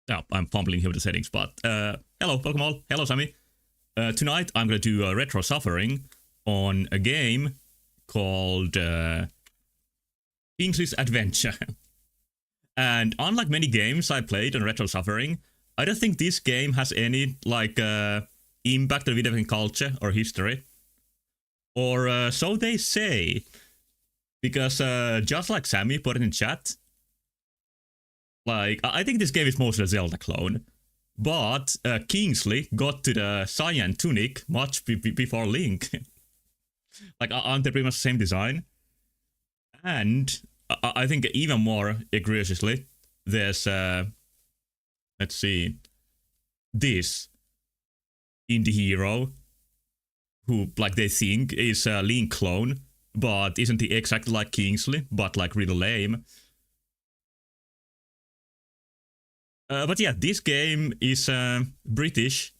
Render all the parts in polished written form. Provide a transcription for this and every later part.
Yeah, I'm fumbling here with the settings, but hello, welcome all. Hello, Sammy. Tonight I'm going to do a retro suffering on a game called Kingsley's Adventure. And unlike many games I played on retro suffering, I don't think this game has any like impact on video game culture or history. Or so they say. Because just like Sammy put it in chat, like, I think this game is mostly a Zelda clone. But Kingsley got to the cyan tunic much before Link. Like, aren't they pretty much the same design? And I think even more egregiously, there's, let's see, this indie hero who, like, they think is a Link clone, but isn't he exactly like Kingsley, but, like, really lame. But yeah, this game is a British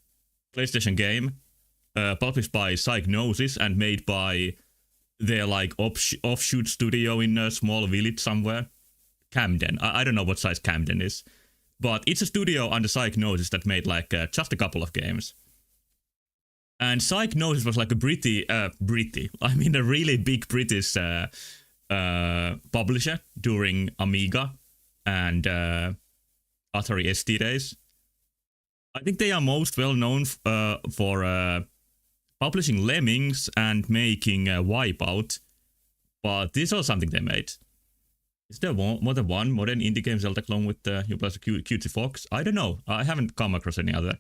PlayStation game, published by Psygnosis and made by their like offshoot studio in a small village somewhere. Camden. I don't know what size Camden is. But it's a studio under Psychnosis that made like just a couple of games. And Psychnosis was like a a really big British publisher during Amiga and Atari ST days. I think they are most well known for publishing Lemmings and making Wipeout, but this was something they made. Is there more than one modern indie game Zelda clone with you plus a cutesy fox? I don't know. I haven't come across any other.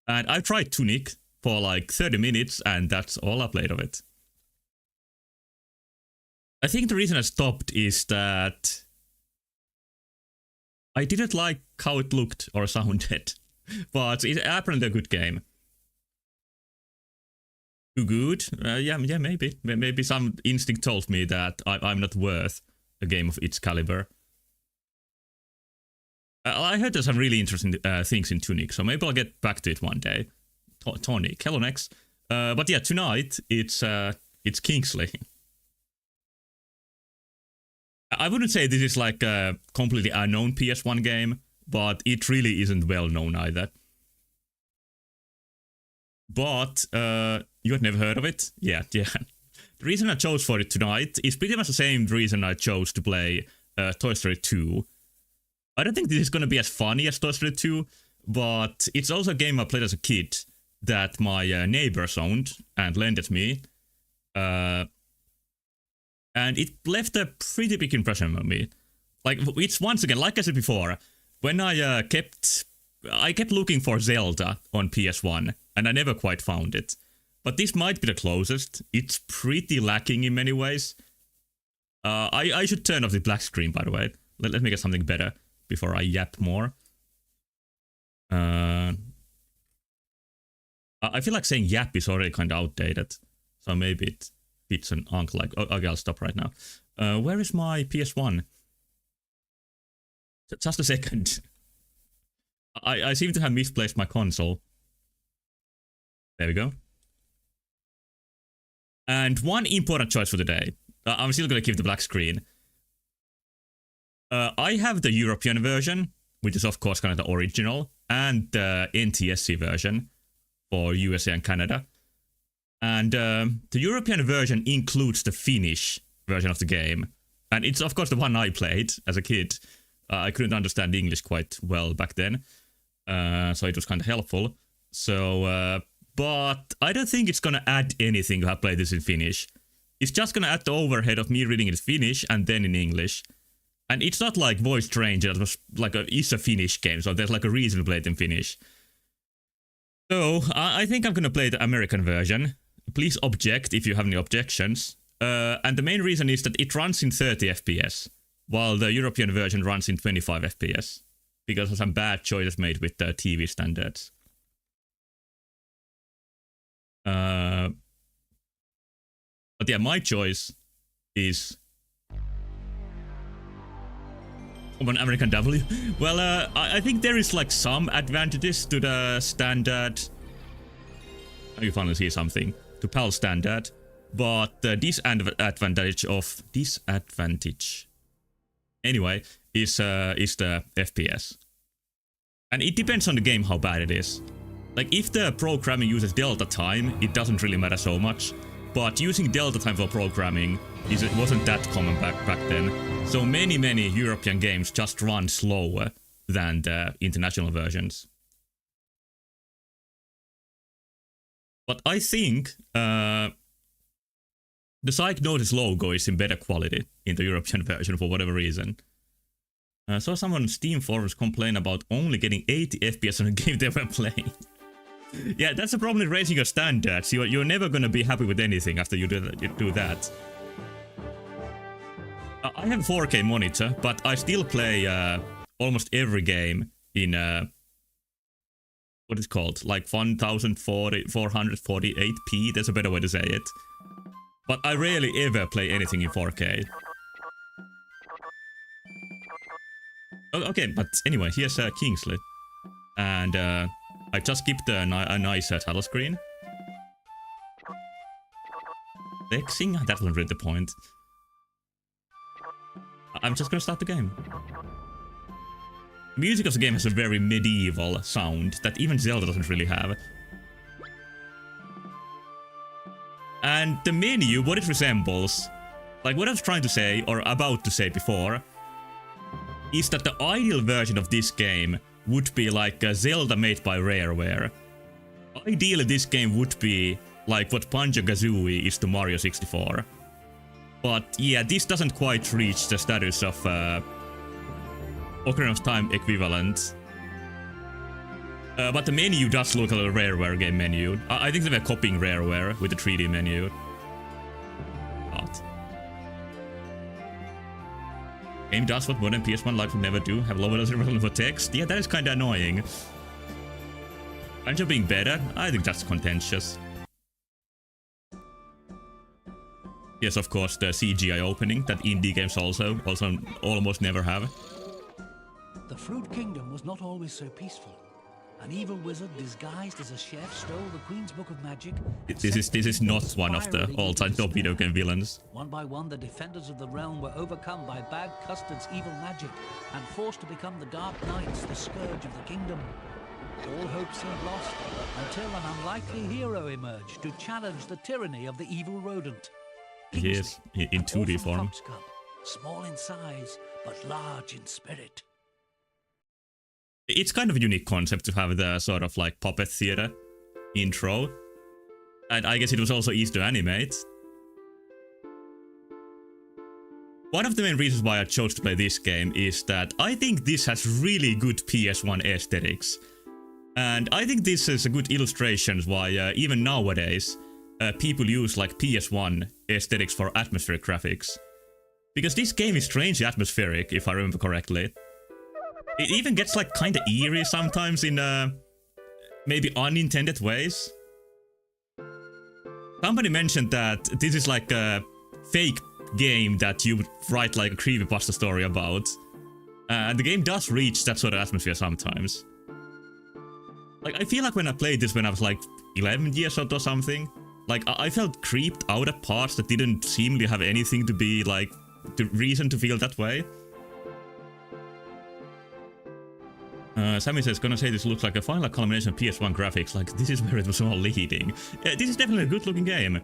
And I tried Tunic for like 30 minutes, and that's all I played of it. I think the reason I stopped is that I didn't like how it looked or sounded, but it's apparently a good game. Too good? Yeah, maybe. Maybe some instinct told me that I'm not worth a game of its caliber. I heard there's some really interesting things in Tunic, so maybe I'll get back to it one day. Tonic, hello next. But yeah, tonight it's Kingsley. I wouldn't say this is like a completely unknown PS1 game, but it really isn't well known either. But you had never heard of it? Yeah. The reason I chose for it tonight is pretty much the same reason I chose to play Toy Story 2. I don't think this is going to be as funny as Toy Story 2, but it's also a game I played as a kid that my neighbors owned and lent it me. And it left a pretty big impression on me. Like, it's once again, like I said before, when I kept looking for Zelda on PS1, and I never quite found it. But this might be the closest. It's pretty lacking in many ways. I should turn off the black screen, by the way. Let me get something better before I yap more. I feel like saying yap is already kind of outdated. So maybe it fits an uncle like... Okay, I'll stop right now. Where is my PS1? Just a second. I seem to have misplaced my console. There we go. And one important choice for today. I'm still going to keep the black screen. I have the European version, which is of course kind of the original, and the NTSC version for USA and Canada. And the European version includes the Finnish version of the game. And it's of course the one I played as a kid. I couldn't understand English quite well back then. So it was kind of helpful. So... but I don't think it's gonna add anything to have played this in Finnish. It's just gonna add the overhead of me reading it in Finnish and then in English. And it's not like Voice Stranger, it was like it's a Finnish game, so there's like a reason to play it in Finnish. So, I think I'm gonna play the American version. Please object if you have any objections. And the main reason is that it runs in 30 FPS, while the European version runs in 25 FPS. Because of some bad choices made with the TV standards. But yeah, my choice is an American W. Well, I think there is like some advantages to the standard. You finally see something to PAL standard, but the disadvantage anyway is the FPS, and it depends on the game how bad it is. Like, if the programming uses delta time, it doesn't really matter so much. But using delta time for programming wasn't that common back then. So many European games just run slower than the international versions. But I think the Psychnosis logo is in better quality in the European version for whatever reason. Saw someone on Steam forums complain about only getting 80 FPS on a game they were playing. Yeah, that's the problem with raising your standards. You're never gonna be happy with anything after you do that. I have a 4K monitor, but I still play almost every game in what is it called? Like 448p. There's a better way to say it. But I rarely ever play anything in 4K. Okay, but anyway, here's Kingsley. And I just skipped a nice title screen. Vexing? That wasn't really the point. I'm just gonna start the game. Music of the game has a very medieval sound that even Zelda doesn't really have. And the menu, what it resembles, like what I was trying to say, or about to say before, is that the ideal version of this game would be like a Zelda made by Rareware. Ideally, this game would be like what Banjo-Kazooie is to Mario 64. But yeah, this doesn't quite reach the status of Ocarina of Time equivalent. But the menu does look like a Rareware game menu. I think they were copying Rareware with the 3D menu. But game does what modern PS1 life would never do, have low resolution for text. Yeah, that is kinda annoying. Banjo being better? I think that's contentious. Yes, of course, the CGI opening that indie games also almost never have. The Fruit Kingdom was not always so peaceful. An evil wizard disguised as a chef stole the Queen's Book of Magic. This is not one of the all-time top video game villains. One by one, the defenders of the realm were overcome by Bag Custard's evil magic and forced to become the Dark Knights, the scourge of the kingdom. All hope seemed lost until an unlikely hero emerged to challenge the tyranny of the evil rodent. He is in 2D form. Cub, small in size, but large in spirit. It's kind of a unique concept to have the sort of like puppet theater intro. And I guess it was also easy to animate. One of the main reasons why I chose to play this game is that I think this has really good PS1 aesthetics. And I think this is a good illustration why even nowadays people use like PS1 aesthetics for atmospheric graphics. Because this game is strangely atmospheric, if I remember correctly. It even gets like kinda eerie sometimes in maybe unintended ways. Somebody mentioned that this is like a fake game that you would write like a creepypasta story about. And the game does reach that sort of atmosphere sometimes. Like, I feel like when I played this when I was like 11 years old or something, like I felt creeped out at parts that didn't seemingly have anything to be like the reason to feel that way. Sammy says, gonna say this looks like a final culmination of PS1 graphics, like this is where it was all leading. This is definitely a good looking game.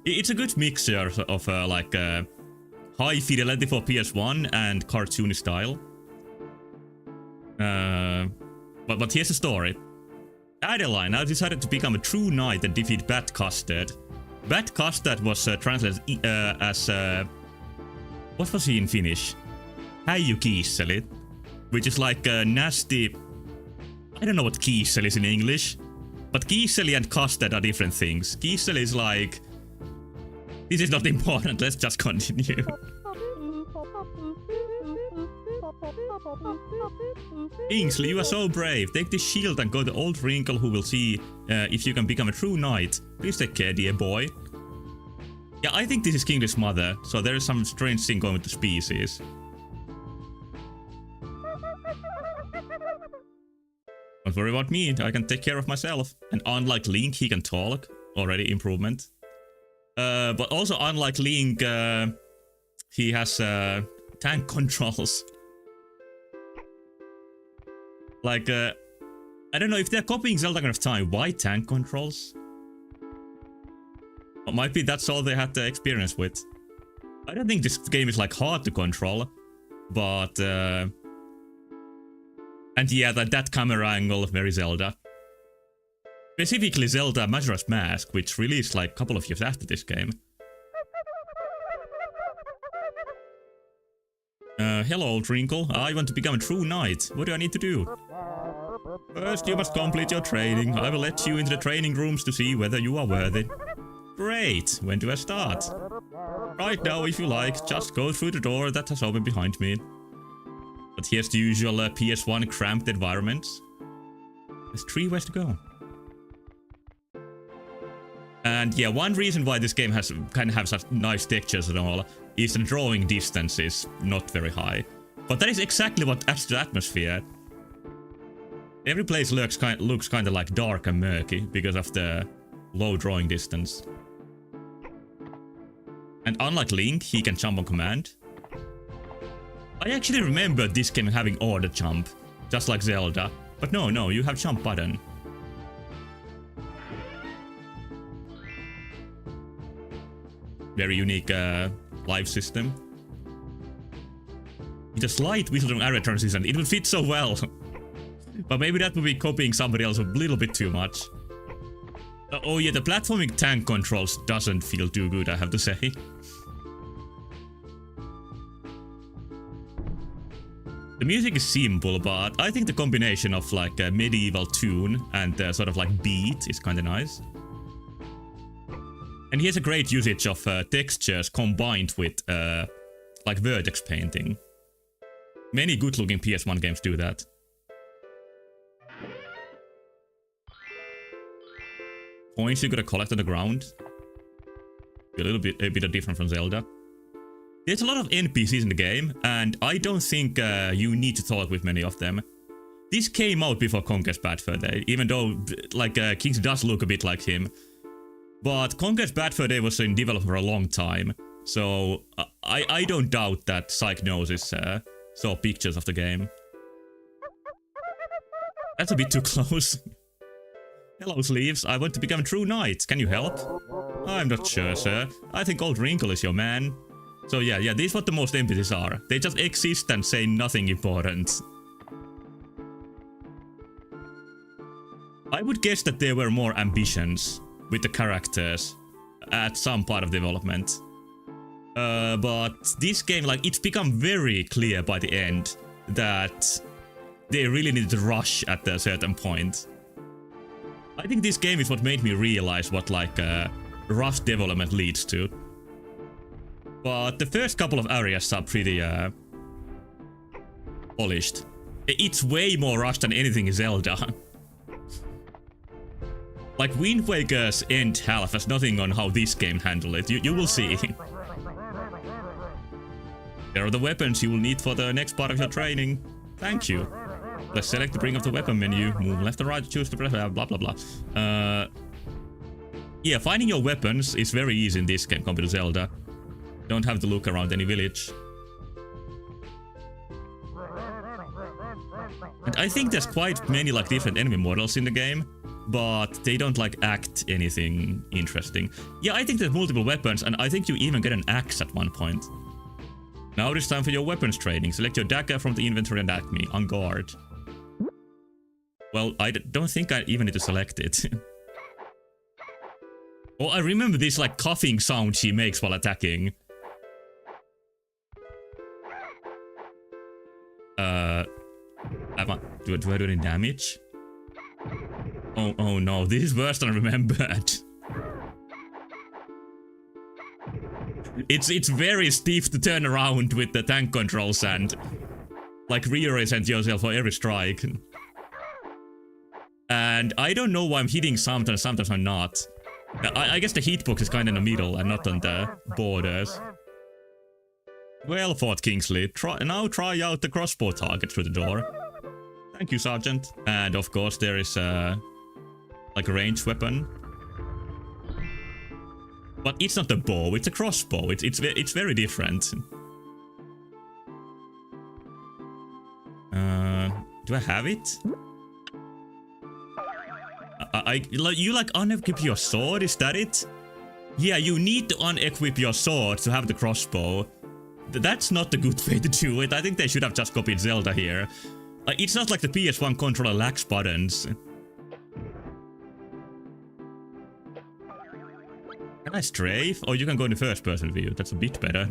It's a good mixture of like high fidelity for PS1 and cartoony style. But here's the story. Adeline now decided to become a true knight and defeat Bat Custard. Bat Custard was translated as what was he in Finnish? Häijy Kiisseli, which is like a nasty. I don't know what Kiisseli is in English, but Kiisseli and Custard are different things. Kiisseli is like, this is not important, let's just continue. Kingsley, you are so brave. Take this shield and go to Old Wrinkle, who will see if you can become a true knight. Please take care, dear boy. Yeah, I think this is Kingsley's mother, so there is some strange thing going with the species. Don't worry about me, I can take care of myself. And unlike Link, he can talk. Already improvement. But also unlike Link, he has tank controls. Like, I don't know if they're copying Zelda Ocarina of Time, why tank controls? Or might be that's all they had the experience with. I don't think this game is like hard to control, but and yeah, that camera angle, very Zelda. Specifically Zelda Majora's Mask, which released like a couple of years after this game. Hello, Old Wrinkle. I want to become a true knight. What do I need to do? First, you must complete your training. I will let you into the training rooms to see whether you are worthy. Great. When do I start? Right now, if you like. Just go through the door that has opened behind me. But here's the usual PS1 cramped environments. There's 3 ways to go. And yeah, one reason why this game can have such nice textures and all is the drawing distance is not very high. But that is exactly what adds to the atmosphere. Every place looks kind of like dark and murky because of the low drawing distance. And unlike Link, he can jump on command. I actually remember this game having auto jump. just like Zelda. But no, you have jump button. Very unique life system. With a slight whistle arrow transition, it would fit so well. But maybe that would be copying somebody else a little bit too much. Oh yeah, the platforming tank controls doesn't feel too good, I have to say. The music is simple, but I think the combination of like a medieval tune and sort of like beat is kinda nice. And he has a great usage of textures combined with like vertex painting. Many good looking PS1 games do that. Coins you gotta collect on the ground. A bit different from Zelda. There's a lot of NPCs in the game, and I don't think you need to talk with many of them. This came out before Conker's Bad Fur Day, even though like Kingsley does look a bit like him. But Conker's Bad Fur Day was in development for a long time, so I don't doubt that Psychnosis saw pictures of the game. That's a bit too close. Hello, Sleeves. I want to become true knight. Can you help? I'm not sure, sir. I think Old Wrinkle is your man. So yeah, this is what the most NPCs are. They just exist and say nothing important. I would guess that there were more ambitions with the characters at some part of development. But this game, like, it's become very clear by the end that they really needed to rush at a certain point. I think this game is what made me realize what like rush development leads to. But the first couple of areas are pretty polished. It's way more rushed than anything in Zelda. Like Wind Waker's end half has nothing on how this game handled it. You will see. There are the weapons you will need for the next part of your training. Thank you. Let's select the bring up the weapon menu, move left or right to choose the press, blah blah blah. Yeah, finding your weapons is very easy in this game compared to Zelda. Don't have to look around any village. And I think there's quite many like different enemy models in the game, but they don't like act anything interesting. Yeah, I think there's multiple weapons, and I think you even get an axe at one point. Now it is time for your weapons training. Select your dagger from the inventory and act me. On guard. Well, I don't think I even need to select it. Oh, I remember this like coughing sound she makes while attacking. Do I do any damage? Oh no, this is worse than I remembered. It's very stiff to turn around with the tank controls and like reorient yourself for every strike. And I don't know why I'm hitting sometimes I'm not. I guess the hitbox is kind of in the middle and not on the borders. Well fought, Kingsley. Now try out the crossbow target through the door. Thank you, Sergeant. And of course there is like a ranged weapon. But it's not a bow, it's a crossbow. It's very different. Do I have it? You like unequip your sword, is that it? Yeah, you need to unequip your sword to have the crossbow. That's not the good way to do it. I think they should have just copied Zelda here. It's not like the PS1 controller lacks buttons. Can I strafe? Oh, you can go in the first person view. That's a bit better.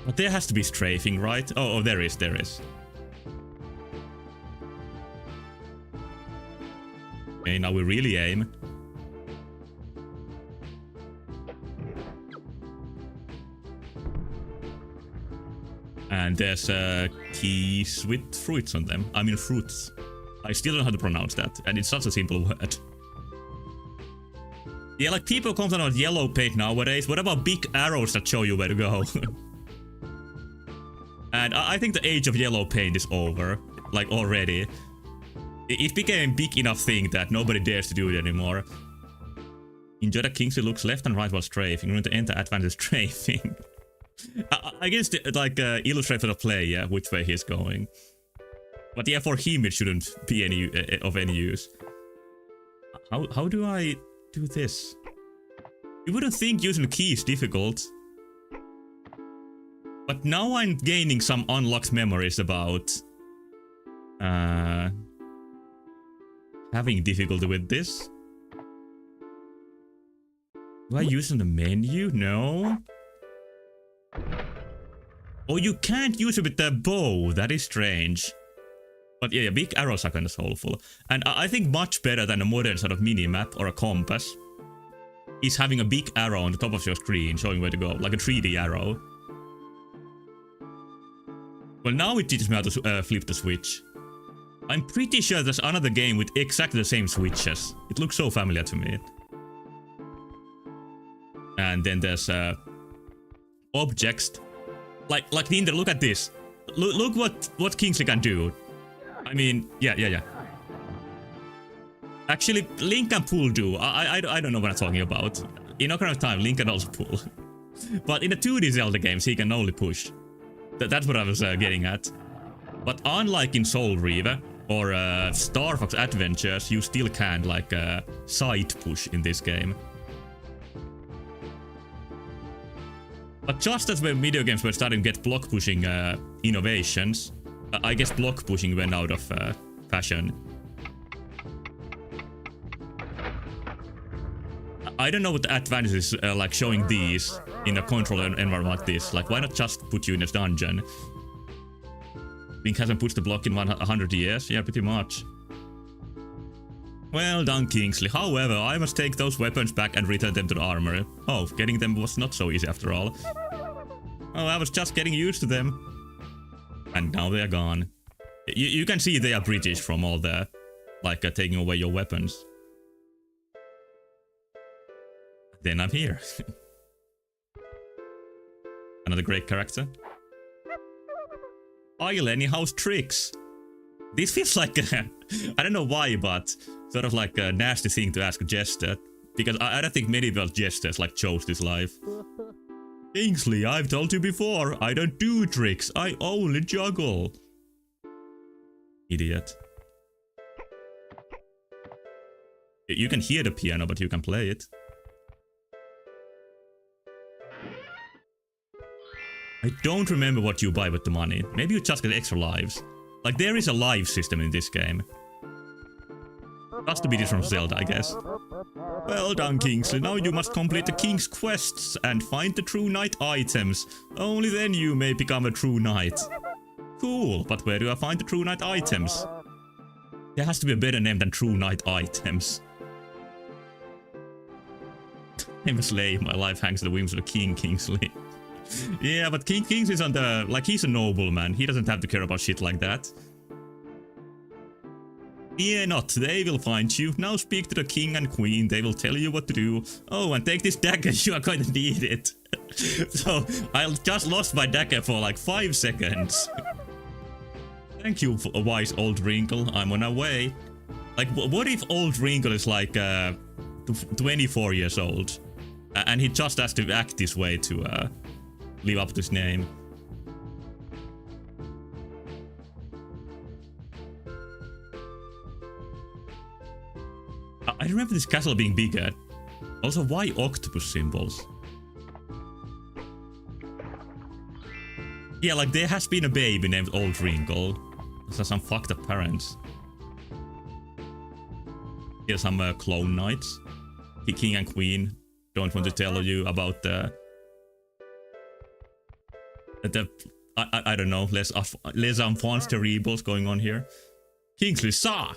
But there has to be strafing, right? Oh, there is. Okay, now we really aim. And there's keys with fruits on them. I mean fruits. I still don't know how to pronounce that, and it's such a simple word. Yeah, like people complain about yellow paint nowadays. What about big arrows that show you where to go? And I think the age of yellow paint is over. Like already. It became a big enough thing that nobody dares to do it anymore. Enjoy that Kingsley looks left and right while strafing. You're going to enter advanced strafing. I guess like illustrate for the player which way he's going. But yeah, for him it shouldn't be any of any use. How do I do this? You wouldn't think using the key is difficult. But now I'm gaining some unlocked memories about having difficulty with this. Do I use it in the menu? No. Oh, you can't use it with the bow. That is strange. But yeah, big arrows are kind of soulful. And I think much better than a modern sort of mini-map or a compass is having a big arrow on the top of your screen showing where to go, like a 3D arrow. Well, now it teaches me how to flip the switch. I'm pretty sure there's another game with exactly the same switches. It looks so familiar to me. And then there's objects. Like Tinder, look at this. Look what Kingsley can do. I mean, yeah. Actually, Link can pull do. I don't know what I'm talking about. In Ocarina of Time, Link can also pull. But in the 2D Zelda games, he can only push. That's what I was getting at. But unlike in Soul Reaver or Star Fox Adventures, you still can like side push in this game. But just as when video games were starting to get block pushing innovations, I guess block pushing went out of fashion. I don't know what the advantage is like showing these in a control environment like this. Like, why not just put you in a dungeon? Link hasn't pushed the block in 100 years. Yeah, pretty much. Well done, Kingsley. However, I must take those weapons back and return them to the armory. Oh, getting them was not so easy after all. Oh, I was just getting used to them. And now they are gone. You can see they are British from all the, like, taking away your weapons. Then I'm here. Another great character. Hi Lenny, how's tricks? This feels like a, I don't know why, but sort of like a nasty thing to ask a jester. Because I don't think medieval jesters like chose this life. Kingsley, I've told you before, I don't do tricks, I only juggle. Idiot. You can hear the piano, but you can play it. I don't remember what you buy with the money. Maybe you just get extra lives. Like, there is a live system in this game. Just to beat it from Zelda, I guess. Well done, Kingsley. Now you must complete the king's quests and find the true knight items. Only then you may become a true knight. Cool, but where do I find the true knight items? There has to be a better name than true knight items. I'm a slave. My life hangs in the wings of the king, Kingsley. Yeah, but Kingsley's on the... like, he's a nobleman. He doesn't have to care about shit like that. Fear not, they will find you. Now speak to the king and queen. They will tell you what to do. Oh, and take this dagger. You are going to need it. So, I just lost my dagger for like 5 seconds. Thank you, for a wise old wrinkle. I'm on our way. Like, what if old wrinkle is like 24 years old? And he just has to act this way to... live up to his name. I remember this castle being bigger. Also, why octopus symbols? Yeah, like there has been a baby named Old Wrinkle. Those are some fucked up parents. Here's some clone knights. The king and queen don't want to tell you about the I don't know, les enfants terribles going on here. Kingsley saw. I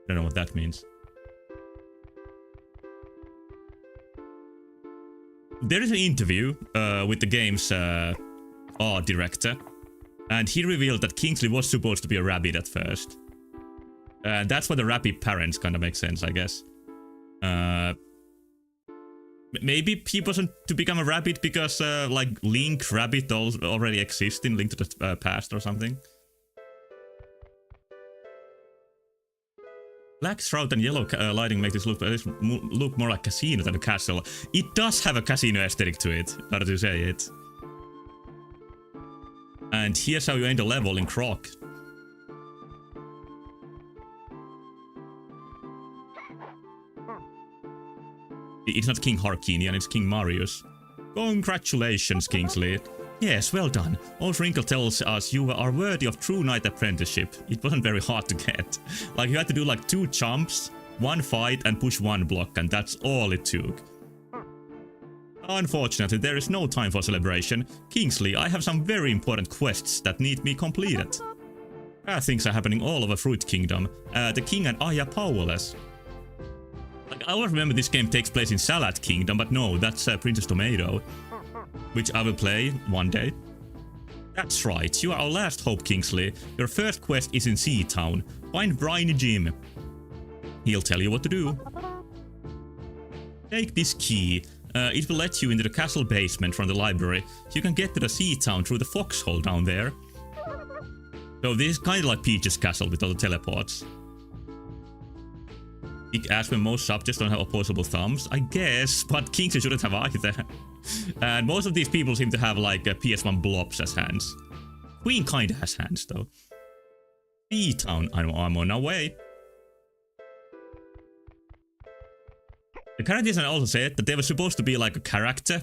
don't know what that means. There is an interview with the game's art director, and he revealed that Kingsley was supposed to be a rabbit at first. That's why the rabbit parents kind of make sense, I guess. Maybe he wasn't to become a rabbit because, like, Link Rabbit already exists in Link to the Past or something. Black shroud and yellow lighting make this look more like casino than a castle. It does have a casino aesthetic to it, now that you say it. And here's how you end a level in Croc. It's not King Harkinian, it's King Marius. Congratulations, Kingsley. Yes, well done. Old Wrinkle tells us you are worthy of true knight apprenticeship. It wasn't very hard to get. Like, you had to do like 2 jumps, 1 fight, and push 1 block, and that's all it took. Unfortunately, there is no time for celebration. Kingsley, I have some very important quests that need me completed. Bad things are happening all over Fruit Kingdom. The king and I are powerless. Like, I always remember this game takes place in Salad Kingdom, but no, that's Princess Tomato. Which I will play one day. That's right, you are our last hope, Kingsley. Your first quest is in Sea Town. Find Briny Jim. He'll tell you what to do. Take this key. It will let you into the castle basement from the library. You can get to the Sea Town through the foxhole down there. So this is kind of like Peach's castle with all the teleports. Big ass when most subjects don't have opposable thumbs, I guess, but Kingsley shouldn't have either. And most of these people seem to have like PS1 blobs as hands. Queen kinda has hands though. Sea-Town, I'm on our way. The character design also said that there was supposed to be like a character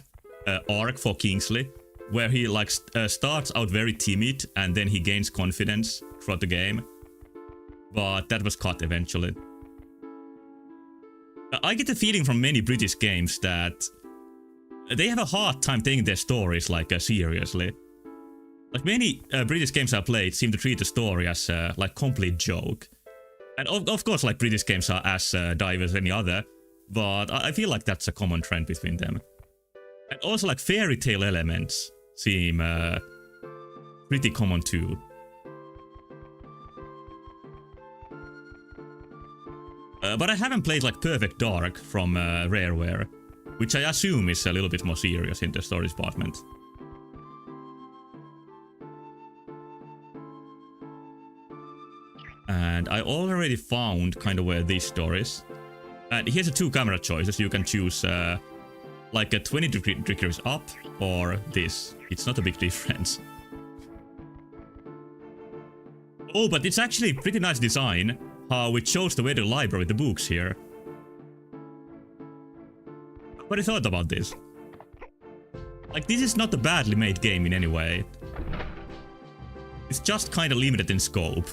arc for Kingsley, where he like starts out very timid and then he gains confidence throughout the game. But that was cut eventually. I get the feeling from many British games that they have a hard time taking their stories like seriously. Like many British games I played seem to treat the story as like complete joke. And of course like British games are as diverse as any other, but I feel like that's a common trend between them. And also like fairy tale elements seem pretty common too. But I haven't played like Perfect Dark from Rareware, which I assume is a little bit more serious in the story department. And I already found kind of where this door is. And here's the 2 camera choices. You can choose like a 20 degrees up or this. It's not a big difference. Oh, but it's actually pretty nice design. How it shows the way to the library with the books here. What do you thought about this? Like, this is not a badly made game in any way. It's just kind of limited in scope.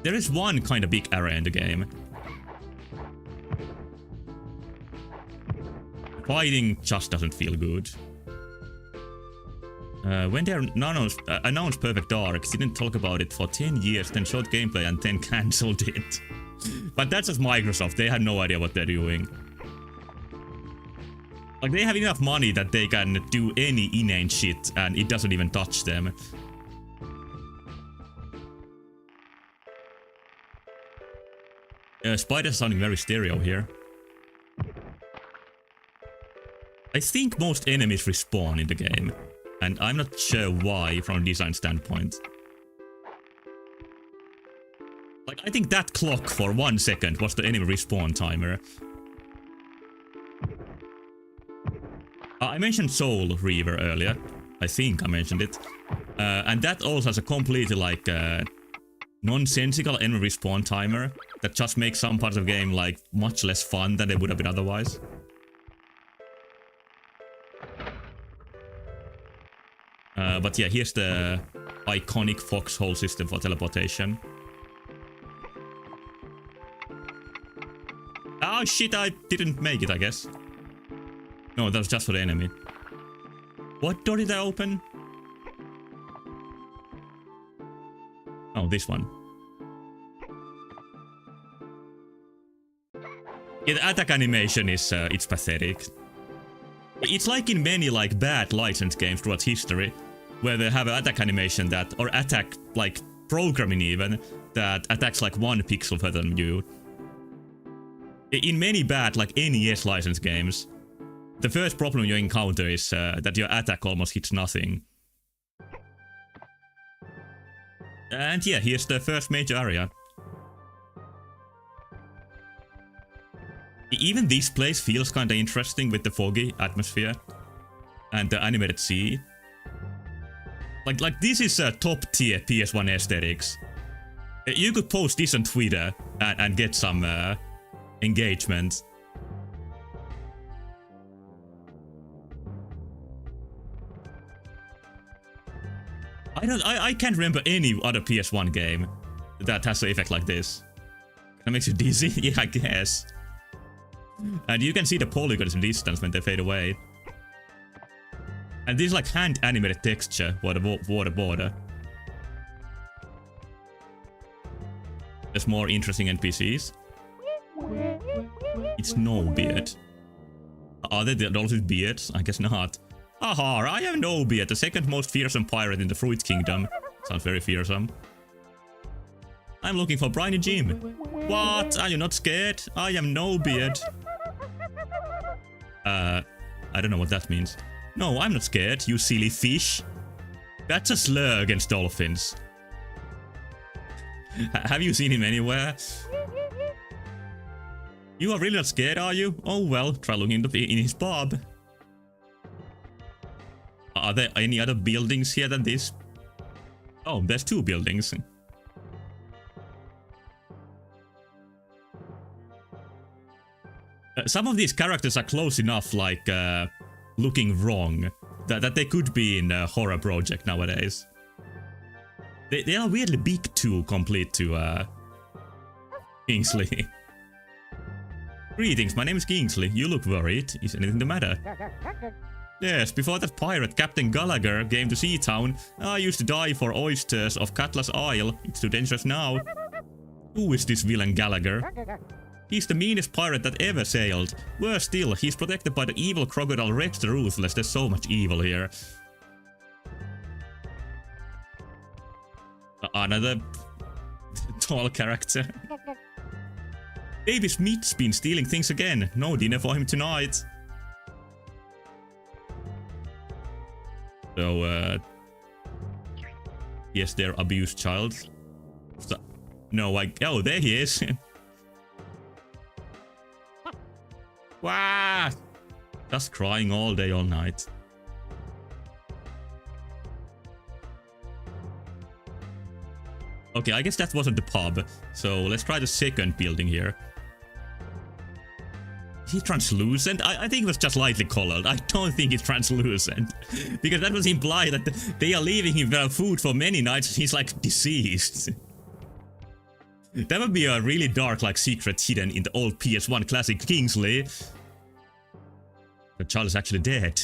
There is one kind of big area in the game. Fighting just doesn't feel good. When they announced Perfect Dark, didn't talk about it for 10 years, then showed gameplay and then cancelled it. But that's just Microsoft, they had no idea what they're doing. Like, they have enough money that they can do any inane shit and it doesn't even touch them. Spiders sounding very stereo here. I think most enemies respawn in the game. And I'm not sure why from a design standpoint. Like, I think that clock for 1 second was the enemy respawn timer. I mentioned Soul Reaver earlier. I think I mentioned it. And that also has a completely like nonsensical enemy respawn timer that just makes some parts of the game like much less fun than they would have been otherwise. But yeah, here's the iconic foxhole system for teleportation. Oh shit, I didn't make it, I guess. No, that was just for the enemy. What door did I open? Oh, this one. Yeah, the attack animation is, it's pathetic. It's like in many like bad licensed games throughout history, where they have an attack animation that, or attack like programming even, that attacks like 1 pixel further than you. In many bad like NES licensed games, the first problem you encounter is that your attack almost hits nothing. And yeah, here's the first major area. Even this place feels kinda interesting with the foggy atmosphere and the animated sea. Like this is a top tier PS1 aesthetics. You could post this on Twitter and get some engagement. I can't remember any other PS1 game that has an effect like this. That makes you dizzy? Yeah, I guess. And you can see the polygons in distance when they fade away. And this is like hand animated texture for the water border. There's more interesting NPCs. It's no beard. Are they the adults with beards? I guess not. Aha, I have no beard, the second most fearsome pirate in the Fruit Kingdom. Sounds very fearsome. I'm looking for Briny Jim. What? Are you not scared? I am no beard. I don't know what that means. No, I'm not scared, you silly fish. That's a slur against dolphins. Have you seen him anywhere? You are really not scared, are you? Oh well, try looking in his pub. Are there any other buildings here than this? Oh, there's 2 buildings. Some of these characters are close enough, like, looking wrong, that they could be in a horror project nowadays. They are weirdly big too, complete to, Kingsley. Greetings, my name is Kingsley. You look worried. Is anything the matter? Yes, before that pirate, Captain Gallagher, came to Seatown, I used to die for oysters of Cutlass Isle. It's too dangerous now. Who is this villain Gallagher? He's the meanest pirate that ever sailed. Worse still, he's protected by the evil crocodile Rex the Ruthless. There's so much evil here. Another tall character. Baby Smith's been stealing things again. No dinner for him tonight. So, yes, their abused child. So, no, oh, there he is. Wow! Just crying all day, all night. Okay, I guess that wasn't the pub. So let's try the second building here. Is he translucent? I think it was just lightly colored. I don't think it's translucent. Because that was implied that they are leaving him without food for many nights. He's like deceased. That would be a really dark like secret hidden in the old PS1 classic Kingsley. The child is actually dead.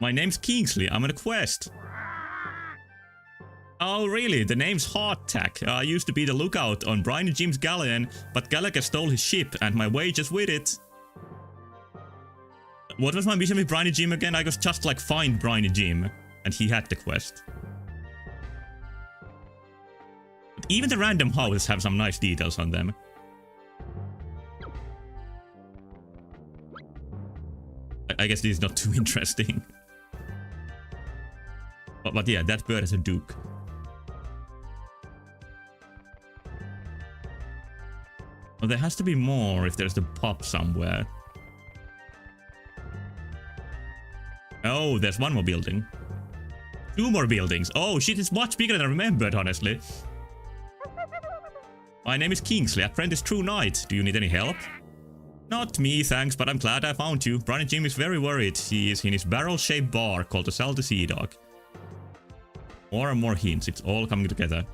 My name's Kingsley. I'm on a quest. Oh really? The name's Hardtack. I used to be the lookout on Briny Jim's galleon, but Gallagher stole his ship and my wages with it. What was my mission with Briny Jim again? I was just like find Briny Jim, and he had the quest. But even the random houses have some nice details on them. I guess this is not too interesting. But yeah, that bird is a duke. Well, there has to be more if there's the pub somewhere. Oh, there's one more building. 2 more buildings. Oh shit, it's much bigger than I remembered, honestly. My name is Kingsley, apprentice true knight. Do you need any help? Not me, thanks, but I'm glad I found you. Briny Jim is very worried. He is in his barrel-shaped bar called the Salty Sea Dog. More and more hints, it's all coming together.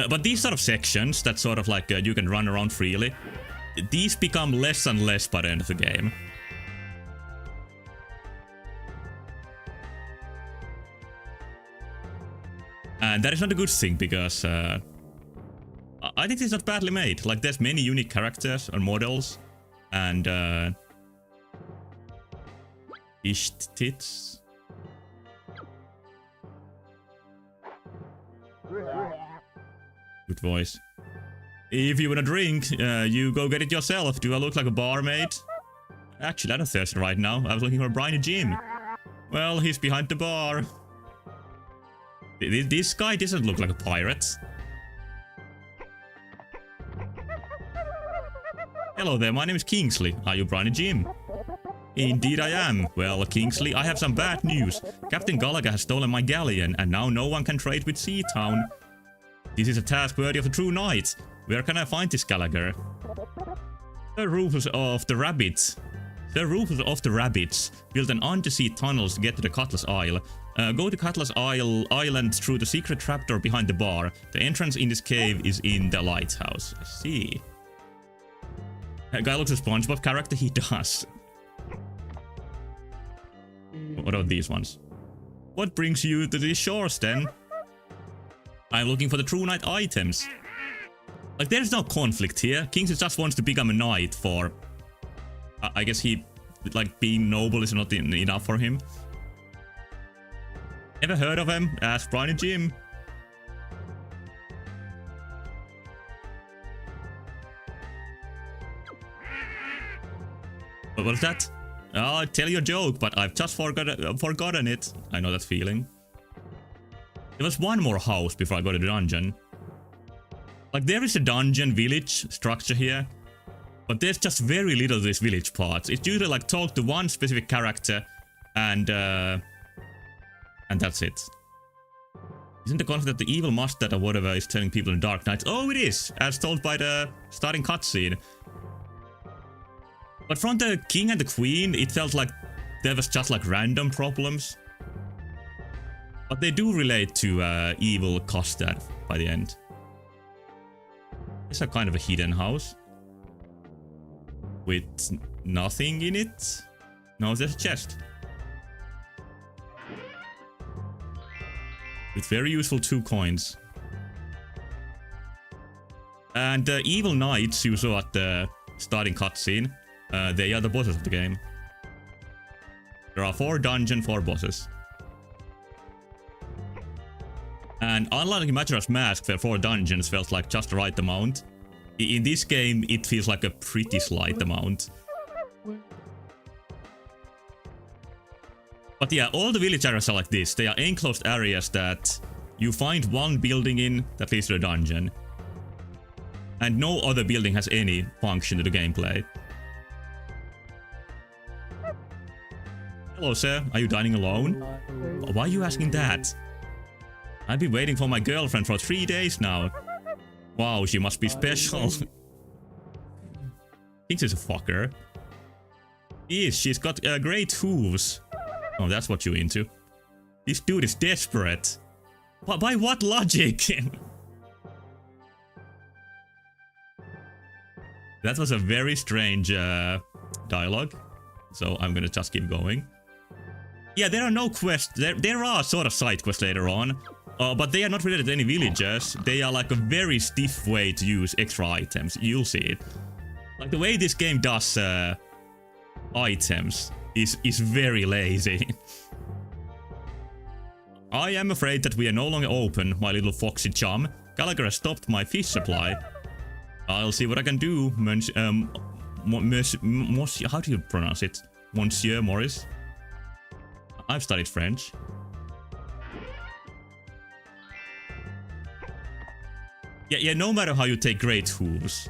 But these sort of sections that sort of like you can run around freely, these become less and less by the end of the game. And that is not a good thing because I think it's not badly made. Like there's many unique characters or models and fish tits. Good voice. If you want a drink, you go get it yourself. Do I look like a barmaid? Actually, I'm thirsty right now. I was looking for Briny Jim. Well, he's behind the bar. This guy doesn't look like a pirate. Hello there, my name is Kingsley. Are you Briny Jim? Indeed I am. Well, Kingsley, I have some bad news. Captain Gallagher has stolen my galleon, and now no one can trade with Seatown. This is a task worthy of a true knight. Where can I find this Gallagher? The Rufus of the Rabbits. The Rufus of the Rabbits built an undersea tunnel to get to the Cutlass Isle. Go to Cutlass Island through the secret trapdoor behind the bar. The entrance in this cave is in the lighthouse. I see. That guy looks a SpongeBob character, he does. What are these ones? What brings you to these shores then? I'm looking for the true knight items. Like, there's no conflict here. Kingsley just wants to become a knight for... I guess he... like, being noble is not enough for him. Never heard of him? Ask Briny Jim. What was that? Oh, tell your joke, but I've just forgotten it. I know that feeling. There was one more house before I got to the dungeon. Like, there is a dungeon village structure here, but there's just very little of these village parts. It's usually like talk to one specific character, and that's it. Isn't the concept that the evil mustard or whatever is telling people in Dark Knights? Oh, it is, as told by the starting cutscene. But from the king and the queen, it felt like there was just like random problems. But they do relate to evil Custard by the end. It's a kind of a hidden house. With nothing in it. No, there's a chest. With very useful 2 coins. And the evil knights you saw at the starting cutscene. They are the bosses of the game. There are 4 dungeon, 4 bosses. And unlike Majora's Mask, where 4 dungeons felt like just the right amount, in this game it feels like a pretty slight amount. But yeah, all the village areas are like this. They are enclosed areas that you find one building in that leads to a dungeon. And no other building has any function to the gameplay. Hello, sir. Are you dining alone? Why are you asking that? I've been waiting for my girlfriend for 3 days now. Wow, she must be special. Thinks she's a fucker. She's got great hooves. Oh, that's what you're into. This dude is desperate. By what logic? That was a very strange dialogue. So I'm gonna just keep going. Yeah, there are no quests. There are sort of side quests later on. But they are not related to any villagers. They are like a very stiff way to use extra items. You'll see it. Like the way this game does items is very lazy. I am afraid that we are no longer open, my little foxy chum. Gallagher has stopped my fish supply. I'll see what I can do, Monsieur, how do you pronounce it? Monsieur Morris? I've studied French. Yeah, no matter how you take great hooves.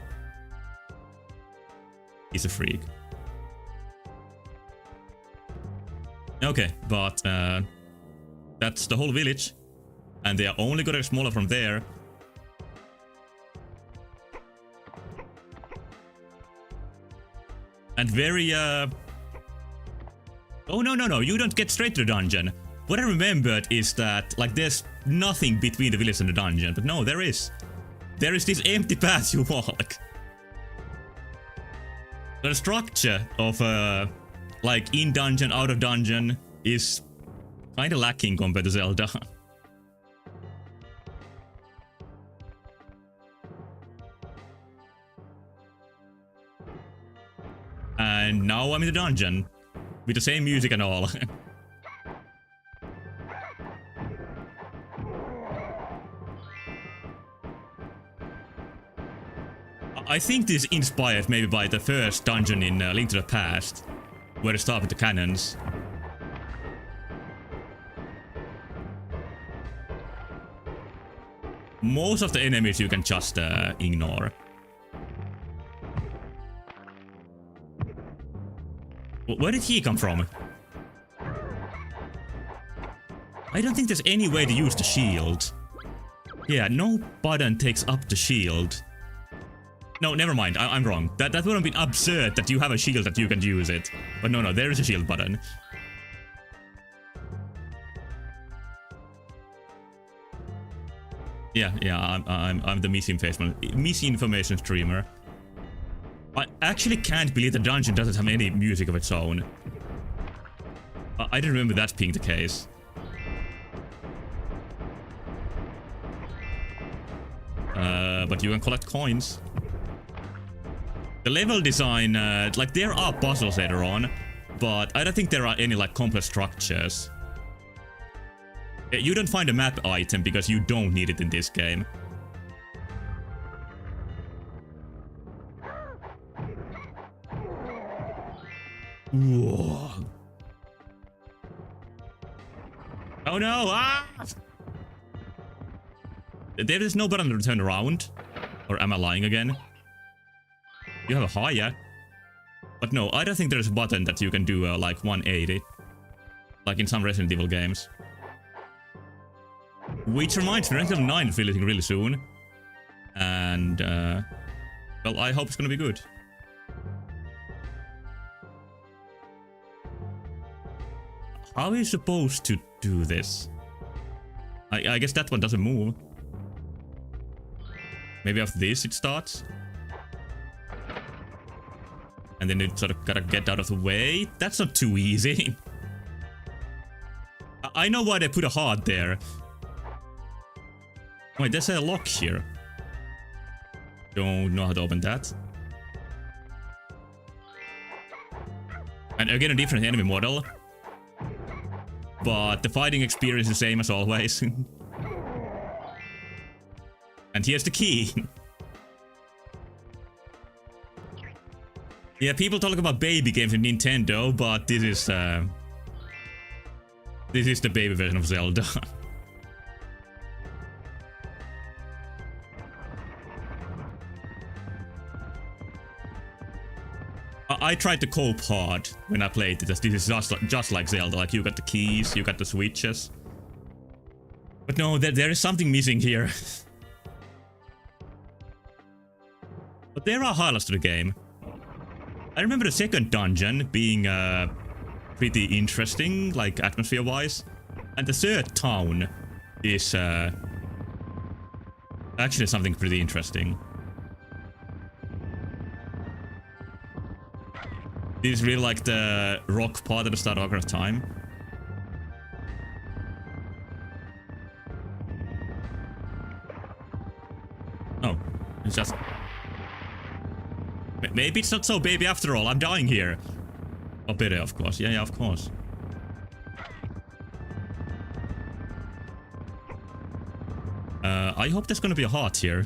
He's a freak. Okay, but that's the whole village. And they are only getting smaller from there. And very, Oh, no, you don't get straight to the dungeon. What I remembered is that, like, there's nothing between the village and the dungeon. But no, there is. There is this empty path you walk. The structure of, like, in dungeon, out of dungeon is kinda lacking compared to Zelda. And now I'm in the dungeon. With the same music and all. I think this is inspired maybe by the first dungeon in Link to the Past. Where they start with the cannons. Most of the enemies you can just ignore. Where did he come from? I don't think there's any way to use the shield. Yeah, no button takes up the shield. No, never mind. I'm wrong. That would have been absurd that you have a shield that you can use it. But no, there is a shield button. Yeah, I'm the misinformation streamer. I actually can't believe the dungeon doesn't have any music of its own. I didn't remember that being the case. But you can collect coins. The level design, like there are puzzles later on, but I don't think there are any like complex structures. You don't find a map item because you don't need it in this game. Whoa. Oh no! Ah! There is no button to turn around. Or am I lying again? You have a higher. But no, I don't think there's a button that you can do like 180. Like in some Resident Evil games. Which reminds me, Resident Evil 9 is releasing really soon. And, well, I hope it's gonna be good. How are you supposed to do this? I guess that one doesn't move. Maybe after this it starts? And then you sort of gotta get out of the way? That's not too easy. I know why they put a heart there. Wait, there's a lock here. Don't know how to open that. And again, a different enemy model. But the fighting experience is the same as always. And here's the key. Yeah, people talk about baby games in Nintendo, but this is the baby version of Zelda. I tried to cope hard when I played it, as this is just like Zelda. Like, you got the keys, you got the switches. But no, there is something missing here. But there are highlights to the game. I remember the second dungeon being pretty interesting, like atmosphere-wise. And the third town is actually something pretty interesting. This is really like the rock part at the start of Ocarina of Time. Oh, it's just... Maybe it's not so baby after all, I'm dying here. Oh, better, of course. Yeah, of course. I hope there's gonna be a heart here.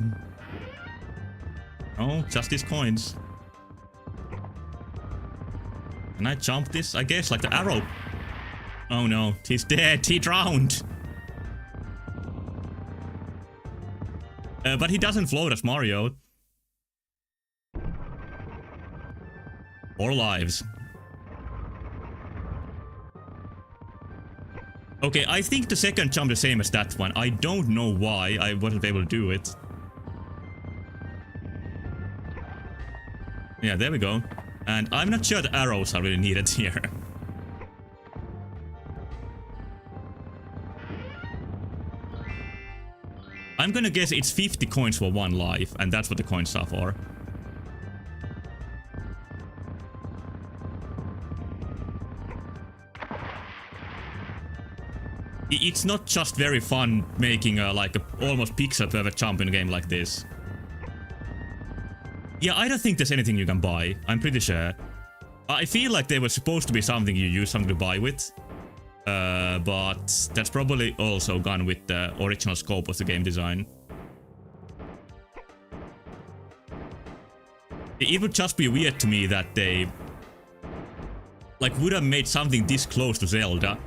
Oh, just these coins. Can I jump this? I guess, like the arrow. Oh no, he's dead. He drowned. But he doesn't float as Mario. Or lives. Okay, I think the second jump is the same as that one. I don't know why I wasn't able to do it. Yeah, there we go. And I'm not sure the arrows are really needed here. I'm gonna guess it's 50 coins for one life, and that's what the coins are for. It's not just very fun making like a almost pixel perfect jump in a game like this. Yeah, I don't think there's anything you can buy. I'm pretty sure. I feel like they were supposed to be something you use something to buy with. But that's probably also gone with the original scope of the game design. It would just be weird to me that they like would have made something this close to Zelda,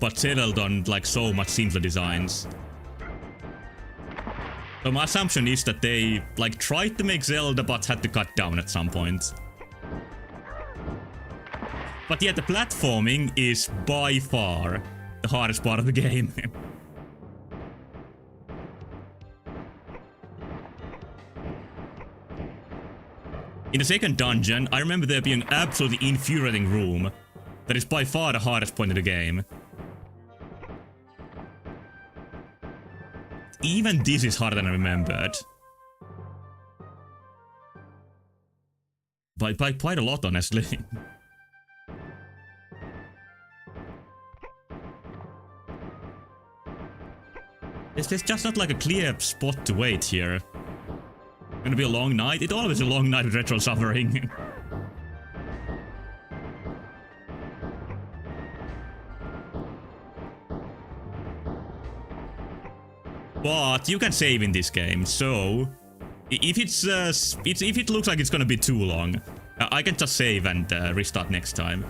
but settled on like so much simpler designs. So my assumption is that they like tried to make Zelda but had to cut down at some point. But yeah, the platforming is by far the hardest part of the game. In the second dungeon, I remember there being an absolutely infuriating room that is by far the hardest point in the game. Even this is harder than I remembered. By quite a lot, honestly. There's just not like a clear spot to wait here. Gonna be a long night? It's always a long night with retro suffering. But you can save in this game, so if if it looks like it's gonna be too long, I can just save and restart next time.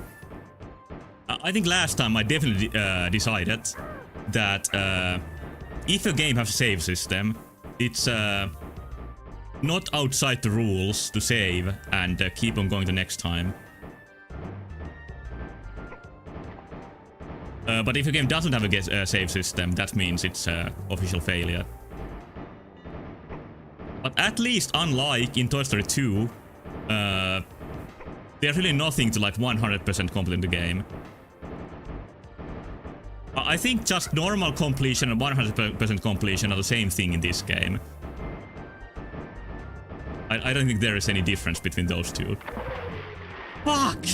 I think last time I definitely decided that if a game has a save system, it's not outside the rules to save and keep on going the next time. But if a game doesn't have a save system, that means it's official failure. But at least, unlike in Toy Story 2, there's really nothing to like 100% complete the game. I think just normal completion and 100% completion are the same thing in this game. I don't think there is any difference between those two. Fuck!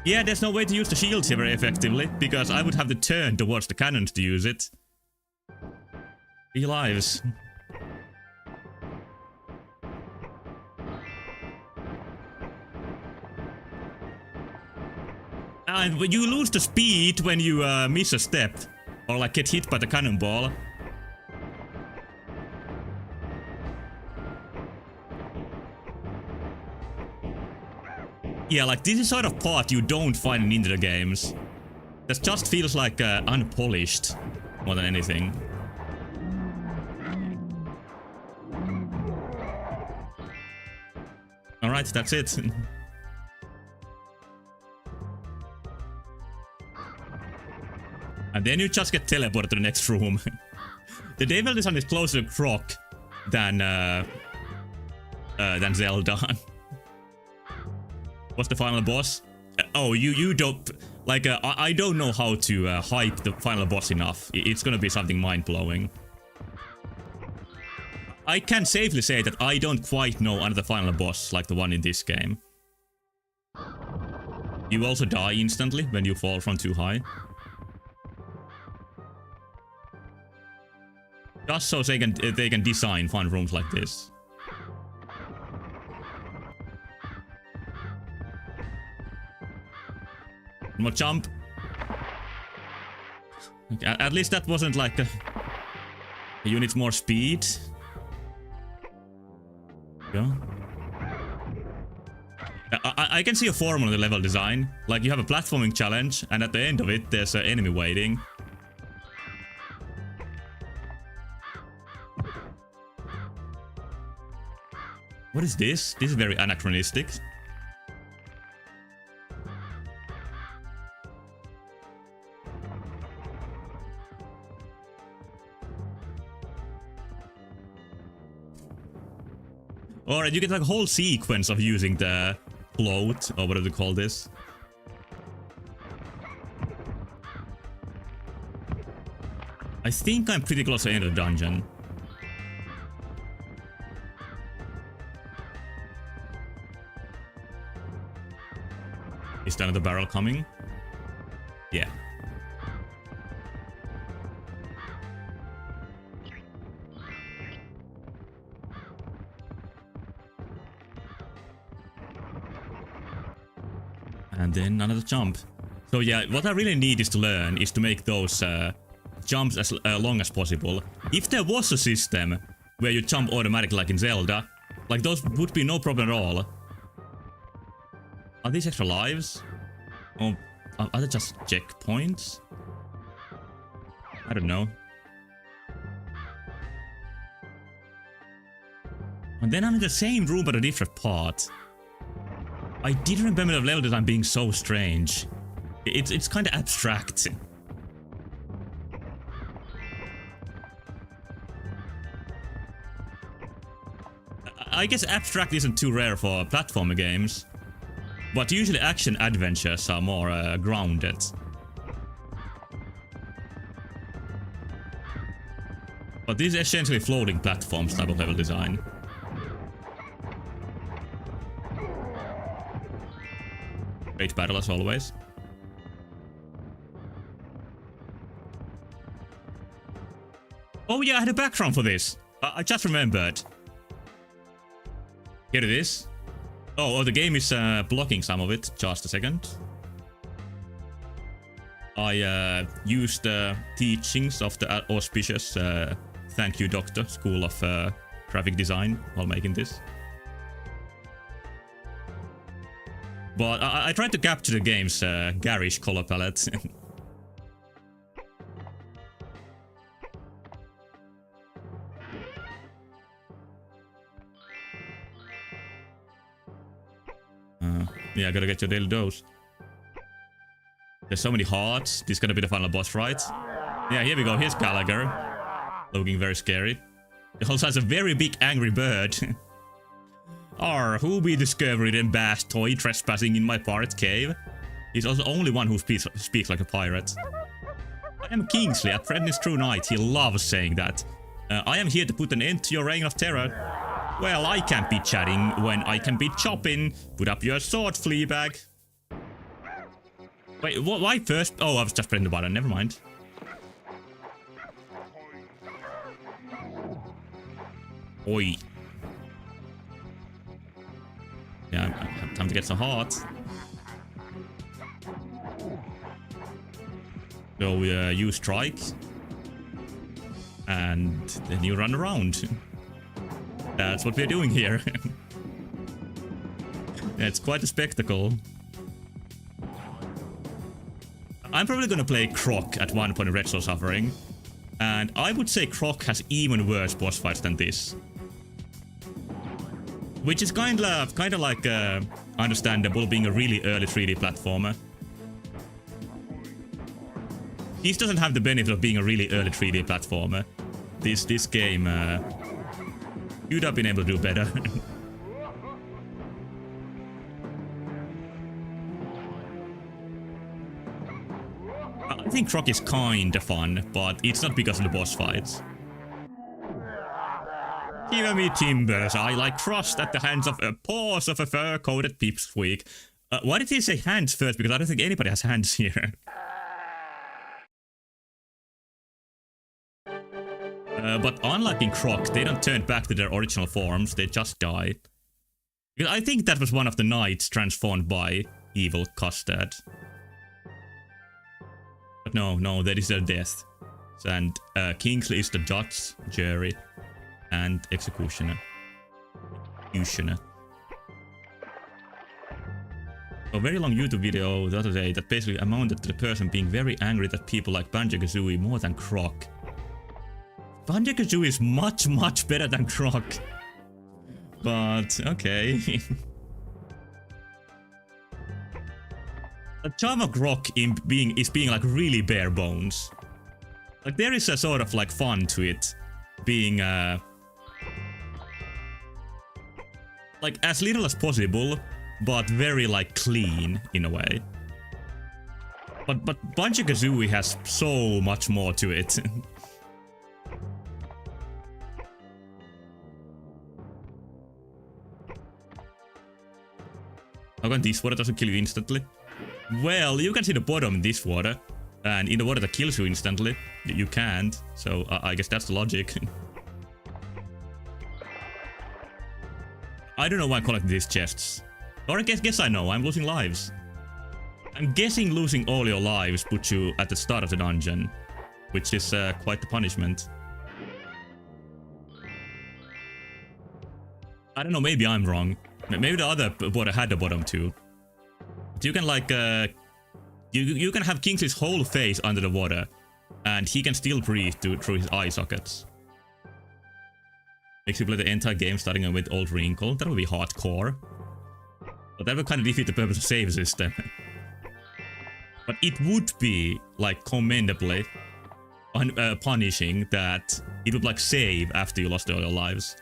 Yeah, there's no way to use the shields here very effectively, because I would have to turn towards the cannons to use it. 3 lives. And you lose the speed when you miss a step, or like get hit by the cannonball. Yeah, like this is sort of part you don't find in Nintendo games. That just feels like unpolished more than anything. Alright, that's it. And then you just get teleported to the next room. The devil design is closer to Croc than Zelda. What's the final boss? Oh, you don't... Like, I don't know how to hype the final boss enough. It's gonna be something mind-blowing. I can safely say that I don't quite know another final boss like the one in this game. You also die instantly when you fall from too high. Just so they can design fun rooms like this. More jump. Okay, at least that wasn't like a unit more speed. Go. I can see a formula in the level design. Like you have a platforming challenge, and at the end of it, there's an enemy waiting. What is this? This is very anachronistic. Alright, you get like a whole sequence of using the float, or whatever they call this. I think I'm pretty close to the end of the dungeon. Is there another barrel coming? Yeah. And then another jump. So yeah, what I really need is to learn is to make those jumps as long as possible. If there was a system where you jump automatically like in Zelda, like those would be no problem at all. Are these extra lives? Or are they just checkpoints? I don't know. And then I'm in the same room but a different part. I did remember the level design being so strange. It's kind of abstract. I guess abstract isn't too rare for platformer games, but usually action adventures are more grounded. But this is essentially floating platforms type of level design. Great battle as always. Oh yeah, I had a background for this. I just remembered. Here it is. Oh, the game is blocking some of it. Just a second. I used the teachings of the auspicious Thank You Doctor School of Graphic Design while making this. But I tried to capture the game's garish color palette. Yeah, I gotta get your daily dose. There's so many hearts. This is gonna be the final boss, right? Yeah, here we go. Here's Gallagher. Looking very scary. He also has a very big angry bird. Arr, who be discovered in bass toy trespassing in my pirate cave? He's also the only one who speaks like a pirate. I am Kingsley, a friend is true knight. He loves saying that. I am here to put an end to your reign of terror. Well, I can't be chatting when I can be chopping. Put up your sword, Fleabag. Wait, why first? Oh, I was just pressing the button. Never mind. Oi. Yeah, I have time to get some hearts. So you strike. And then you run around. That's what we're doing here. It's quite a spectacle. I'm probably gonna play Croc at one point in Red Soul Suffering. And I would say Croc has even worse boss fights than this. Which is kind of like understandable, being a really early 3D platformer. This doesn't have the benefit of being a really early 3D platformer. This game you'd have been able to do better. I think Croc is kinda fun, but it's not because of the boss fights. Give me timbers, I like crushed at the hands of paws of a fur-coated pipsqueak. Why did he say hands first? Because I don't think anybody has hands here. But unlike in Croc, they don't turn back to their original forms, they just die. Because I think that was one of the knights transformed by evil Custard. But no, that is their death. And Kingsley is the judge, jury, and executioner. A very long YouTube video the other day that basically amounted to the person being very angry that people like Banjo-Kazooie more than Croc. Banjo-Kazooie is much better than Croc. But, okay. The charm of Croc is being like really bare bones. Like there is a sort of like fun to it. Being like as little as possible, but very like clean in a way. But Banjo-Kazooie has so much more to it. How come this water doesn't kill you instantly? Well, you can see the bottom in this water, and in the water that kills you instantly, you can't. So I guess that's the logic. I don't know why I'm collecting these chests. Or I guess I know, I'm losing lives. I'm guessing losing all your lives puts you at the start of the dungeon, which is quite the punishment. I don't know, maybe I'm wrong. Maybe the other water had the bottom too. But you can like, you can have Kingsley's whole face under the water, and he can still breathe through his eye sockets. Makes you play the entire game starting with Old Wrinkle. That would be hardcore. But that would kind of defeat the purpose of save system. But it would be, like, commendably punishing that it would, like, save after you lost all your lives.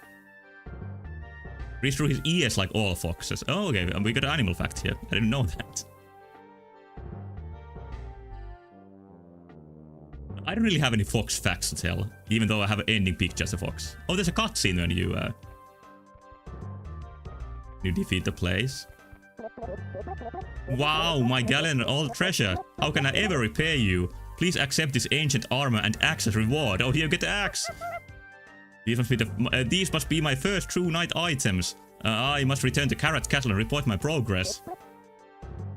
Reach through his ears like all foxes. Oh, okay, we got an animal fact here. I didn't know that. I don't really have any fox facts to tell, even though I have an ending picture as a fox. Oh, there's a cutscene when you defeat the place. Wow, my galleon and all treasure. How can I ever repay you? Please accept this ancient armor and axe as reward. Oh, here, get the axe. These must be my first true knight items. I must return to Carrot Castle and report my progress.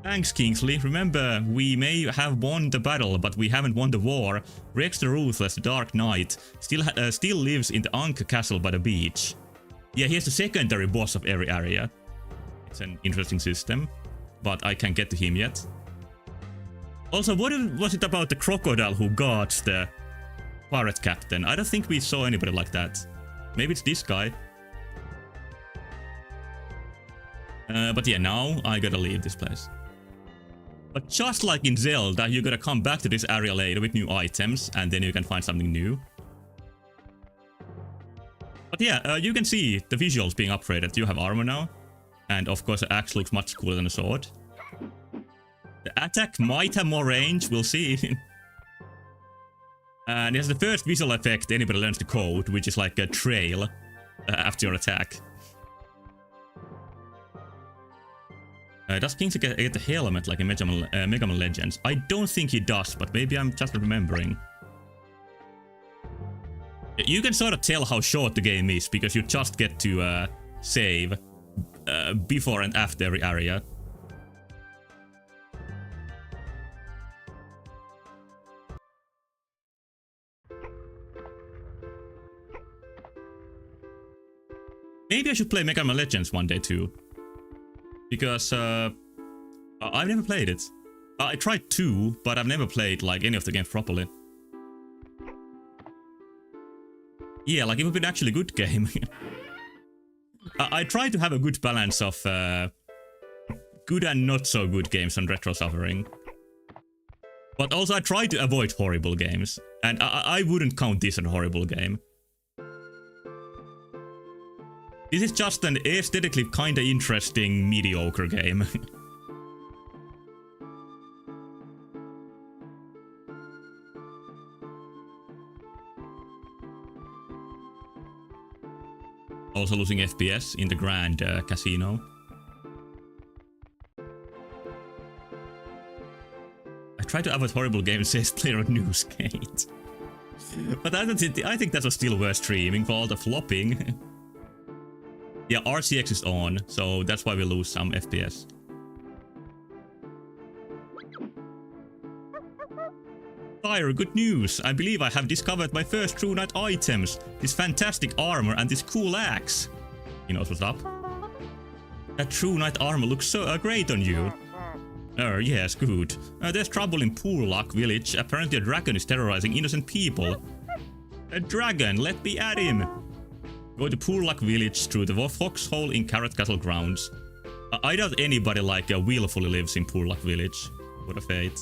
Thanks, Kingsley. Remember, we may have won the battle, but we haven't won the war. Rex the Ruthless, the Dark Knight, still lives in the Ankh Castle by the beach. Yeah, here's the secondary boss of every area. It's an interesting system, but I can't get to him yet. Also, what was it about the crocodile who guards the pirate captain? I don't think we saw anybody like that. Maybe it's this guy. But yeah, now I gotta leave this place. But just like in Zelda, you gotta come back to this area later with new items, and then you can find something new. But yeah, you can see the visuals being upgraded. You have armor now. And of course the axe looks much cooler than a sword. The attack might have more range, we'll see. And it has the first visual effect anybody learns to code, which is like a trail after your attack. Does Kingsley get the helmet like in Mega Man Legends? I don't think he does, but maybe I'm just remembering. You can sort of tell how short the game is, because you just get to save before and after every area. Maybe I should play Mega Man Legends one day too. Because I've never played it. I tried 2, but I've never played like any of the games properly. Yeah, like it would be an actually good game. I try to have a good balance of good and not so good games on Retro Suffering. But also I try to avoid horrible games. And I wouldn't count this as a horrible game. This is just an aesthetically kinda interesting, mediocre game. Also losing FPS in the Grand Casino. I try to avoid horrible games, says player on Newsgate. But I think that was still worth streaming for all the flopping. Yeah, RCX is on, so that's why we lose some FPS. Fire, good news! I believe I have discovered my first True Knight items. This fantastic armor and this cool axe. He knows what's up. That True Knight armor looks so great on you. Yes, good. There's trouble in Poorluck village. Apparently a dragon is terrorizing innocent people. A dragon, let me at him! Go to Poorluck village through the foxhole in Carrot Castle grounds. I doubt anybody like willfully lives in Poorluck village. What a fate.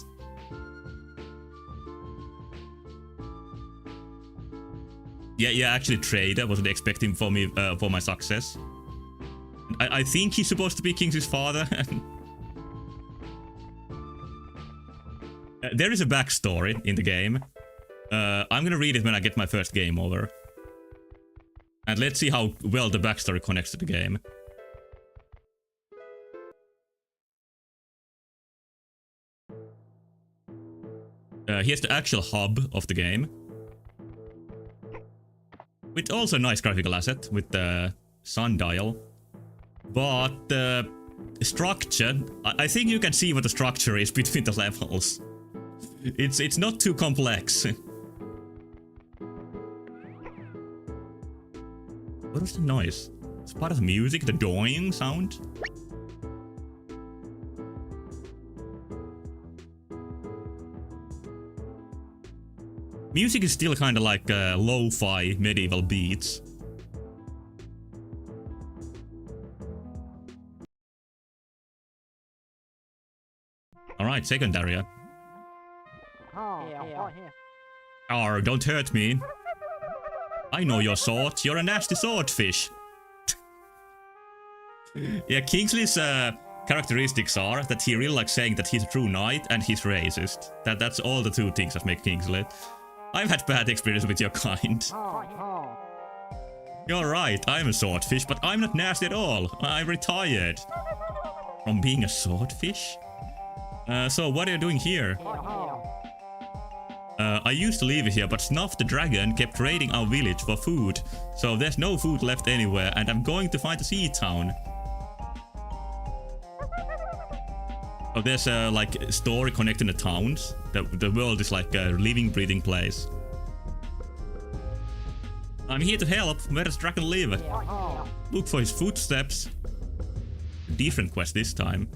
Yeah, actually Trader wasn't expecting for me for my success. I think he's supposed to be Kingsley's father. There is a backstory in the game. I'm gonna read it when I get my first game over. And let's see how well the backstory connects to the game. Here's the actual hub of the game. With also a nice graphical asset with the sundial. But the structure, I think you can see what the structure is between the levels. It's not too complex. What was the noise? It's part of the music, the doing sound. Music is still kind of like lo-fi medieval beats. Alright, second area. Arr, don't hurt me. I know your sort. You're a nasty swordfish. Yeah, Kingsley's characteristics are that he really likes saying that he's a true knight and he's racist. That's all the two things that make Kingsley. I've had bad experience with your kind. You're right, I'm a swordfish, but I'm not nasty at all. I'm retired. From being a swordfish? So what are you doing here? I used to live here, but Snuff the dragon kept raiding our village for food. So there's no food left anywhere, and I'm going to find a sea town. Oh, there's a like story connecting the towns. The world is like a living, breathing place. I'm here to help. Where does dragon live? Look for his footsteps. Different quest this time.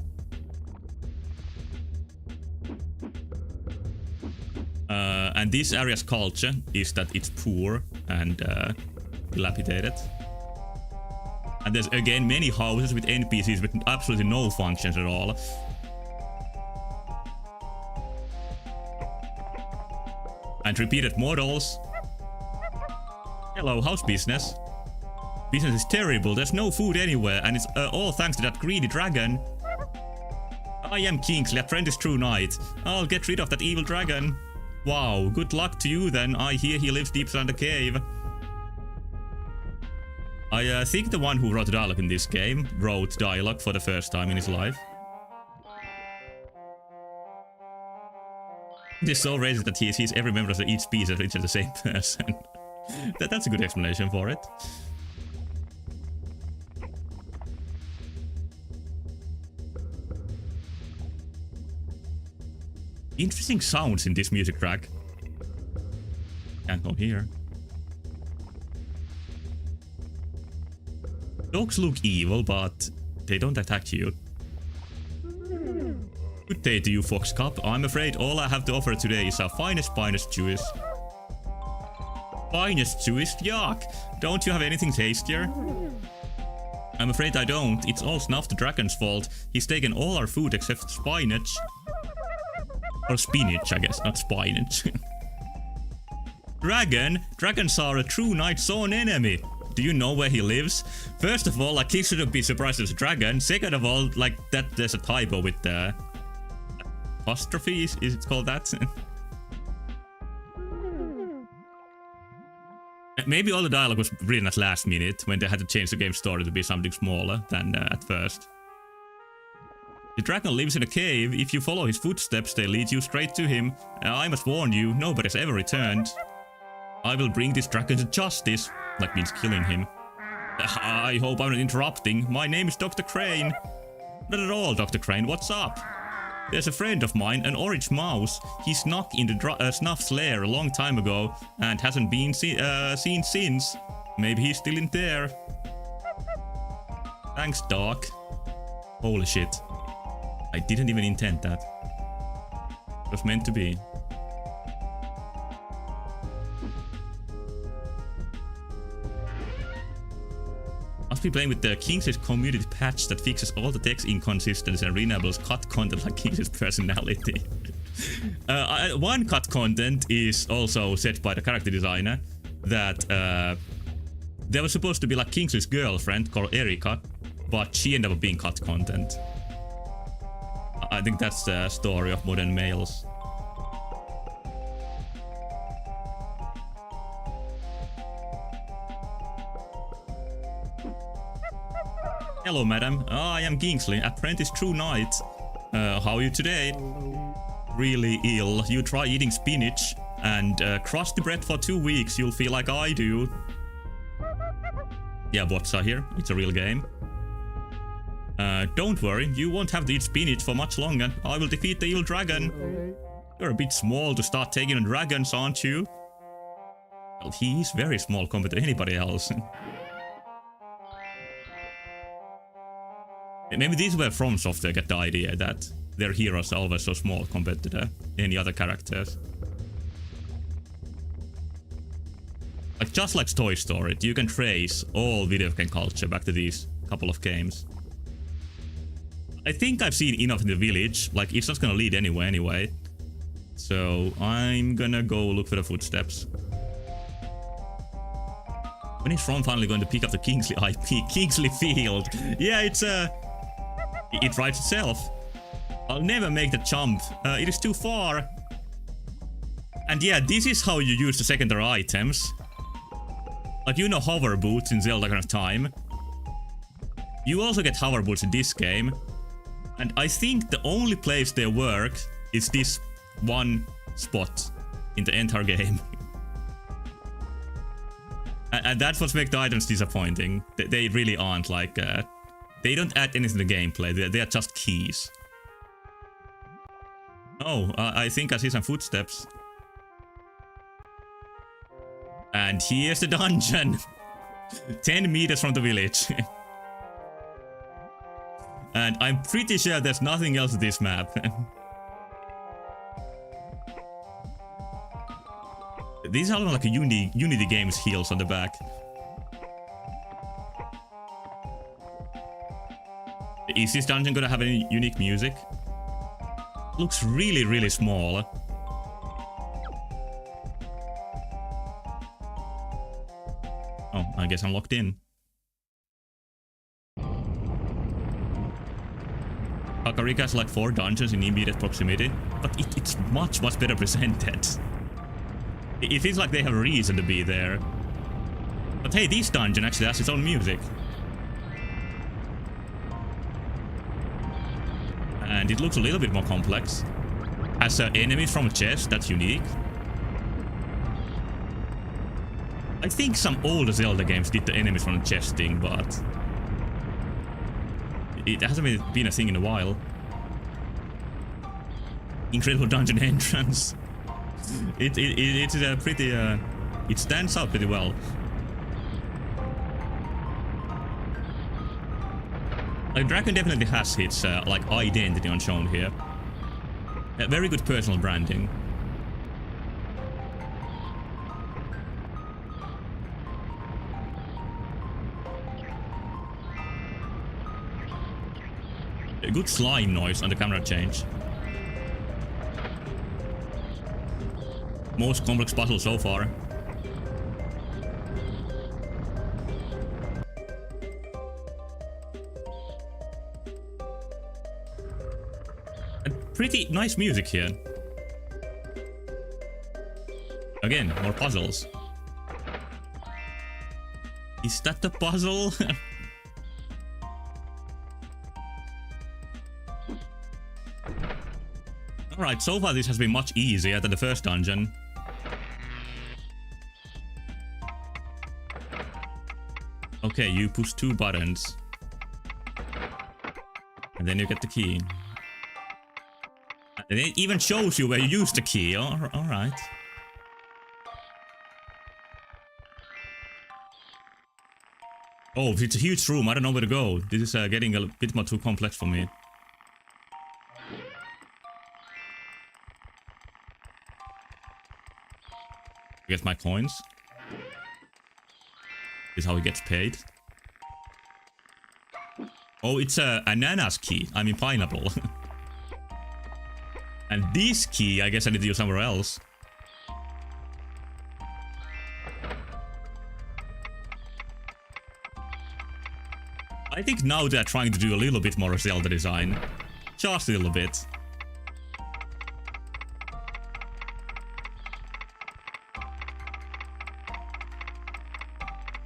And this area's culture is that it's poor and dilapidated. And there's again many houses with NPCs with absolutely no functions at all. And repeated models. Hello, how's business? Business is terrible, there's no food anywhere, and it's all thanks to that greedy dragon. I am Kingsley, apprentice true knight. I'll get rid of that evil dragon. Wow, good luck to you then. I hear he lives deep inside the cave. I think the one who wrote dialogue in this game wrote dialogue for the first time in his life. It is so racist that he sees every member of each species as it's the same person. That's a good explanation for it. Interesting sounds in this music track. Can't go here. Dogs look evil, but they don't attack you. Good day to you, Fox Cub. I'm afraid all I have to offer today is our finest juice. Finest juice? Yuck! Don't you have anything tastier? I'm afraid I don't. It's all Snuff the dragon's fault. He's taken all our food except spinach. Or spinach, I guess, not spinach. Dragon? Dragons are a true knight's own enemy. Do you know where he lives? First of all, like, he shouldn't be surprised as a dragon. Second of all, like, that there's a typo with the apostrophe, is it called that? Maybe all the dialogue was written at last minute, when they had to change the game story to be something smaller than at first. The dragon lives in a cave. If you follow his footsteps, they lead you straight to him. I must warn you, nobody's ever returned. I will bring this dragon to justice. That means killing him. I hope I'm not interrupting. My name is Dr. Crane. Not at all, Dr. Crane. What's up? There's a friend of mine, an orange mouse. He snuck into Snuff's lair a long time ago and hasn't been seen since. Maybe he's still in there. Thanks, Doc. Holy shit. I didn't even intend that. It was meant to be. Must be playing with the Kingsley's community patch that fixes all the text inconsistencies and re-enables cut content like Kingsley's personality. One cut content is also set by the character designer that there was supposed to be like Kingsley's girlfriend called Erika, but she ended up being cut content. I think that's the story of modern males. Hello, madam. I am Kingsley, apprentice true knight. How are you today? Really ill. You try eating spinach and crusty bread for 2 weeks. You'll feel like I do. Yeah, bots are here. It's a real game. Don't worry, you won't have to eat spinach for much longer. I will defeat the evil dragon. You're a bit small to start taking on dragons, aren't you? Well, he is very small compared to anybody else. Maybe this is where From Software get the idea that their heroes are always so small compared to any other characters. Like, just like Toy Story, you can trace all video game culture back to these couple of games. I think I've seen enough in the village. Like, it's not gonna lead anywhere anyway. So, I'm gonna go look for the footsteps. When is Ron finally going to pick up the Kingsley IP? Kingsley Field. Yeah, it's it writes itself. I'll never make the jump. It is too far. And yeah, this is how you use the secondary items. Like, you know, hover boots in Zelda Ocarina of Time. You also get hover boots in this game. And I think the only place they work is this one spot in the entire game. And that's what makes the items disappointing. They really aren't like... they don't add anything to the gameplay. They are just keys. Oh, I think I see some footsteps. And here's the dungeon. 10 meters from the village. And I'm pretty sure there's nothing else to this map. These are like a Unity Games heels on the back. Is this dungeon gonna have any unique music? Looks really, really small. Oh, I guess I'm locked in. Kakarika has like 4 dungeons in immediate proximity, but it's much better presented. It feels like they have a reason to be there. But hey, this dungeon actually has its own music. And it looks a little bit more complex. Has enemies from a chest, that's unique. I think some older Zelda games did the enemies from the chest thing, but... it hasn't been a thing in a while. Incredible dungeon entrance. It's a pretty... it stands out pretty well. Like, Dragon definitely has its like identity on shown here. Very good personal branding. A good slime noise on the camera change. Most complex puzzle so far. And pretty nice music here. Again, more puzzles. Is that the puzzle? Alright, so far this has been much easier than the first dungeon. Okay, you push 2 buttons. And then you get the key. And it even shows you where you use the key. Alright. Oh, it's a huge room. I don't know where to go. This is getting a bit more too complex for me. Get my coins. This is how he gets paid. Oh, it's a ananas key. I mean pineapple. And this key, I guess I need to use somewhere else. I think now they're trying to do a little bit more Zelda design. Just a little bit.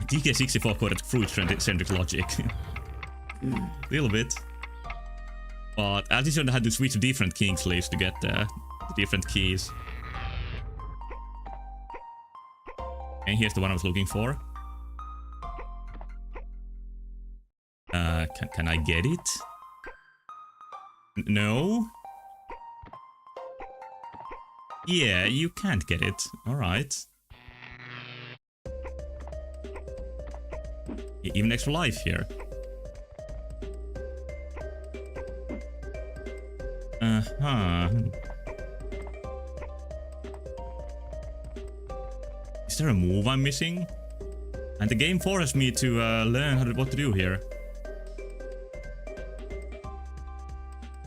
DK64 coded fruit-centric logic. A little bit. But at least you had to switch to different Kingsleys to get the different keys. And here's the one I was looking for. Can I get it? No? Yeah, you can't get it. Alright. Even extra life here. Uh-huh. Is there a move I'm missing? And the game forces me to learn what to do here.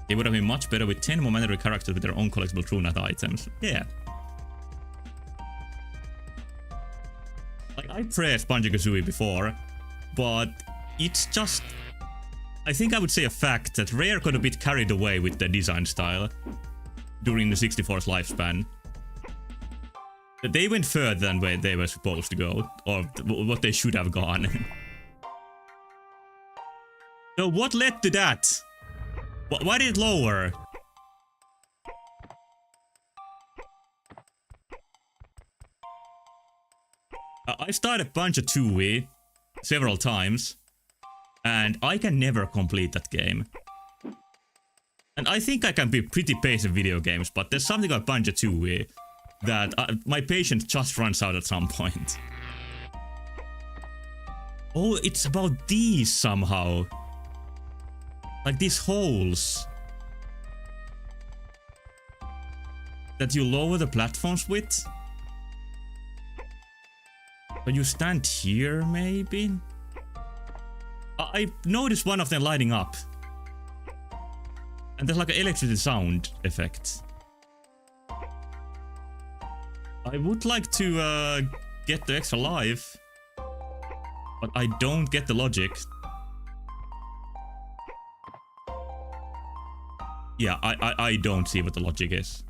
It would have been much better with 10 momentary characters with their own collectible True Knight items. Yeah. Like, I praised Banjo-Kazooie before, but it's just... I think I would say a fact that Rare got a bit carried away with the design style during the 64's lifespan. They went further than where they were supposed to go, or what they should have gone. So what led to that? Why did it lower? I started Banjo-Tooie several times, and I can never complete that game. And I think I can be pretty patient in video games, but there's something about Banjo-Tooie that my patience just runs out at some point. Oh, it's about these somehow. Like these holes that you lower the platforms with. But you stand here, maybe? I noticed one of them lighting up. And there's like an electricity sound effect. I would like to get the extra life, but I don't get the logic. Yeah, I don't see what the logic is.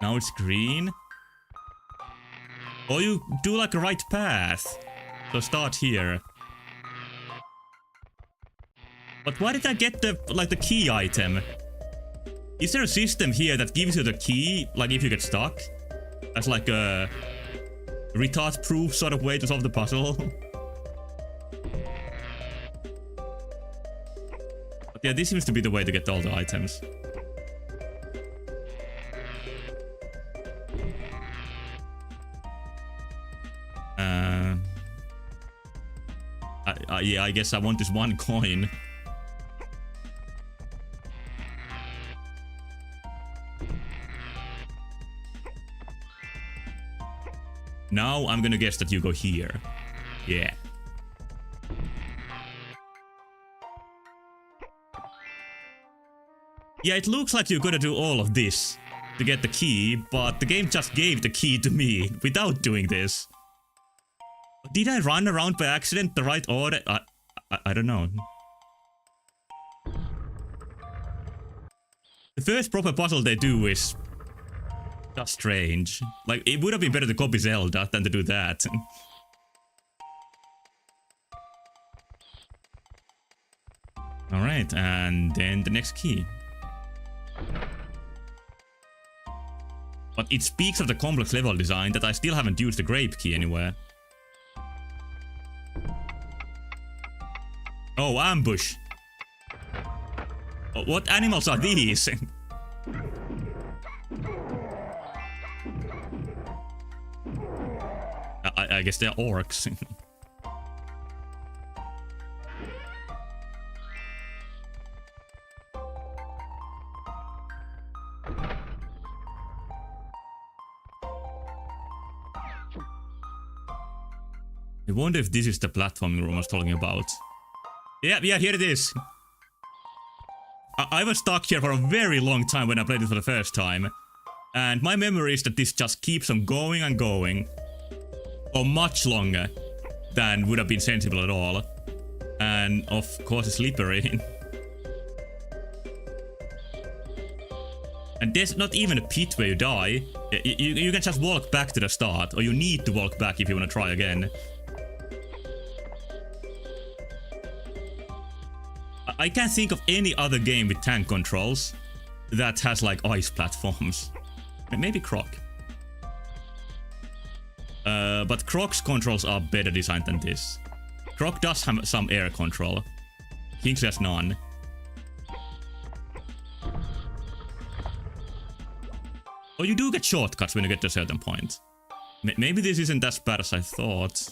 Now it's green. Or you do like a right path. So start here. But why did I get the key item? Is there a system here that gives you the key, like if you get stuck? As like a retard-proof sort of way to solve the puzzle? But yeah, this seems to be the way to get all the items. Yeah, I guess I want this one coin. Now I'm gonna guess that you go here. Yeah. Yeah, it looks like you're gonna do all of this to get the key, but the game just gave the key to me without doing this. Did I run around by accident the right order? I don't know. The first proper puzzle they do is just strange. Like, it would have been better to copy Zelda than to do that. Alright, and then the next key. But it speaks of the complex level design that I still haven't used the grape key anywhere. Oh, ambush. What animals are these? I guess they're orcs. I wonder if this is the platforming room I was talking about. Yeah, here it is. I was stuck here for a very long time when I played it for the first time. And my memory is that this just keeps on going and going. Or much longer than would have been sensible at all. And of course it's slippery. And there's not even a pit where you die. You can just walk back to the start. Or you need to walk back if you want to try again. I can't think of any other game with tank controls that has like ice platforms. Maybe Croc. But Croc's controls are better designed than this. Croc does have some air control. Kingsley has none. Oh, you do get shortcuts when you get to a certain point. Maybe this isn't as bad as I thought.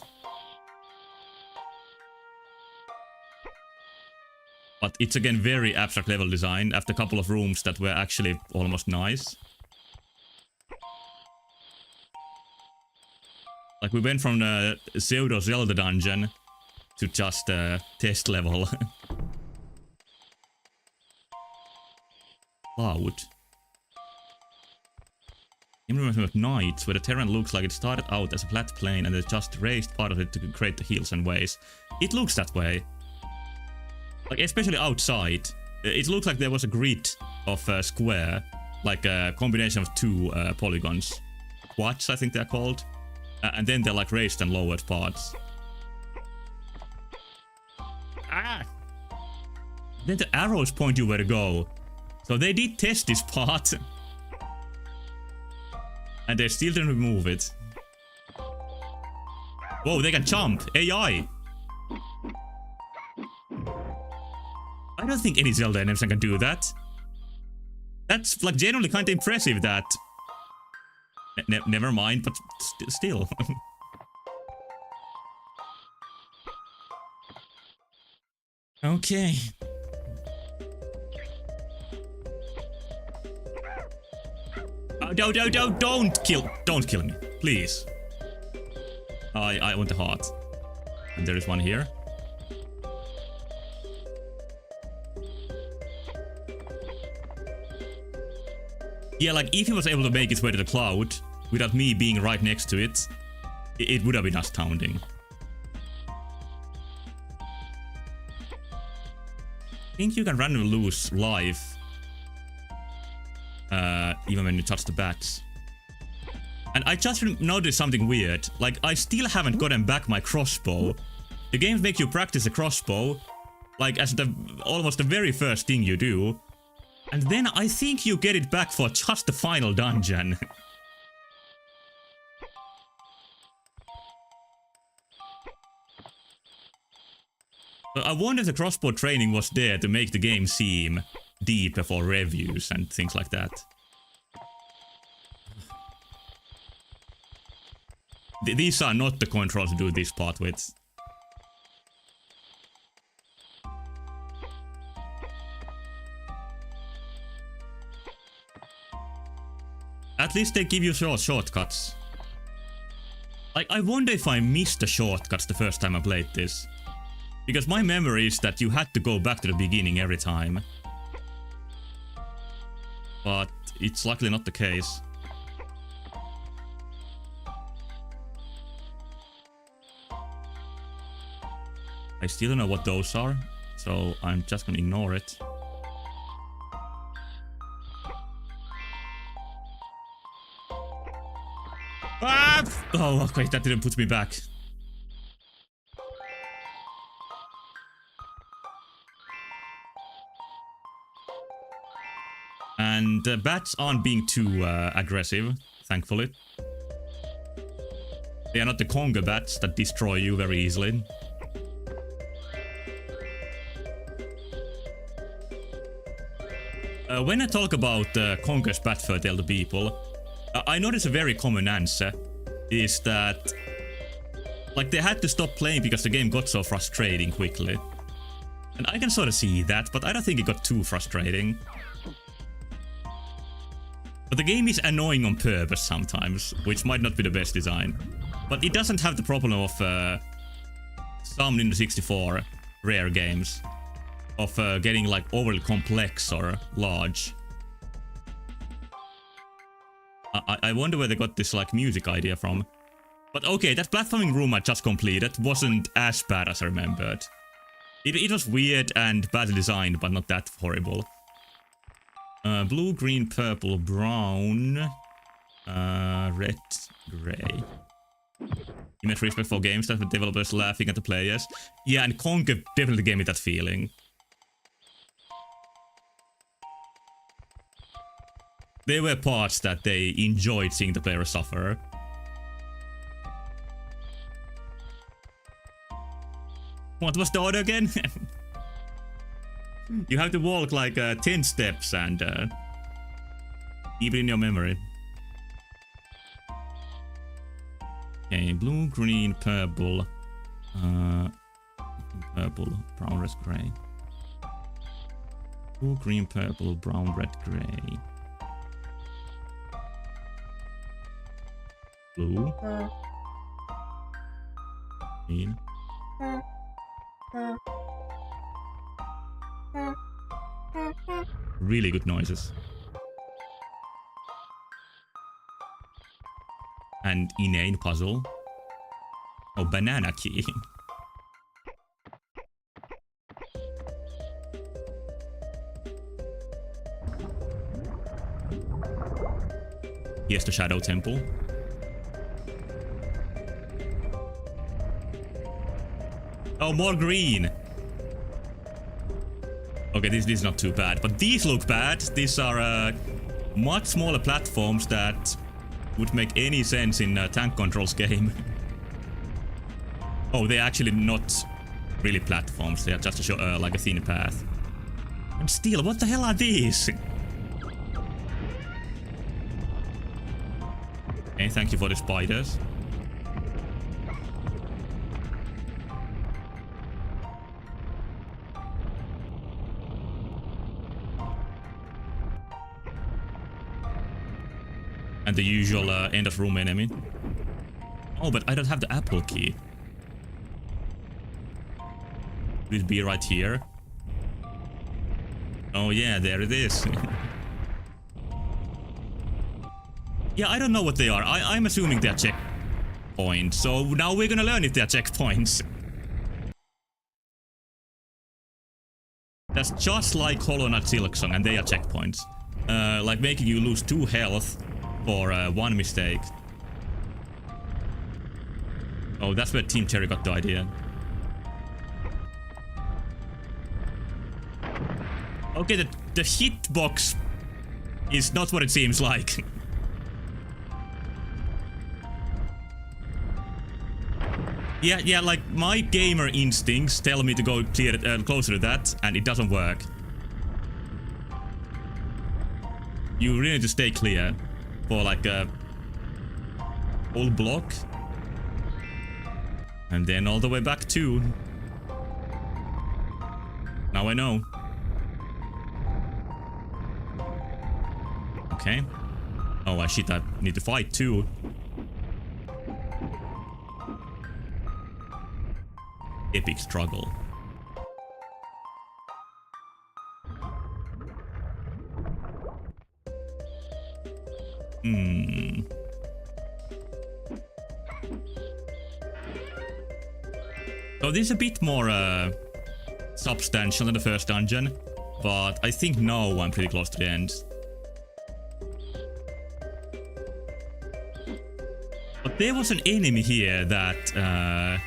But it's again very abstract level design after a couple of rooms that were actually almost nice. Like we went from the pseudo Zelda dungeon to just a test level. cloud. Game reminds me of Nights, where the terrain looks like it started out as a flat plain and they just raised part of it to create the hills and ways. It looks that way. Like, especially outside. It looks like there was a grid of a square. Like a combination of two polygons. Quads, I think they're called. And then they're like raised and lowered parts. Ah! Then the arrows point you where to go. So they did test this part. And they still didn't remove it. Whoa, they can jump! AI! I don't think any Zelda animation can do that. That's like genuinely kind of impressive that... never mind, but still. Okay. Don't kill me, please. I want the heart. And there is one here. Yeah, like if he was able to make his way to the cloud without me being right next to it, it would have been astounding. I think you can randomly lose life even when you touch the bats. And I just noticed something weird. Like, I still haven't gotten back my crossbow. The games make you practice a crossbow, like as almost the very first thing you do. And then I think you get it back for just the final dungeon. But I wonder if the crossbow training was there to make the game seem deeper for reviews and things like that. These are not the controls to do this part with. At least they give you shortcuts. Like, I wonder if I missed the shortcuts the first time I played this. Because my memory is that you had to go back to the beginning every time. But it's luckily not the case. I still don't know what those are, so I'm just gonna ignore it. Ah! Oh, okay, that didn't put me back. And the bats aren't being too aggressive, thankfully. They are not the Conga bats that destroy you very easily. When I talk about Conker's Bat Fur Tale to people, I notice a very common answer is that like they had to stop playing because the game got so frustrating quickly. And I can sort of see that, but I don't think it got too frustrating. But the game is annoying on purpose sometimes, which might not be the best design. But it doesn't have the problem of some Nintendo 64 rare games. Of getting like overly complex or large. I wonder where they got this like music idea from. But okay, that platforming room I just completed wasn't as bad as I remembered. It was weird and badly designed, but not that horrible. Blue, green, purple, brown, red, grey. Immense respect for games that the developers laughing at the players. Yeah, and Conker definitely gave me that feeling. There were parts that they enjoyed seeing the player suffer. What was the order again? You have to walk like 10 steps and keep it in your memory. Okay, blue, green, purple, purple, brown, red, grey. Blue, green, purple, brown, red, grey. Blue. Green. Really good noises. And inane puzzle. Oh, banana key. Here's the Shadow Temple. Oh, more green. Okay, this is not too bad, but these look bad. These are much smaller platforms that would make any sense in a Tank Control's game. Oh, they're actually not really platforms. They are just like a thin path. And still, what the hell are these? Okay, thank you for the spiders. And the usual end of room enemy. Oh, but I don't have the apple key. Will it be right here? Oh yeah, there it is. Yeah, I don't know what they are. I'm assuming they're checkpoints. So now we're gonna learn if they're checkpoints. That's just like Hollow Knight Silksong, and they are checkpoints. Like making you lose 2 health for 1 mistake. Oh, that's where Team Cherry got the idea. Okay, the hitbox is not what it seems like. Yeah, like my gamer instincts tell me to go closer to that, and it doesn't work. You really need to stay clear for like a whole block. And then all the way back too. Now I know. Okay. Oh, shit, I need to fight too. Epic struggle. So this is a bit more substantial than the first dungeon, but I think now I'm pretty close to the end. But there was an enemy here that I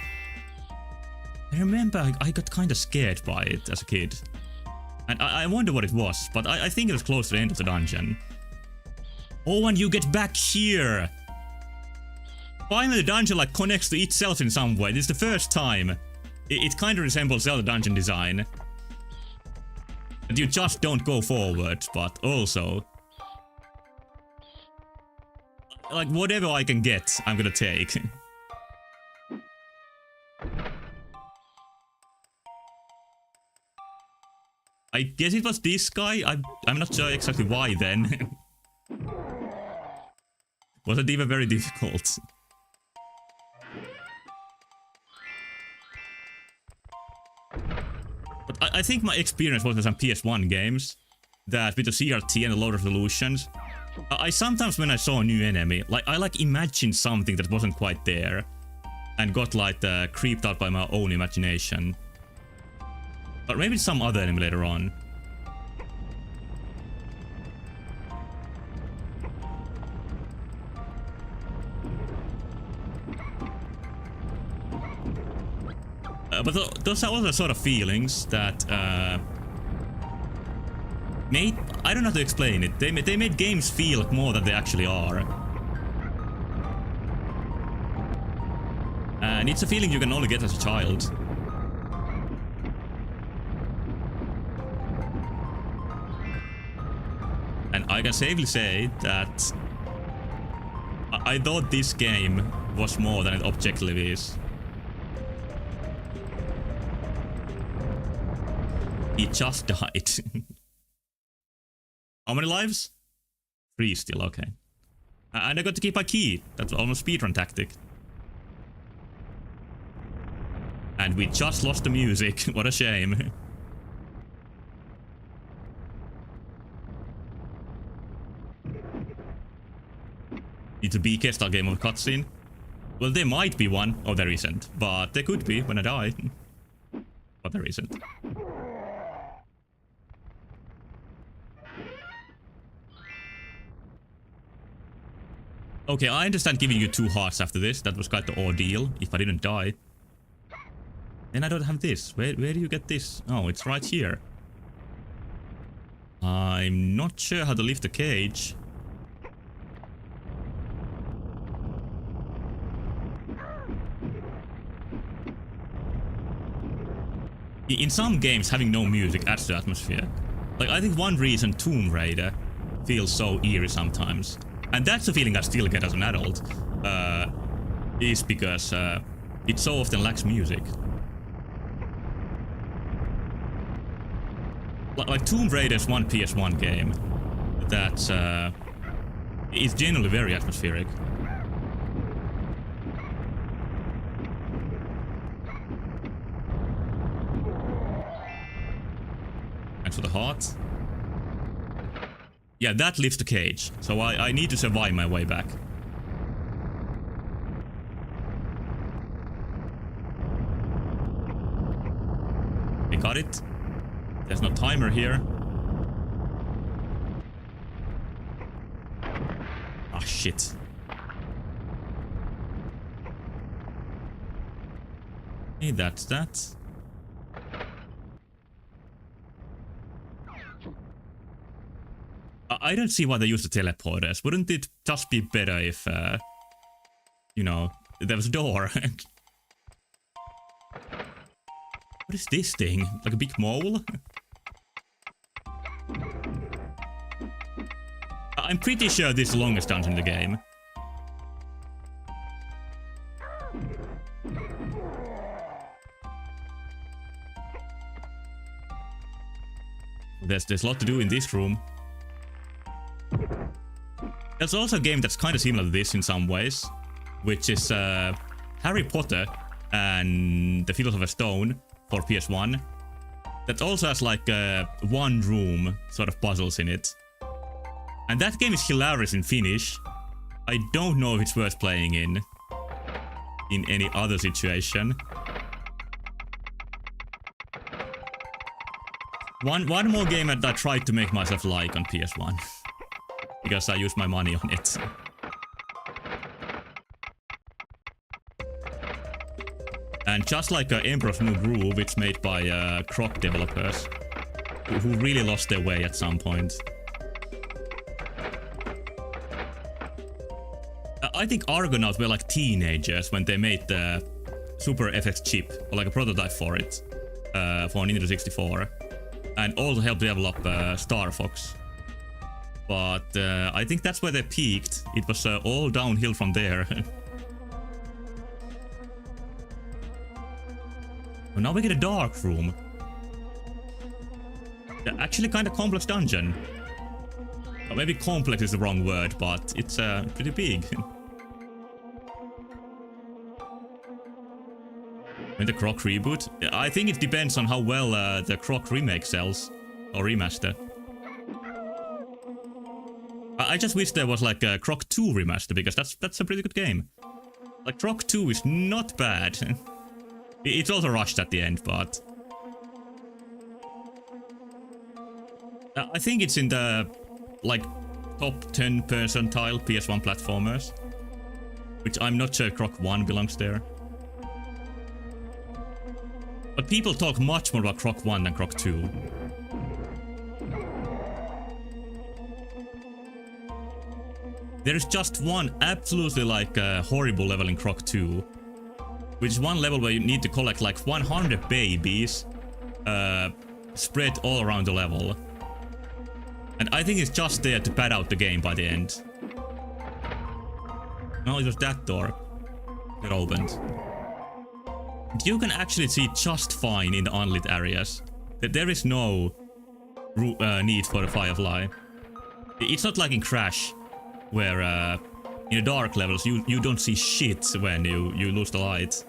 remember I got kind of scared by it as a kid. And I wonder what it was, but I think it was close to the end of the dungeon. Oh, and you get back here! Finally, the dungeon like connects to itself in some way. This is the first time. It kind of resembles Zelda dungeon design. And you just don't go forward, but also... like, whatever I can get, I'm gonna take. I guess it was this guy. I'm not sure exactly why then. Was it even very difficult? But I think my experience was with some PS1 games that with the CRT and the low resolutions, I sometimes when I saw a new enemy, like I imagined something that wasn't quite there and got like creeped out by my own imagination. But maybe some other enemy later on. But those are also sort of feelings that made... I don't know how to explain it. They made games feel more than they actually are. And it's a feeling you can only get as a child. And I can safely say that I thought this game was more than it objectively is. He just died. How many lives? 3 still, okay. And I got to keep my key. That's almost speedrun tactic. And we just lost the music. What a shame. It's a BK style game of cutscene. Well, there might be one. Oh, there isn't. But there could be when I die. But there isn't. Okay, I understand giving you 2 hearts after this. That was quite the ordeal, if I didn't die. Then I don't have this. Where do you get this? Oh, it's right here. I'm not sure how to lift the cage. In some games, having no music adds to the atmosphere. Like, I think one reason Tomb Raider feels so eerie sometimes, and that's the feeling I still get as an adult, is because it so often lacks music. Like Tomb Raider's one PS1 game that is generally very atmospheric. Thanks for the heart. Yeah, that lifts the cage, so I need to survive my way back. We got it. There's no timer here. Ah, shit. Hey, that's that. I don't see why they use the teleporters. Wouldn't it just be better if, you know, there was a door? What is this thing? Like a big mole? I'm pretty sure this is the longest dungeon in the game. There's a lot to do in this room. There's also a game that's kind of similar to this in some ways, which is Harry Potter and the Philosopher's Stone for PS1. That also has like one room sort of puzzles in it. And that game is hilarious in Finnish. I don't know if it's worth playing in any other situation. One more game that I tried to make myself like on PS1. Because I used my money on it. And just like Emperor's New Groove, it's made by Croc developers, who really lost their way at some point. I think Argonauts were like teenagers when they made the Super FX chip, or like a prototype for it, for Nintendo 64. And also helped develop Star Fox. But I think that's where they peaked. It was all downhill from there. Well, now we get a dark room. Actually kind of complex dungeon. Or maybe complex is the wrong word, but it's pretty big. When the Croc reboot? I think it depends on how well the Croc remake sells. Or remaster. I just wish there was like a Croc 2 remaster, because that's a pretty good game. Like Croc 2 is not bad. It's also rushed at the end, but I think it's in the like top 10 percentile PS1 platformers, which I'm not sure Croc 1 belongs there. But people talk much more about Croc 1 than Croc 2. There is just one absolutely like horrible level in Croc 2, which is one level where you need to collect like 100 babies spread all around the level. And I think it's just there to pad out the game by the end. No, it was that door that opened. You can actually see just fine in the unlit areas. There is no need for a firefly. It's not like in Crash, where in the dark levels you don't see shit when you lose the light.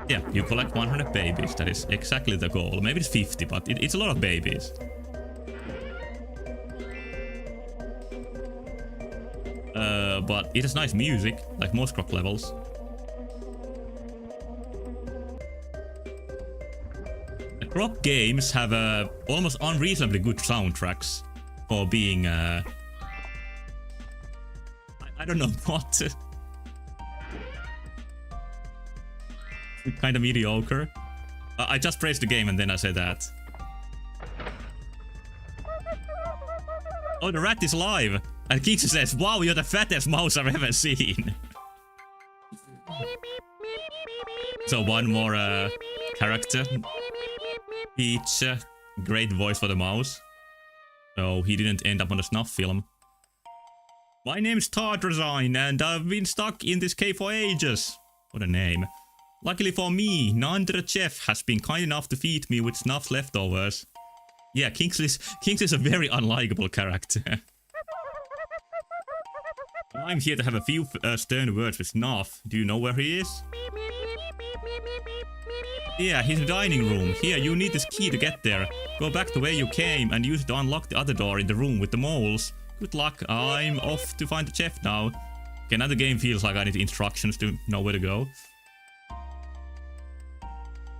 Yeah, you collect 100 babies. That is exactly the goal. Maybe it's 50, but it's a lot of babies. But it has nice music, like most Croc levels. The Croc games have almost unreasonably good soundtracks for being I don't know what. Kind of mediocre. I just praised the game and then I said that. Oh, the rat is alive! And Kingsley says, wow, you're the fattest mouse I've ever seen. So one more character. Peach, great voice for the mouse. So he didn't end up on a snuff film. My name's Tardrasign and I've been stuck in this cave for ages. What a name. Luckily for me, Nandra Chef has been kind enough to feed me with snuff leftovers. Yeah, Kingsley's a very unlikable character. I'm here to have a few stern words with Snuff. Do you know where he is? Yeah, he's in the dining room. Here, you need this key to get there. Go back the way you came and use it to unlock the other door in the room with the moles. Good luck, I'm off to find the chef now. Okay, now the game feels like I need instructions to know where to go.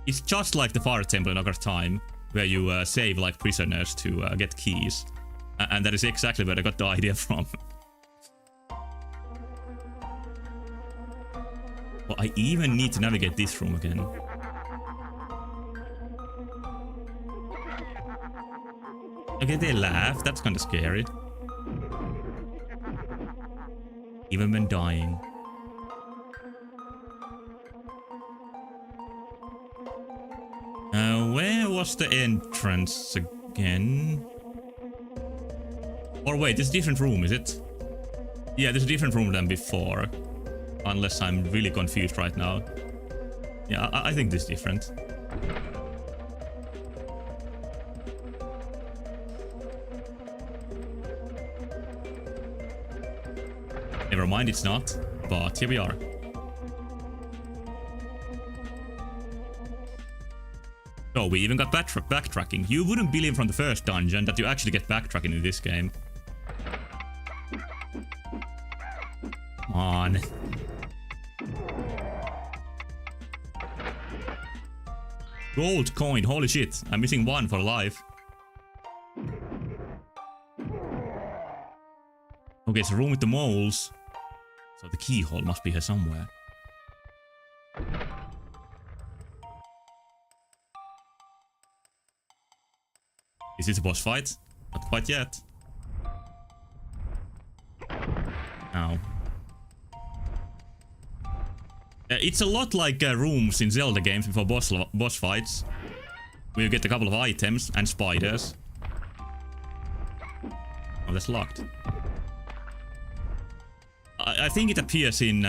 It's just like the Fire Temple in Ocarina of Time, where you save like prisoners to get keys. And that is exactly where I got the idea from. Well, I even need to navigate this room again. Okay, they laugh. That's kind of scary. Even when dying. Where was the entrance again? Or wait, it's a different room, is it? Yeah, there's a different room than before. Unless I'm really confused right now. Yeah, I think this is different. Never mind, it's not. But here we are. So we even got backtracking. You wouldn't believe from the first dungeon that you actually get backtracking in this game. Come on. Gold coin, holy shit. I'm missing one for life. Okay, it's a room with the moles. So the keyhole must be here somewhere. Is this a boss fight? Not quite yet. Ow. It's a lot like rooms in Zelda games before boss fights. Where you get a couple of items and spiders. Oh, that's locked. I think it appears in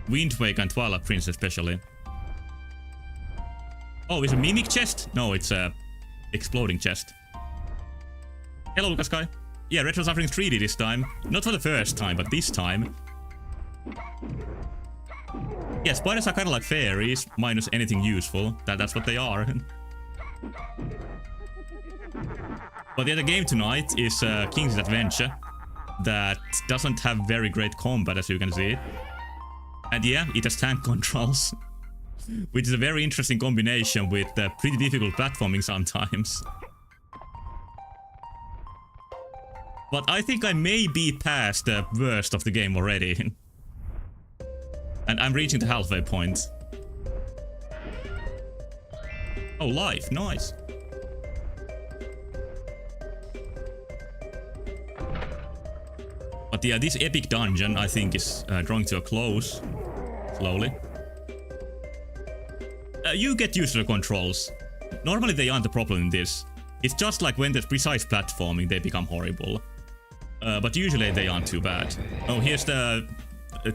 Wind Waker and Twilight Princess especially. Oh, it's a mimic chest? No, it's a exploding chest. Hello, Lucas Guy. Yeah, Retro Suffering 3D this time. Not for the first time, but this time. Yeah, spiders are kind of like fairies, minus anything useful. That's what they are. But the other game tonight is Kingsley's Adventure. That doesn't have very great combat, as you can see. And yeah, it has tank controls. Which is a very interesting combination with pretty difficult platforming sometimes. But I think I may be past the worst of the game already. And I'm reaching the halfway point. Oh, life, nice. But yeah, this epic dungeon, I think, is drawing to a close. Slowly. You get used to the controls. Normally they aren't the problem in this. It's just like when there's precise platforming, they become horrible. But usually they aren't too bad. Oh, here's the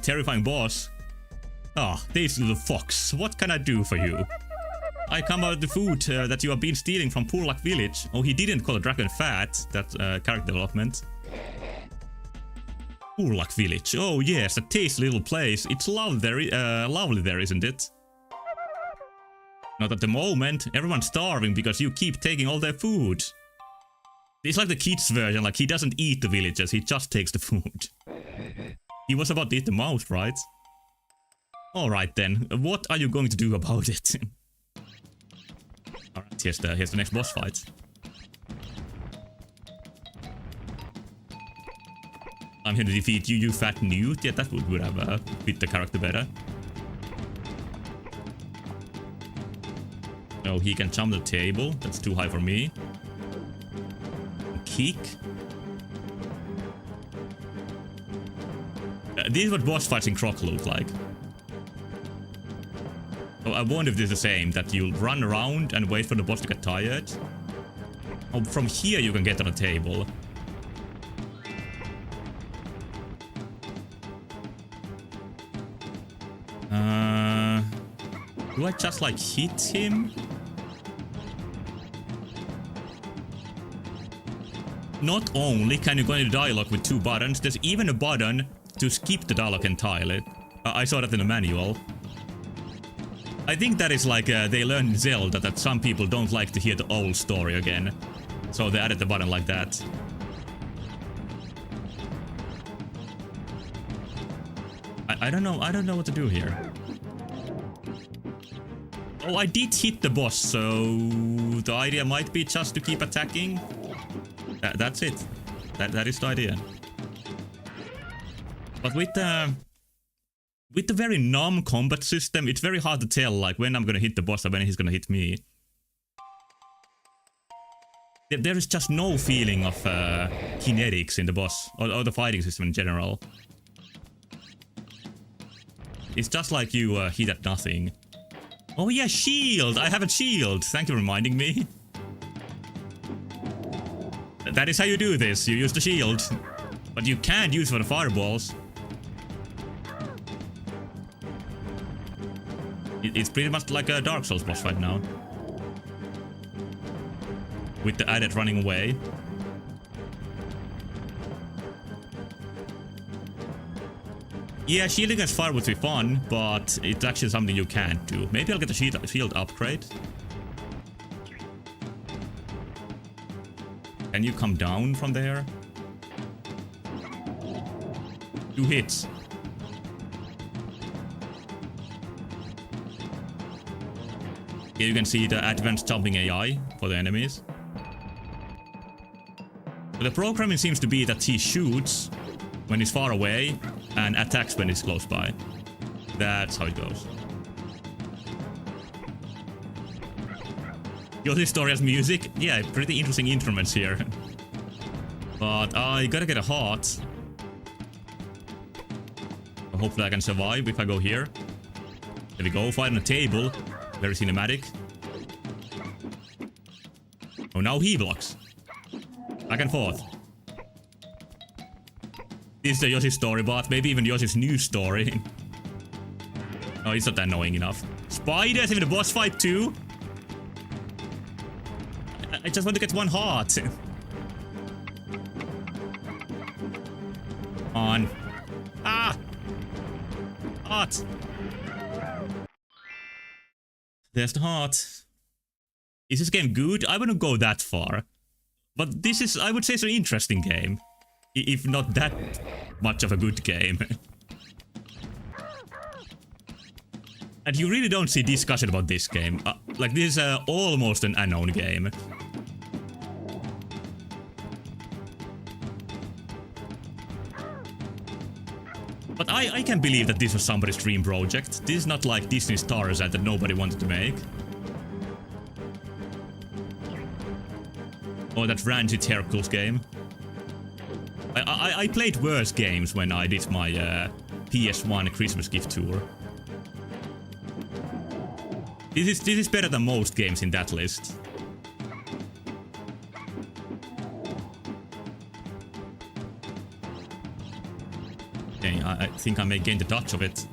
terrifying boss. Ah, this little fox. What can I do for you? I come out the food that you have been stealing from Purlak village. Oh, he didn't call a dragon fat. That's character development. Purlak village. Oh yes, a tasty little place. It's lovely there, isn't it? Not at the moment. Everyone's starving because you keep taking all their food. It's like the kids version, like he doesn't eat the villagers, he just takes the food. He was about to eat the mouse, right? Alright then, what are you going to do about it? Alright, here's the next boss fight. I'm here to defeat you, you fat newt. Yeah, that would have fit the character better. No, he can jump the table. That's too high for me. Kick. This is what boss fights in Croc look like. So I wonder if this is the same, that you'll run around and wait for the boss to get tired. Oh, from here you can get on a table. Do I just like hit him? Not only can you go into dialogue with 2 buttons, there's even a button to skip the dialogue entirely. I saw that in the manual. I think that is like they learned in Zelda that some people don't like to hear the old story again. So they added the button like that. I don't know what to do here. Oh, I did hit the boss, so the idea might be just to keep attacking. That's it. That is the idea. But with the very numb combat system, it's very hard to tell like when I'm gonna hit the boss and when he's gonna hit me. There is just no feeling of kinetics in the boss or the fighting system in general. It's just like you hit at nothing. Oh yeah, shield! I have a shield! Thank you for reminding me. That is how you do this, you use the shield. But you can't use it for the fireballs. It's pretty much like a Dark Souls boss fight now. With the added running away. Yeah, shielding against fire would be fun, but it's actually something you can't do. Maybe I'll get a shield upgrade. Can you come down from there? 2 hits. Here you can see the advanced jumping AI for the enemies. But the programming seems to be that he shoots when he's far away and attacks when he's close by. That's how it goes. Yoshi's story has music. Yeah, pretty interesting instruments here. But I gotta get a heart. Hopefully I can survive if I go here. There we go, fight on a table. Very cinematic. Oh, now he blocks. Back and forth. This is the Yoshi story, but maybe even Yoshi's new story. Oh, it's not annoying enough. Spiders in the boss fight too? I just want to get 1 heart. On. Ah! Heart! There's the heart. Is this game good? I wouldn't go that far. But this is, I would say, it's an interesting game. If not that much of a good game. And you really don't see discussion about this game. Like, this is almost an unknown game. But I can believe that this was somebody's dream project. This is not like Disney's Tarzan that nobody wanted to make. Or that Rancid Hercules game. I played worse games when I did my PS1 Christmas gift tour. This is better than most games in that list. Okay, I think I may gain the touch of it.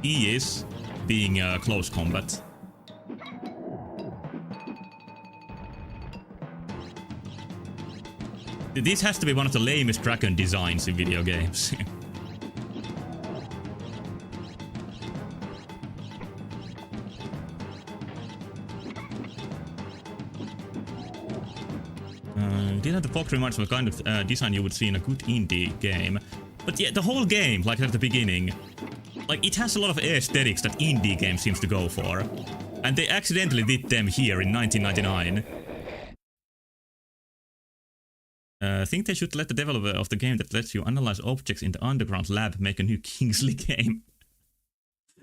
He is being close combat. This has to be one of the lamest dragon designs in video games. Didn't the box reminds me of the kind of design you would see in a good indie game. But yeah, the whole game, like at the beginning, like it has a lot of aesthetics that indie games seems to go for. And they accidentally did them here in 1999. I think they should let the developer of the game that lets you analyze objects in the underground lab make a new Kingsley game.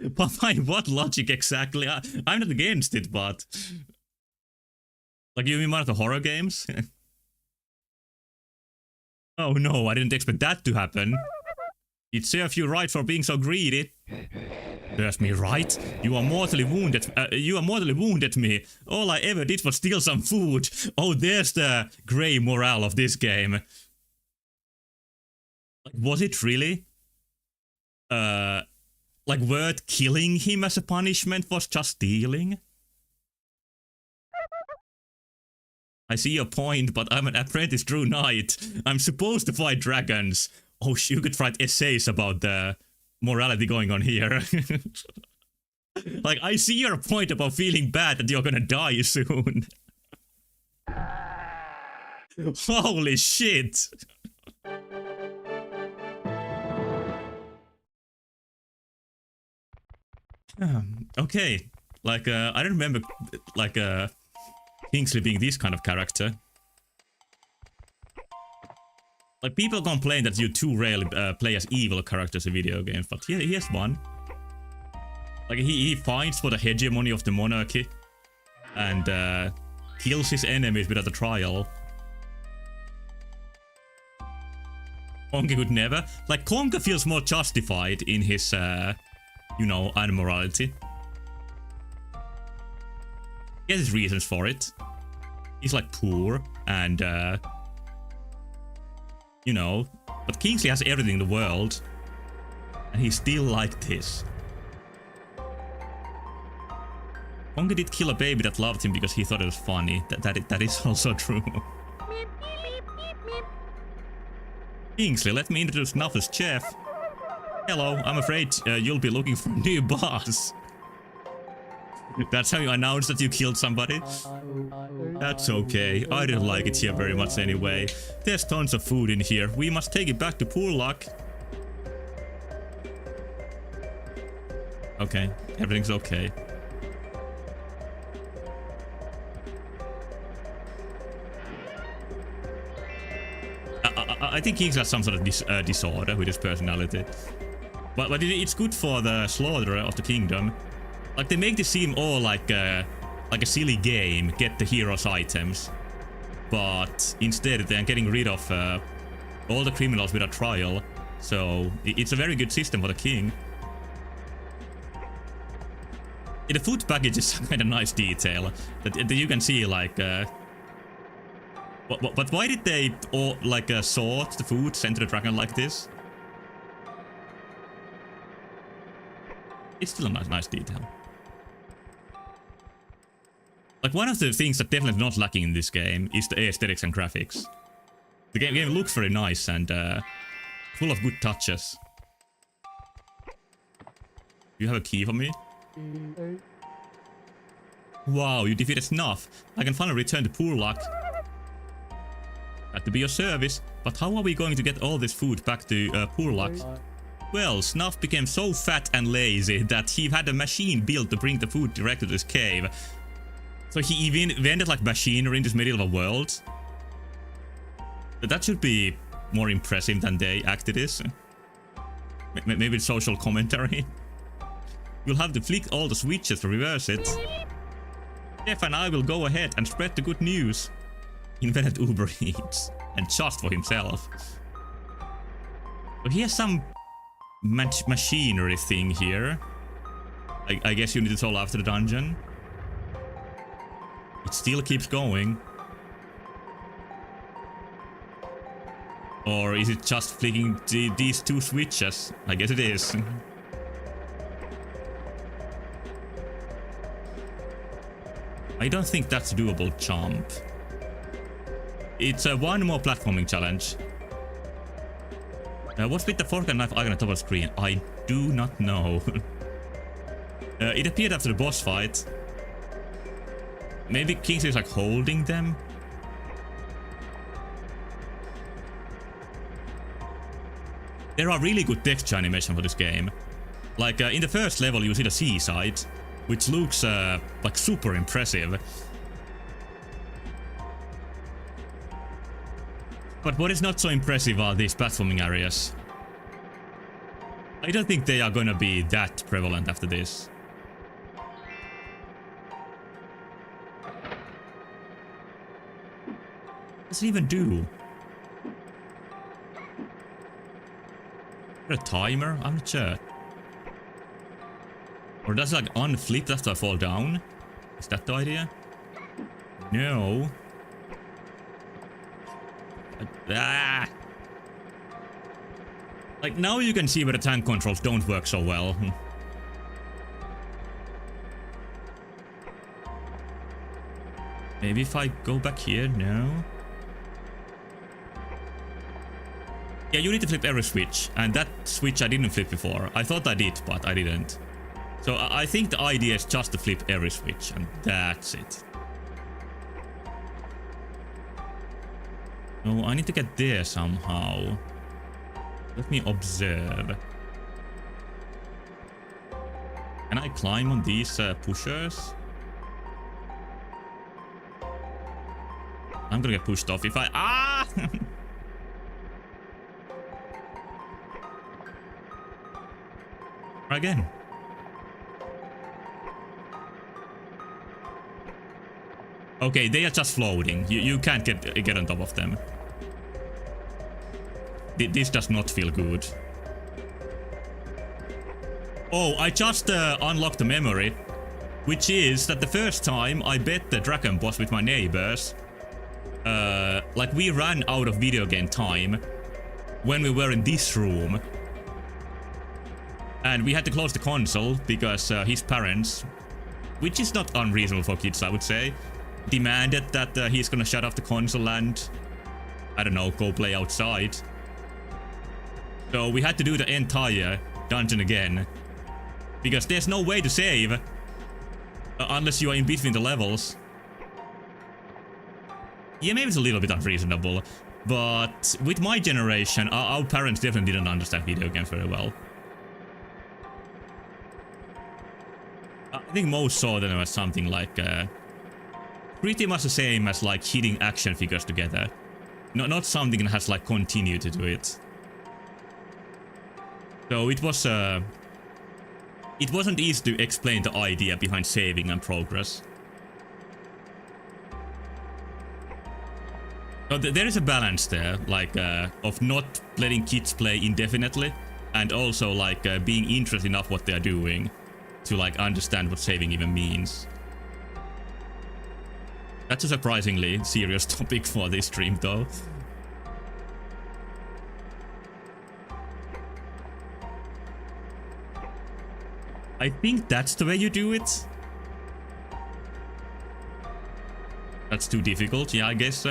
But by what logic exactly? I'm not against it, but... Like, you mean one of the horror games? Oh no, I didn't expect that to happen. It serves you right for being so greedy. Serves me right? You are mortally wounded me. All I ever did was steal some food. Oh, there's the grey morale of this game. Like, was it really? Like, worth killing him as a punishment for just stealing? I see your point, but I'm an apprentice true knight. I'm supposed to fight dragons. Oh, you could write essays about the morality going on here. Like, I see your point about feeling bad that you're gonna die soon. Holy shit! Okay, like, I don't remember, like, Kingsley being this kind of character. Like, people complain that you too rarely play as evil characters in video games, but he has one. Like, he fights for the hegemony of the monarchy and kills his enemies without a trial. Conker could never. Like, Conker feels more justified in his, you know, unmorality. He has his reasons for it. He's like poor and, you know, but Kingsley has everything in the world. And he's still like this. Conker did kill a baby that loved him because he thought it was funny. That is also true. Kingsley, let me introduce Snuff's chef. Hello, I'm afraid you'll be looking for a new boss. That's how you announce that you killed somebody? That's okay, I didn't like it here very much anyway. There's tons of food in here, we must take it back to Poor Luck. Okay, everything's okay. I think Kingsley has some sort of disorder with his personality. But it's good for the slaughterer of the kingdom. Like, they make this seem all like a silly game, get the hero's items. But instead, they're getting rid of all the criminals without trial. So, it's a very good system for the king. The food package is kind of nice detail. That you can see, like... But why did they all, like, sort the food, send to the dragon like this? It's still a nice detail. Like, one of the things that definitely not lacking in this game is the aesthetics and graphics. The game looks very nice and full of good touches. You have a key for me? Wow, you defeated Snuff. I can finally return to Poor Luck. Had to be your service, but how are we going to get all this food back to Poor Luck? Well, Snuff became so fat and lazy that he had a machine built to bring the food directly to his cave. So he even invented like machinery in this medieval world. But that should be more impressive than they acted is. Maybe it's social commentary. You'll have to flick all the switches to reverse it. Jeff and I will go ahead and spread the good news. Invented Uber Eats, and just for himself. But he has some machinery thing here. I guess you need it all after the dungeon. It still keeps going. Or is it just flicking these two switches? I guess it is. I don't think that's a doable jump. It's one more platforming challenge. What's with the fork and knife icon on top of the screen? I do not know. It appeared after the boss fight. Maybe Kingsley is like holding them? There are really good texture animation for this game. Like in the first level you see the seaside, which looks like super impressive. But what is not so impressive are these platforming areas. I don't think they are gonna be that prevalent after this. What does it even do? Is there a timer? I'm not sure. Or does it like unflip after I fall down? Is that the idea? No. Ah! Like now you can see where the tank controls don't work so well. Maybe if I go back here, no. Yeah, you need to flip every switch, and that switch I didn't flip before. I thought I did, but I didn't. So I think the idea is just to flip every switch, and that's it. No, I need to get there somehow. Let me observe. Can I climb on these pushers? I'm gonna get pushed off if I... Ah! Try again. Okay, they are just floating. You can't get on top of them. This does not feel good. Oh, I just unlocked the memory, which is that the first time I bet the dragon boss with my neighbors, like we ran out of video game time when we were in this room. And we had to close the console because his parents, which is not unreasonable for kids, I would say, demanded that he's gonna shut off the console and, I don't know, go play outside. So we had to do the entire dungeon again. Because there's no way to save unless you are in between the levels. Yeah, maybe it's a little bit unreasonable. But with my generation, our parents definitely didn't understand video games very well. I think most saw them as something like pretty much the same as like hitting action figures together. Not something that has like continuity to it. So it was it wasn't easy to explain the idea behind saving and progress. So there is a balance there, like of not letting kids play indefinitely, and also like being interested enough what they are doing to like understand what saving even means. That's a surprisingly serious topic for this stream though. I think that's the way you do it. That's too difficult. Yeah, I guess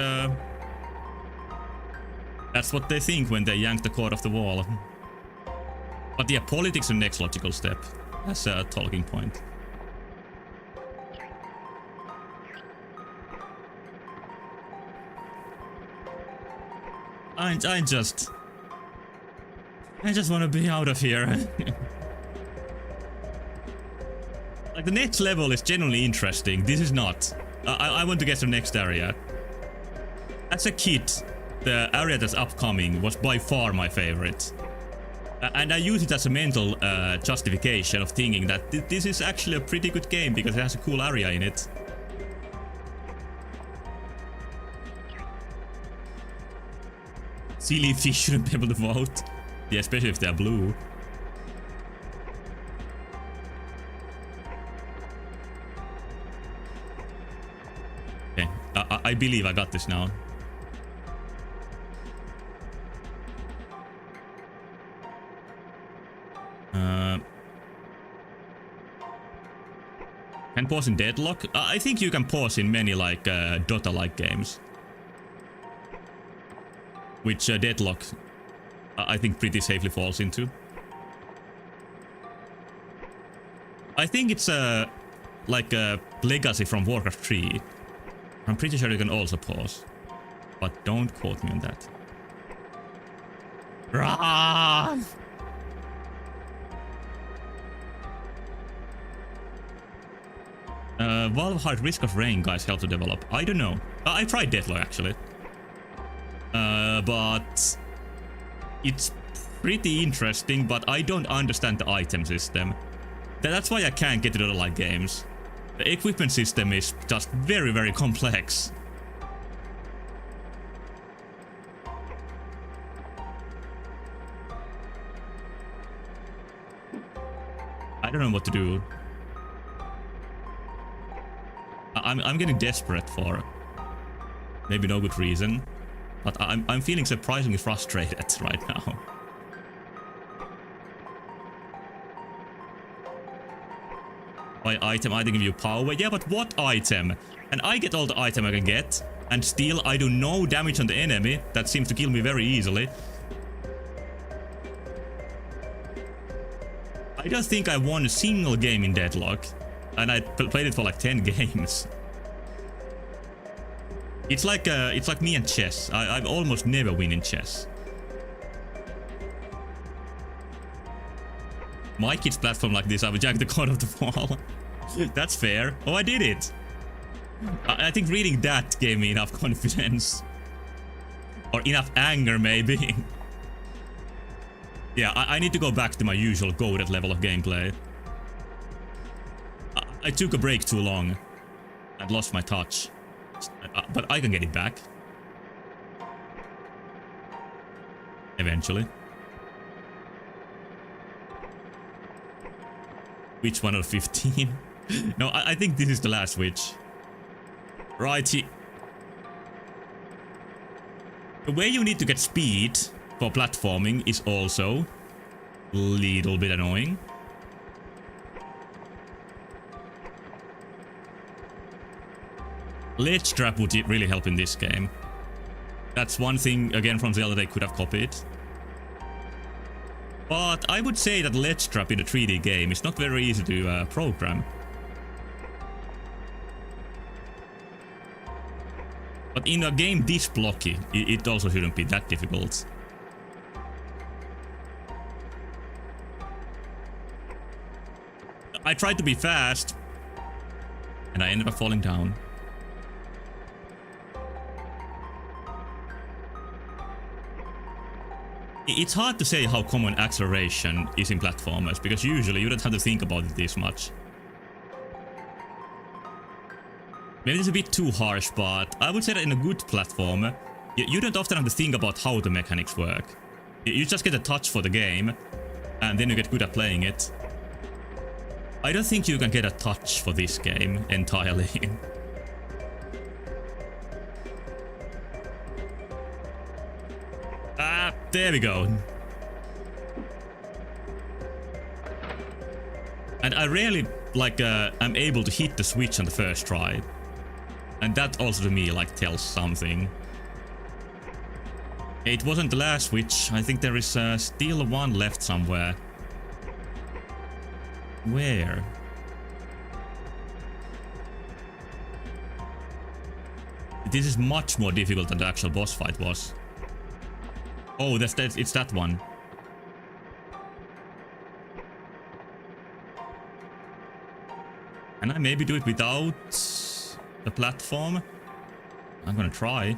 that's what they think when they yank the cord off the wall. But yeah, politics is the next logical step. That's a talking point. I just want to be out of here. Like the next level is genuinely interesting. This is not. I want to get to the next area. As a kid, the area that's upcoming was by far my favorite. And I use it as a mental justification of thinking that this is actually a pretty good game because it has a cool area in it. Silly fish shouldn't be able to vote. Yeah, especially if they're blue. Okay, I believe I got this now. Can pause in Deadlock? I think you can pause in many like Dota-like games. Which Deadlock, I think pretty safely falls into. I think it's like a legacy from Warcraft 3. I'm pretty sure you can also pause. But don't quote me on that. Run! Valve Hard Risk of Rain guys help to develop. I don't know. I tried Deathlock actually. But it's pretty interesting, but I don't understand the item system. That's why I can't get into the like games. The equipment system is just very, very complex. I don't know what to do. I'm getting desperate for maybe no good reason, but I'm feeling surprisingly frustrated right now. By item, I give you power. Yeah, but what item? And I get all the item I can get, and still I do no damage on the enemy. That seems to kill me very easily. I don't think I won a single game in Deadlock, and I played it for like 10 games. It's like me and chess. I've almost never win in chess. My kids platform like this, I would jack the god of the wall. That's fair. Oh, I did it. I think reading that gave me enough confidence. Or enough anger, maybe. Yeah, I need to go back to my usual goated level of gameplay. I took a break too long and lost my touch. But I can get it back. Eventually. Which one of 15? No, I think this is the last witch. Righty. The way you need to get speed for platforming is also a little bit annoying. Ledge trap would really help in this game. That's one thing, again, from Zelda they could have copied. But I would say that ledge trap in a 3D game is not very easy to program. But in a game this blocky, it also shouldn't be that difficult. I tried to be fast, and I ended up falling down. It's hard to say how common acceleration is in platformers, because usually you don't have to think about it this much. Maybe it's a bit too harsh, but I would say that in a good platformer, you don't often have to think about how the mechanics work. You just get a touch for the game, and then you get good at playing it. I don't think you can get a touch for this game entirely. Ah, there we go. And I rarely, like, am able to hit the switch on the first try. And that also to me, like, tells something. It wasn't the last switch. I think there is still one left somewhere. Where? This is much more difficult than the actual boss fight was. Oh, it's that one. Can I maybe do it without the platform? I'm gonna try.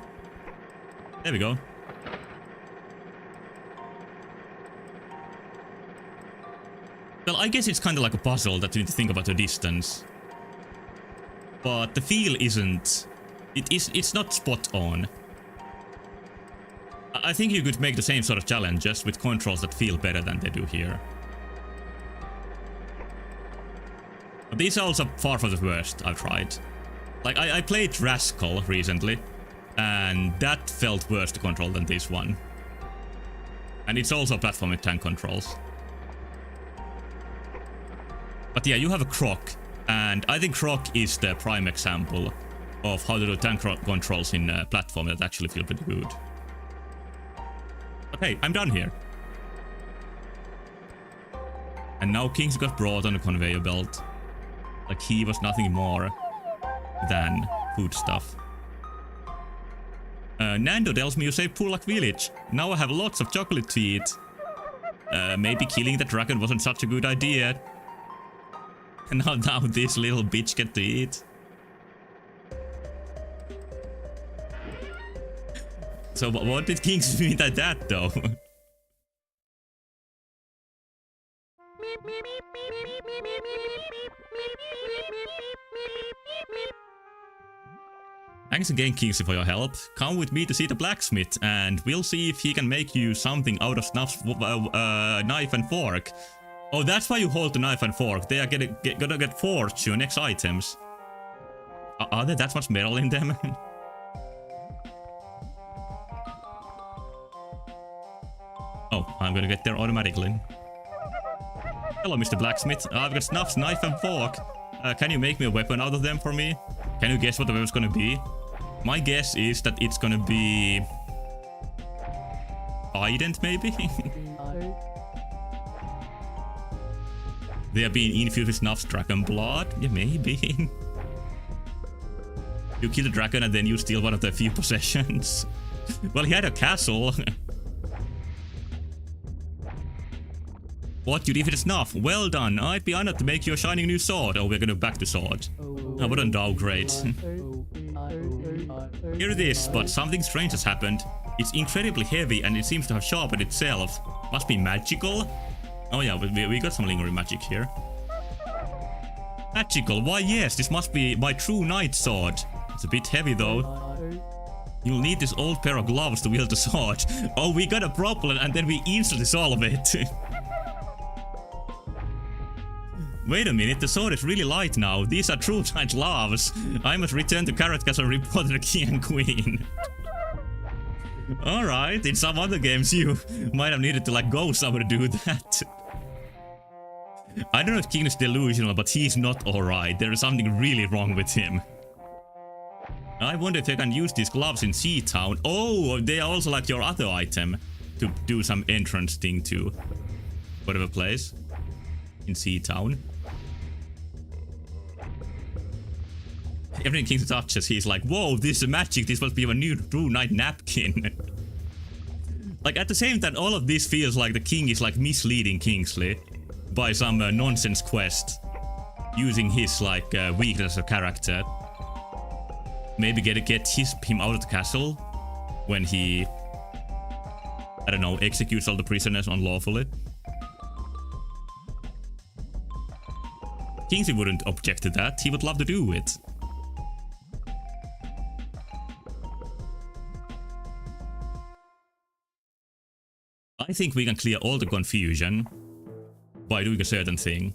There we go. Well, I guess it's kind of like a puzzle that you need to think about the distance. But the feel isn't... It's not spot on. I think you could make the same sort of challenges with controls that feel better than they do here. But these are also far from the worst I've tried. Like, I played Rascal recently, and that felt worse to control than this one. And it's also a platform with tank controls. But yeah, you have a Croc, and I think Croc is the prime example of how to do tank controls in a platform that actually feel pretty good. But hey, I'm done here. And now Kingsley got brought on a conveyor belt. Like he was nothing more than food stuff. Nando tells me you saved Pulak village. Now I have lots of chocolate to eat. Maybe killing the dragon wasn't such a good idea. And now this little bitch get to eat. So what did Kingsley mean by that though? Thanks again, Kingsley, for your help. Come with me to see the blacksmith, and we'll see if he can make you something out of Snuff's knife and fork. Oh, that's why you hold the knife and fork. They are gonna get forged your next items. Are there that much metal in them? Oh, I'm gonna get there automatically. Hello, Mr. Blacksmith. I've got Snuff's knife and fork. Can you make me a weapon out of them for me? Can you guess what the weapon's gonna be? My guess is that it's gonna be... Ident, maybe? They are being infused with Snuff's dragon blood? Yeah, maybe. You kill the dragon and then you steal one of the few possessions. Well, he had a castle. What, you defeated Snuff? Well done. I'd be honored to make you a shining new sword. Oh, we're gonna back to sword. Oh, what a downgrade. Here it is, but something strange has happened. It's incredibly heavy and it seems to have sharpened itself. Must be magical? Oh yeah, we got some lingering magic here. Magical? Why yes, this must be my true knight sword. It's a bit heavy though. You'll need this old pair of gloves to wield the sword. Oh, we got a problem and then we instantly solve it. Wait a minute, the sword is really light now. These are true knight gloves. I must return to Carrot Castle and report to the king and queen. Alright, in some other games you might have needed to like go somewhere to do that. I don't know if King is delusional, but he's not alright. There is something really wrong with him. I wonder if I can use these gloves in Sea Town. Oh, they are also like your other item to do some entrance thing to whatever place in Sea Town. Everything King touches, he's like, whoa, this is magic, this must be a new true knight napkin. Like, at the same time, all of this feels like the king is like misleading Kingsley by some nonsense quest, using his like weakness as a character. Maybe get him out of the castle when he, I don't know, executes all the prisoners unlawfully. Kingsley wouldn't object to that, he would love to do it. I think we can clear all the confusion by doing a certain thing.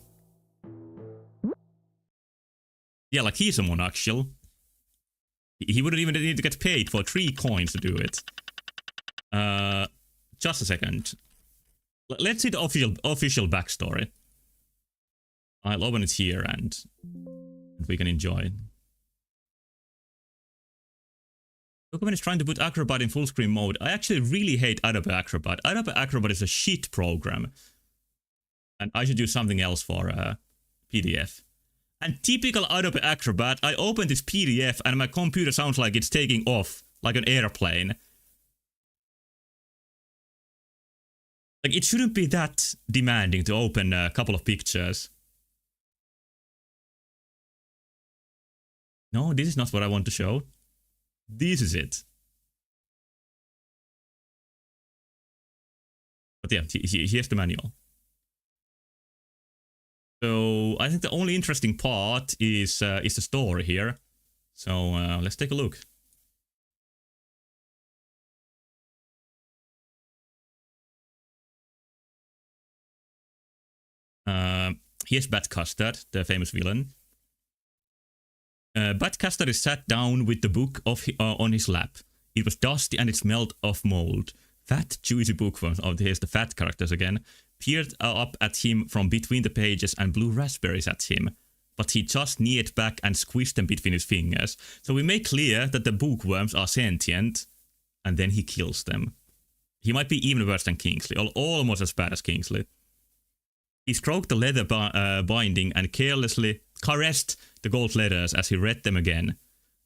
Yeah, like he's a monarchial. He wouldn't even need to get paid for 3 coins to do it. Just a second. Let's see the official backstory. I'll open it here and we can enjoy. Document is trying to put Acrobat in full screen mode. I actually really hate Adobe Acrobat. Adobe Acrobat is a shit program. And I should use something else for PDF. And typical Adobe Acrobat, I open this PDF and my computer sounds like it's taking off, like an airplane. Like, it shouldn't be that demanding to open a couple of pictures. No, this is not what I want to show. This is it. But yeah, here's the manual. So I think the only interesting part is the story here. So let's take a look. Here's Bat Custard, the famous villain. Bat Custard is sat down with the book on his lap. It was dusty and it smelled of mold. Fat, juicy bookworms, oh here's the fat characters again, peered up at him from between the pages and blew raspberries at him. But he just kneed back and squished them between his fingers. So we make clear that the bookworms are sentient, and then he kills them. He might be even worse than Kingsley, or almost as bad as Kingsley. He stroked the leather binding and carelessly caressed the gold letters as he read them again.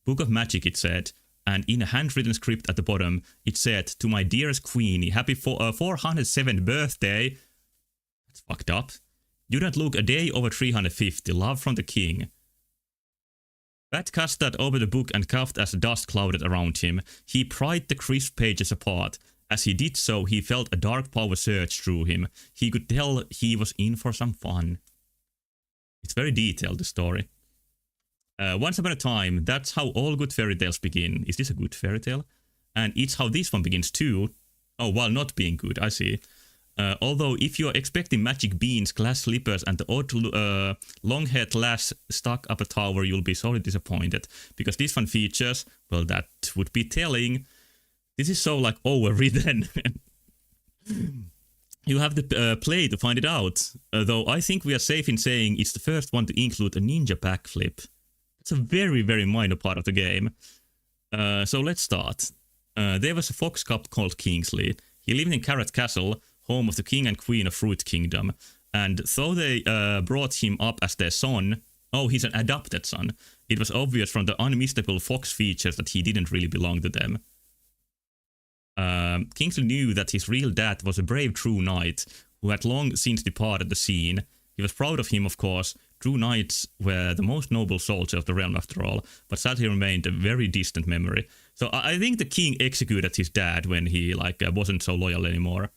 Book of Magic, it said. And in a handwritten script at the bottom, it said, "To my dearest Queenie, happy 407th birthday." That's fucked up. "You don't look a day over 350. Love from the king." Pat Custard opened the book and coughed as the dust clouded around him. He pried the crisp pages apart. As he did so, he felt a dark power surge through him. He could tell he was in for some fun. It's very detailed, the story. Once upon a time, that's how all good fairy tales begin. Is this a good fairy tale? And it's how this one begins too. Oh, while not being good, I see. Although if you're expecting magic beans, glass slippers, and the odd long-haired lass stuck up a tower, you'll be sorely disappointed. Because this one features, well, that would be telling. This is so, like, overwritten. You have to play to find it out. Though I think we are safe in saying it's the first one to include a ninja backflip. It's a very, very minor part of the game. So let's start. There was a fox cub called Kingsley. He lived in Carrot Castle, home of the king and queen of Fruit Kingdom. And though they brought him up as their son, oh, he's an adopted son, it was obvious from the unmistakable fox features that he didn't really belong to them. Kingsley knew that his real dad was a brave true knight who had long since departed the scene. He was proud of him, of course. True knights were the most noble soldiers of the realm after all, but sadly remained a very distant memory. So I think the king executed his dad when he wasn't so loyal anymore.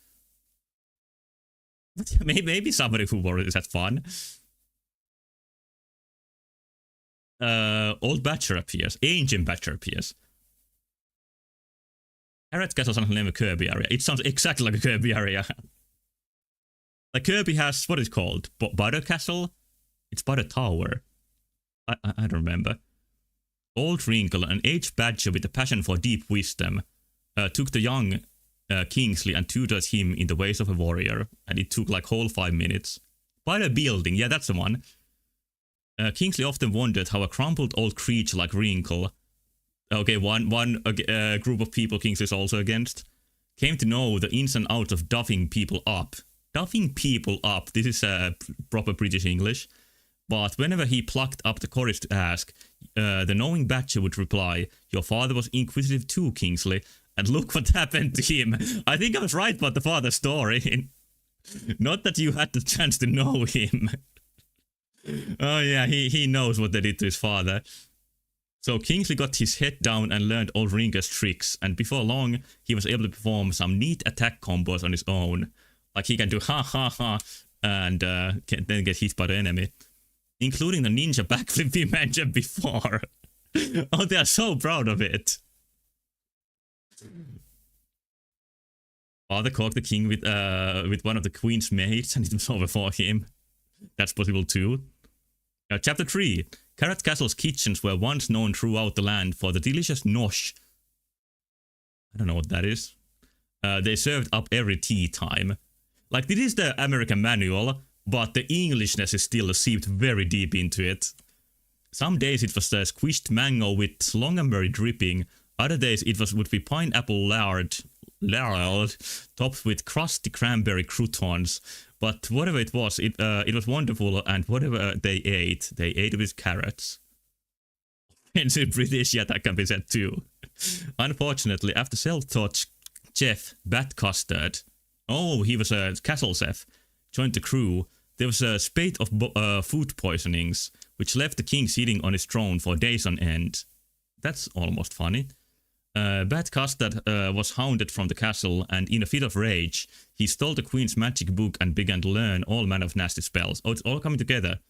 But maybe somebody who was that fun. Old Badger appears. Ancient Badger appears. Carrot Castle sounds like a Kirby area. It sounds exactly like a Kirby area. Like Kirby has, what is it called? Butter Castle? It's Butter Tower. I don't remember. Old Wrinkle, an aged badger with a passion for deep wisdom, took the young Kingsley and tutored him in the ways of a warrior. And it took like whole 5 minutes. Butter Building, yeah, that's the one. Kingsley often wondered how a crumpled old creature like Wrinkle, okay, one group of people Kingsley's also against, came to know the ins and outs of duffing people up. Duffing people up, this is proper British English. But whenever he plucked up the courage to ask, the knowing badger would reply, "Your father was inquisitive too, Kingsley, and look what happened to him." I think I was right about the father's story. Not that you had the chance to know him. Oh yeah, he knows what they did to his father. So Kingsley got his head down and learned old Ringer's tricks, and before long, he was able to perform some neat attack combos on his own. Like he can do ha ha ha, and then get hit by the enemy. Including the ninja backflip we mentioned before. Oh, they are so proud of it. Father caught the king with one of the queen's maids, and it was over for him. That's possible too. Chapter 3. Carrot Castle's kitchens were once known throughout the land for the delicious nosh. I don't know what that is. They served up every tea time. Like, this is the American manual, but the Englishness is still seeped very deep into it. Some days it was squished mango with longanberry dripping. Other days it would be pineapple lard topped with crusty cranberry croutons. But whatever it was was wonderful, and whatever they ate with carrots. Offensive British, yeah, that can be said too. Unfortunately, after self-taught chef Bat Custard, oh, he was a castle chef, joined the crew, there was a spate of food poisonings, which left the king sitting on his throne for days on end. That's almost funny. Bat Custard was hounded from the castle, and in a fit of rage, he stole the queen's magic book and began to learn all manner of nasty spells. Oh, it's all coming together.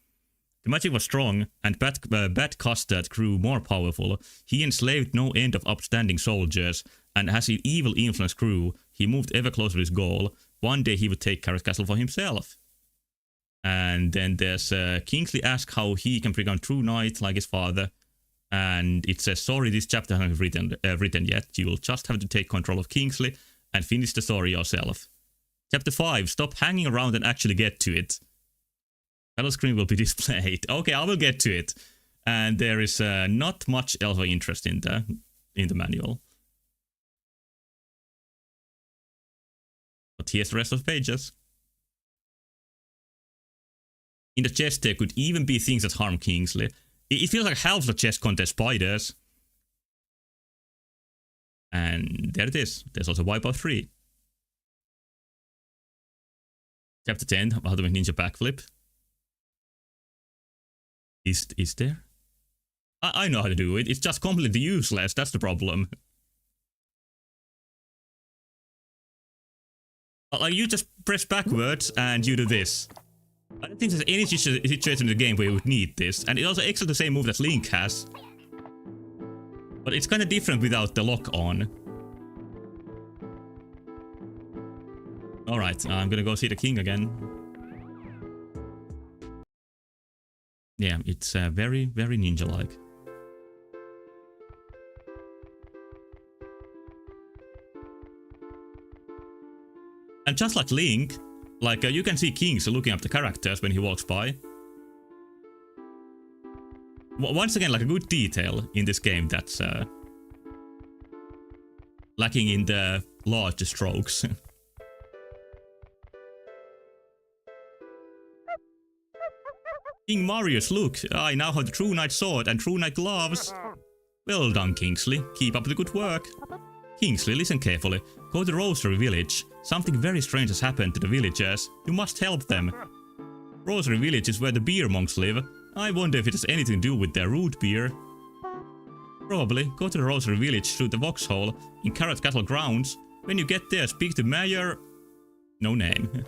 The magic was strong, and Bat Custard grew more powerful. He enslaved no end of upstanding soldiers, and as his evil influence grew, he moved ever closer to his goal. One day he would take Carrot Castle for himself. And then there's Kingsley asks how he can become true knight like his father. And it says, sorry, this chapter hasn't written yet. You will just have to take control of Kingsley and finish the story yourself. Chapter 5, stop hanging around and actually get to it. Title screen will be displayed. Okay, I will get to it. And there is not much else of interest in the manual. But here's the rest of the pages. In the chest there could even be things that harm Kingsley. It feels like half the chest contains spiders. And there it is. There's also Wipeout 3. Chapter 10, how to make ninja backflip. Is there? I know how to do it. It's just completely useless. That's the problem. Like, you just press backwards and you do this. I don't think there's any situation in the game where you would need this. And it also exactly the same move that Link has. But it's kind of different without the lock on. Alright, I'm gonna go see the king again. Yeah, it's very, very ninja-like. And just like Link, like you can see Kingsley looking up the characters when he walks by. Once again, like a good detail in this game that's lacking in the large strokes. King Marius, look, I now have the True Knight sword and True Knight gloves. Well done, Kingsley. Keep up the good work. Kingsley, listen carefully. Go to Rosary Village. Something very strange has happened to the villagers. You must help them. Rosary Village is where the beer monks live. I wonder if it has anything to do with their root beer. Probably. Go to the Rosary Village through the Vauxhall in Carrot Cattle Grounds. When you get there, speak to Mayor... No name.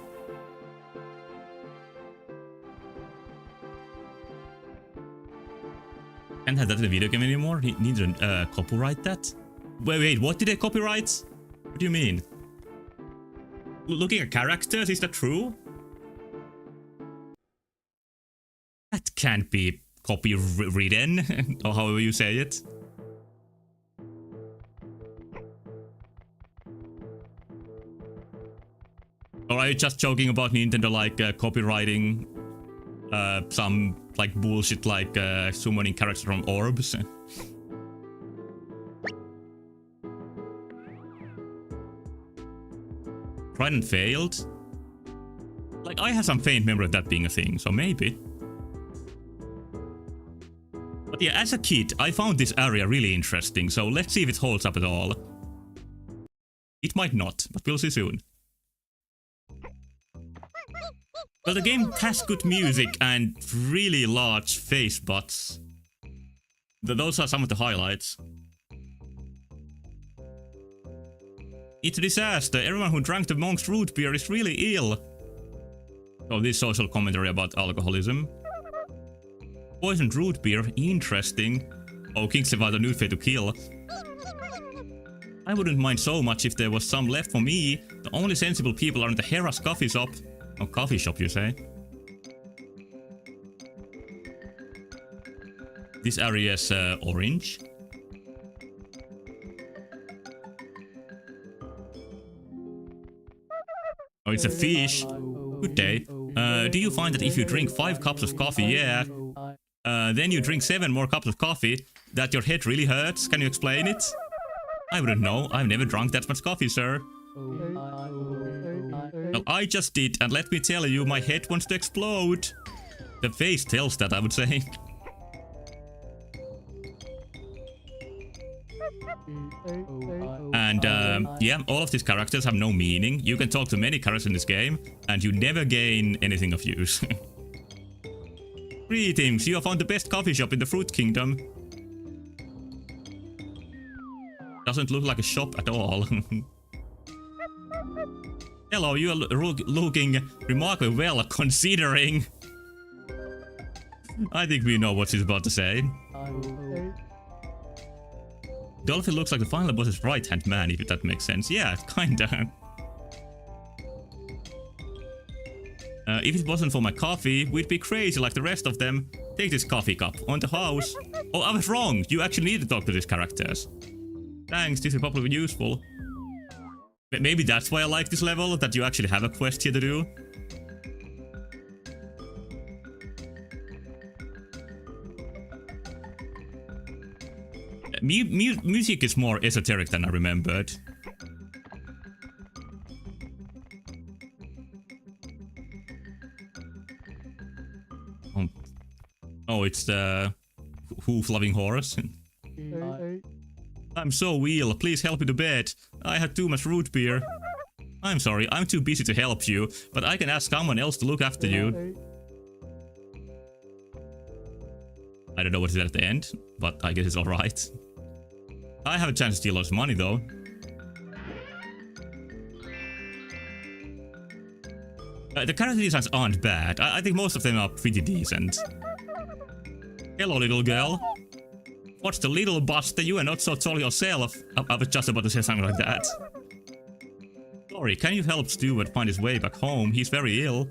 Can't have that in the video game anymore? Need to copyright that? Wait, what did they copyright? What do you mean? Looking at characters, is that true? That can't be copywritten, or however you say it. Or are you just joking about Nintendo like copywriting some like bullshit like summoning characters from orbs? Tried and failed? Like, I have some faint memory of that being a thing, so maybe. But yeah, as a kid, I found this area really interesting, so let's see if it holds up at all. It might not, but we'll see soon. Well, the game has good music and really large face butts. Those are some of the highlights. It's a disaster. Everyone who drank the monk's root beer is really ill. So this social commentary about alcoholism. Poisoned root beer, interesting. Oh, Kingsley found a new way to kill. I wouldn't mind so much if there was some left for me. The only sensible people are in the Hera's coffee shop. Oh, coffee shop, you say? This area's orange. Oh, it's a fish. Good day. Do you find that if you drink 5 cups of coffee, yeah, then you drink 7 more cups of coffee, that your head really hurts? Can you explain it? I wouldn't know. I've never drunk that much coffee, sir. Well, I just did, and let me tell you, my head wants to explode. The face tells that, I would say. And yeah, all of these characters have no meaning. You can talk to many characters in this game, and you never gain anything of use. Greetings, you have found the best coffee shop in the Fruit Kingdom. Doesn't look like a shop at all. Hello, you are looking remarkably well, considering. I think we know what she's about to say. Dolphin looks like the final boss's right-hand man, if that makes sense. Yeah, kinda. If it wasn't for my coffee, we'd be crazy like the rest of them. Take this coffee cup. On the house. Oh, I was wrong. You actually need to talk to these characters. Thanks, this is probably useful. Maybe that's why I like this level, that you actually have a quest here to do. Music is more esoteric than I remembered. Oh, it's the hoof-loving horse. I'm so ill, please help me to bed. I had too much root beer. I'm sorry, I'm too busy to help you, but I can ask someone else to look after you. I don't know what is at the end, but I guess it's alright. I have a chance to steal lots of money though. The character designs aren't bad. I think most of them are pretty decent. Hello, little girl. What's the little buster? You are not so tall yourself. I was just about to say something like that. Sorry, can you help Stuart find his way back home? He's very ill.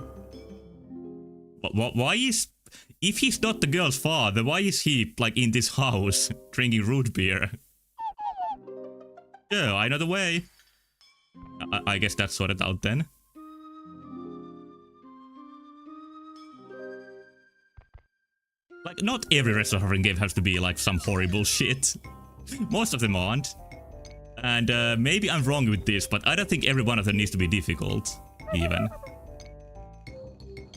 Why is... If he's not the girl's father, why is he, like, in this house, drinking root beer? Yeah, I know the way. I guess that's sorted out then. Like, not every Restaurant Suffering game has to be, like, some horrible shit. Most of them aren't. And maybe I'm wrong with this, but I don't think every one of them needs to be difficult, even.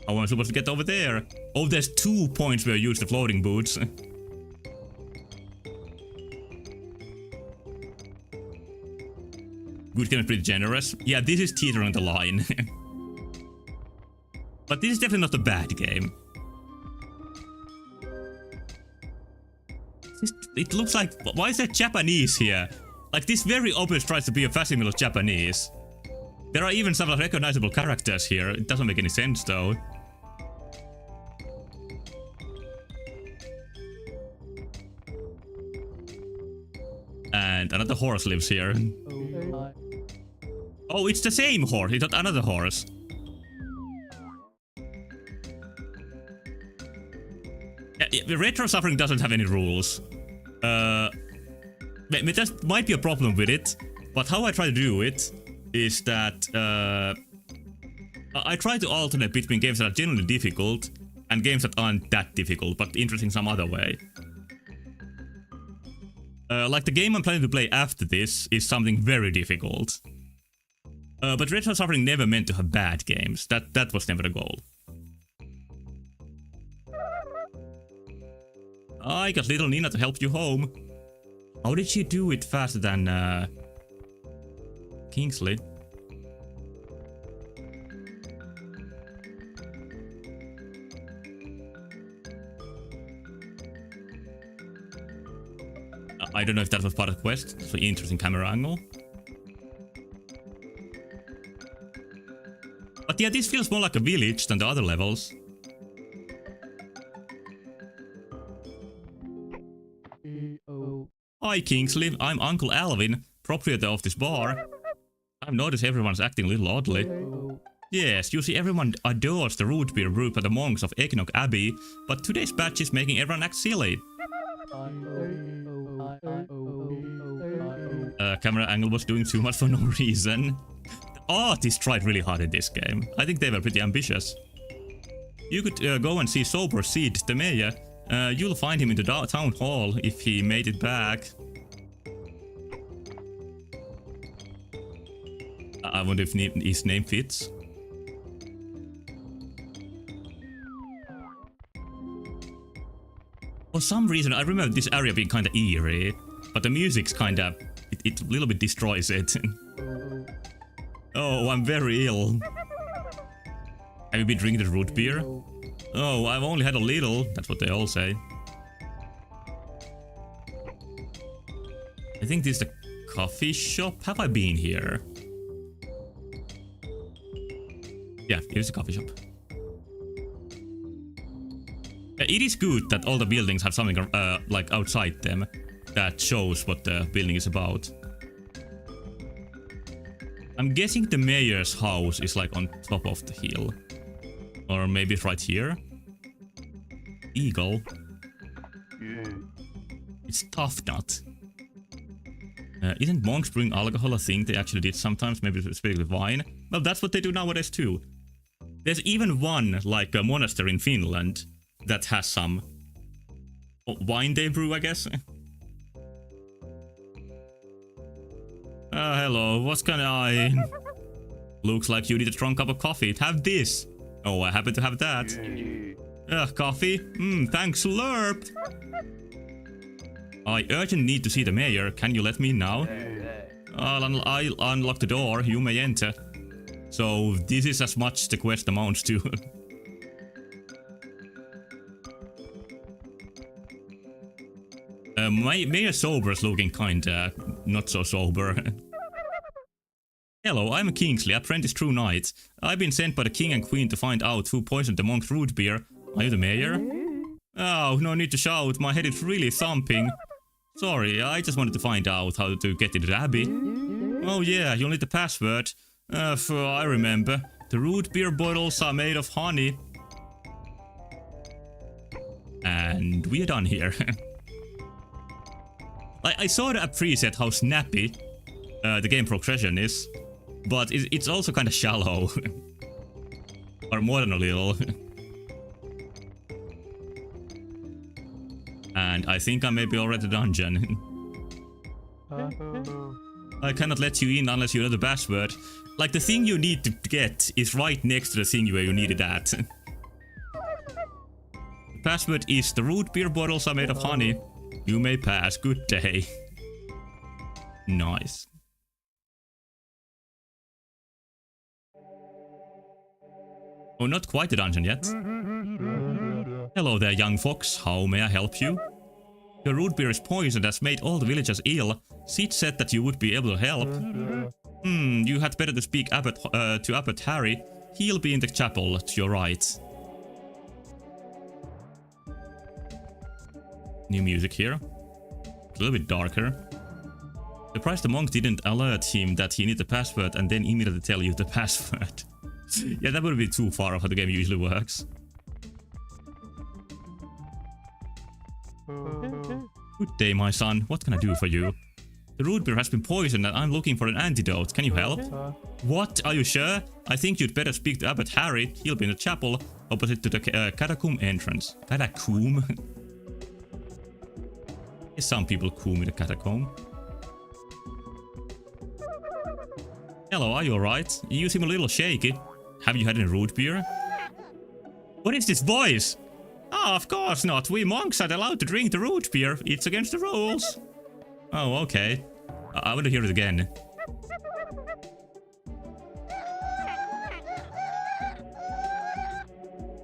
How am I supposed to get over there? Oh, there's 2 points where I use the floating boots. Good game is pretty generous. Yeah, this is teetering the line. But this is definitely not a bad game. It looks like... Why is there Japanese here? Like, this very obviously tries to be a facsimile of Japanese. There are even some recognizable characters here. It doesn't make any sense, though. And another horse lives here. Oh, it's the same horse. It's not another horse. Retro Suffering doesn't have any rules. That might be a problem with it, but how I try to do it is that I try to alternate between games that are genuinely difficult and games that aren't that difficult, but interesting some other way. Like the game I'm planning to play after this is something very difficult. But Retro Suffering never meant to have bad games. That was never the goal. I got little Nina to help you home. How did she do it faster than Kingsley? I don't know if that was part of the quest. So interesting camera angle. But yeah, this feels more like a village than the other levels. Hi Kingsley, I'm Uncle Alvin, proprietor of this bar. I've noticed everyone's acting a little oddly. Yes, you see everyone adores the root beer brewed by the monks of Eggnog Abbey, but today's batch is making everyone act silly. Camera angle was doing too much for no reason. The artists tried really hard in this game. I think they were pretty ambitious. You could go and see Sober Sid, the mayor. You'll find him in the town hall if he made it back. I wonder if his name fits. For some reason, I remember this area being kinda eerie, but the music's kinda... It a little bit destroys it. Oh, I'm very ill. Have you been drinking the root beer? Oh, I've only had a little. That's what they all say. I think this is the coffee shop. Have I been here? Yeah, it is a coffee shop. It is good that all the buildings have something like outside them that shows what the building is about. I'm guessing the mayor's house is like on top of the hill. Or maybe it's right here. Eagle. It's Tough Nut. Isn't monks brewing alcohol a thing they actually did sometimes? Maybe specifically wine? Well, that's what they do nowadays too. There's even one, like a monastery in Finland, that has some wine they brew, I guess. Hello, what can I... Looks like you need a strong cup of coffee. Have this. Oh, I happen to have that. Coffee? Thanks, Slurp. I urgently need to see the mayor. Can you let me in now? I'll unlock the door. You may enter. So this is as much the quest amounts to. Mayor Sober's looking kinda not so sober. Hello, I'm Kingsley, apprentice true knight. I've been sent by the king and queen to find out who poisoned the monk's root beer. Are you the mayor? Oh, no need to shout, my head is really thumping. Sorry, I just wanted to find out how to get into the abbey. Oh yeah, you'll need the password. I remember. The root beer bottles are made of honey. And we're done here. I sort of appreciate how snappy the game progression is, but it's also kind of shallow. Or more than a little. And I think I may be already at the dungeon. I cannot let you in unless you know the password. Like, the thing you need to get is right next to the thing where you need it at. The password is the root beer bottles are made of honey. You may pass. Good day. Nice. Oh, not quite the dungeon yet. Hello there, young fox. How may I help you? Your root beer is poisoned has made all the villagers ill. Sid said that you would be able to help. You had better to speak to Abbot Harry. He'll be in the chapel to your right. New music here. A little bit darker. Surprised the monk didn't alert him that he needed the password and then immediately tell you the password. Yeah, that would be too far of how the game usually works. Good day, my son. What can I do for you? The root beer has been poisoned and I'm looking for an antidote. Can you help? What? Are you sure? I think you'd better speak to Abbot Harry. He'll be in the chapel opposite to the catacomb entrance. Catacomb? Some people coom in the catacomb. Hello, are you alright? You seem a little shaky. Have you had any root beer? What is this voice? Oh, of course not. We monks aren't allowed to drink the root beer. It's against the rules. Oh, okay. I want to hear it again.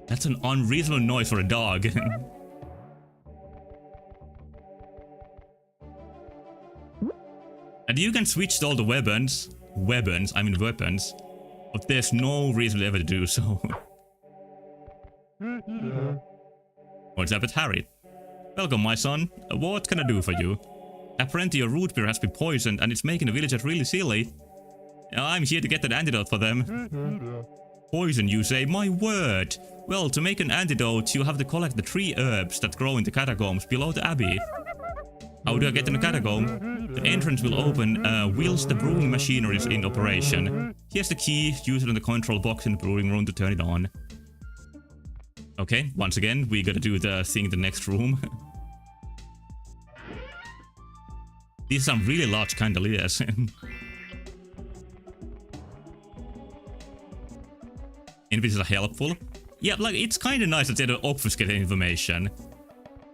That's an unreasonable noise for a dog. And you can switch to all the weapons. Weapons. But there's no reason ever to do so. What's up with Harry? Welcome, my son. What can I do for you? Apparently your root beer has been poisoned and it's making the villagers really silly. I'm here to get an antidote for them. Poison, you say? My word! Well, to make an antidote, you have to collect the 3 herbs that grow in the catacombs below the abbey. How do I get in the catacomb? The entrance will open whilst the brewing machinery is in operation. Here's the key, use it on the control box in the brewing room to turn it on. Okay, once again, we gotta do the thing in the next room. These are some really large chandeliers. Enemies are helpful. Yeah, like, it's kinda nice that they don't obfuscate information.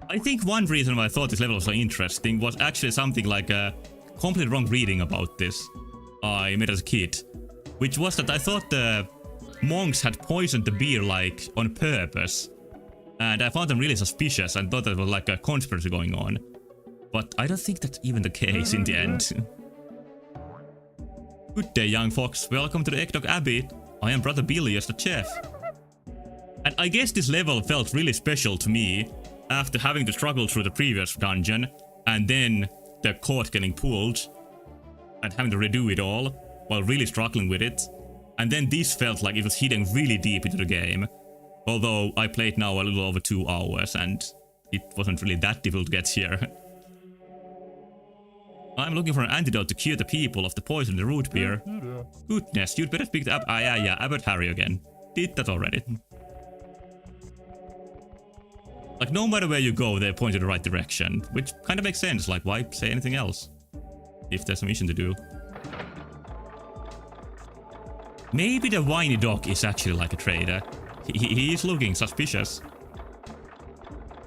I think one reason why I thought this level was so interesting was actually something like a completely wrong reading about this I made as a kid. Which was that I thought the monks had poisoned the beer, like, on purpose. And I found them really suspicious and thought there was like a conspiracy going on. But I don't think that's even the case in the end. Good day, young fox. Welcome to the Ekdok Abbey. I am Brother Billy as the chef. And I guess this level felt really special to me after having to struggle through the previous dungeon and then the court getting pulled and having to redo it all while really struggling with it. And then this felt like it was hitting really deep into the game. Although I played now a little over 2 hours and it wasn't really that difficult to get here. I'm looking for an antidote to cure the people of the poison in the root beer. Goodness, you'd better speak to Abbot Harry again. Did that already. Like, no matter where you go, they point in the right direction. Which kind of makes sense, like, why say anything else? If there's a mission to do. Maybe the whiny dog is actually like a trader. He is looking suspicious.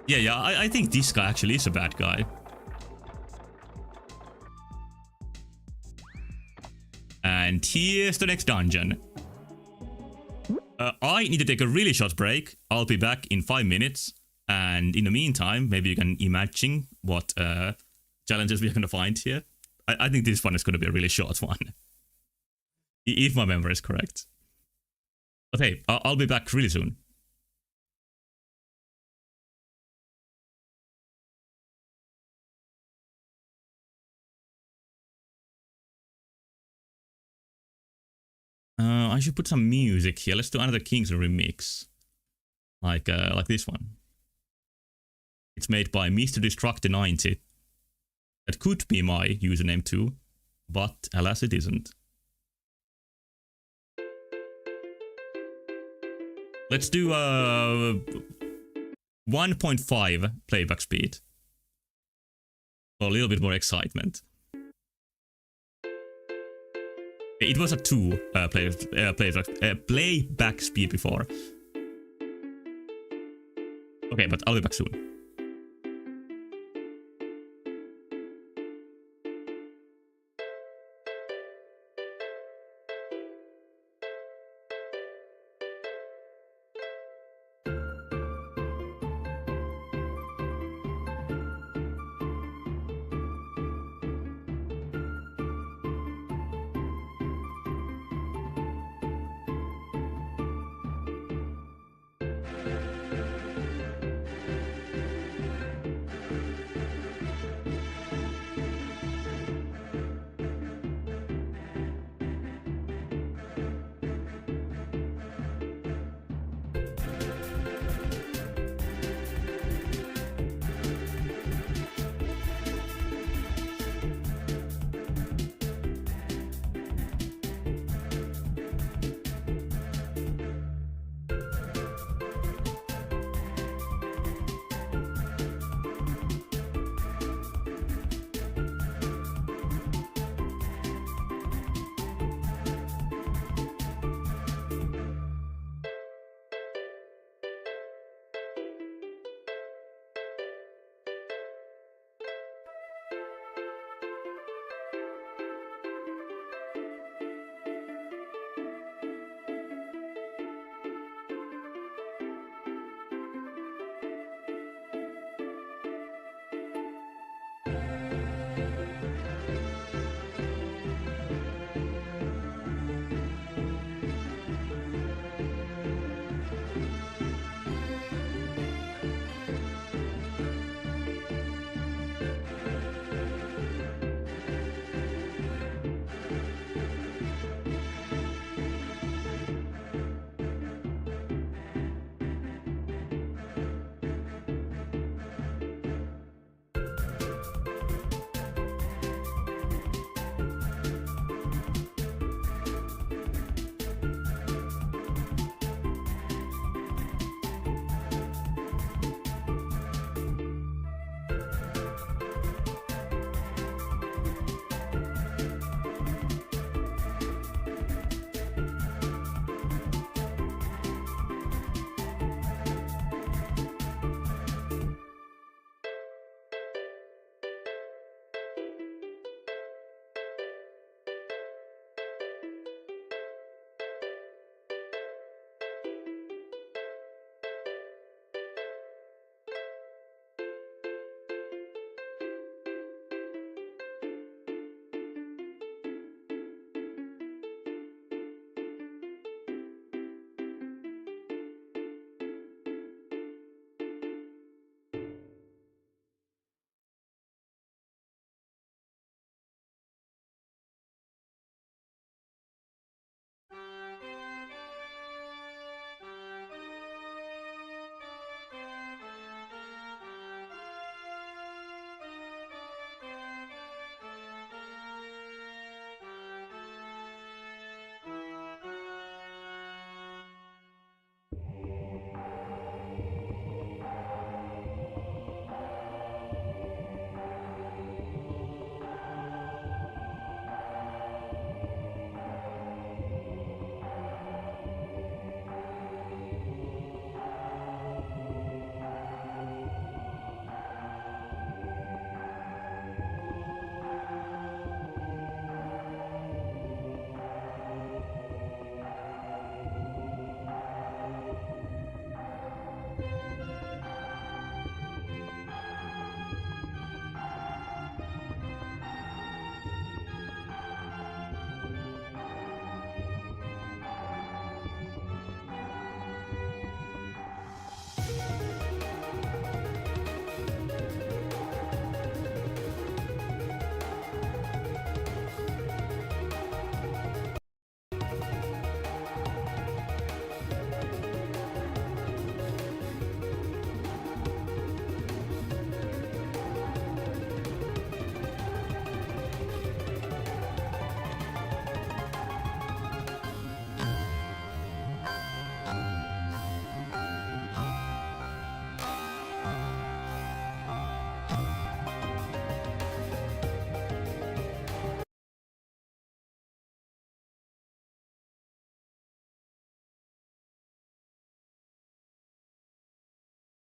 Yeah, I think this guy actually is a bad guy. And here's the next dungeon. I need to take a really short break. I'll be back in 5 minutes. And in the meantime, maybe you can imagine what challenges we're going to find here. I think this one is going to be a really short one. If my memory is correct. But hey, I'll be back really soon. I should put some music here. Let's do another Kingsley remix. Like this one. It's made by Mr. Destructor90. That could be my username too, but alas it isn't. Let's do 1.5 playback speed. For a little bit more excitement. It was a 2 playback speed before. Okay, but I'll be back soon.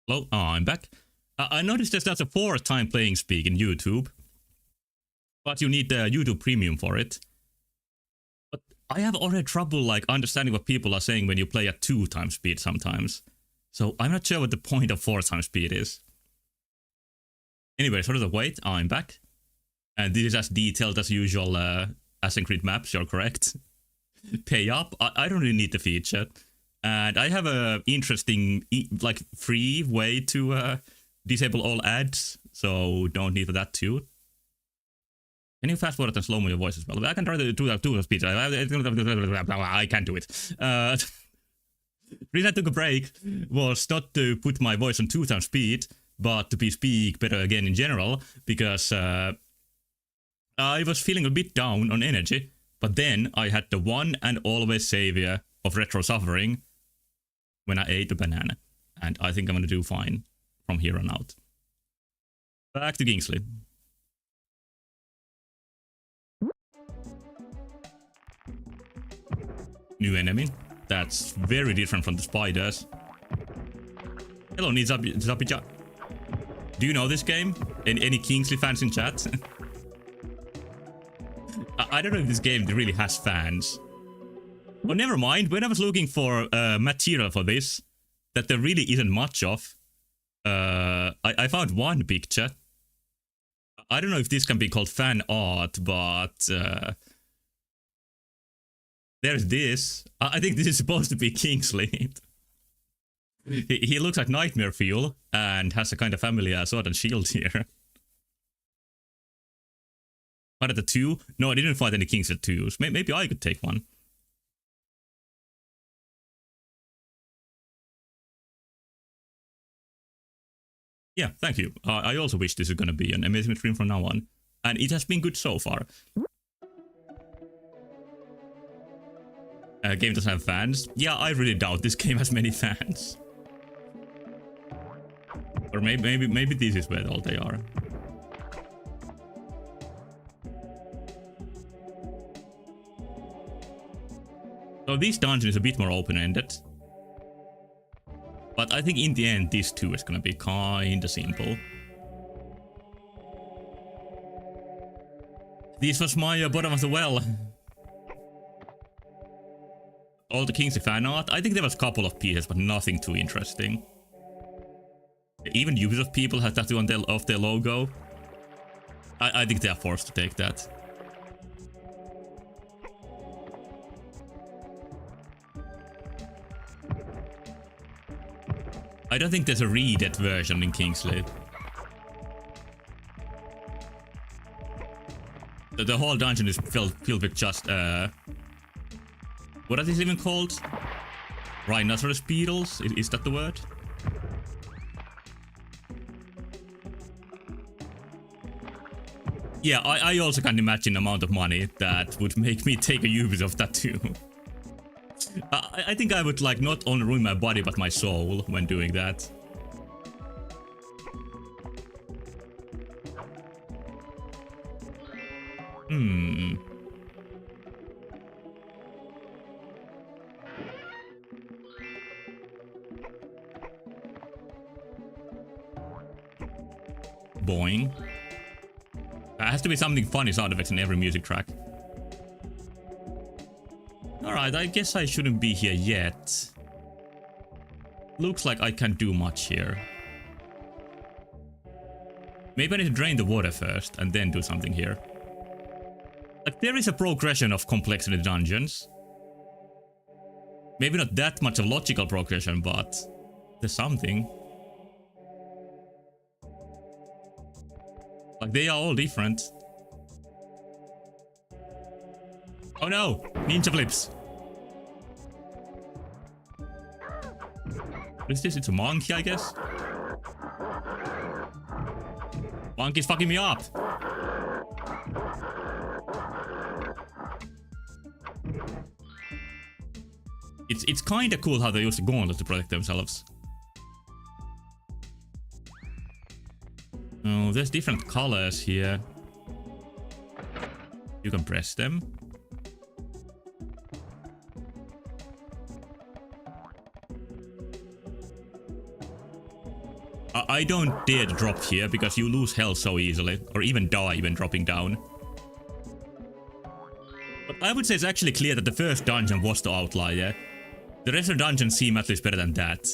Hello? Oh, I'm back. I noticed that's a 4-time playing speed in YouTube. But you need the YouTube Premium for it. But I have already trouble like understanding what people are saying when you play at 2 times speed sometimes. So I'm not sure what the point of 4 times speed is. Anyway, sort of the wait. Oh, I'm back. And this is as detailed as usual Assassin's Creed maps, you're correct. Pay up. I don't really need the feature. And I have a interesting, like, free way to disable all ads. So don't need for that too. Can you fast forward and slow mo your voice as well? I can try to do that too speed. I can't do it. The reason I took a break was not to put my voice on 2 times speed, but to speak better again in general, because I was feeling a bit down on energy, but then I had the one and always savior of retro suffering when I ate a banana, and I think I'm gonna do fine from here on out. Back to Kingsley. New enemy. That's very different from the spiders. Hello, Nizapija. Do you know this game? Any Kingsley fans in chat? I don't know if this game really has fans. Well, never mind. When I was looking for material for this, that there really isn't much of, I found one picture. I don't know if this can be called fan art, but there's this. I think this is supposed to be Kingsley. He looks like nightmare fuel and has a kind of familiar sword and shield here. Fight at the 2? No, I didn't fight any kings at 2s. Maybe I could take one. Yeah, thank you. I also wish this is gonna be an amazing stream from now on. And it has been good so far. Game doesn't have fans. Yeah, I really doubt this game has many fans. Or maybe this is where all they are. So this dungeon is a bit more open-ended. But I think in the end this too is gonna be kinda simple. This was my bottom of the well. All the Kingsley fan art. I think there was a couple of pieces, but nothing too interesting. Even Ubisoft people have tattoo on of their logo. I think they are forced to take that. I don't think there's a redead version in Kingsley. The whole dungeon is filled with just what are these even called? Rhinoceros beetles? Is that the word? Yeah, I also can't imagine the amount of money that would make me take a Ubisoft tattoo. I think I would like not only ruin my body but my soul when doing that. Boing. There has to be something funny sound effects in every music track. Alright, I guess I shouldn't be here yet. Looks like I can't do much here. Maybe I need to drain the water first and then do something here. Like, there is a progression of complexity dungeons. Maybe not that much of logical progression, but there's something. Like, they are all different. Oh no! Ninja flips! What is this? It's a monkey, I guess? Monkey's fucking me up! It's kinda cool how they use the gauntlet to protect themselves. Oh, there's different colors here. You can press them. I don't dare to drop here because you lose health so easily, or even die when dropping down. But I would say it's actually clear that the first dungeon was the outlier. The rest of the dungeons seem at least better than that.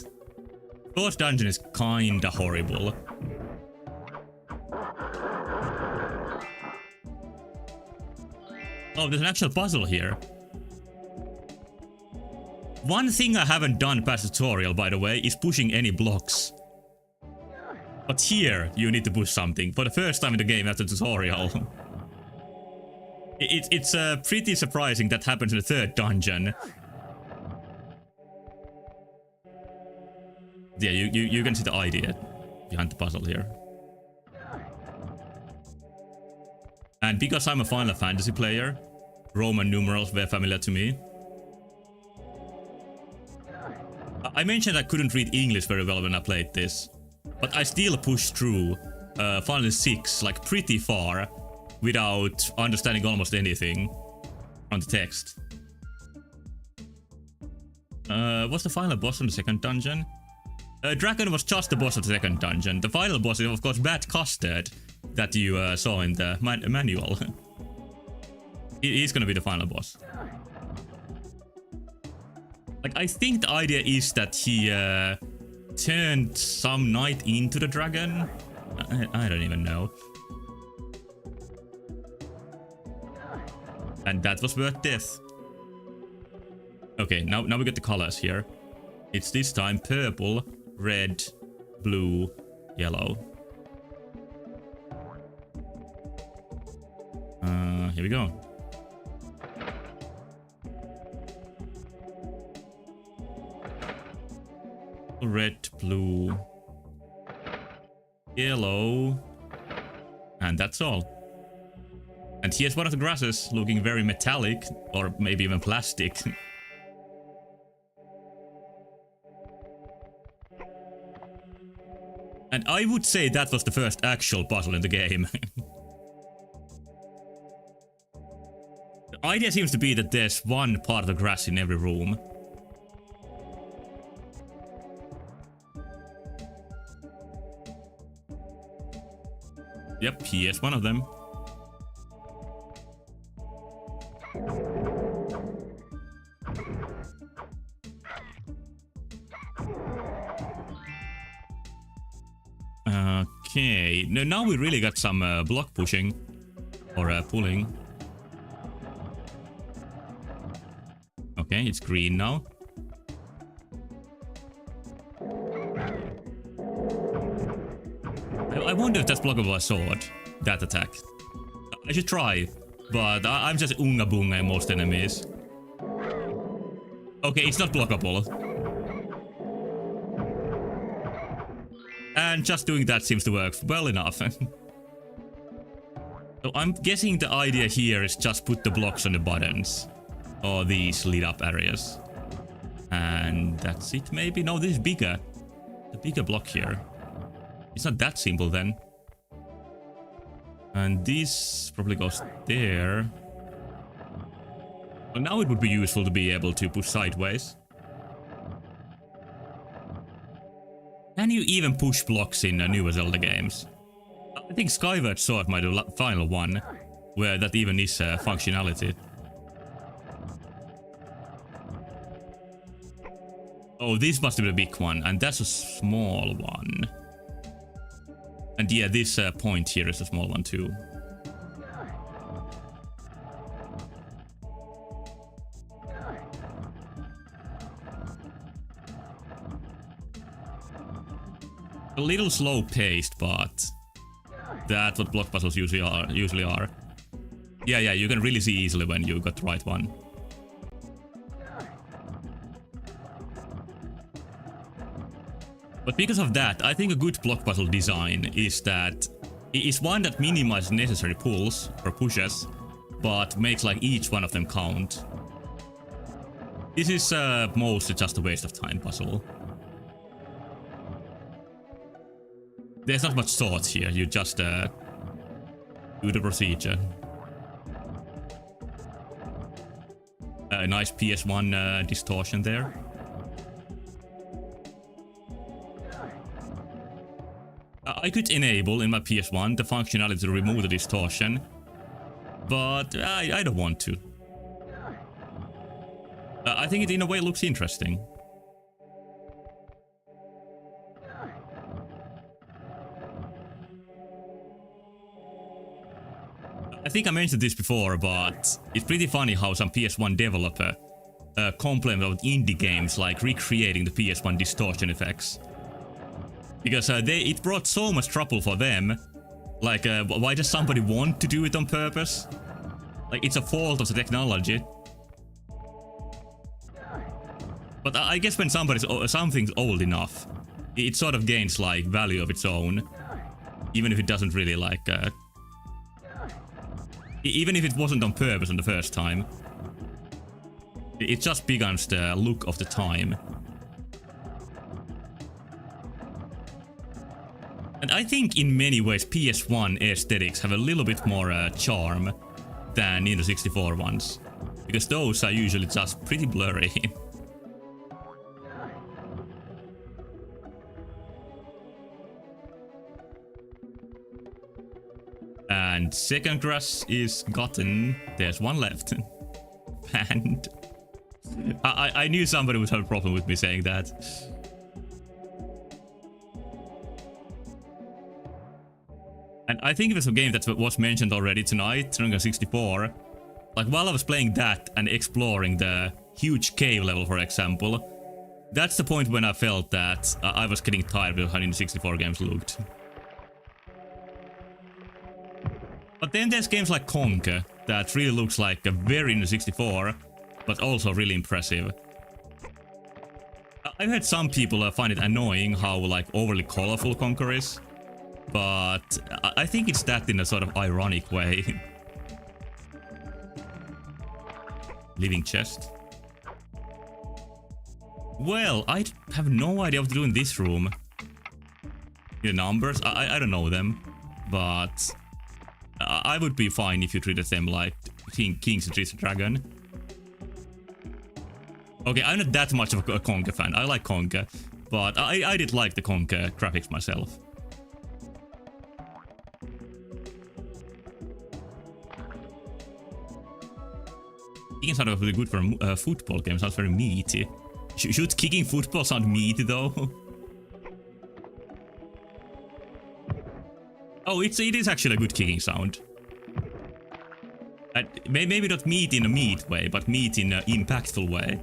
Fourth dungeon is kinda horrible. Oh, there's an actual puzzle here. One thing I haven't done past the tutorial, by the way, is pushing any blocks. But here, you need to push something. For the first time in the game after the tutorial. It's pretty surprising that happens in the third dungeon. Yeah, you can see the idea behind the puzzle here. And because I'm a Final Fantasy player, Roman numerals were familiar to me. I mentioned I couldn't read English very well when I played this, but I still pushed through Final 6 like pretty far without understanding almost anything on the text. What's the final boss in the second dungeon? Dragon was just the boss of the second dungeon. The final boss is of course Bad Custard that you saw in the manual. He's gonna be the final boss. Like, I think the idea is that he turned some knight into the dragon. I don't even know. And that was worth death. Okay, now we get the colors here. It's this time purple, red, blue, yellow. Here we go. Red, blue, yellow, and that's all. And here's one of the grasses looking very metallic, or maybe even plastic. And I would say that was the first actual puzzle in the game. The idea seems to be that there's one part of the grass in every room. Yep, here's one of them. Okay, now we really got some block pushing or pulling. Okay, it's green now. I wonder if that's blockable by sword, that attack. I should try, but I'm just Unga Bunga in most enemies. Okay, it's not blockable. And just doing that seems to work well enough. So I'm guessing the idea here is just put the blocks on the buttons. Or these lit up areas. And that's it maybe? No, this is bigger. The bigger block here. It's not that simple then. And this probably goes there. Well, now it would be useful to be able to push sideways. Can you even push blocks in newer Zelda games? I think Skyward Sword might be the final one, where that even is a functionality. Oh, this must be the big one, and that's a small one. And yeah, this point here is a small one too. A little slow paced, but that's what block puzzles usually are. Yeah, you can really see easily when you got the right one. But because of that, I think a good block puzzle design is that it is one that minimizes necessary pulls or pushes, but makes like each one of them count. This is mostly just a waste of time puzzle. There's not much thought here, you just do the procedure. A nice PS1 distortion there. I could enable in my PS1 the functionality to remove the distortion, but I don't want to. I think it in a way looks interesting. I think I mentioned this before, but it's pretty funny how some PS1 developer complained about indie games like recreating the PS1 distortion effects. Because it brought so much trouble for them. Like, why does somebody want to do it on purpose? Like, it's a fault of the technology. But I guess when something's old enough, it sort of gains, like, value of its own. Even if it doesn't really, like... even if it wasn't on purpose on the first time. It just becomes the look of the time. And I think in many ways PS1 aesthetics have a little bit more charm than Nintendo 64 ones. Because those are usually just pretty blurry. And second crush is gotten. There's one left. And I knew somebody would have a problem with me saying that. And I think it was a game that was mentioned already tonight, Nintendo 64. Like, while I was playing that and exploring the huge cave level, for example, that's the point when I felt that I was getting tired of how Nintendo 64 games looked. But then there's games like Conker that really looks like a very Nintendo 64, but also really impressive. I've heard some people find it annoying how, like, overly colorful Conker is. But I think it's that in a sort of ironic way. Living chest. Well, I have no idea what to do in this room. The numbers, I don't know them. But I would be fine if you treated them like Kingsley Dragon. Okay, I'm not that much of a Conker fan. I like Conker. But I did like the Conker graphics myself. Kicking sound really good for a football game. Sounds very meaty. Should kicking football sound meaty though? Oh, it is actually a good kicking sound. Maybe not meat in a meat way, but meat in an impactful way.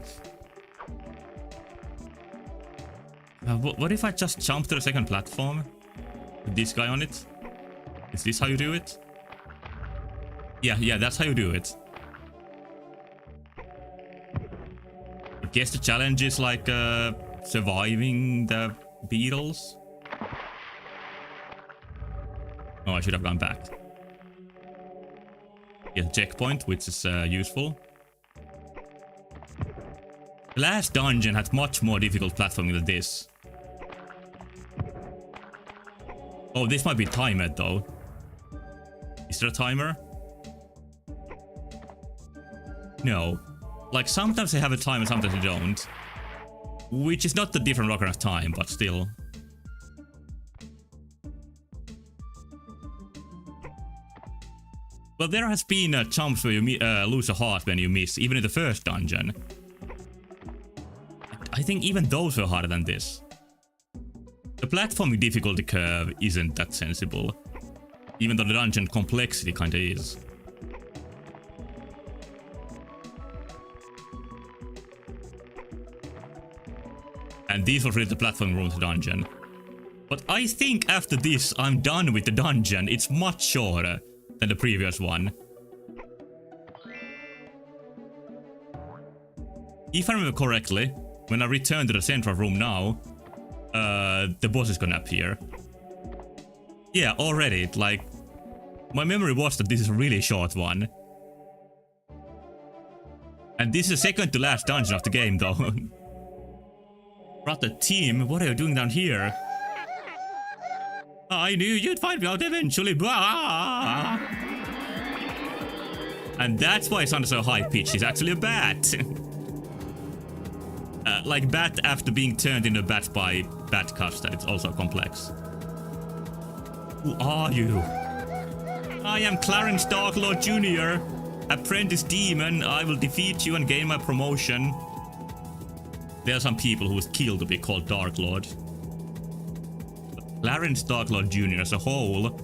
What if I just jump to the second platform? With this guy on it? Is this how you do it? Yeah, that's how you do it. I guess the challenge is like surviving the beetles. Oh, I should have gone back. Get a checkpoint, which is useful. The last dungeon had much more difficult platforming than this. Oh, this might be timed though. Is there a timer? No. Like, sometimes they have a timer, sometimes they don't. Which is not the different Ocarina of Time, but still. Well, there has been jumps where you lose a heart when you miss, even in the first dungeon. I think even those were harder than this. The platforming difficulty curve isn't that sensible, even though the dungeon complexity kinda is. And these were really the platforming room to the dungeon. But I think after this, I'm done with the dungeon. It's much shorter than the previous one. If I remember correctly, when I return to the central room now, the boss is gonna appear. Yeah, already, like, my memory was that this is a really short one. And this is the second to last dungeon of the game though. Brother team, what are you doing down here? I knew you'd find me out eventually. Blah! And that's why it sounded so high-pitched. He's actually a bat. Like bat after being turned into a bat by bat custard. It's also complex. Who are you? I am Clarence Darklord Jr., apprentice demon. I will defeat you and gain my promotion. There are some people who would kill to be called Darklord. But Clarence Darklord Jr. as a whole,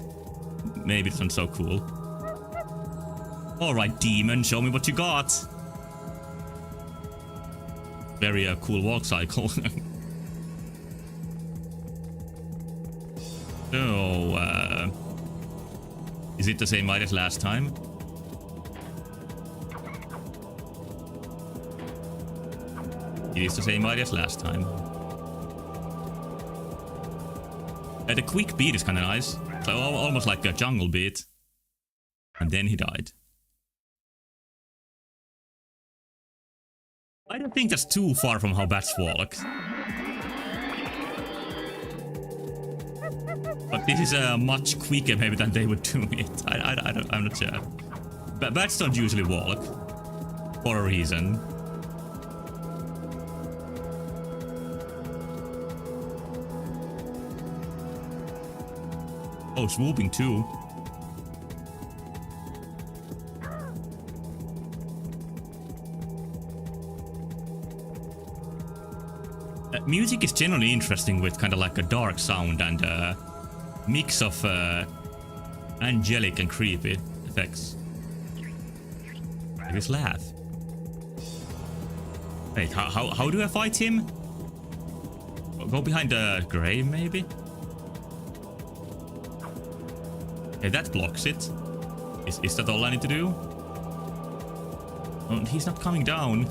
maybe it's not so cool. Alright, demon, show me what you got. Very cool walk cycle. So, is it the same height as last time? It is the same height as last time. The quick beat is kinda nice. So almost like a jungle beat. And then he died. I don't think that's too far from how bats walk. But this is much quicker maybe than they would do it. I'm not sure. But bats don't usually walk. For a reason. Oh, swooping too. Music is generally interesting with kind of like a dark sound and mix of angelic and creepy effects. Like this laugh. Wait, how do I fight him? Go behind the grave, maybe? Okay, that blocks it. Is that all I need to do? Oh, he's not coming down.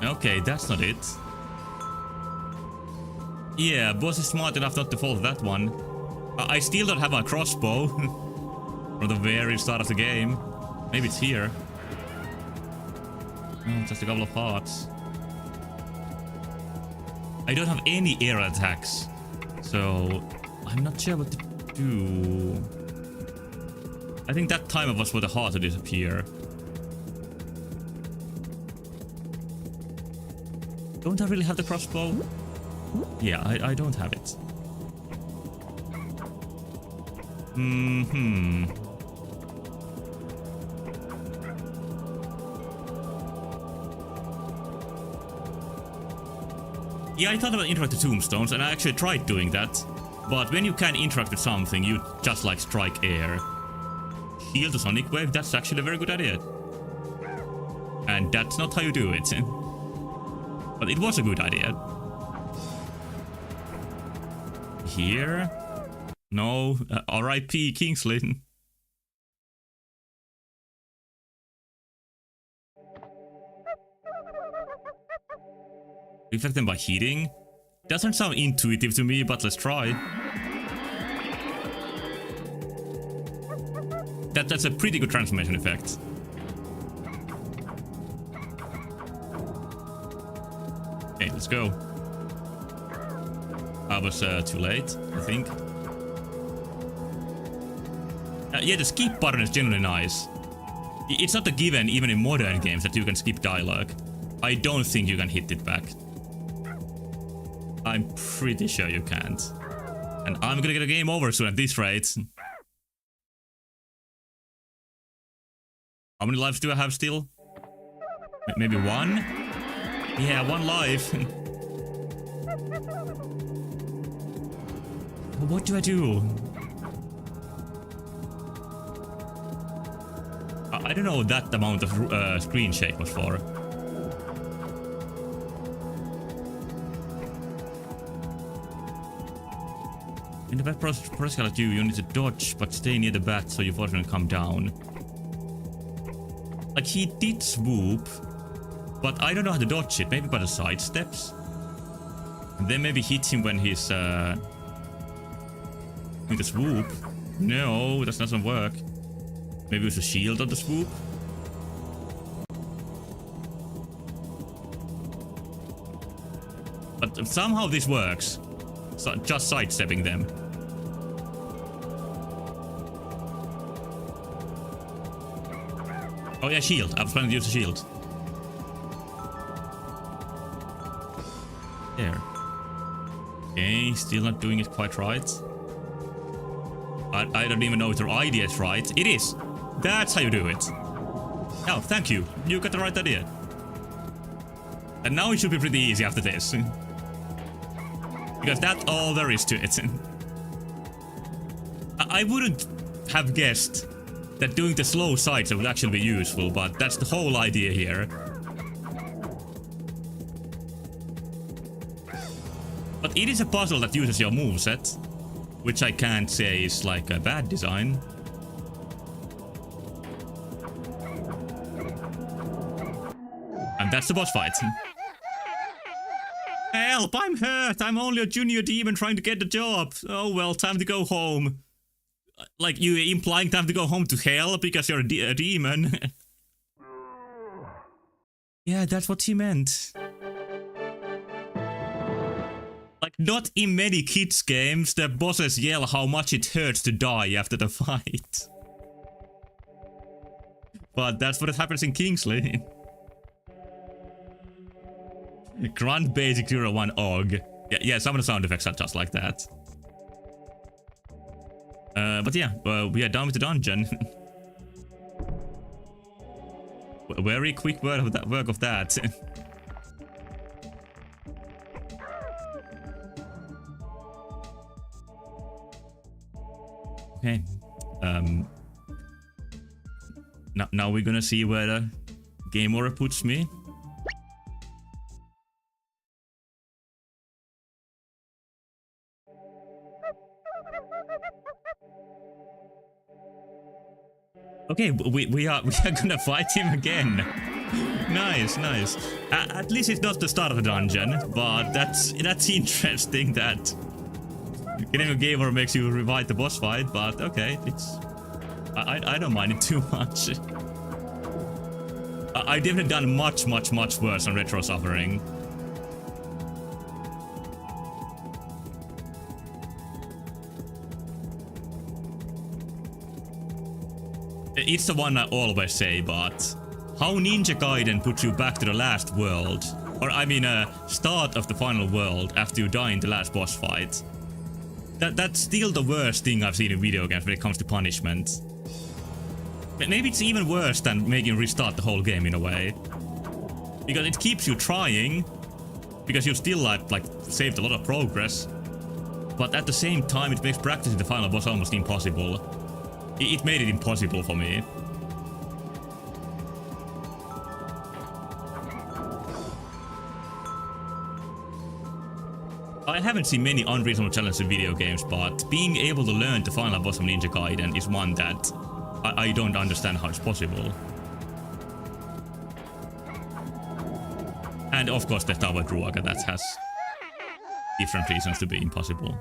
Okay, that's not it. Yeah, boss is smart enough not to fall for that one. I still don't have my crossbow. From the very start of the game. Maybe it's here. Oh, just a couple of hearts. I don't have any air attacks. So, I'm not sure what to do. I think that time was for the heart to disappear. Don't I really have the crossbow? Yeah, I don't have it. Yeah, I thought about interactive tombstones, and I actually tried doing that. But when you can interact with something, you just like strike air. Shield to Sonic Wave, that's actually a very good idea. And that's not how you do it. But it was a good idea. Here? No. R.I.P. Kingsley. Reflect them by heating? Doesn't sound intuitive to me, but let's try. That's a pretty good transformation effect. Okay, let's go. I was too late, I think. Yeah, the skip button is generally nice. It's not a given, even in modern games, that you can skip dialogue. I don't think you can hit it back. I'm pretty sure you can't. And I'm gonna get a game over soon at this rate. How many lives do I have still? Maybe one? Yeah, one life. What do I do? I don't know what that amount of screen shake was for. In the bat process you need to dodge, but stay near the bat so your force can come down. Like, he did swoop, but I don't know how to dodge it. Maybe by the side steps? And then maybe hit him when he's with the swoop. No, that doesn't work. Maybe with a shield on the swoop? But somehow this works. So just sidestepping them. Oh yeah, shield. I was planning to use a shield. There. Okay, still not doing it quite right. I don't even know if their idea is right. It is! That's how you do it. Oh, thank you. You got the right idea. And now it should be pretty easy after this. Because that's all there is to it. I wouldn't have guessed that doing the slow sides would actually be useful, but that's the whole idea here. But it is a puzzle that uses your moveset, which I can't say is like a bad design. And that's the boss fight. Help! I'm hurt! I'm only a junior demon trying to get the job! Oh well, time to go home. Like, you implying time to go home to hell because you're a demon? Yeah, that's what he meant. Like, not in many kids games, the bosses yell how much it hurts to die after the fight. But that's what happens in Kingsley. Grunt Basic 01 OG. Yeah, some of the sound effects are just like that. But yeah, we are done with the dungeon. Very quick work of that. Okay. Now we're gonna see where the game order puts me. Okay, we are gonna fight him again. Nice. At least it's not the start of the dungeon, but that's interesting that getting a game over makes you revive the boss fight. But okay, I don't mind it too much. I definitely done much worse on Retro Suffering. It's the one I always say, but how Ninja Gaiden puts you back to the last world, or I mean start of the final world after you die in the last boss fight. That's still the worst thing I've seen in video games when it comes to punishment. Maybe it's even worse than making you restart the whole game in a way. Because it keeps you trying, because you still like saved a lot of progress. But at the same time it makes practicing the final boss almost impossible. It made it impossible for me. I haven't seen many unreasonable challenges in video games, but being able to learn the final boss of Ninja Gaiden is one that I don't understand how it's possible. And of course the Tower Druaga, that has different reasons to be impossible.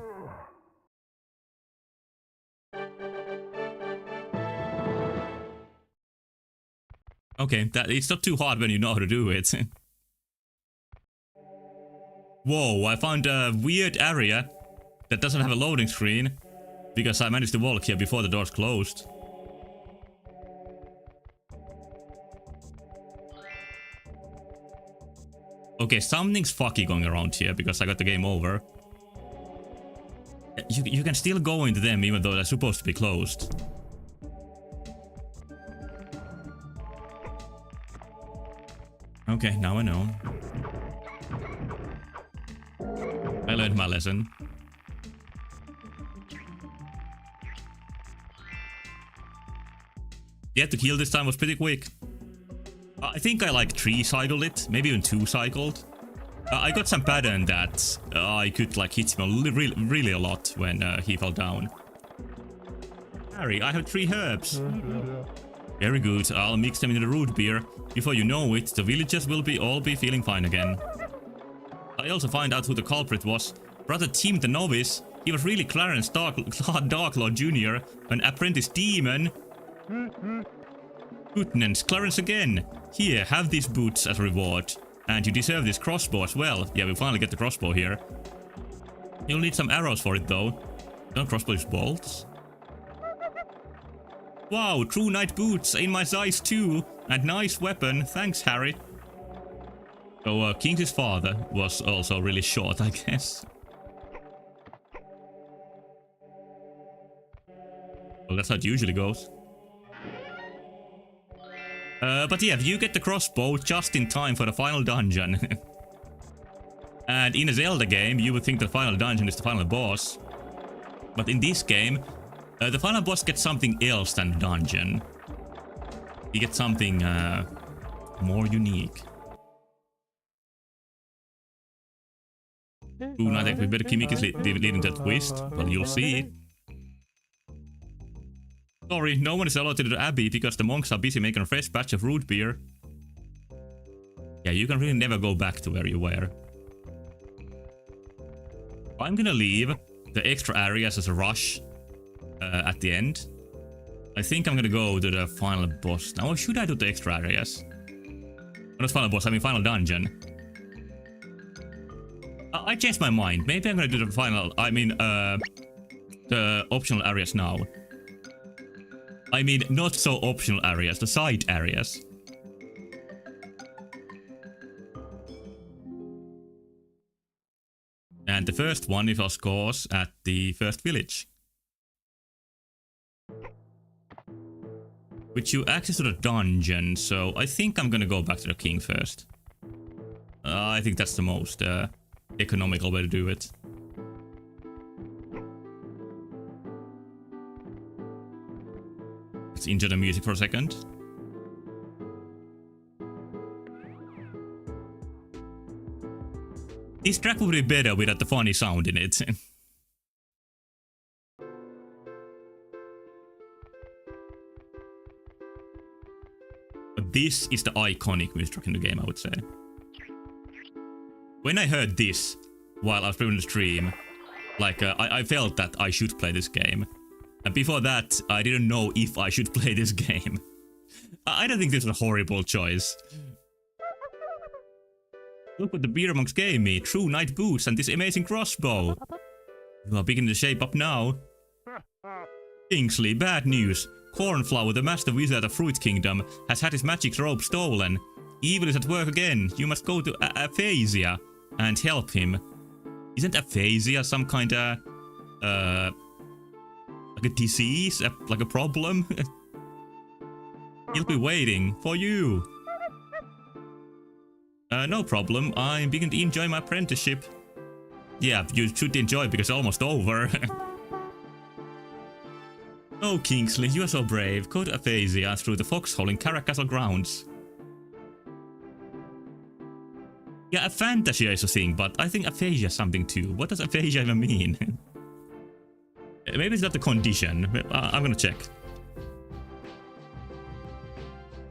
Okay, it's not too hard when you know how to do it. Whoa, I found a weird area that doesn't have a loading screen because I managed to walk here before the doors closed. Okay, something's fucky going around here because I got the game over. You can still go into them even though they're supposed to be closed. Okay, now I know. I learned my lesson. Yeah, to kill this time was pretty quick. I think I like 3-cycled it, maybe even 2-cycled. I got some pattern that I could like hit him really a lot when he fell down. Harry, I have 3 herbs. Very good, I'll mix them in the root beer. Before you know it, the villagers will all be feeling fine again. I also find out who the culprit was. Brother Tim the Novice. He was really Clarence Darklaw Jr., an apprentice demon. Goodness, Clarence again. Here, have these boots as a reward. And you deserve this crossbow as well. Yeah, we finally get the crossbow here. You'll need some arrows for it though. Don't crossbow use bolts? Wow, true knight boots in my size too. And nice weapon. Thanks, Harry. So, Kingsley's father was also really short, I guess. Well, that's how it usually goes. But yeah, you get the crossbow just in time for the final dungeon. And in a Zelda game, you would think the final dungeon is the final boss. But in this game, the final boss gets something else than the dungeon. You get something more unique. Ooh, I think we better keep leading to that twist. Well, you'll see. Sorry, no one is allowed to the abbey because the monks are busy making a fresh batch of root beer. Yeah, you can really never go back to where you were. I'm gonna leave the extra areas as a rush at the end. I think I'm gonna go to the final boss now. Or should I do the extra areas? Not final boss, I mean final dungeon. I changed my mind. Maybe I'm gonna do the final, the optional areas now. I mean, not so optional areas, the side areas. And the first one is of course at the first village. Which you access to the dungeon, so I think I'm gonna go back to the king first. I think that's the most economical way to do it. Let's enjoy the music for a second. This track would be better without the funny sound in it. But this is the iconic music track in the game, I would say. When I heard this while I was preparing the stream, like I felt that I should play this game. And before that, I didn't know if I should play this game. I don't think this was a horrible choice. Look what the beer monks gave me, true knight boots and this amazing crossbow. You are beginning to shape up now. Kingsley, bad news. Cornflower, the master wizard of Fruit Kingdom, has had his magic robe stolen. Evil is at work again. You must go to Aphasia and help him. Isn't aphasia some kind of like a disease, like a problem? He'll be waiting for you. No problem. I'm beginning to enjoy my apprenticeship. Yeah, you should enjoy because it's almost over. Oh, Kingsley, you are so brave. Go to Aphasia through the foxhole in Caracastle grounds. Yeah, aphantasia is a thing, but I think aphasia is something too. What does aphasia even mean? Maybe it's not the condition. I'm gonna check.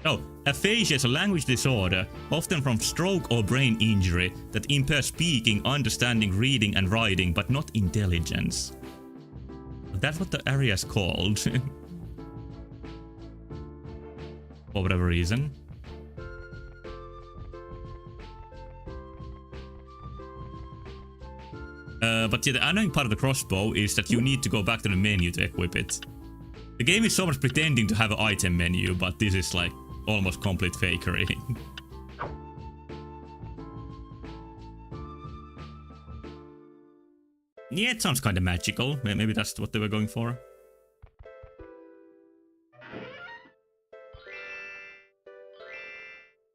Oh, aphasia is a language disorder, often from stroke or brain injury, that impairs speaking, understanding, reading and writing, but not intelligence. That's what the area is called. For whatever reason. But yeah, the annoying part of the crossbow is that you need to go back to the menu to equip it. The game is so much pretending to have an item menu, but this is like almost complete fakery. Yeah, it sounds kind of magical. Maybe that's what they were going for.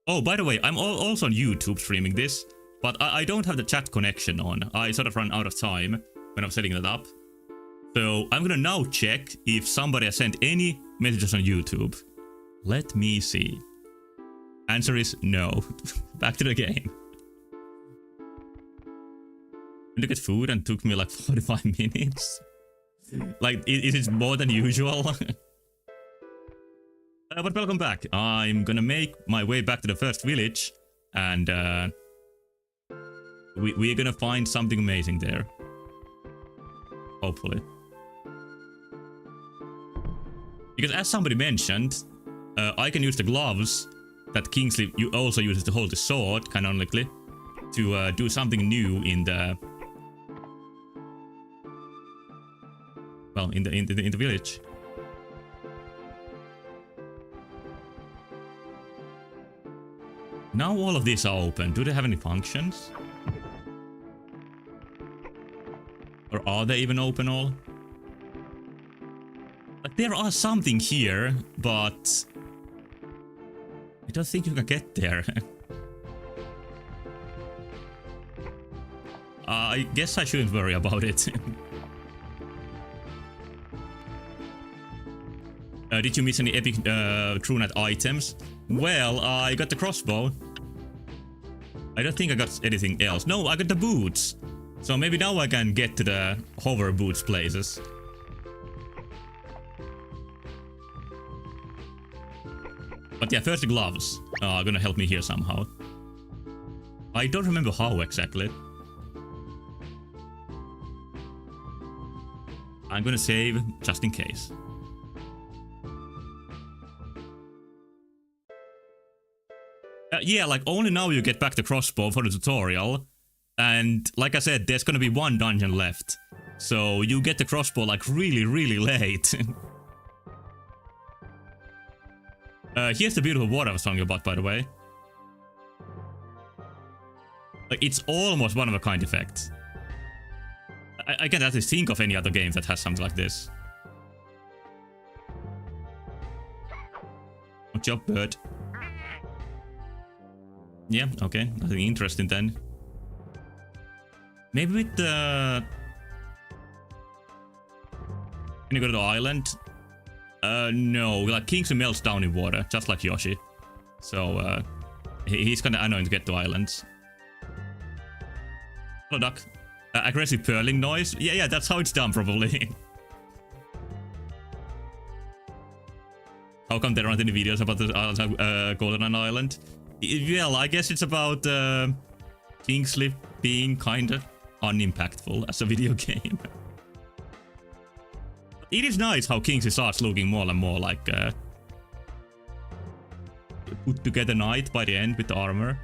Oh, by the way, I'm also on YouTube streaming this, but I don't have the chat connection on. I sort of ran out of time when I was setting that up. So I'm gonna now check if somebody has sent any messages on YouTube. Let me see. Answer is no. Back to the game. Look at food and took me like 45 minutes. Like, it is more than usual. But welcome back. I'm gonna make my way back to the first village. And we're gonna find something amazing there. Hopefully. Because as somebody mentioned, I can use the gloves that Kingsley also uses to hold the sword, canonically, to do something new in the... Well, in the village. Now all of these are open. Do they have any functions? Or are they even open all? Like, there are something here, but I don't think you can get there. I guess I shouldn't worry about it. Did you miss any epic True Knight items? Well, I got the crossbow. I don't think I got anything else. No, I got the boots. So maybe now I can get to the hover boots places. But yeah, first the gloves are gonna help me here somehow. I don't remember how exactly. I'm gonna save just in case. Yeah, like only now you get back the crossbow for the tutorial. And like I said, there's gonna be one dungeon left. So you get the crossbow like really, really late. Here's the beautiful water I was talking about, by the way. Like, it's almost one-of-a-kind effect. I can't actually think of any other game that has something like this. Good job, bird. Yeah, okay, nothing interesting then. Maybe with the... Can you go to the island? No, like Kingsley melts down in water, just like Yoshi. So, he's kinda annoying to get to islands. Hello, duck. Aggressive purling noise? Yeah, that's how it's done, probably. How come there aren't any videos about the Golden Island? Well, I guess it's about Kingsley being kinda unimpactful as a video game. It is nice how Kingsley starts looking more and more like put together knight by the end with the armor.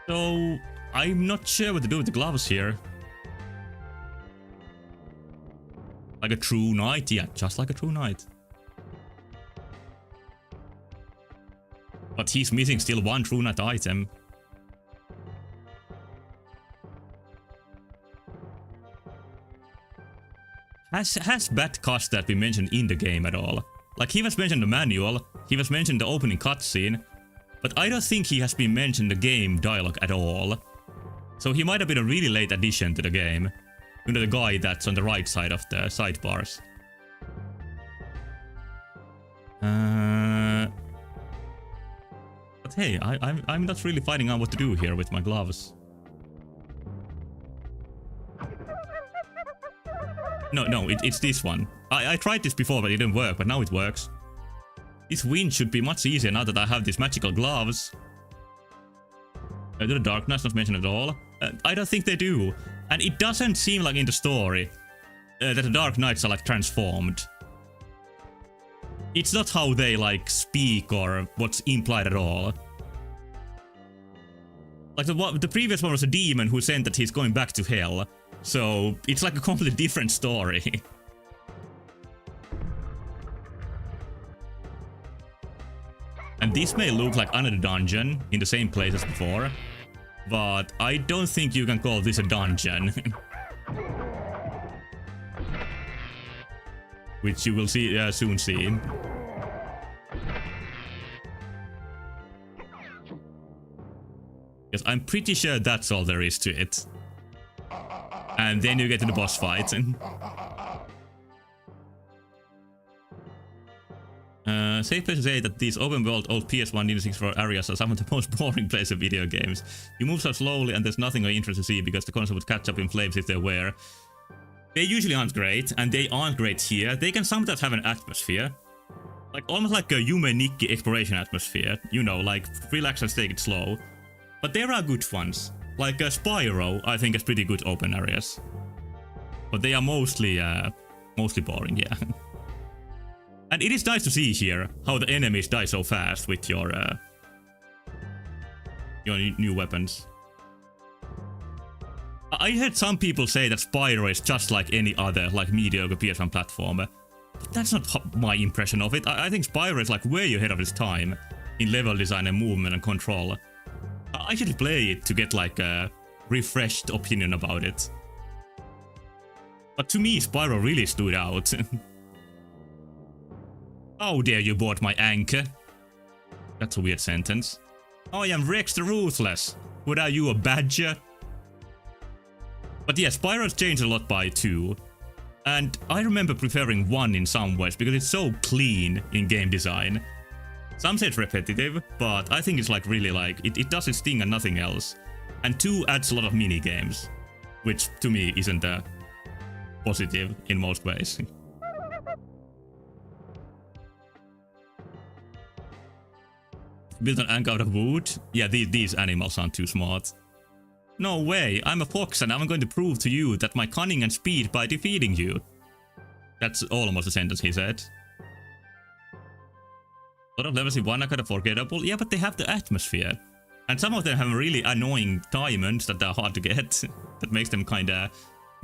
So I'm not sure what to do with the gloves here. Like a true knight, yeah, just like a true knight. But he's missing still one true knight item. Has Bat Custard been mentioned in the game at all? Like, he was mentioned in the manual, he was mentioned in the opening cutscene, but I don't think he has been mentioned in the game dialogue at all. So he might have been a really late addition to the game. You know, the guy that's on the right side of the sidebars. But hey, I'm not really finding out what to do here with my gloves. No, it's this one. I tried this before, but it didn't work, but now it works. This win should be much easier now that I have these magical gloves. Do the Dark Knights not mention at all? I don't think they do. And it doesn't seem like in the story that the Dark Knights are like transformed. It's not how they like speak or what's implied at all. Like the previous one was a demon who said that he's going back to hell. So it's like a completely different story. And this may look like another dungeon in the same place as before, but I don't think you can call this a dungeon. Which you will see soon see. Yes, I'm pretty sure that's all there is to it. And then you get to the boss fight. Safe place to say that these open world old PS1 N64 areas are some of the most boring places of video games. You move so slowly and there's nothing of interest to see because the console would catch up in flames if they were. They usually aren't great, and they aren't great here. They can sometimes have an atmosphere. Like almost like a Yume Nikki exploration atmosphere. You know, like relax and take it slow. But there are good ones. Like Spyro, I think has pretty good open areas. But they are mostly boring, yeah. And it is nice to see here how the enemies die so fast with your new weapons. I heard some people say that Spyro is just like any other like mediocre PS1 platformer. But that's not my impression of it. I think Spyro is like way ahead of its time in level design and movement and control. I should play it to get like refreshed opinion about it. But to me, Spyro really stood out. How dare you board my anchor? That's a weird sentence. I am Rex the Ruthless. What are you, a badger? But yeah, Spyro's changed a lot by 2. And I remember preferring 1 in some ways because it's so clean in game design. Some say it's repetitive, but I think it's like really like, it does its thing and nothing else. And 2 adds a lot of mini games, which to me isn't positive in most ways. Built an anchor out of wood? Yeah, these animals aren't too smart. No way, I'm a fox and I'm going to prove to you that my cunning and speed by defeating you. That's almost a sentence he said. A lot of levels in 1 are kind of forgettable. Yeah, but they have the atmosphere. And some of them have really annoying diamonds that are hard to get. That makes them kinda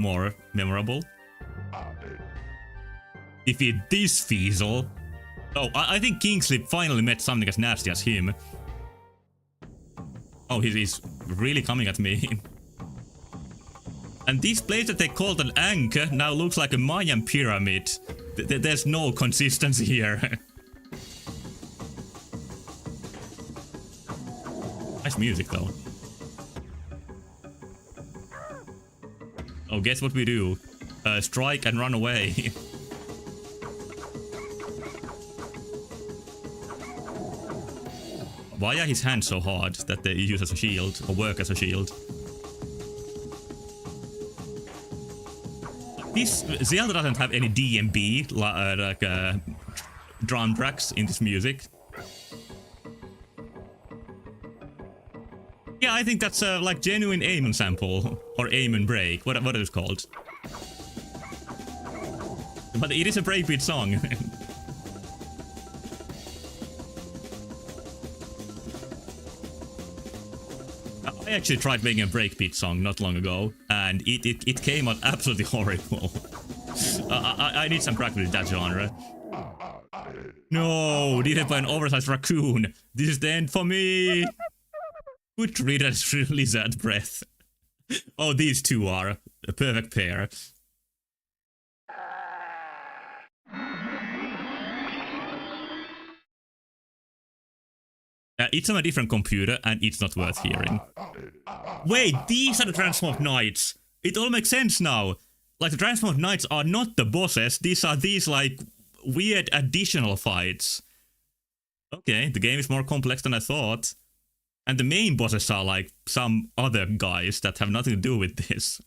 more memorable. Defeat this Feasel. Oh, I think Kingsley finally met something as nasty as him. Oh, he's really coming at me. And this place that they called an anchor now looks like a Mayan pyramid. There's no consistency here. Nice music though. Oh, guess what we do? Strike and run away. Why are his hands so hard that they use as a shield or work as a shield? This Zelda doesn't have any DMB drum tracks in this music. Yeah, I think that's like genuine Aimon sample or Aimon break. What is it called? But it is a breakbeat song. I actually tried making a breakbeat song not long ago, and it came out absolutely horrible. I need some crack with that genre. No, defeated by an oversized raccoon. This is the end for me. Good riddance, lizard breath. Oh, these two are a perfect pair. It's on a different computer, and it's not worth hearing. Wait, these are the Transformed Knights. It all makes sense now. Like, the Transformed Knights are not the bosses. These are like, weird additional fights. Okay, the game is more complex than I thought. And the main bosses are, like, some other guys that have nothing to do with this.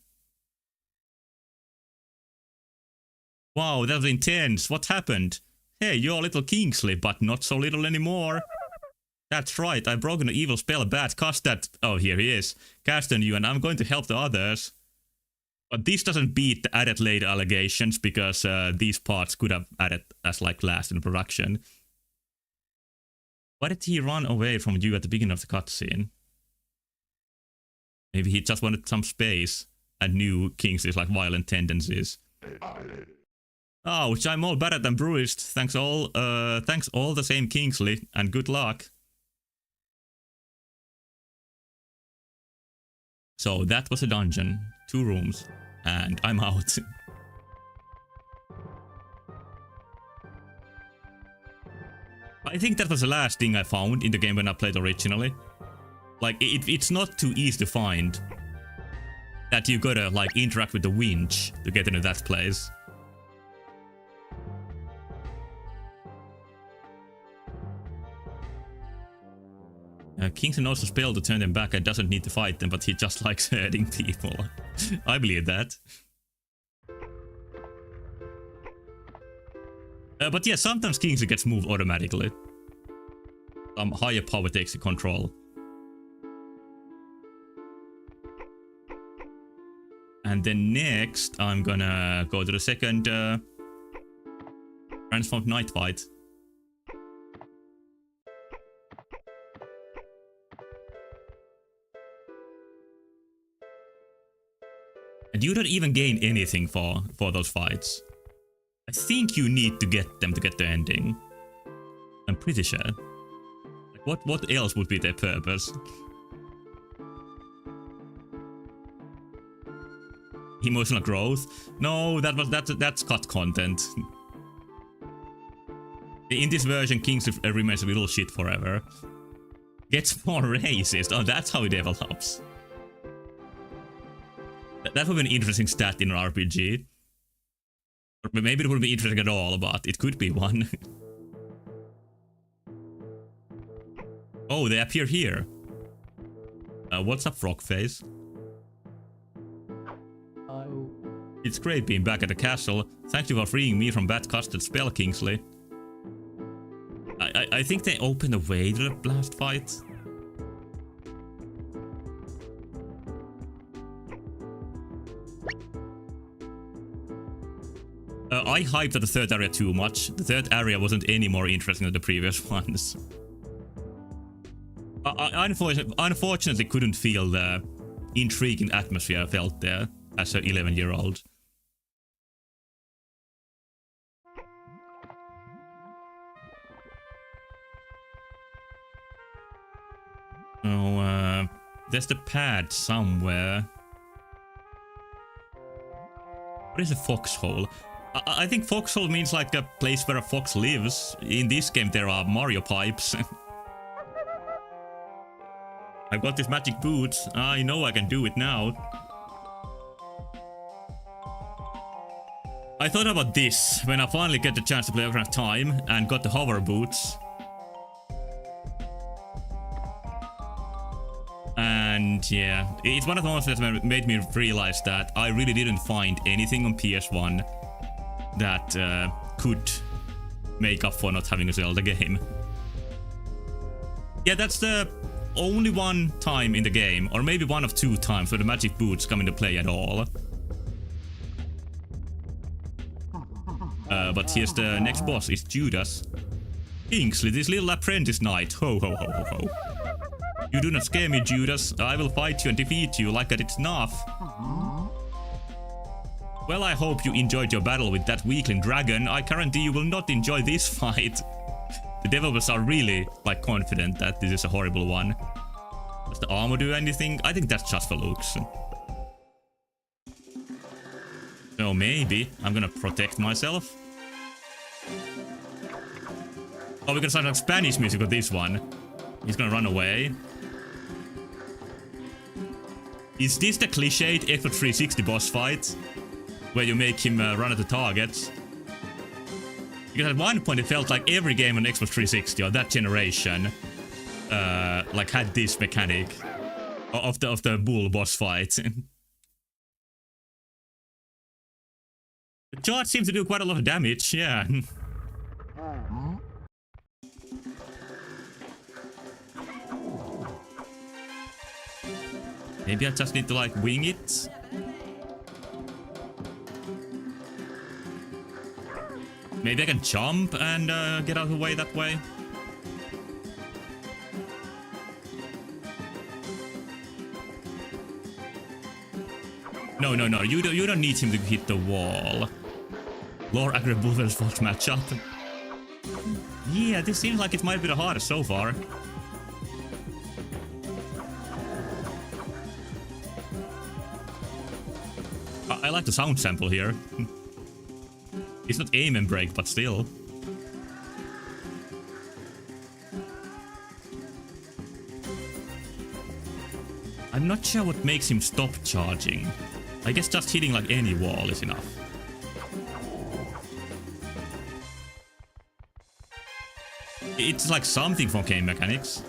Wow, that was intense. What happened? Hey, you're little Kingsley, but not so little anymore. That's right, I've broken an evil spell bad cast that... Oh, here he is. Cast on you, and I'm going to help the others. But this doesn't beat the added later allegations, because these parts could have added as, like, last in production. Why did he run away from you at the beginning of the cutscene? Maybe he just wanted some space and knew Kingsley's, like, violent tendencies. Ouch, I'm all battered and bruised. Thanks all the same, Kingsley, and good luck. So that was a dungeon, 2 rooms, and I'm out. I think that was the last thing I found in the game when I played originally. Like, it's not too easy to find that you gotta, like, interact with the winch to get into that place. Kingsley knows the spell to turn them back and doesn't need to fight them, but he just likes hurting people. I believe that. But yeah, sometimes Kingsley gets moved automatically. Some higher power takes the control. And then next, I'm gonna go to the second Transformed Knight fight. And you don't even gain anything for those fights. I think you need to get them to get the ending. I'm pretty sure. Like, what else would be their purpose? Emotional growth? No, that's cut content. In this version, Kingsley remains a little shit forever. Gets more racist. Oh, that's how he develops. That would be an interesting stat in an RPG. Or maybe it wouldn't be interesting at all, but it could be one. Oh, they appear here. What's up, Frogface? It's great being back at the castle. Thank you for freeing me from that custard spell, Kingsley. I think they opened a way to the last fight. I hyped at the third area too much. The third area wasn't any more interesting than the previous ones. I unfortunately couldn't feel the intriguing atmosphere I felt there as an 11-year-old. Oh, there's the pad somewhere. What is a foxhole? I think foxhole means like a place where a fox lives. In this game there are Mario pipes. I've got these magic boots. I know I can do it now. I thought about this when I finally get the chance to play Ocarina of Time and got the hover boots. And yeah, it's one of the ones that made me realize that I really didn't find anything on PS1 that could make up for not having a Zelda game. Yeah, that's the only one time in the game, or maybe one of two times, where the magic boots come into play at all. But here's the next boss, it's Judas. Kingsley, this little apprentice knight. Ho ho ho ho ho. You do not scare me, Judas. I will fight you and defeat you like it's enough. Well, I hope you enjoyed your battle with that weakling dragon. I guarantee you will not enjoy this fight. The developers are really, like, confident that this is a horrible one. Does the armor do anything? I think that's just for looks. So maybe I'm gonna protect myself. Oh, we can sound like Spanish music with this one. He's gonna run away. Is this the cliched Xbox 360 boss fight? Where you make him run at the targets? Because at one point it felt like every game on Xbox 360 or that generation like had this mechanic of the bull boss fight. The charge seems to do quite a lot of damage, yeah. Maybe I just need to like wing it. Maybe I can jump and get out of the way that way. No, no, no. You don't need him to hit the wall. Lore Agri Bulver's fault matchup. Yeah, this seems like it might be the hardest so far. I like the sound sample here. It's not aim and break, but still. I'm not sure what makes him stop charging. I guess just hitting like any wall is enough. It's like something from game mechanics.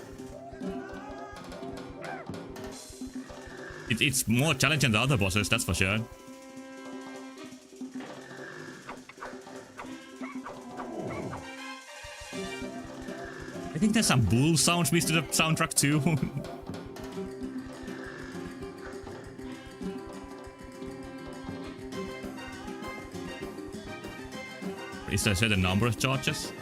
It's more challenging than the other bosses, that's for sure. I think there's some bull sounds mixed to the soundtrack too. Is there a certain number of charges?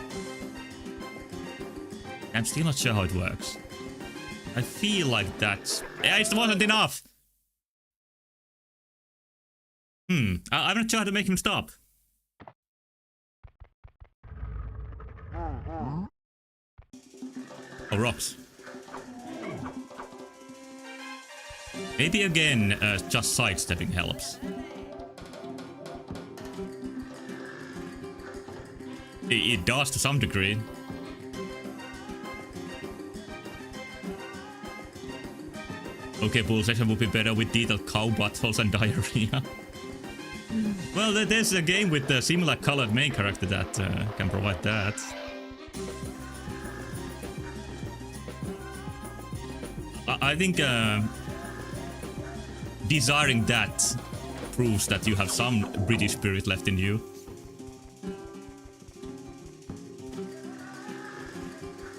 I'm still not sure how it works. I feel like that... Yeah, it wasn't enough! I'm not sure how to make him stop. Oh, rocks. Maybe again, just sidestepping helps. It does to some degree. Okay, bull section would be better with detailed cow buttholes and diarrhea. Well, there's a game with a similar colored main character that can provide that. I think desiring that proves that you have some British spirit left in you.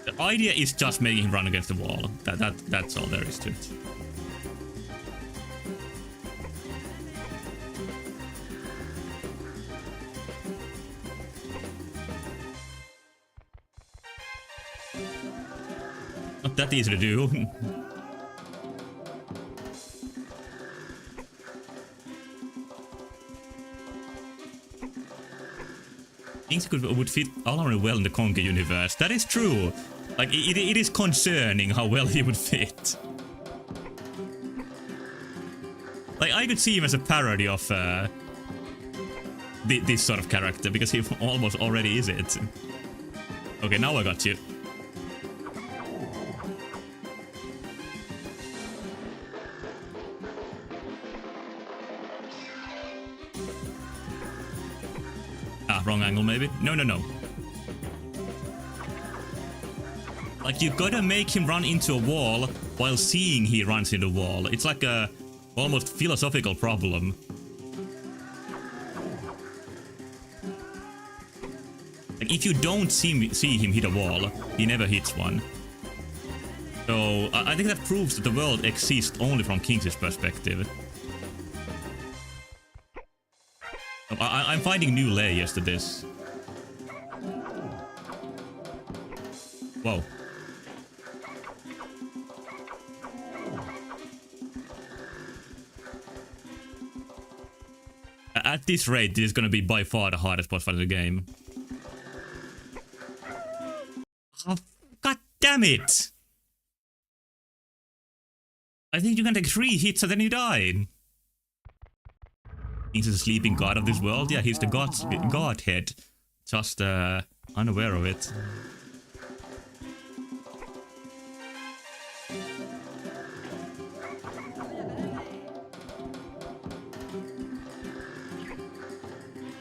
The idea is just making him run against the wall. That's all there is to it. Not that easy to do. Kingsley would fit alarmingly well in the Conker universe. That is true. Like, it is concerning how well he would fit. Like, I could see him as a parody of this sort of character, because he almost already is it. Okay, now I got you. Wrong angle, maybe? No. Like, you gotta make him run into a wall while seeing he runs into a wall. It's like a almost philosophical problem. Like, if you don't see him hit a wall, he never hits one. So, I think that proves that the world exists only from Kingsley's perspective. I'm finding new layers to this. Whoa. At this rate, this is gonna be by far the hardest boss fight in the game. Oh, god damn it! I think you can take 3 hits and then you die. He's the sleeping god of this world. Yeah, he's the godhead. Just unaware of it.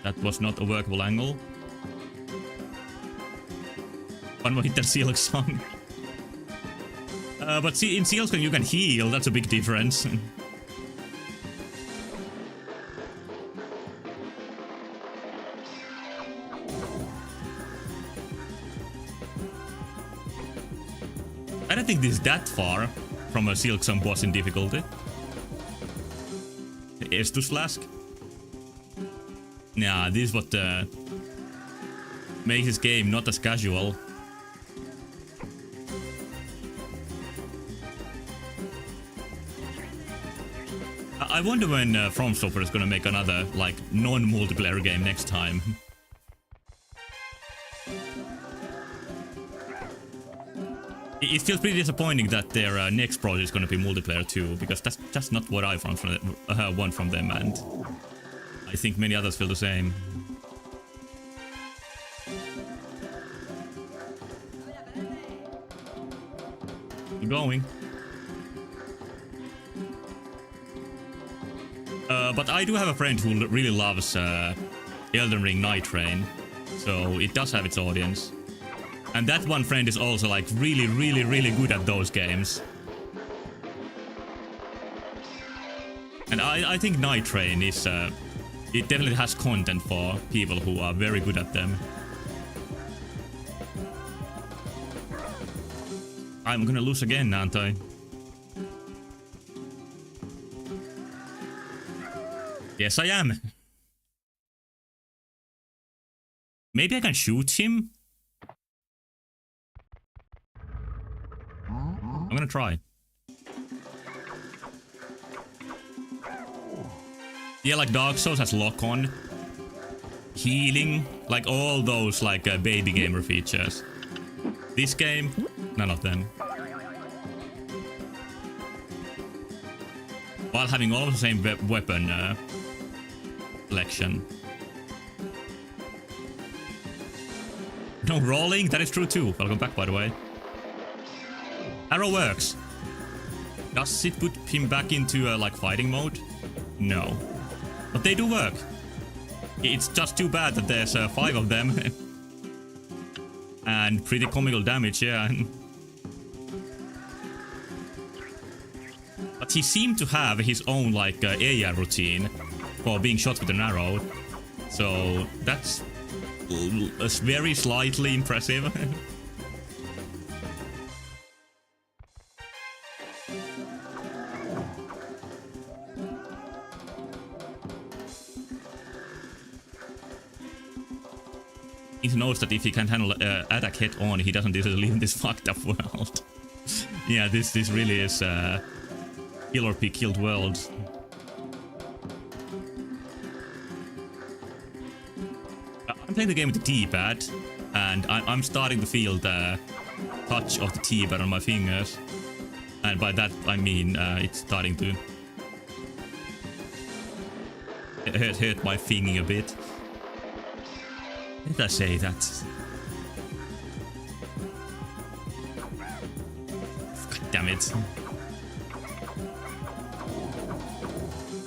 That was not a workable angle. One more hit and Silksong. But see, in Silksong you can heal. That's a big difference. I don't think this is that far from a Silksong boss in difficulty. Estus Flask. Nah, this is what makes this game not as casual. I wonder when From Software is gonna make another, like, non-multiplayer game next time. It feels pretty disappointing that their next project is going to be multiplayer too, because that's just not what I want from them, and I think many others feel the same. Keep going. But I do have a friend who really loves Elden Ring Night Train, so it does have its audience. And that one friend is also, like, really good at those games. And I think Night Train is, it definitely has content for people who are very good at them. I'm gonna lose again, aren't I? Yes, I am. Maybe I can shoot him? I'm gonna try. Yeah, like Dark Souls has lock-on, healing, like all those, like, baby gamer features. This game, none of them. While having all of the same weapon selection. No, rolling, that is true too. Welcome back, by the way. Arrow works. Does it put him back into, like, fighting mode? No. But they do work. It's just too bad that there's 5 of them. And pretty comical damage, yeah. But he seemed to have his own, like, AI routine for being shot with an arrow. So that's very slightly impressive. He knows that if he can't handle attack head on, he doesn't live in this fucked up world. Yeah, this really is kill or be killed world. I'm playing the game with the D-pad, and I'm starting to feel the touch of the D-pad on my fingers. And by that I mean it's starting to hurt my finger a bit. Did I say that? God damn it.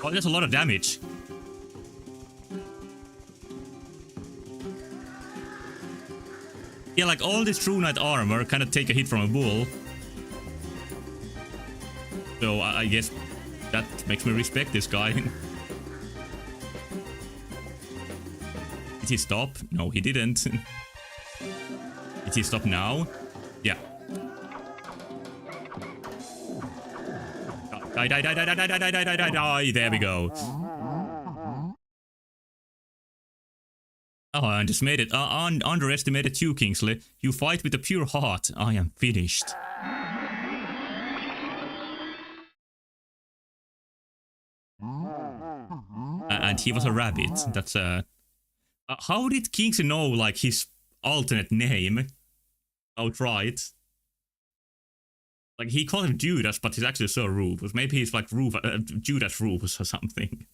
Oh, there's a lot of damage. Yeah, like all this True Knight armor kind of take a hit from a bull. So I guess that makes me respect this guy. Did he stop? No, he didn't. Did he stop now? Yeah. Die. There we go. Oh, I underestimated. Underestimated you, Kingsley. You fight with a pure heart. I am finished. And he was a rabbit. That's how did Kingsley know, like, his alternate name outright? Like, he called him Judas, but he's actually so Rufus. Maybe he's like Judas Rufus or something.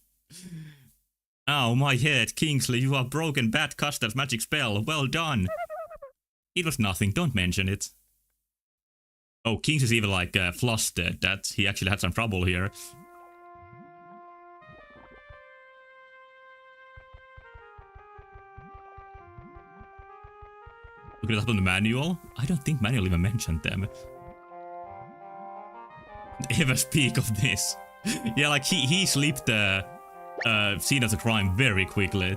Oh, my head, Kingsley, you have broken Bad Custard's magic spell. Well done. It was nothing, don't mention it. Oh, Kingsley's even, like, flustered that he actually had some trouble here. Look it up on the manual. I don't think manual even mentioned them. Ever speak of this? Yeah, like he slipped the scene of the crime very quickly.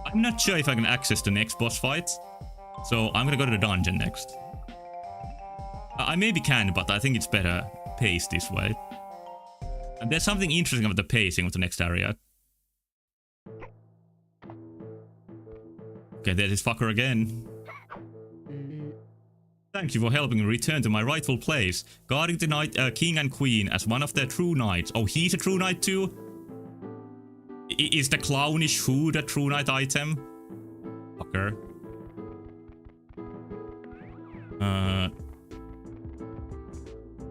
I'm not sure if I can access the next boss fight, so I'm gonna go to the dungeon next. I maybe can, but I think it's better paced this way. And there's something interesting about the pacing of the next area. Okay, there's this fucker again. Thank you for helping me return to my rightful place, guarding the knight, king and queen as one of their true knights. Oh, he's a true knight too? Is the clownish hood a true knight item? Fucker.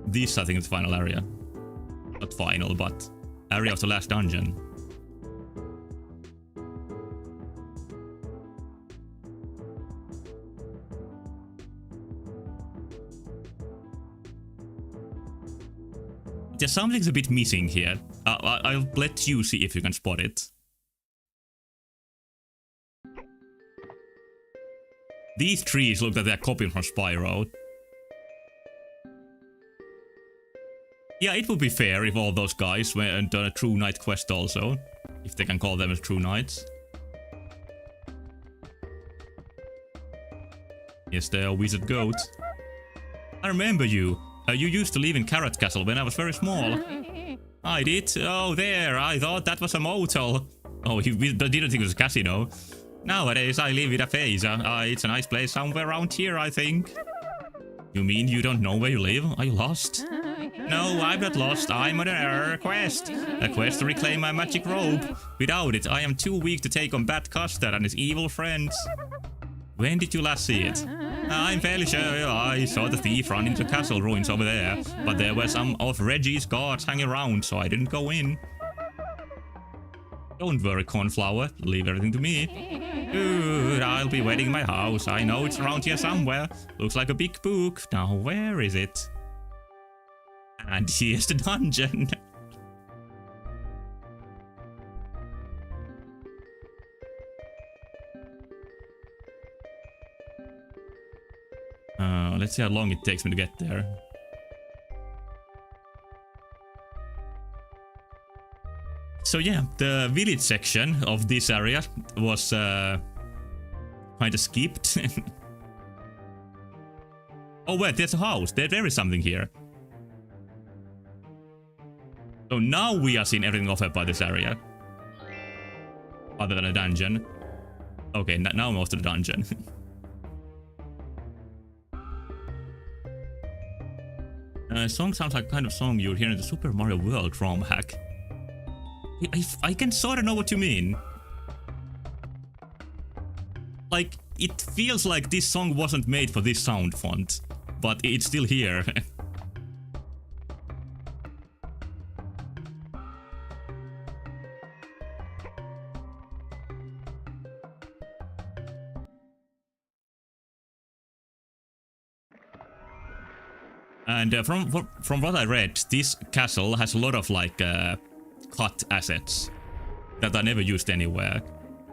This, I think, is the final area. Not final, but area of the last dungeon. There's something's a bit missing here. I'll let you see if you can spot it. These trees look like they're copied from Spyro. Yeah, it would be fair if all those guys went on a True Knight quest also. If they can call them as True Knights. Yes, they're a wizard goat. I remember you. You used to live in Carrot Castle when I was very small. I did? Oh, there. I thought that was a motel. Oh, we didn't think it was a casino. Nowadays, I live in a phase. It's a nice place somewhere around here, I think. You mean you don't know where you live? Are you lost? No, I'm not lost. I'm on a quest. A quest to reclaim my magic robe. Without it, I am too weak to take on Bad Custard and his evil friends. When did you last see it? I'm fairly sure I saw the thief run into castle ruins over there, but there were some of Reggie's guards hanging around, so I didn't go in. Don't worry, Cornflower. Leave everything to me. Good, I'll be waiting in my house. I know it's around here somewhere. Looks like a big book. Now, where is it? And here's the dungeon. Let's see how long it takes me to get there. So yeah, the village section of this area was kind of skipped. Oh wait, there's a house. There is something here. So now we are seeing everything offered by this area. Other than a dungeon. Okay, now most of the dungeon. Song sounds like kind of song you'd hear in the Super Mario World ROM hack. I can sort of know what you mean. Like, it feels like this song wasn't made for this sound font, but it's still here. And from what I read, this castle has a lot of like cut assets that are never used anywhere.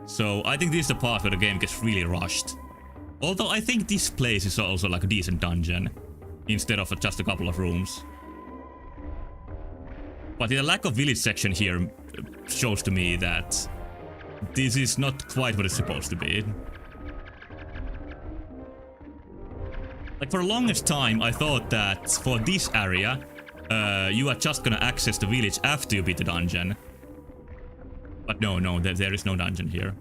So I think this is the part where the game gets really rushed. Although I think this place is also like a decent dungeon instead of just a couple of rooms. But the lack of village section here shows to me that this is not quite what it's supposed to be. Like, for the longest time, I thought that for this area, you are just gonna access the village after you beat the dungeon. But no, there is no dungeon here.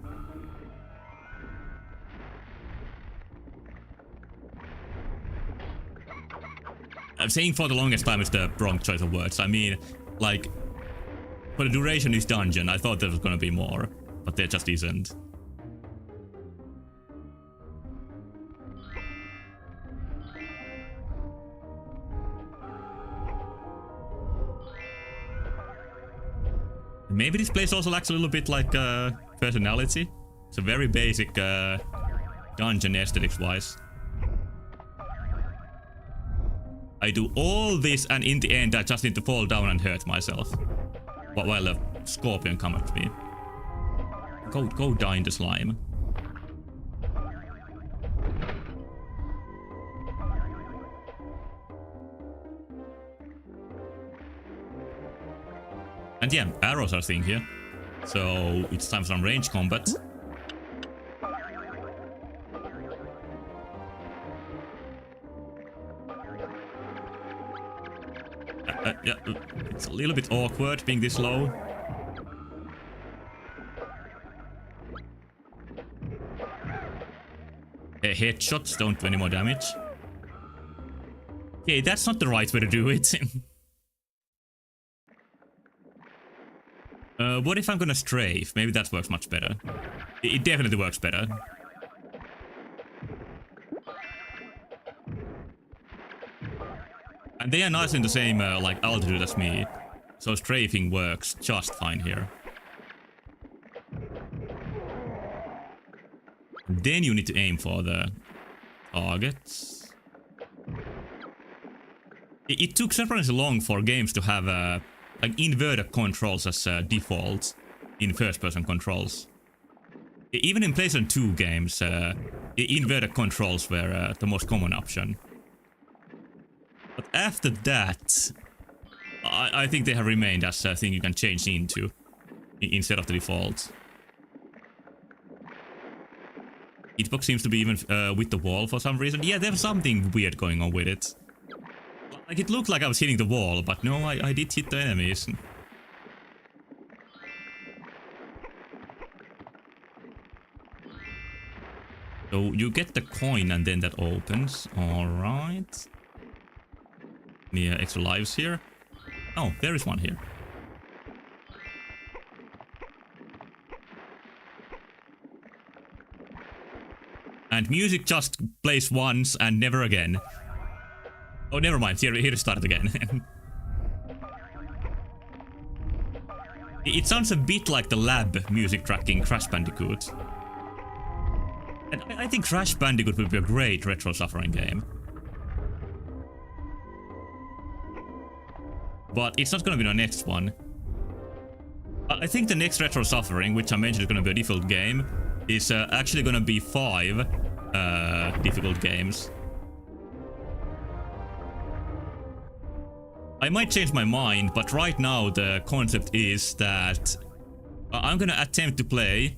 I'm saying for the longest time is the wrong choice of words. I mean, like, for the duration of this dungeon, I thought there was gonna be more, but there just isn't. Maybe this place also lacks a little bit like personality. It's a very basic dungeon aesthetics wise. I do all this and in the end I just need to fall down and hurt myself. While a scorpion comes at me. Go die in the slime. And yeah, arrows are a thing here. So it's time for some range combat. Yeah, it's a little bit awkward being this low. Headshots don't do any more damage. Okay, that's not the right way to do it. What if I'm gonna strafe? Maybe that works much better. It definitely works better. And they are nice in the same like altitude as me, so strafing works just fine here. Then you need to aim for the targets. It took surprisingly long for games to have like inverted controls as default in first-person controls. Even in PlayStation 2 games, inverted controls were the most common option. But after that, I think they have remained as a thing you can change into instead of the default. Hitbox seems to be even with the wall for some reason. Yeah, there's something weird going on with it. Like, it looked like I was hitting the wall, but no, I did hit the enemies. So you get the coin and then that opens. Alright. Any extra lives here? Oh, there is one here. And music just plays once and never again. Oh, never mind. Here it started again. It sounds a bit like the lab music track in Crash Bandicoot. And I think Crash Bandicoot would be a great retro suffering game. But it's not gonna be the next one. I think the next retro suffering, which I mentioned is gonna be a difficult game, is actually gonna be 5 difficult games. I might change my mind, but right now the concept is that I'm gonna attempt to play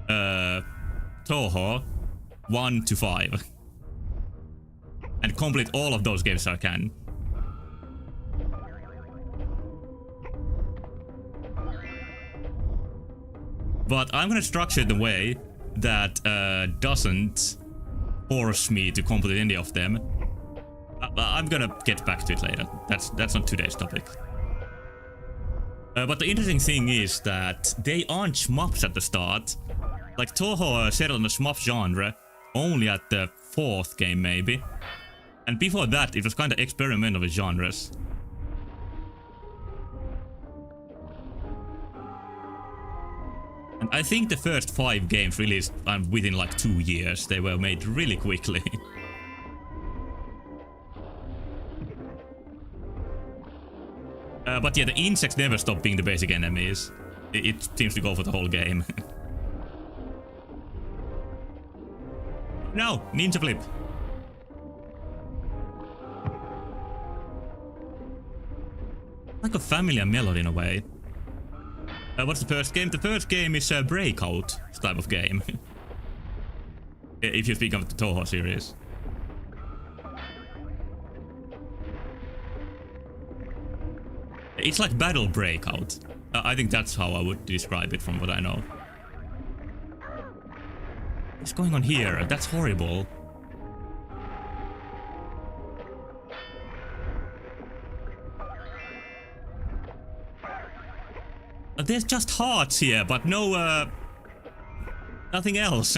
Toho 1 to 5 and complete all of those games I can. But I'm gonna structure it in a way that doesn't force me to complete any of them. I'm gonna get back to it later. That's not today's topic. But the interesting thing is that they aren't shmups at the start. Like Toho settled on the shmup genre only at the 4th game maybe. And before that it was kinda experimental with genres. And I think the first 5 games released within like 2 years. They were made really quickly. But yeah, the insects never stop being the basic enemies. It seems to go for the whole game. No! Ninja flip! Like a familiar melody in a way. What's the first game? The first game is a Breakout type of game. If you speak of the Toho series. It's like Battle Breakout. I think that's how I would describe it from what I know. What's going on here? That's horrible. There's just hearts here, but no, nothing else.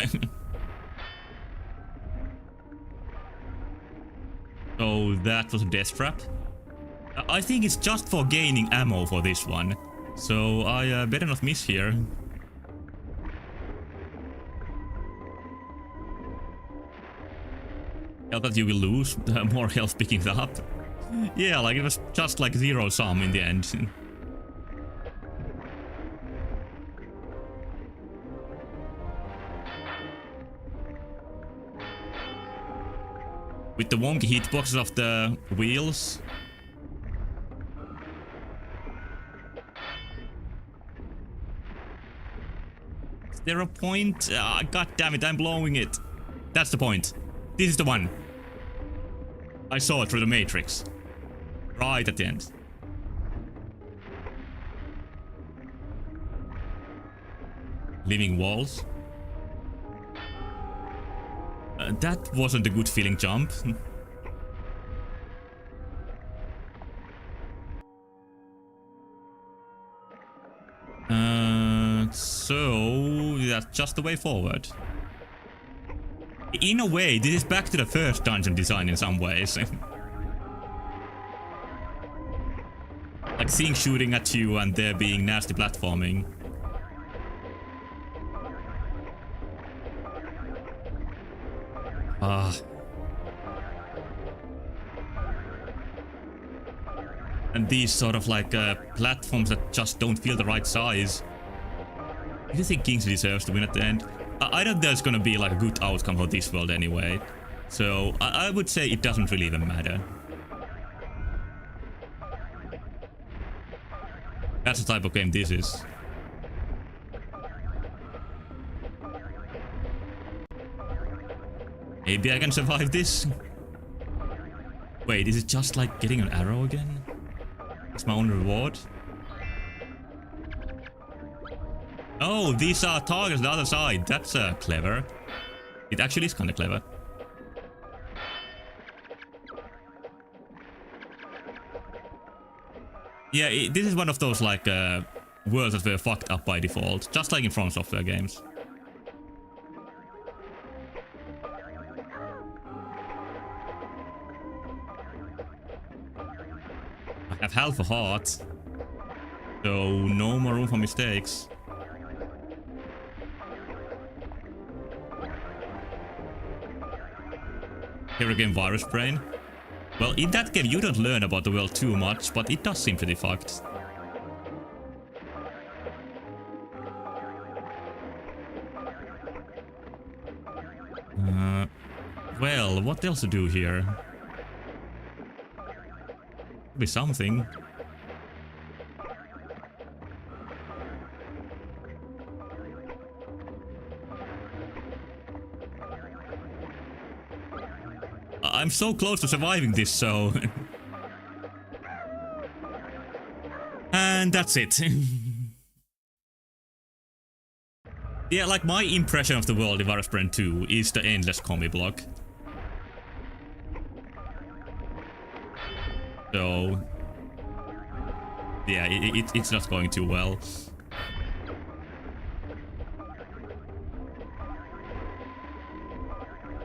So that was a death trap. I think it's just for gaining ammo for this one. So I better not miss here. I thought you will lose more health picking it up. Yeah, like it was just like 0 sum in the end. With the wonky hitboxes of the wheels. Is there a point? God damn it, I'm blowing it. That's the point. This is the one. I saw it through the matrix. Right at the end. Living walls. That wasn't a good feeling jump. So that's just the way forward. In a way, this is back to the first dungeon design in some ways. Like things shooting at you and there being nasty platforming. And these sort of like platforms that just don't feel the right size. Do you think Kingsley deserves to win at the end? I don't think there's gonna be like a good outcome for this world anyway. So I would say it doesn't really even matter. That's the type of game this is. Maybe I can survive this. Wait, is it just like getting an arrow again? It's my own reward? Oh, these are targets on the other side. That's clever. It actually is kind of clever. Yeah, this is one of those like worlds that were fucked up by default, just like in From Software games. I have half a heart. So no more room for mistakes. Here again, virus brain. Well, in that game you don't learn about the world too much, but it does seem pretty fucked. Well, what else to do here? Could be something. I'm so close to surviving this, so... And that's it. Yeah, like my impression of the world in Virus Brand 2 is the endless combi block. So... Yeah, it's not going too well.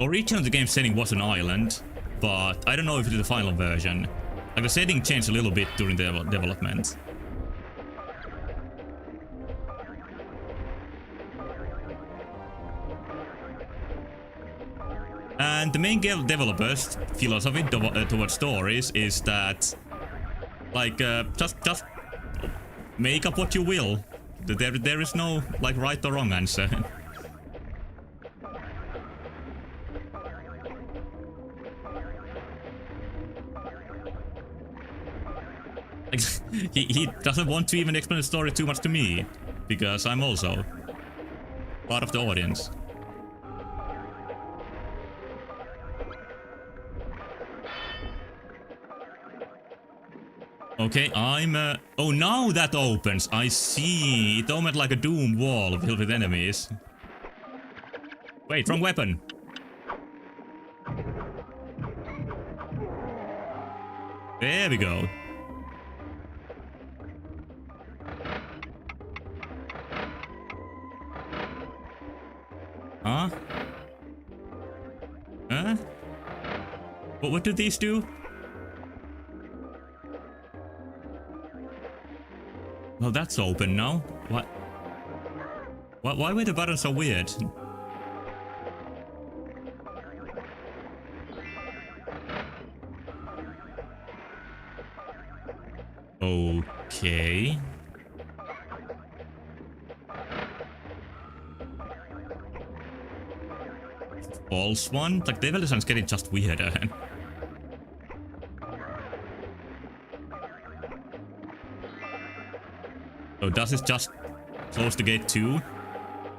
Originally the game's setting was an island, but I don't know if it's the final version. Like the setting changed a little bit during the development. And the main developer's philosophy towards stories is that, like, just make up what you will. There is no, like, right or wrong answer. Like, he doesn't want to even explain the story too much to me, because I'm also part of the audience. Okay, oh, now that opens. I see. It opened like a doom wall filled with enemies. Wait, wrong weapon. There we go. Huh? Huh? What do these do? Well, that's open now. What? Why were the buttons so weird? Okay. False one? Like, the evolution's getting just weirder. So does this just close the gate too?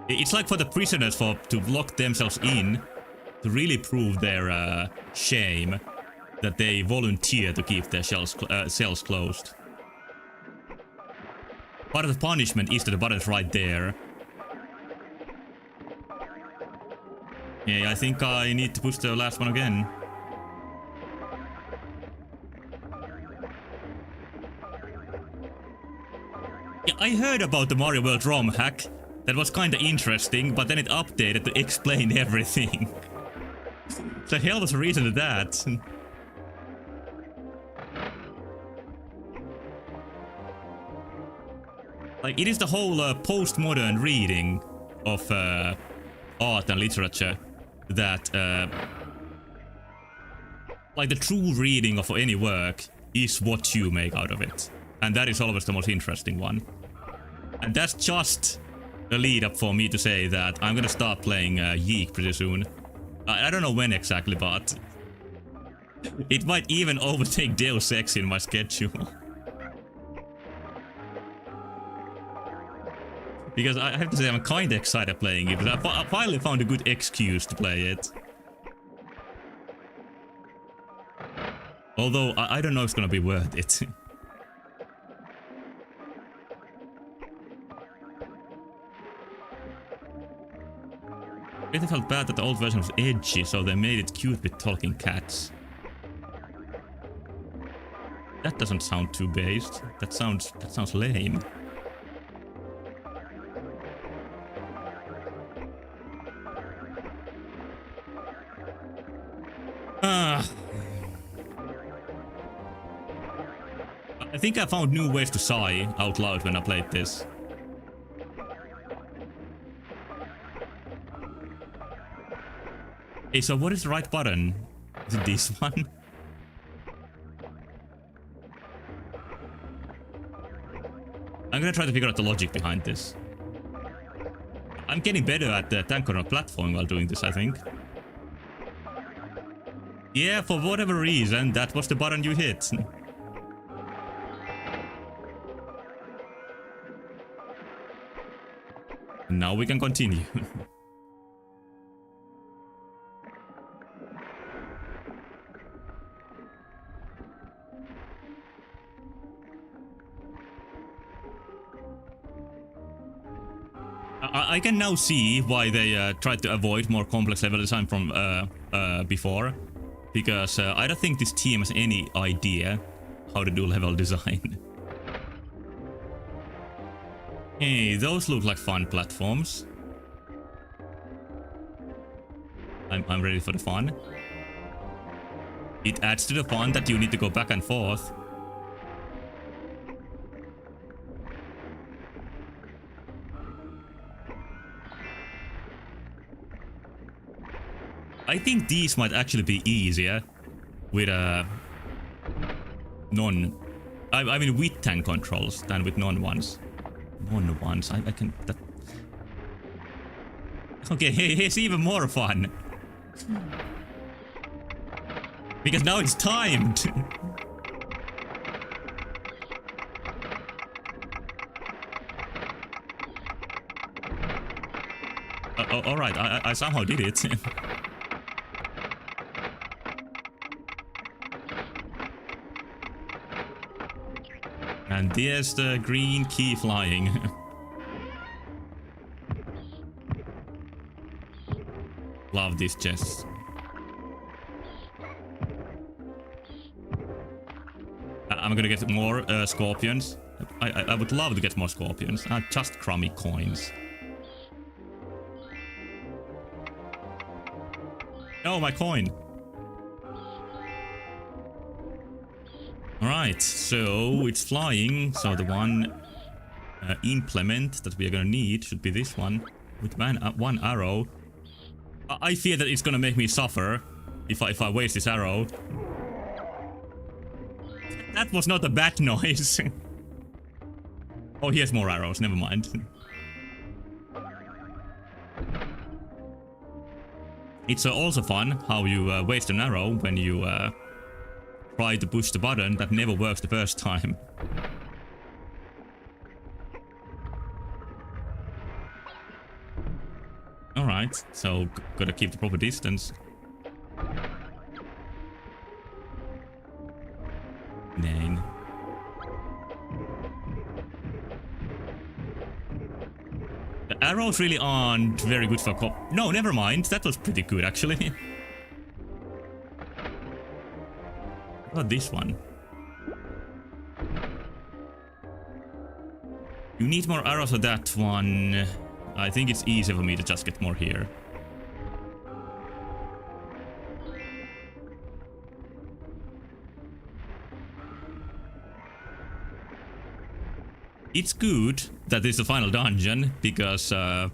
It's like for the prisoners to lock themselves in to really prove their shame that they volunteer to keep their cells closed. Part of the punishment is that the button's right there. Yeah, I think I need to push the last one again. Yeah, I heard about the Mario World ROM hack. That was kinda interesting, but then it updated to explain everything. The hell was the reason to that? Like, it is the whole postmodern reading of art and literature that, like, the true reading of any work is what you make out of it. And that is always the most interesting one. And that's just a lead up for me to say that I'm gonna start playing Yeek pretty soon. I don't know when exactly, but it might even overtake Deus Ex in my schedule. Because I have to say I'm kinda excited playing it, because I finally found a good excuse to play it. Although, I don't know if it's gonna be worth it. It felt bad that the old version was edgy, so they made it cute with talking cats. That doesn't sound too based. That sounds lame. I think I found new ways to sigh out loud when I played this. Hey, so what is the right button? Is it this one? I'm gonna try to figure out the logic behind this. I'm getting better at the tank corner platform while doing this, I think. Yeah, for whatever reason, that was the button you hit. Now we can continue. I can now see why they tried to avoid more complex level design from before. Because I don't think this team has any idea how to do level design. Hey, those look like fun platforms. I'm ready for the fun. It adds to the fun that you need to go back and forth. I think these might actually be easier with I mean with tank controls than with non-ones. Non-ones, I can... That... Okay, here's even more fun. Because now it's timed. Alright, I somehow did it. And there's the green key flying. Love these chests. I'm gonna get more scorpions. I would love to get more scorpions. Just crummy coins. Oh, my coin. Alright, so it's flying, so the one implement that we are gonna need should be this one, with one arrow. I fear that it's gonna make me suffer if I waste this arrow. That was not a bad noise. Oh, here's more arrows, never mind. It's also fun how you waste an arrow when you try to push the button that never works the first time. Alright, so gotta keep the proper distance. Nine. The arrows really aren't very good for No, never mind. That was pretty good actually. What about this one? You need more arrows for that one. I think it's easier for me to just get more here. It's good that this is the final dungeon, because I'm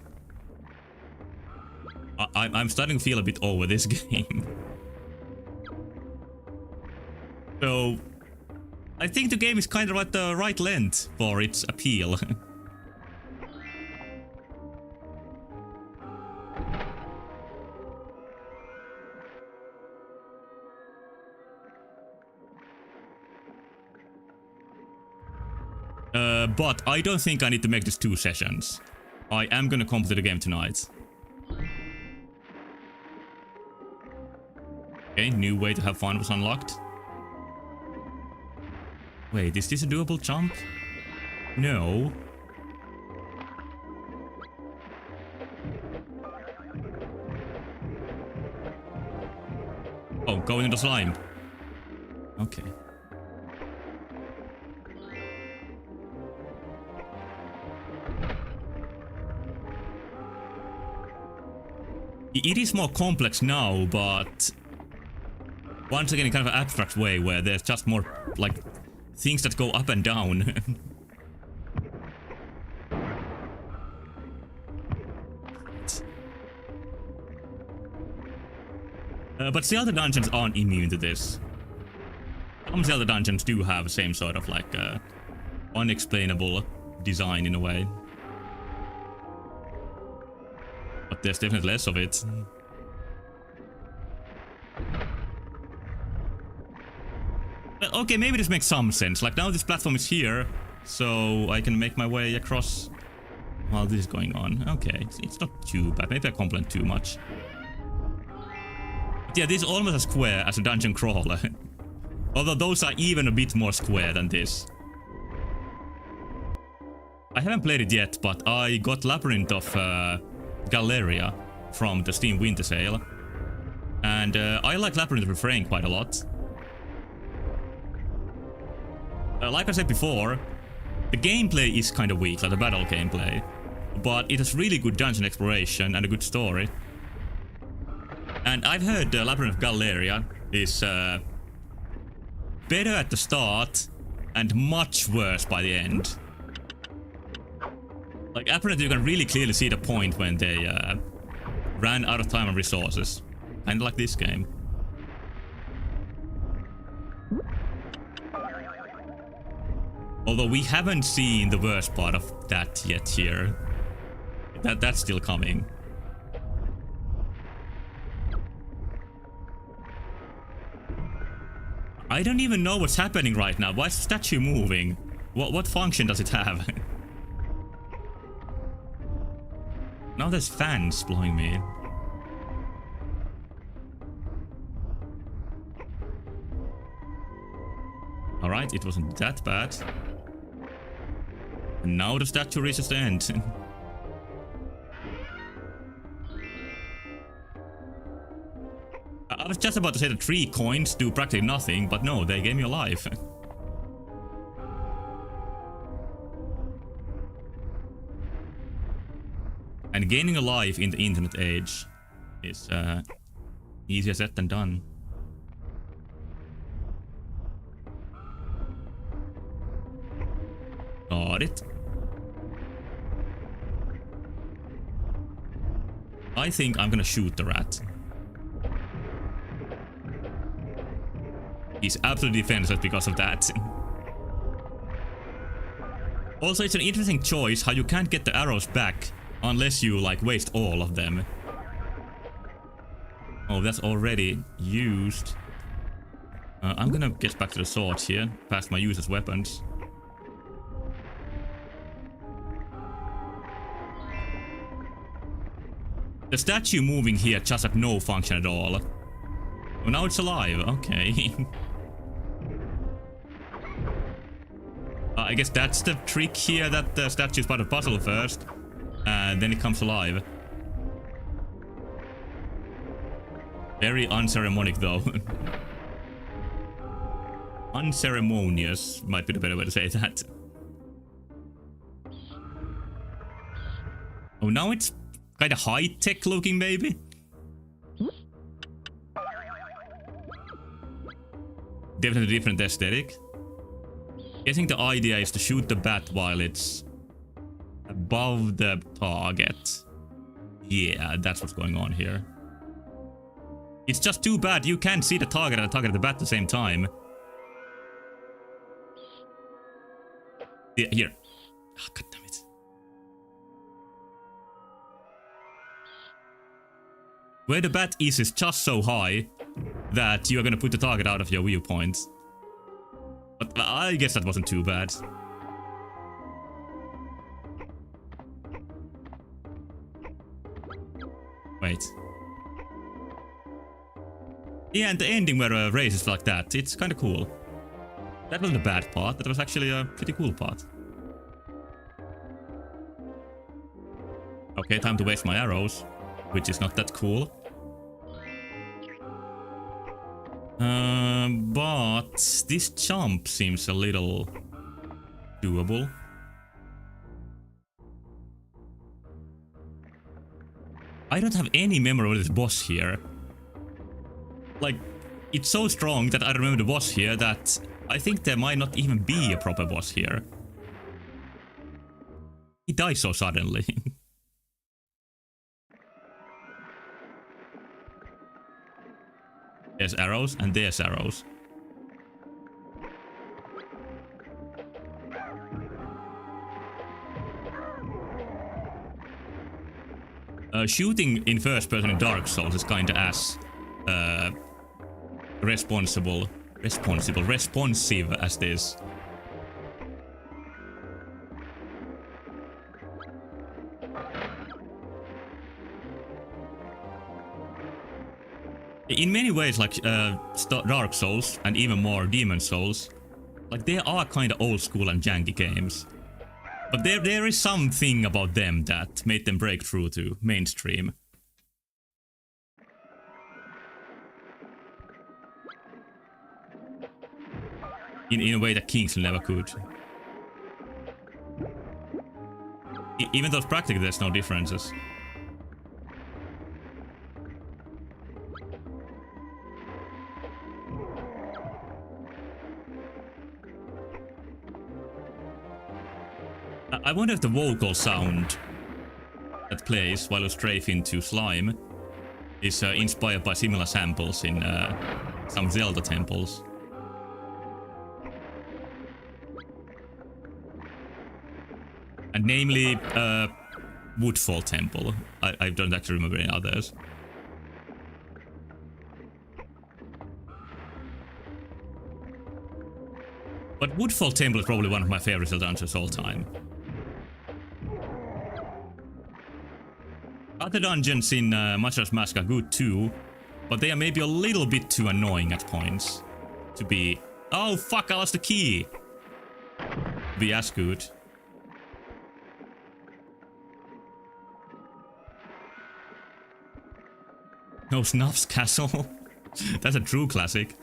starting to feel a bit over this game. So, I think the game is kind of at the right length for its appeal. But I don't think I need to make this 2 sessions. I am gonna complete the game tonight. Okay, new way to have fun was unlocked. Wait, is this a doable jump? No. Oh, going into slime. Okay. It is more complex now, but once again in kind of an abstract way where there's just more like things that go up and down. But Zelda dungeons aren't immune to this. Some Zelda dungeons do have the same sort of like unexplainable design in a way. But there's definitely less of it. Okay, maybe this makes some sense. Like now this platform is here, so I can make my way across while this is going on. Okay, it's not too bad. Maybe I complain too much. But yeah, this is almost as square as a dungeon crawler. Although those are even a bit more square than this. I haven't played it yet, but I got Labyrinth of Galleria from the Steam Winter Sale. And I like Labyrinth of Refrain quite a lot. Like I said before, the gameplay is kind of weak, like the battle gameplay. But it has really good dungeon exploration and a good story. And I've heard Labyrinth of Galleria is better at the start and much worse by the end. Like apparently you can really clearly see the point when they ran out of time and resources. Kinda like this game. Although we haven't seen the worst part of that yet here. That's still coming. I don't even know what's happening right now. Why is the statue moving? What function does it have? Now there's fans blowing me in. Alright, it wasn't that bad. And now the statue reaches the end. I was just about to say that 3 coins do practically nothing, but no, they gave me a life. And gaining a life in the internet age is easier said than done. Got it. I think I'm gonna shoot the rat. He's absolutely defenseless because of that. Also, it's an interesting choice how you can't get the arrows back unless you like waste all of them. Oh, that's already used. I'm gonna get back to the sword here, past my use as weapons. The statue moving here just had no function at all. Oh, now it's alive. Okay. I guess that's the trick here, that the statue is part of the puzzle first, and then it comes alive. Very unceremonic though. Unceremonious might be the better way to say that. Oh, now it's kind of high-tech looking, maybe? Definitely different aesthetic. I think the idea is to shoot the bat while it's above the target. Yeah, that's what's going on here. It's just too bad you can't see the target and the target of the bat at the same time. Yeah, here. Oh, God damn it. Where the bat is just so high that you're gonna put the target out of your viewpoint. But I guess that wasn't too bad. Wait. Yeah, and the ending where a race is like that, it's kind of cool. That wasn't a bad part, that was actually a pretty cool part. Okay, time to waste my arrows, which is not that cool. But this jump seems a little doable. I don't have any memory of this boss here. Like, it's so strong that I remember the boss here that I think there might not even be a proper boss here. He dies so suddenly. There's arrows and there's arrows. Shooting in first person in Dark Souls is kinda as responsive as this. In many ways, like Dark Souls and even more Demon Souls, like they are kind of old school and janky games. But there is something about them that made them break through to mainstream. In a way that Kingsley never could. Even though practically there's no differences. I wonder if the vocal sound that plays while you strafe into slime is inspired by similar samples in some Zelda temples. And namely, Woodfall Temple. I don't actually remember any others. But Woodfall Temple is probably one of my favorite Zelda dungeons of all time. Other dungeons in Majora's Mask are good too, but they are maybe a little bit too annoying at points to be... Oh fuck, I lost the key! To be as good. No Snuff's Castle. That's a true classic.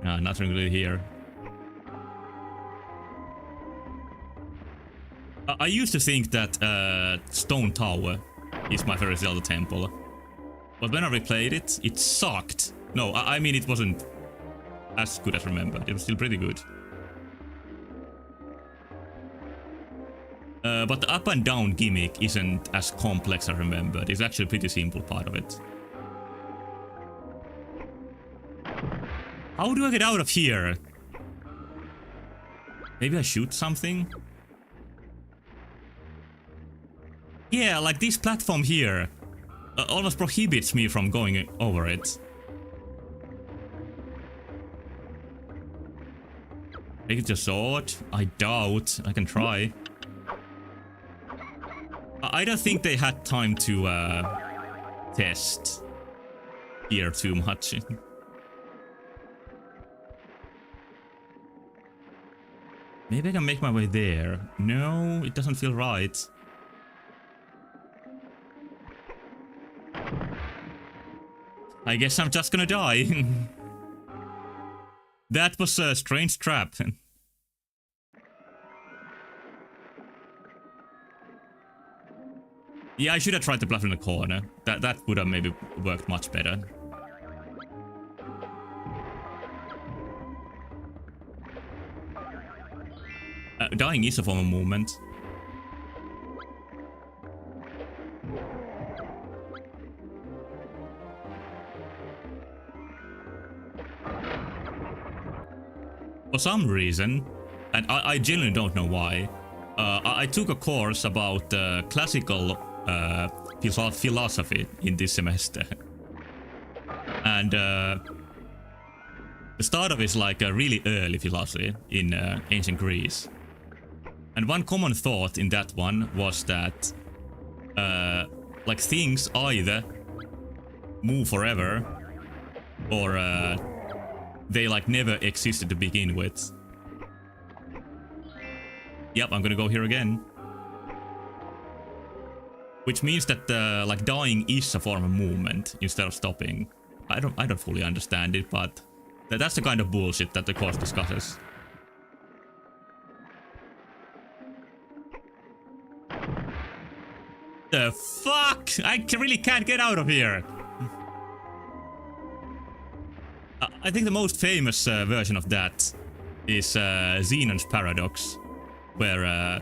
Nothing really here. I used to think that Stone Tower is my favorite Zelda temple. But when I replayed it, it sucked. No, I mean it wasn't as good as remembered. It was still pretty good. But the up and down gimmick isn't as complex as I remembered. It's actually a pretty simple part of it. How do I get out of here? Maybe I shoot something? Yeah, like this platform here almost prohibits me from going over it. Take it to sword? I doubt. I can try. I don't think they had time to test here too much. Maybe I can make my way there. No, it doesn't feel right. I guess I'm just gonna die. That was a strange trap. Yeah, I should have tried to bluff in the corner. That would have maybe worked much better. Dying is a form of movement. For some reason, and I genuinely don't know why, I took a course about classical philosophy in this semester. And the start of it is like a really early philosophy in ancient Greece. And one common thought in that one was that like things either move forever or they like never existed to begin with. Yep, I'm gonna go here again. Which means that like dying is a form of movement instead of stopping. I don't fully understand it, but that's the kind of bullshit that the course discusses. The fuck? I really can't get out of here. I think the most famous version of that is Zenon's paradox, where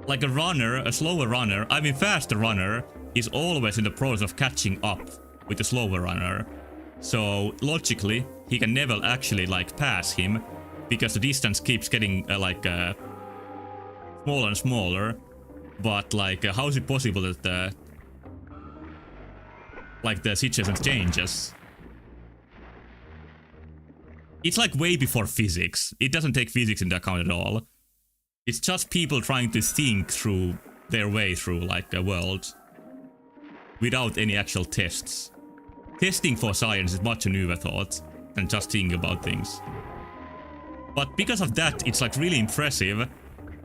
like a runner, a slower runner, I mean faster runner, is always in the process of catching up with the slower runner. So logically, he can never actually like pass him because the distance keeps getting smaller and smaller. But like, how is it possible that the situation changes? It's like way before physics. It doesn't take physics into account at all. It's just people trying to think through their way through like a world without any actual tests. Testing for science is much a newer thought than just thinking about things. But because of that, it's like really impressive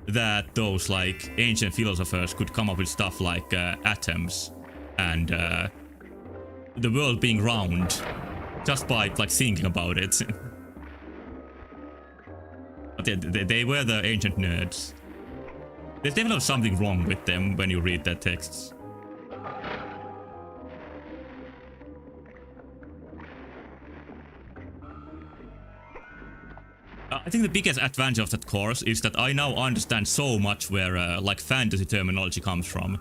that those like ancient philosophers could come up with stuff like atoms and the world being round just by like thinking about it. But they were the ancient nerds. There's definitely something wrong with them when you read their texts. I think the biggest advantage of that course is that I now understand so much where like fantasy terminology comes from.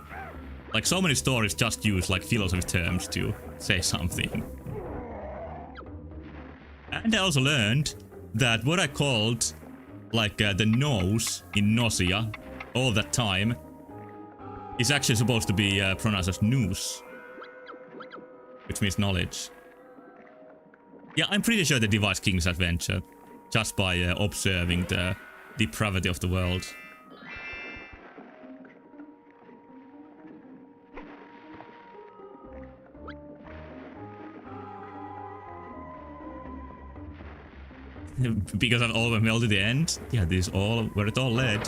Like so many stories just use like philosophy terms to say something. And I also learned that what I called like the nose in nausea all that time is actually supposed to be pronounced as nous, which means knowledge. Yeah, I'm pretty sure they devised King's Adventure just by observing the depravity of the world. Because I've all went well to the end? Yeah, this is all where it all led.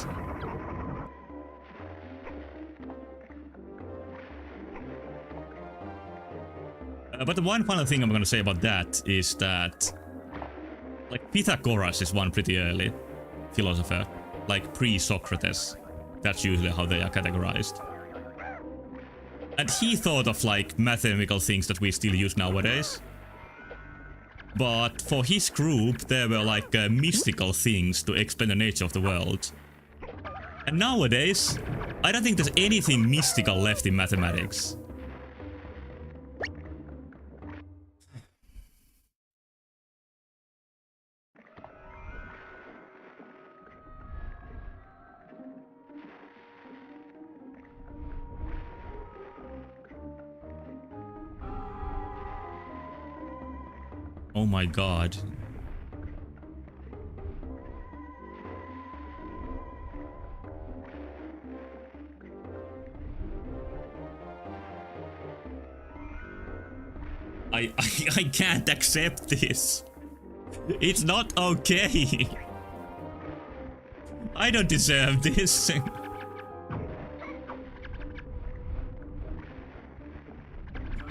But the one final thing I'm gonna say about that is that like Pythagoras is one pretty early philosopher, like pre-Socrates. That's usually how they are categorized. And he thought of like mathematical things that we still use nowadays. But for his group, there were like mystical things to explain the nature of the world. And nowadays, I don't think there's anything mystical left in mathematics. Oh my god. I can't accept this. It's not okay. I don't deserve this.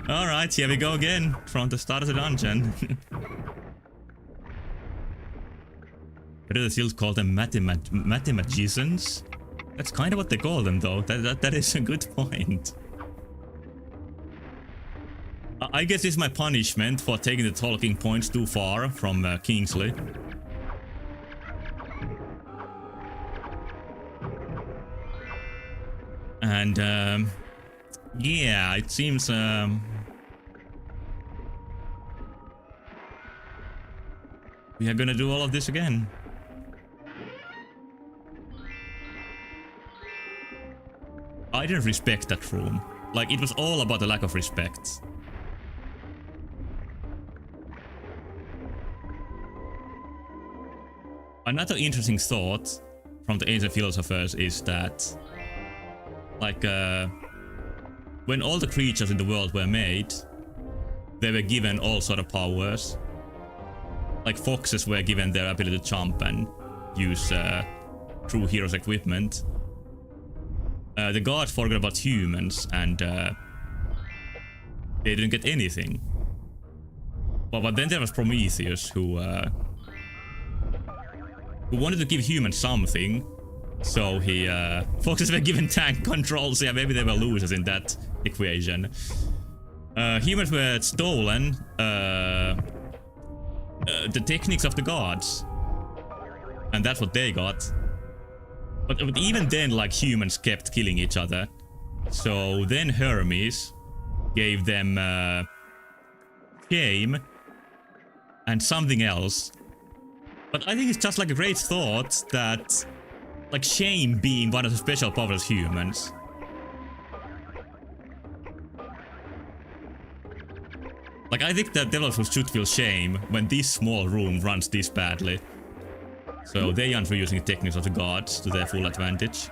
Alright, here we go again, from the start of the dungeon. But they still call them mathematicians? That's kind of what they call them though, that is a good point. I guess this is my punishment for taking the talking points too far from Kingsley. And yeah, it seems we are gonna do all of this again. I didn't respect that room. Like, it was all about the lack of respect. Another interesting thought from the ancient philosophers is that, like, when all the creatures in the world were made, they were given all sort of powers. Like foxes were given their ability to jump and use true heroes equipment. The gods forgot about humans and they didn't get anything. But then there was Prometheus who wanted to give humans something. So he foxes were given tank controls. Yeah, maybe they were losers in that equation. Humans were stolen the techniques of the gods. And that's what they got. But even then, like, humans kept killing each other. So then Hermes gave them shame and something else. But I think it's just like a great thought that, like, shame being one of the special powers of humans. Like, I think that developers should feel shame when this small room runs this badly. So they aren't using the techniques of the gods to their full advantage.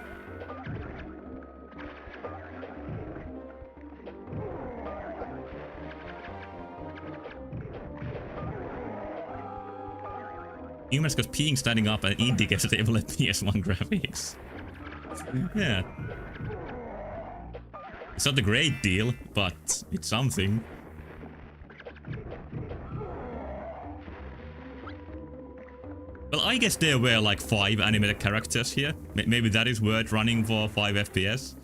Humans got peeing standing up and indicates that they will let PS1 graphics. Yeah. It's not a great deal, but it's something. Well, I guess there were like 5 animated characters here. Maybe that is worth running for 5 FPS.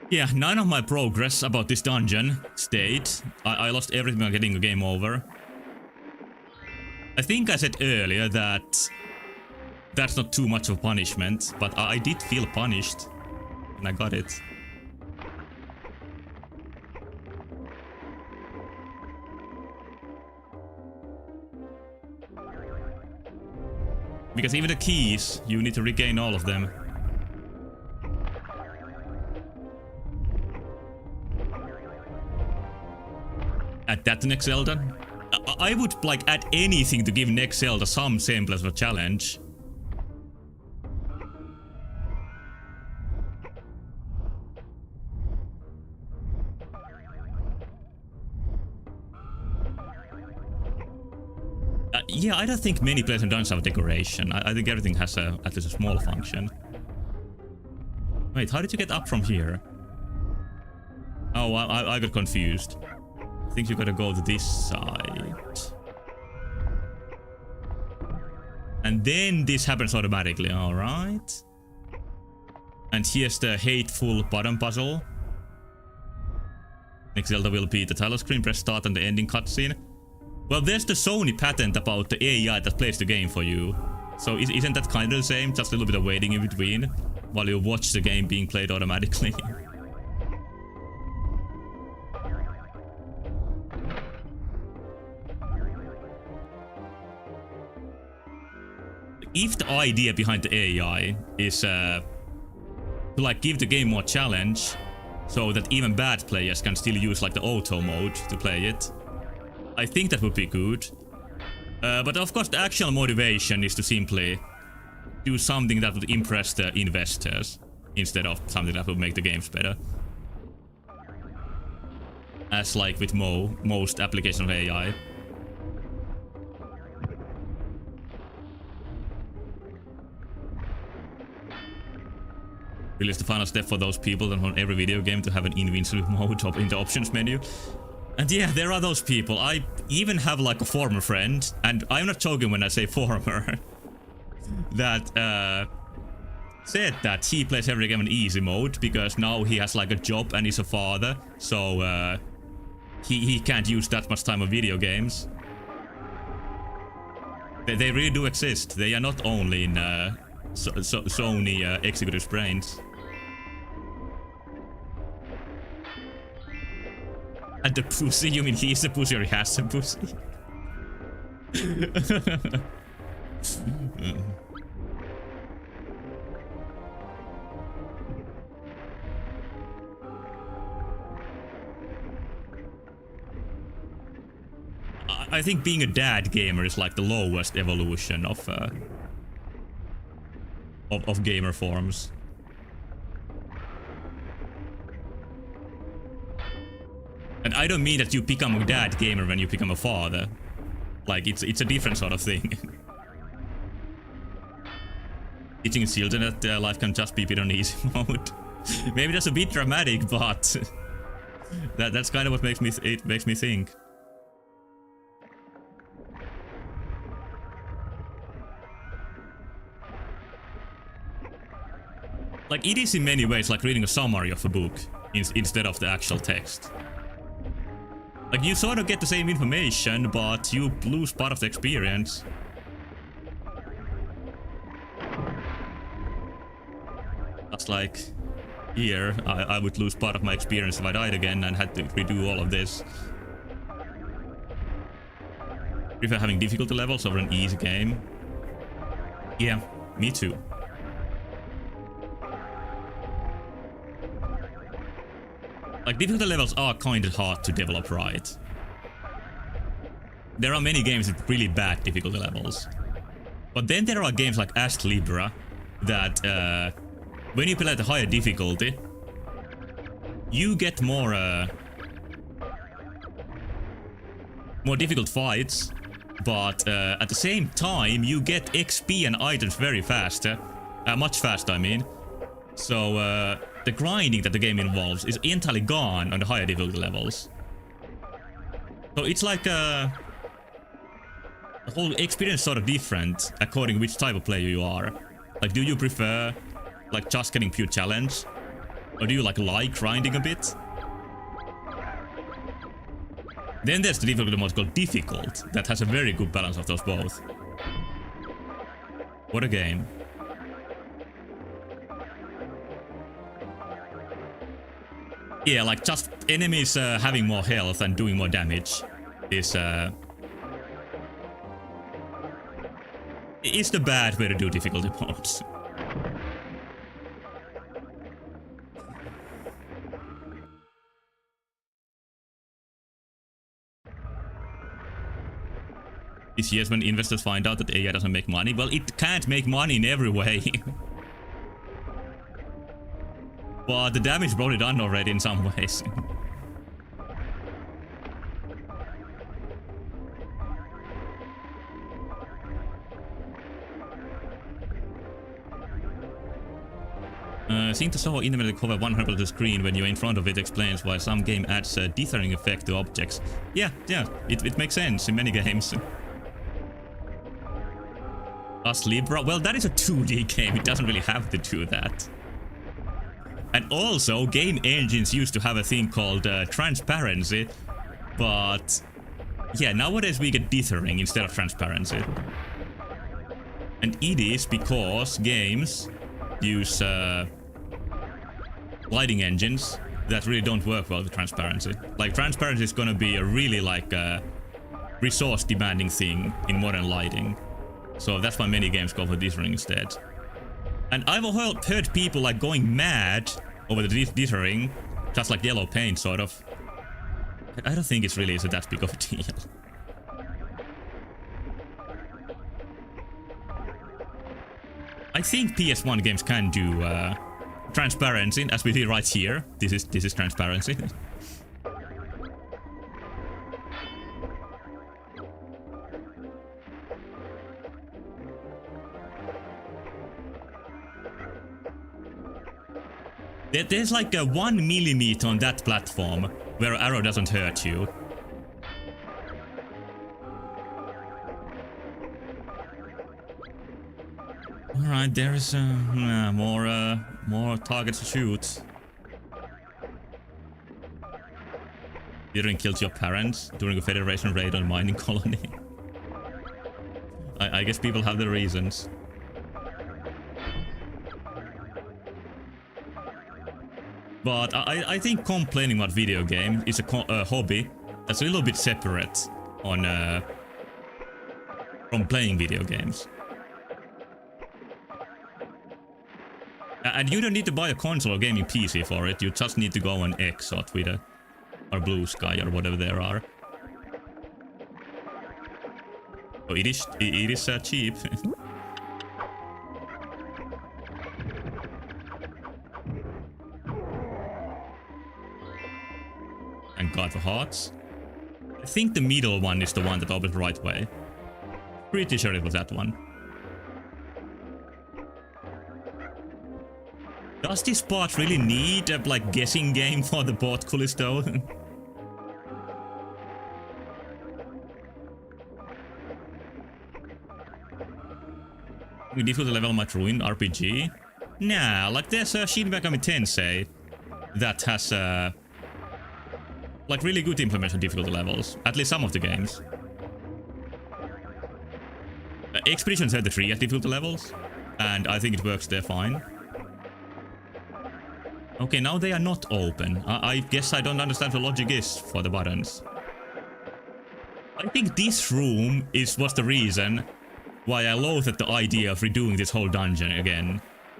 Yeah, none of my progress about this dungeon stayed. I lost everything by getting the game over. I think I said earlier that that's not too much of a punishment, but I did feel punished and I got it. Because even the keys, you need to regain all of them. Add that to next Zelda? I would like add anything to give next Zelda some semblance of a challenge. Yeah, I don't think many players don't have decoration. I think everything has at least a small function. Wait, how did you get up from here? Oh, I got confused. I think you gotta go to this side. And then this happens automatically, alright. And here's the hateful button puzzle. Next Zelda will be the title screen, press start and the ending cutscene. Well, there's the Sony patent about the AI that plays the game for you. So isn't that kind of the same? Just a little bit of waiting in between while you watch the game being played automatically. If the idea behind the AI is to like give the game more challenge so that even bad players can still use like the auto mode to play it, I think that would be good. But of course the actual motivation is to simply do something that would impress the investors instead of something that would make the games better. As like with most applications of AI. Really is the final step for those people that want every video game to have an invincible mode up in the options menu. And yeah, there are those people. I even have like a former friend, and I'm not joking when I say former, that said that he plays every game in easy mode because now he has like a job and he's a father, so he can't use that much time on video games. They really do exist. They are not only in Sony executives' brains. And the pussy? You mean he's a pussy or he has a pussy? I think being a dad gamer is like the lowest evolution of gamer forms. And I don't mean that you become a dad gamer when you become a father. Like, it's a different sort of thing. Teaching children that their life can just be put on easy mode. Maybe that's a bit dramatic, but that's kind of what makes me think. Like, it is in many ways like reading a summary of a book instead of the actual text. Like, you sort of get the same information, but you lose part of the experience. That's like, here, I would lose part of my experience if I died again and had to redo all of this. Prefer having difficulty levels over an easy game. Yeah, me too. Like, difficulty levels are kinda hard to develop right. There are many games with really bad difficulty levels. But then there are games like Ast Libra that, when you play at a higher difficulty, you get more difficult fights, but at the same time you get XP and items very fast, much faster I mean. So the grinding that the game involves is entirely gone on the higher difficulty levels. So it's like the whole experience is sort of different according to which type of player you are. Like, do you prefer like just getting pure challenge, or do you like grinding a bit? Then there's the difficulty mode called difficult that has a very good balance of those both. What a game. Yeah, like just enemies having more health and doing more damage is the bad way to do difficulty modes. This year's when investors find out that AI doesn't make money. Well, it can't make money in every way. But the damage is probably done already in some ways. Seeing to saw intimately cover 100% of the screen when you're in front of it explains why some game adds a dithering effect to objects. Yeah, it makes sense in many games. Ast Libra? Well, that is a 2D game, it doesn't really have to do that. And also, game engines used to have a thing called transparency, but yeah, nowadays we get dithering instead of transparency. And it is because games use lighting engines that really don't work well with transparency. Like, transparency is gonna be a really like resource demanding thing in modern lighting. So that's why many games go for dithering instead. And I've heard people like going mad over the dithering, just like yellow paint sort of. I don't think it's really that big of a deal. I think PS1 games can do transparency, as we see right here. This is transparency. There's like a 1 millimeter on that platform where an arrow doesn't hurt you. Alright, there's more targets to shoot. Dithering killed your parents during a Federation raid on a mining colony. I guess people have their reasons. But I think complaining about video game is a hobby that's a little bit separate on from playing video games. And you don't need to buy a console or gaming PC for it, you just need to go on X or Twitter or Blue Sky or whatever there are. So it is cheap. And God for hearts. I think the middle one is the one that opens the right way. Pretty sure it was that one. Does this part really need a like guessing game for the portcullis though? Difficulty level might ruin RPG. Nah, like there's a Shin Megami Tensei that has like really good implementation difficulty levels. At least some of the games. Expedition 33 at difficulty levels, and I think it works there fine. Okay, now they are not open. I guess I don't understand what the logic is for the buttons. I think this room was the reason why I loathed the idea of redoing this whole dungeon again.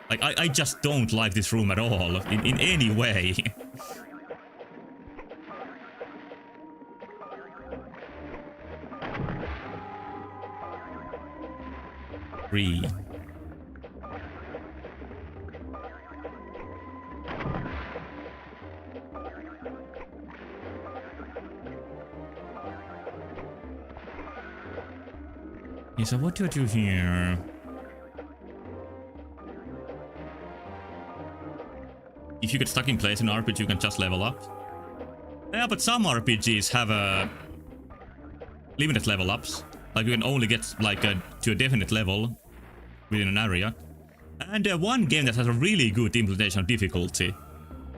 Like, I just don't like this room at all, in any way. 3. Yeah, so what do I do here? If you get stuck in place in an RPG, you can just level up. Yeah, but some RPGs have a limited level ups. Like you can only get like to a definite level within an area. And one game that has a really good implementation of difficulty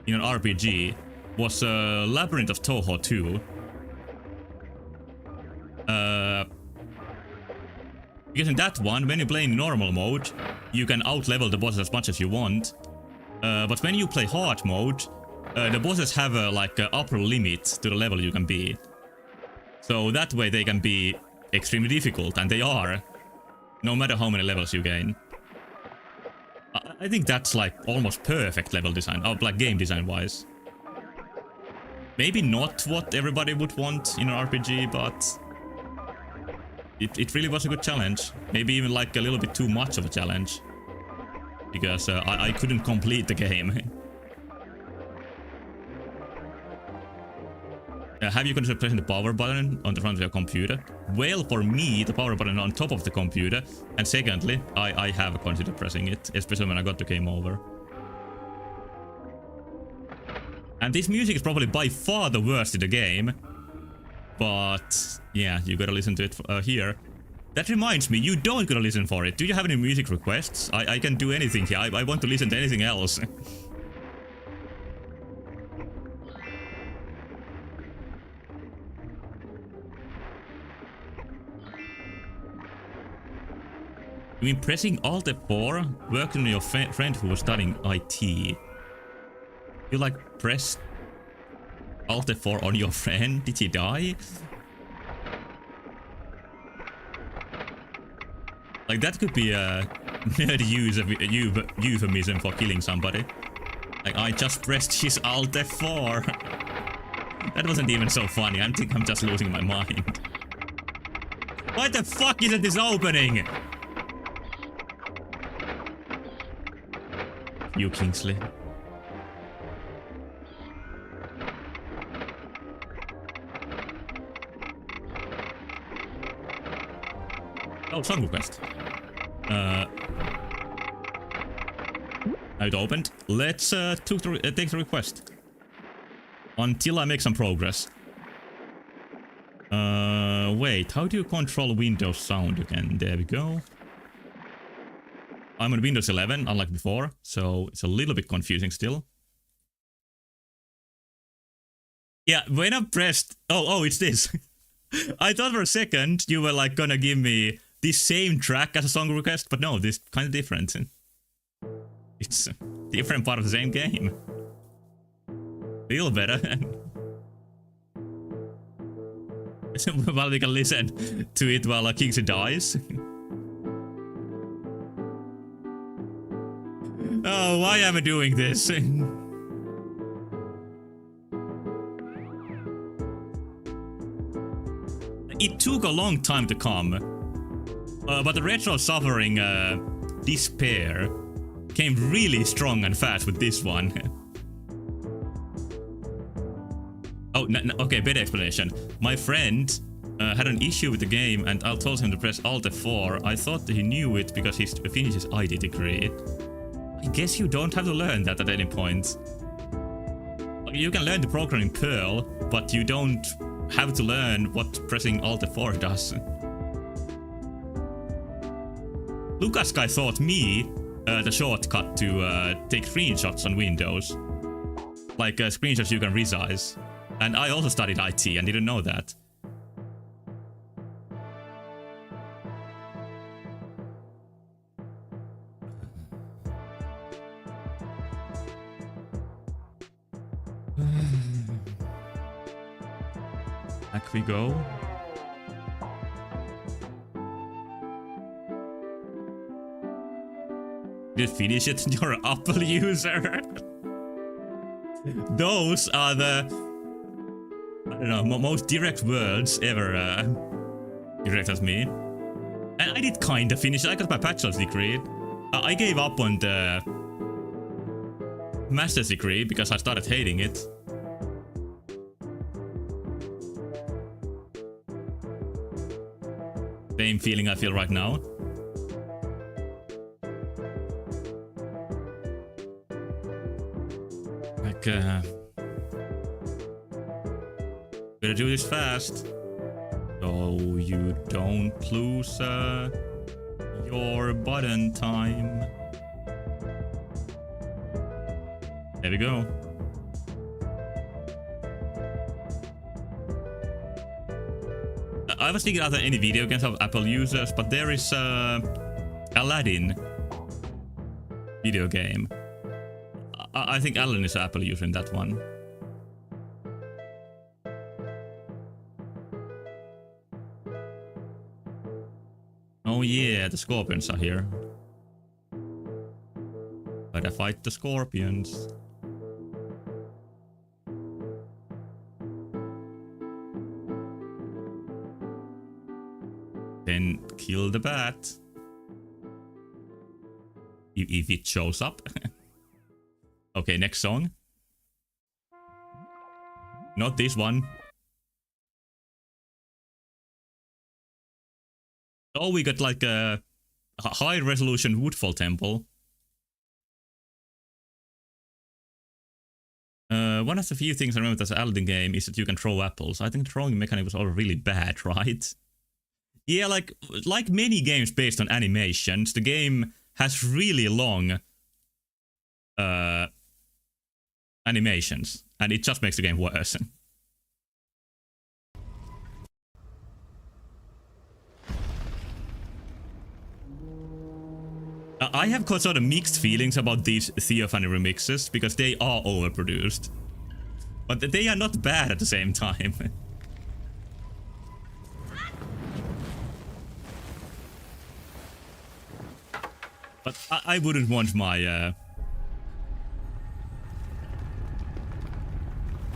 in an RPG was Labyrinth of Toho 2. Because in that one, when you play in normal mode, you can out-level the bosses as much as you want. But when you play hard mode, the bosses have like an upper limit to the level you can be. So that way they can be extremely difficult, and they are, no matter how many levels you gain. I think that's like almost perfect level design, like game design wise. Maybe not what everybody would want in an RPG, but it really was a good challenge. Maybe even like a little bit too much of a challenge. Because I couldn't complete the game. Have you considered pressing the power button on the front of your computer? Well, for me, the power button on top of the computer. And secondly, I have considered pressing it, especially when I got the game over. And this music is probably by far the worst in the game. But yeah, you gotta listen to it here. That reminds me, you don't gotta listen for it. Do you have any music requests? I can do anything here. I want to listen to anything else. You mean pressing Alt F4 worked on your friend who was studying IT? You like press Alt F4 on your friend? Did he die? Like that could be a nerdy use of euphemism for killing somebody. Like I just pressed his Alt F4. That wasn't even so funny. I think I'm just losing my mind. Why the fuck isn't this opening? You, Kingsley. Oh, song request. Now it opened. Let's take the request. Until I make some progress. Wait, how do you control Windows sound again? There we go. I'm on Windows 11, unlike before, so it's a little bit confusing still. Yeah, when I pressed... Oh, it's this. I thought for a second you were like gonna give me this same track as a song request, but no, this kind of different. It's a different part of the same game. Feel better. Well, we can listen to it while Kingsley dies. Oh, why am I doing this? It took a long time to come, but the retro suffering despair came really strong and fast with this one. Oh, okay, better explanation. My friend had an issue with the game and I told him to press Alt F4. I thought he knew it because he finished his IT degree. I guess you don't have to learn that at any point. You can learn the program in Perl, but you don't have to learn what pressing Alt F4 does. Lucas Guy thought me the shortcut to take screenshots on Windows. Like screenshots you can resize. And I also studied IT and didn't know that. Back we go. Did you finish it? You're an Apple user. Those are the, I don't know, most direct words ever direct at me. And I did kinda finish it. I got my bachelor's degree. I gave up on the master's degree because I started hating it. Same feeling I feel right now. Like, better do this fast, so you don't lose your button time. There we go. I was thinking, are there any video games of Apple users, but there is Aladdin video game. I think Alan is an Apple user in that one. Oh yeah, the scorpions are here. Gotta fight the scorpions. Then kill the bat. If it shows up. Okay, next song. Not this one. Oh, we got like a high resolution Woodfall temple. One of the few things I remember as an Aladdin game is that you can throw apples. I think the throwing mechanic was all really bad, right? Yeah, like many games based on animations, the game has really long animations, and it just makes the game worse. I have got sort of mixed feelings about these Theophany remixes, because they are overproduced. But they are not bad at the same time. But I wouldn't want my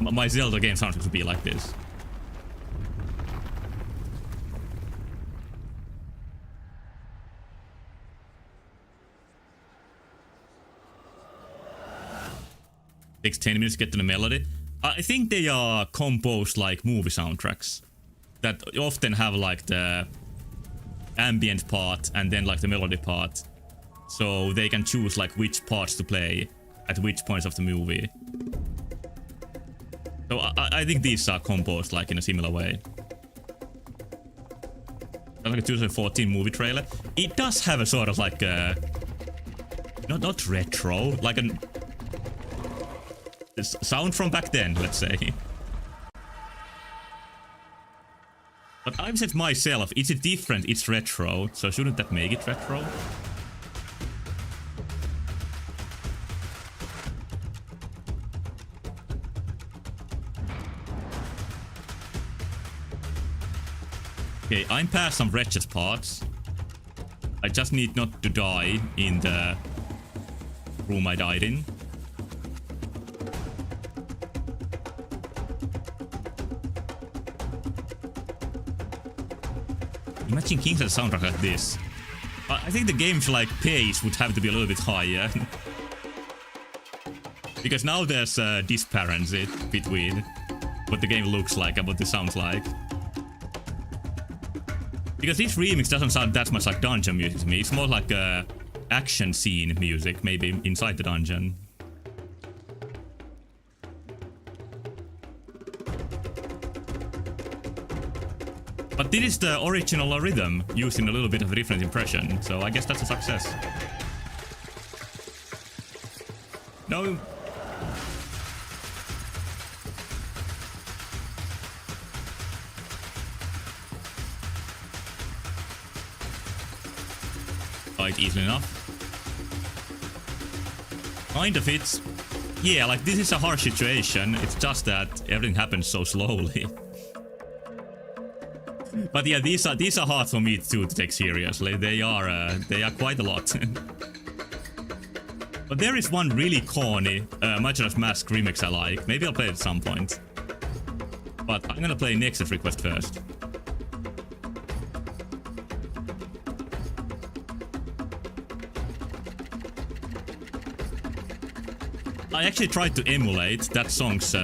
my Zelda game soundtrack to be like this. Takes 10 minutes to get to the melody. I think they are composed like movie soundtracks that often have like the ambient part and then like the melody part, so they can choose like which parts to play at which points of the movie. So I think these are composed like in a similar way. Like a 2014 movie trailer. It does have a sort of like a not retro, like a sound from back then, let's say. But I've said myself, it's different, it's retro, so shouldn't that make it retro? Okay, I'm past some wretched parts. I just need not to die in the room I died in. Imagine Kingsley soundtrack like this. I think the game's like pace would have to be a little bit higher. Because now there's a disparity between what the game looks like and what it sounds like. Because this remix doesn't sound that much like dungeon music to me. It's more like a action scene music, maybe inside the dungeon. But this is the original rhythm, used in a little bit of a different impression, so I guess that's a success. No. Quite easily enough. Kind of it's... Yeah, like this is a harsh situation. It's just that everything happens so slowly. But yeah, these are hard for me too to take seriously. They are quite a lot. But there is one really corny Majora's Mask remix I like. Maybe I'll play it at some point. But I'm gonna play Nexus Request first. I actually tried to emulate that song's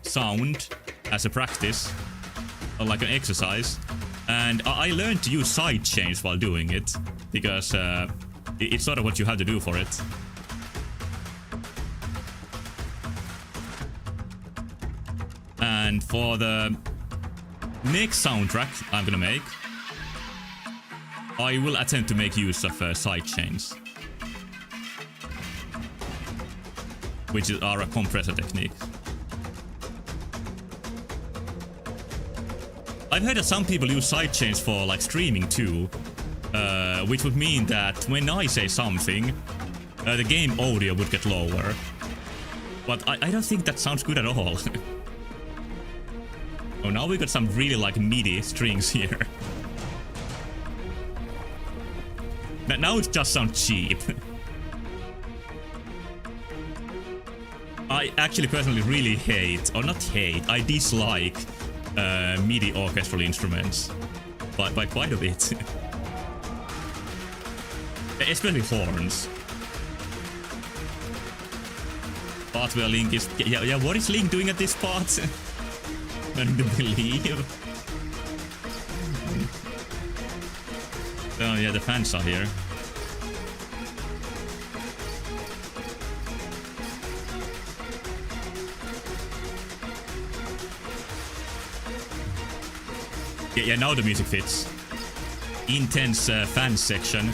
sound as a practice, or like an exercise, and I learned to use sidechains while doing it, because it's sort of what you have to do for it. And for the next soundtrack I'm gonna make, I will attempt to make use of sidechains, which are a compressor technique. I've heard that some people use sidechains for like streaming too, which would mean that when I say something, the game audio would get lower. But I don't think that sounds good at all. Oh, now we got some really like MIDI strings here. Now it just sounds cheap. I actually personally really hate, or not hate, I dislike MIDI orchestral instruments, but by quite a bit. Especially horns. Part where Link is... Yeah, what is Link doing at this part? I don't believe. Oh yeah, the fans are here. Yeah, now the music fits. Intense fan section.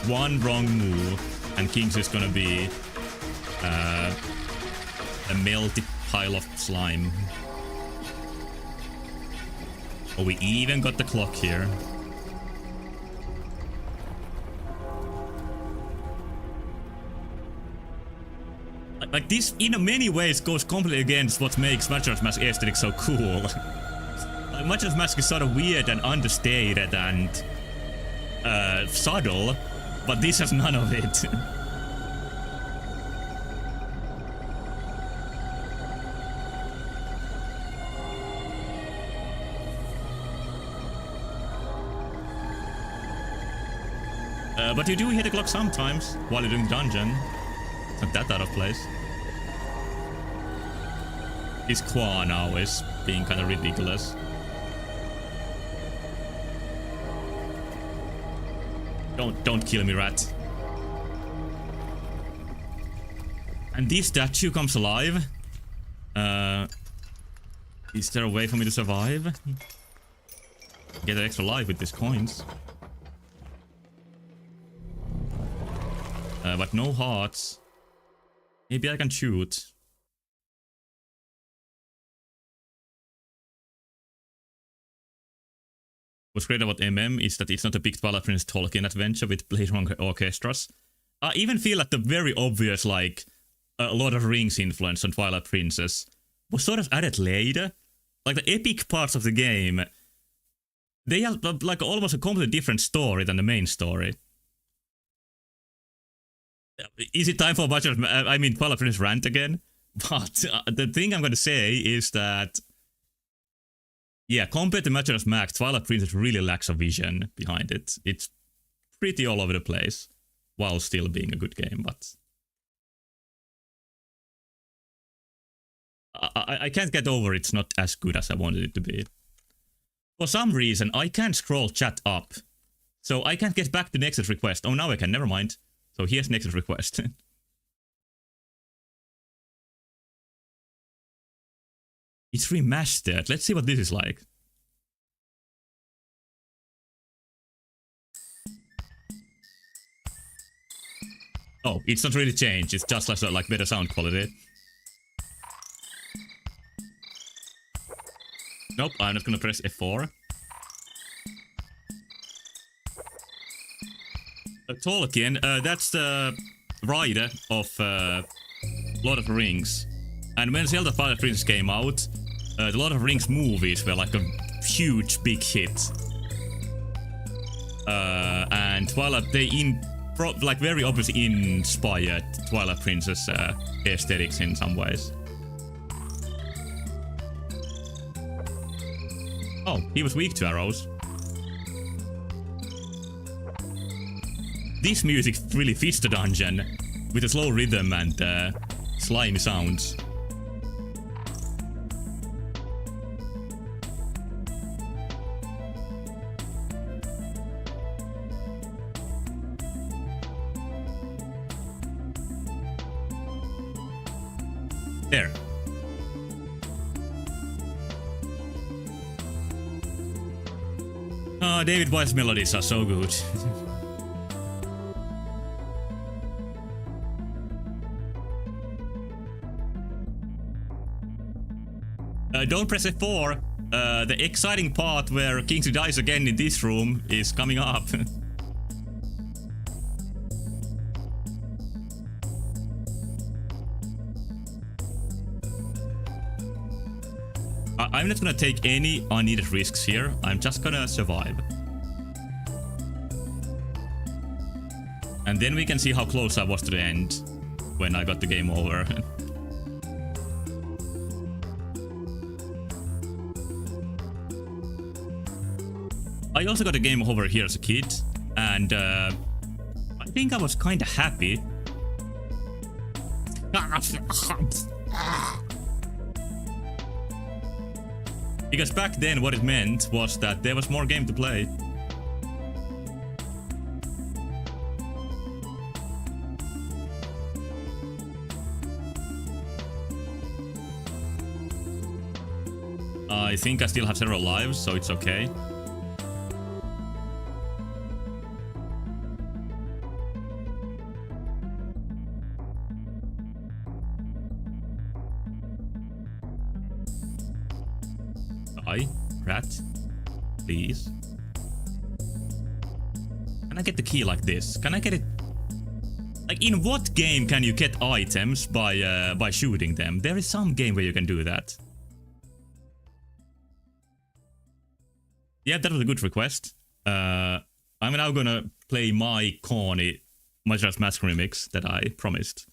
One wrong move, and Kingsley's gonna be a melted pile of slime. Oh, we even got the clock here. Like this, in many ways, goes completely against what makes Majora's Mask aesthetic so cool. Like, Majora's Mask is sort of weird and understated and subtle, but this has none of it. But you do hit the clock sometimes while you're doing dungeon. It's not that out of place. This Qua now is being kind of ridiculous. Don't kill me, rat. And this statue comes alive. Is there a way for me to survive? Get an extra life with these coins. But no hearts. Maybe I can shoot. What's great about MM is that it's not a big Twilight Princess Tolkien adventure with Blade-Runner orchestras. I even feel like the very obvious, like, Lord of the Rings influence on Twilight Princess was sort of added later. Like, the epic parts of the game, they have, like, almost a completely different story than the main story. Is it time for Twilight Princess rant again? But the thing I'm going to say is that, yeah, compared to Majora's Mask, Twilight Princess really lacks a vision behind it. It's pretty all over the place, while still being a good game, but... I can't get over it's not as good as I wanted it to be. For some reason, I can't scroll chat up, so I can't get back to Nexus request. Oh, now I can, never mind. So here's Nexus request. It's remastered. Let's see what this is like. Oh, it's not really changed. It's just like better sound quality. Nope, I'm not gonna press F4. Tolkien, that's the writer of Lord of the Rings. And when Zelda Twilight Princess came out, the Lord of the Rings movies were like a huge big hit. And Twilight, like very obviously inspired Twilight Princess aesthetics in some ways. Oh, he was weak to arrows. This music really fits the dungeon, with a slow rhythm and slimy sounds. There. Oh, David Boy's melodies are so good. Don't press F4. The exciting part where Kingsley dies again in this room is coming up. I'm not gonna take any unneeded risks here. I'm just gonna survive. And then we can see how close I was to the end when I got the game over. I also got a game over here as a kid, and I think I was kinda happy. Because back then what it meant was that there was more game to play. I think I still have several lives, so it's okay. Rat, please. Can I get the key like this? Can I get it? Like, in what game can you get items by shooting them? There is some game where you can do that. Yeah, that was a good request. I'm now gonna play my corny Majora's Mask remix that I promised.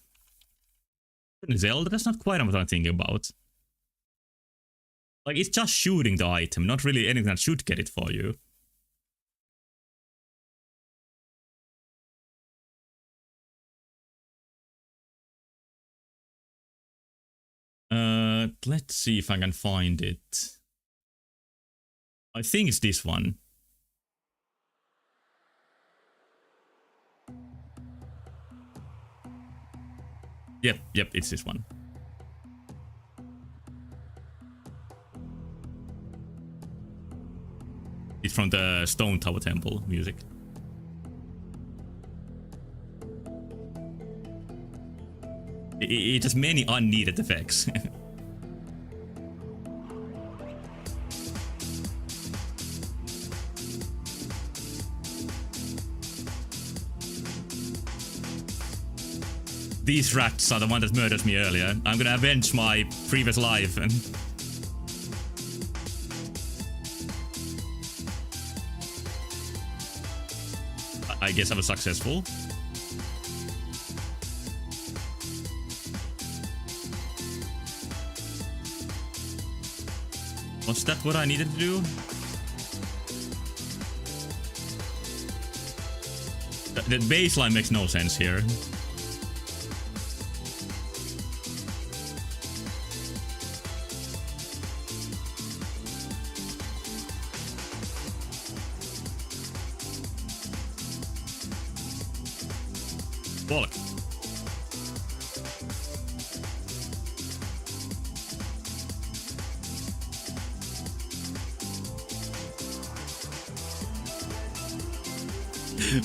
Zelda, that's not quite what I'm thinking about. Like, it's just shooting the item, not really anything that should get it for you. Let's see if I can find it. I think it's this one. Yep, it's this one. It's from the Stone Tower Temple music. It has many unneeded effects. These rats are the one that murdered me earlier. I'm gonna avenge my previous life and... I guess I was successful. Was that what I needed to do? The baseline makes no sense here. Bollock.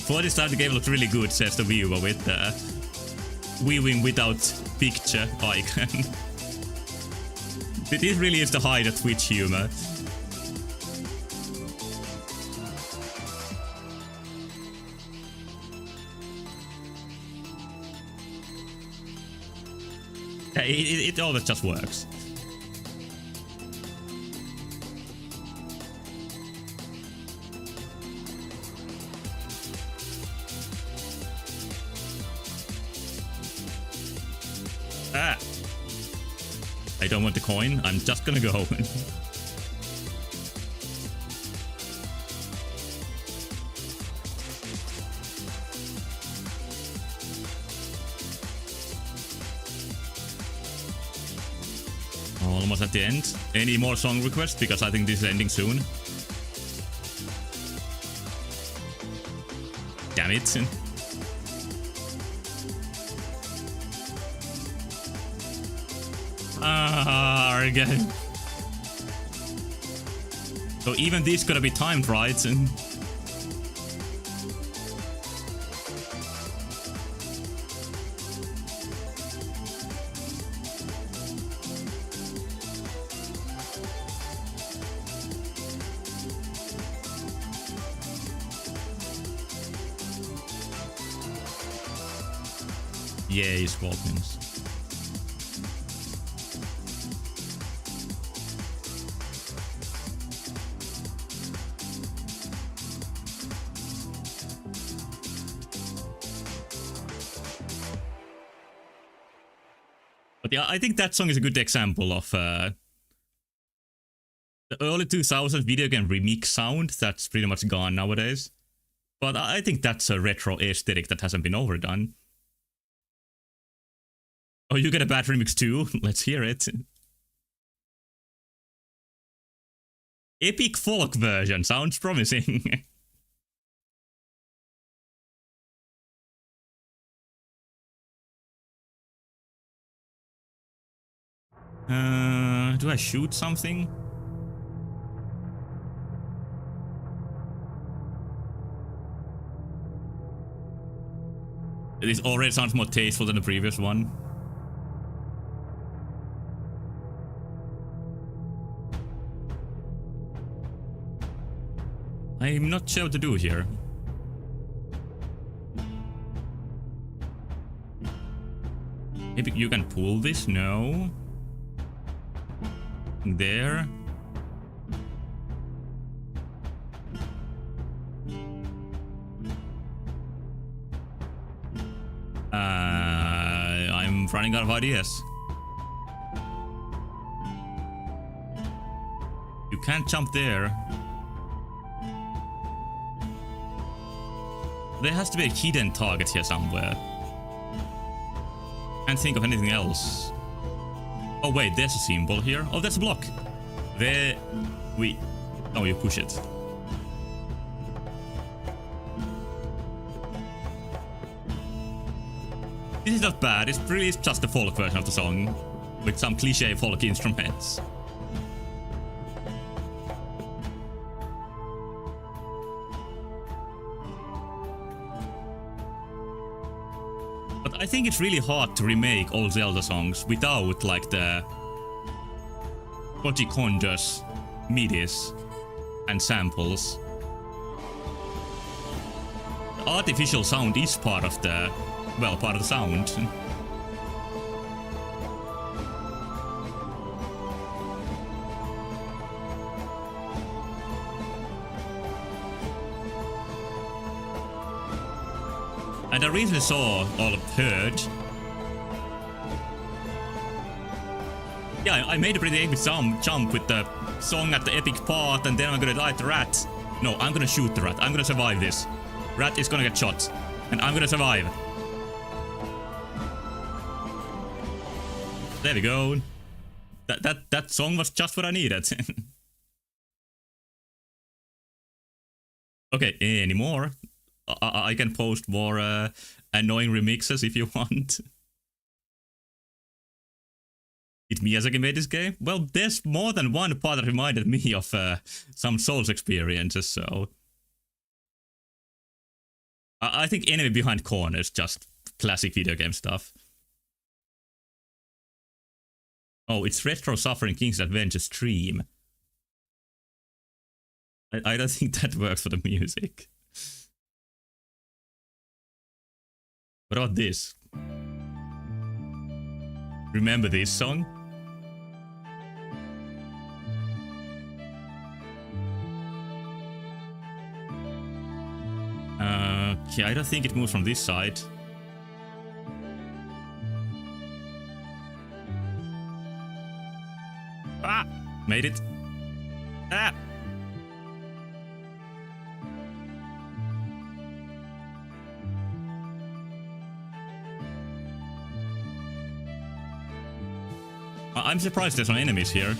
For this time the game looked really good, says the viewer with viewing without picture icon. This really is the height of Twitch humor. It always just works. Ah! I don't want the coin, I'm just gonna go. Almost at the end. Any more song requests? Because I think this is ending soon. Damn it. Again. So even this gotta be timed right. Yay, Scorpions. But yeah, I think that song is a good example of the early 2000s video game remix sound that's pretty much gone nowadays. But I think that's a retro aesthetic that hasn't been overdone. Oh, you get a bad remix too? Let's hear it. Epic folk version, sounds promising. Do I shoot something? This already sounds more tasteful than the previous one. I'm not sure what to do here. Maybe you can pull this? No. There. I'm running out of ideas. You can't jump there. There has to be a hidden target here somewhere. Can't think of anything else. Oh wait, there's a symbol here. Oh, there's a block. There... we... oh, you push it. This is not bad. It's really just the folk version of the song. With some cliche folk instruments. But I think it's really hard to remake old Zelda songs without like the Koji Kondo's midis and samples. The artificial sound is part of the, well, part of the sound. And I recently saw or heard. Yeah, I made a pretty epic jump with the song at the epic part, and then I'm gonna die to rat. No, I'm gonna shoot the rat. I'm gonna survive this. Rat is gonna get shot, and I'm gonna survive. There we go. That song was just what I needed. Okay, any more? I can post more annoying remixes if you want. Did Miyazaki made this game? Well, there's more than one part that reminded me of some Souls experiences, so... I think Enemy Behind Corners, just classic video game stuff. Oh, it's Retro Suffering King's Adventure stream. I don't think that works for the music. What about this? Remember this song? Okay, I don't think it moves from this side. Ah! Made it. Ah! I'm surprised there's no enemies here.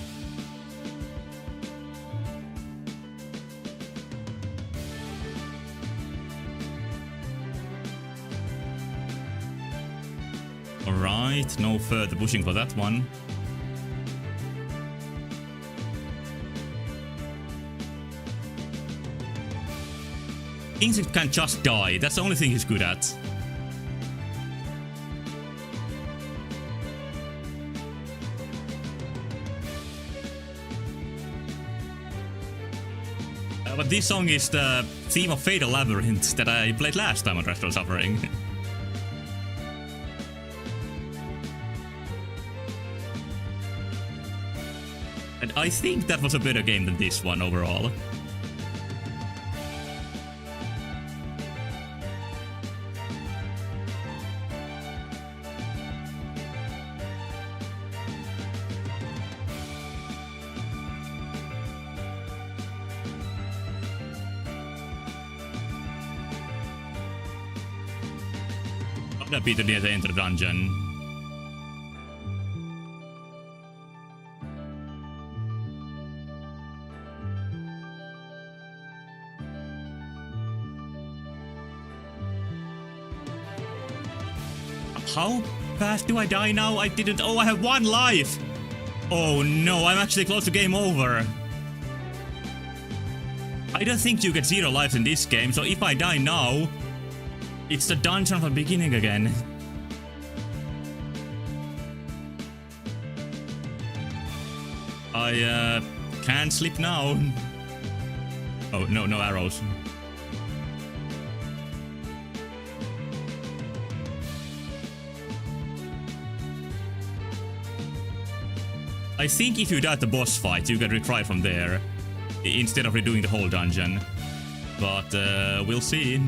Alright, no further pushing for that one. Kingsley can just die, that's the only thing he's good at. But this song is the theme of Fatal Labyrinth that I played last time on Retro Suffering. And I think that was a better game than this one overall. That Peter near the enter dungeon. How fast do I die now? I didn't. Oh, I have 1 life. Oh no, I'm actually close to game over. I don't think you get 0 lives in this game, so if I die now, it's the dungeon from the beginning again. I can't sleep now. Oh, no arrows. I think if you die at the boss fight, you can retry from there, instead of redoing the whole dungeon. But we'll see.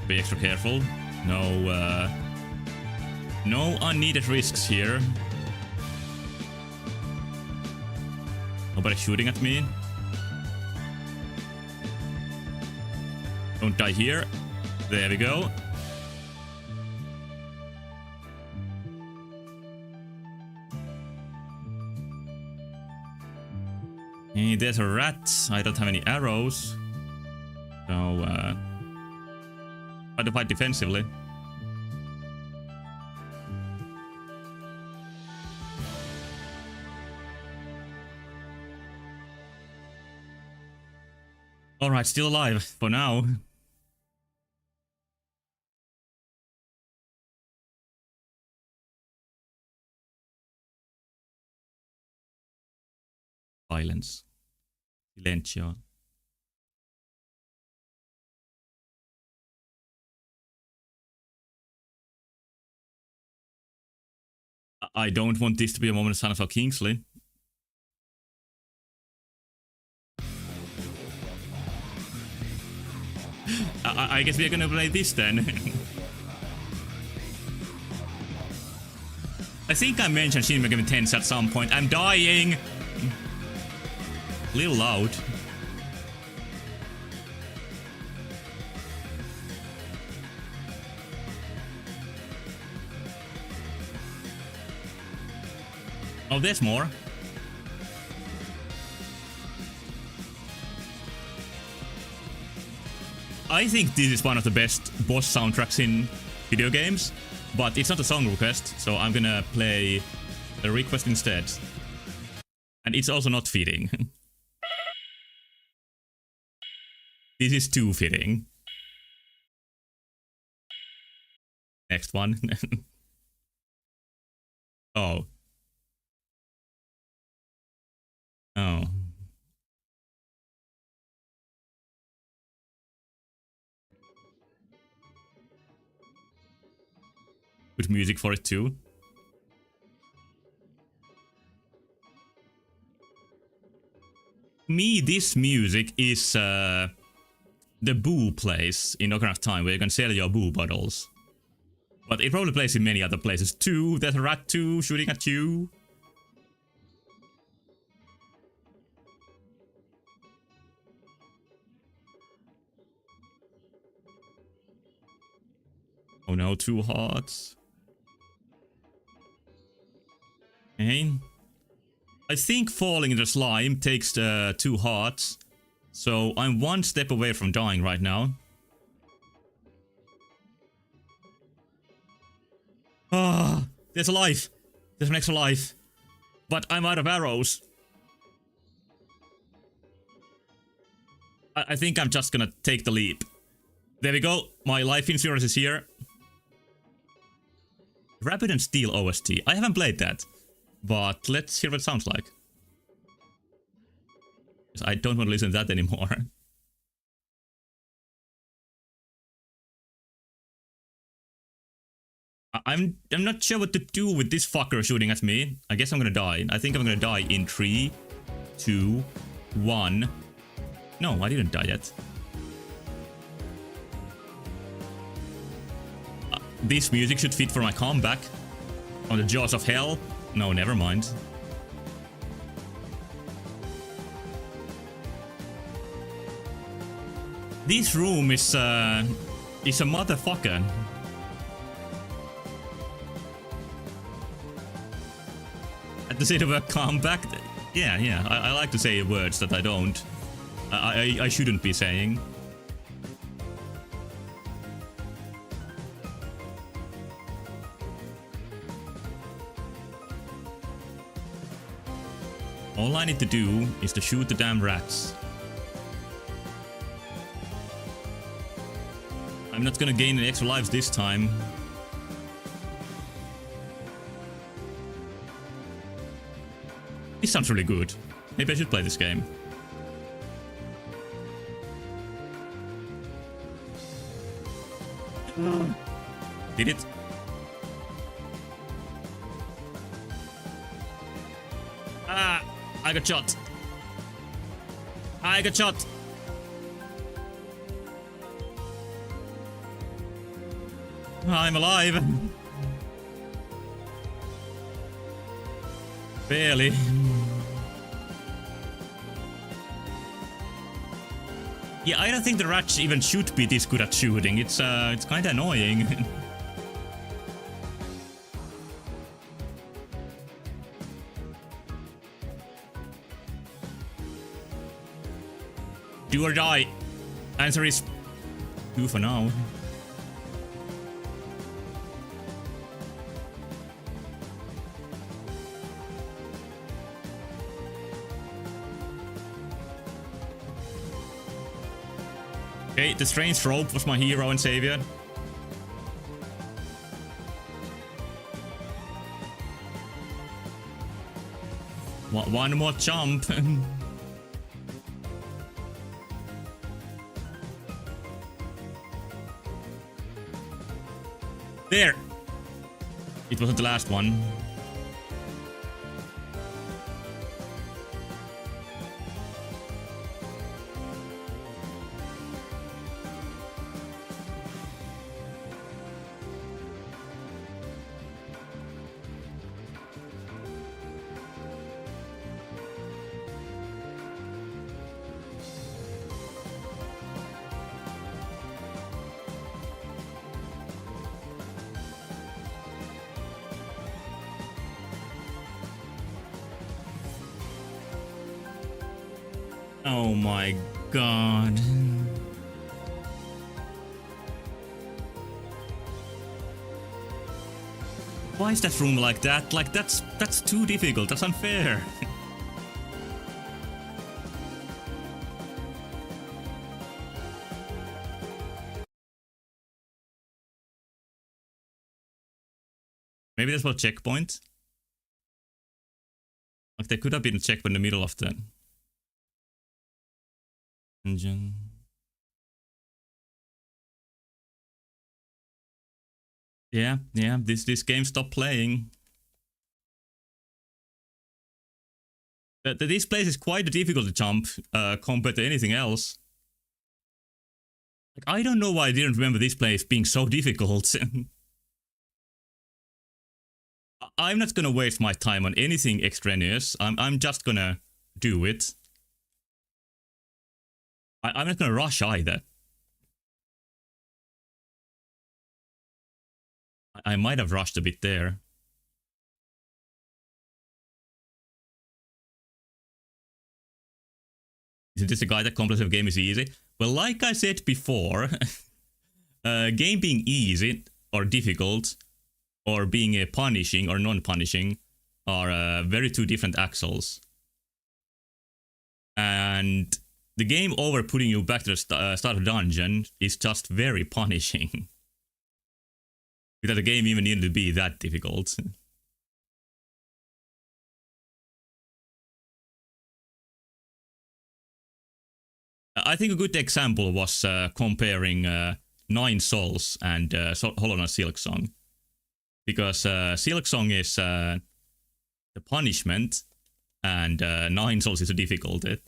Be extra careful. No unneeded risks here. Nobody shooting at me. Don't die here. There we go. Hey, there's a rat. I don't have any arrows. So, try to fight defensively. Alright, still alive for now. Silence. Silencio. I don't want this to be a moment of silence for Kingsley. I guess we're gonna play this then. I think I mentioned Shin Megami Tensei at some point. I'm dying! Little loud. Oh, there's more. I think this is one of the best boss soundtracks in video games, but it's not a song request, so I'm gonna play a request instead. And it's also not fitting. This is too fitting. Next one. Oh. Oh. Good music for it too. Me, this music is the boo place in Ocarina of Time where you can sell your boo bottles. But it probably plays in many other places too. There's a rat too shooting at you. Oh no, 2 hearts. Okay. I think falling into slime takes the 2 hearts. So I'm 1 step away from dying right now. Ah, there's a life. There's an extra life. But I'm out of arrows. I think I'm just gonna take the leap. There we go. My life insurance is here. Rapid and Steel OST. I haven't played that. But let's hear what it sounds like. I don't want to listen to that anymore. I'm not sure what to do with this fucker shooting at me. I guess I'm gonna die. I think I'm gonna die in 3, 2, 1. No, I didn't die yet. This music should fit for my comeback. On the jaws of hell. No, never mind. This room is a motherfucker. At the state of a comeback, yeah. I like to say words that I don't. I shouldn't be saying. All I need to do is to shoot the damn rats. I'm not gonna gain any extra lives this time. This sounds really good. Maybe I should play this game. Did it? Ah! I got shot. I got shot. I'm alive. Barely. Yeah, I don't think the rats even should be this good at shooting. It's kind of annoying. Do or die. Answer is 2 for now. Okay, the strange rope was my hero and savior. One more jump. There! It wasn't the last one. Oh my god. Why is that room like that? Like that's too difficult. That's unfair. Maybe that's what checkpoint. Like there could have been a checkpoint in the middle of the dungeon. Yeah, this game stopped playing. This place is quite difficult to jump compared to anything else. Like, I don't know why I didn't remember this place being so difficult. I'm not gonna waste my time on anything extraneous. I'm just gonna do it. I'm not gonna rush either. I might have rushed a bit there. Isn't this a guy that complains if a game is easy? Well, like I said before, game being easy or difficult, or being punishing or non-punishing, are very two different axles. And the game over putting you back to the start of the dungeon is just very punishing. Because the game even needed to be that difficult. I think a good example was comparing Nine Souls and Hollow Knight Silksong. Because Silksong is the punishment, and Nine Souls is the difficulty.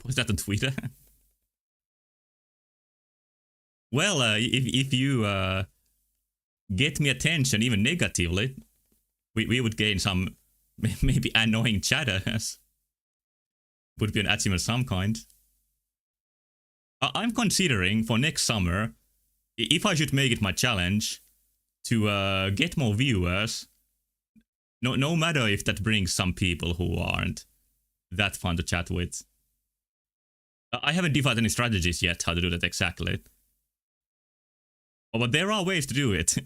Was that on Twitter? Well, if you get me attention even negatively, we would gain some maybe annoying chatters. Would be an achievement of some kind. I'm considering for next summer, if I should make it my challenge, to get more viewers. No matter if that brings some people who aren't that fun to chat with. I haven't defined any strategies yet how to do that exactly. Oh, but there are ways to do it.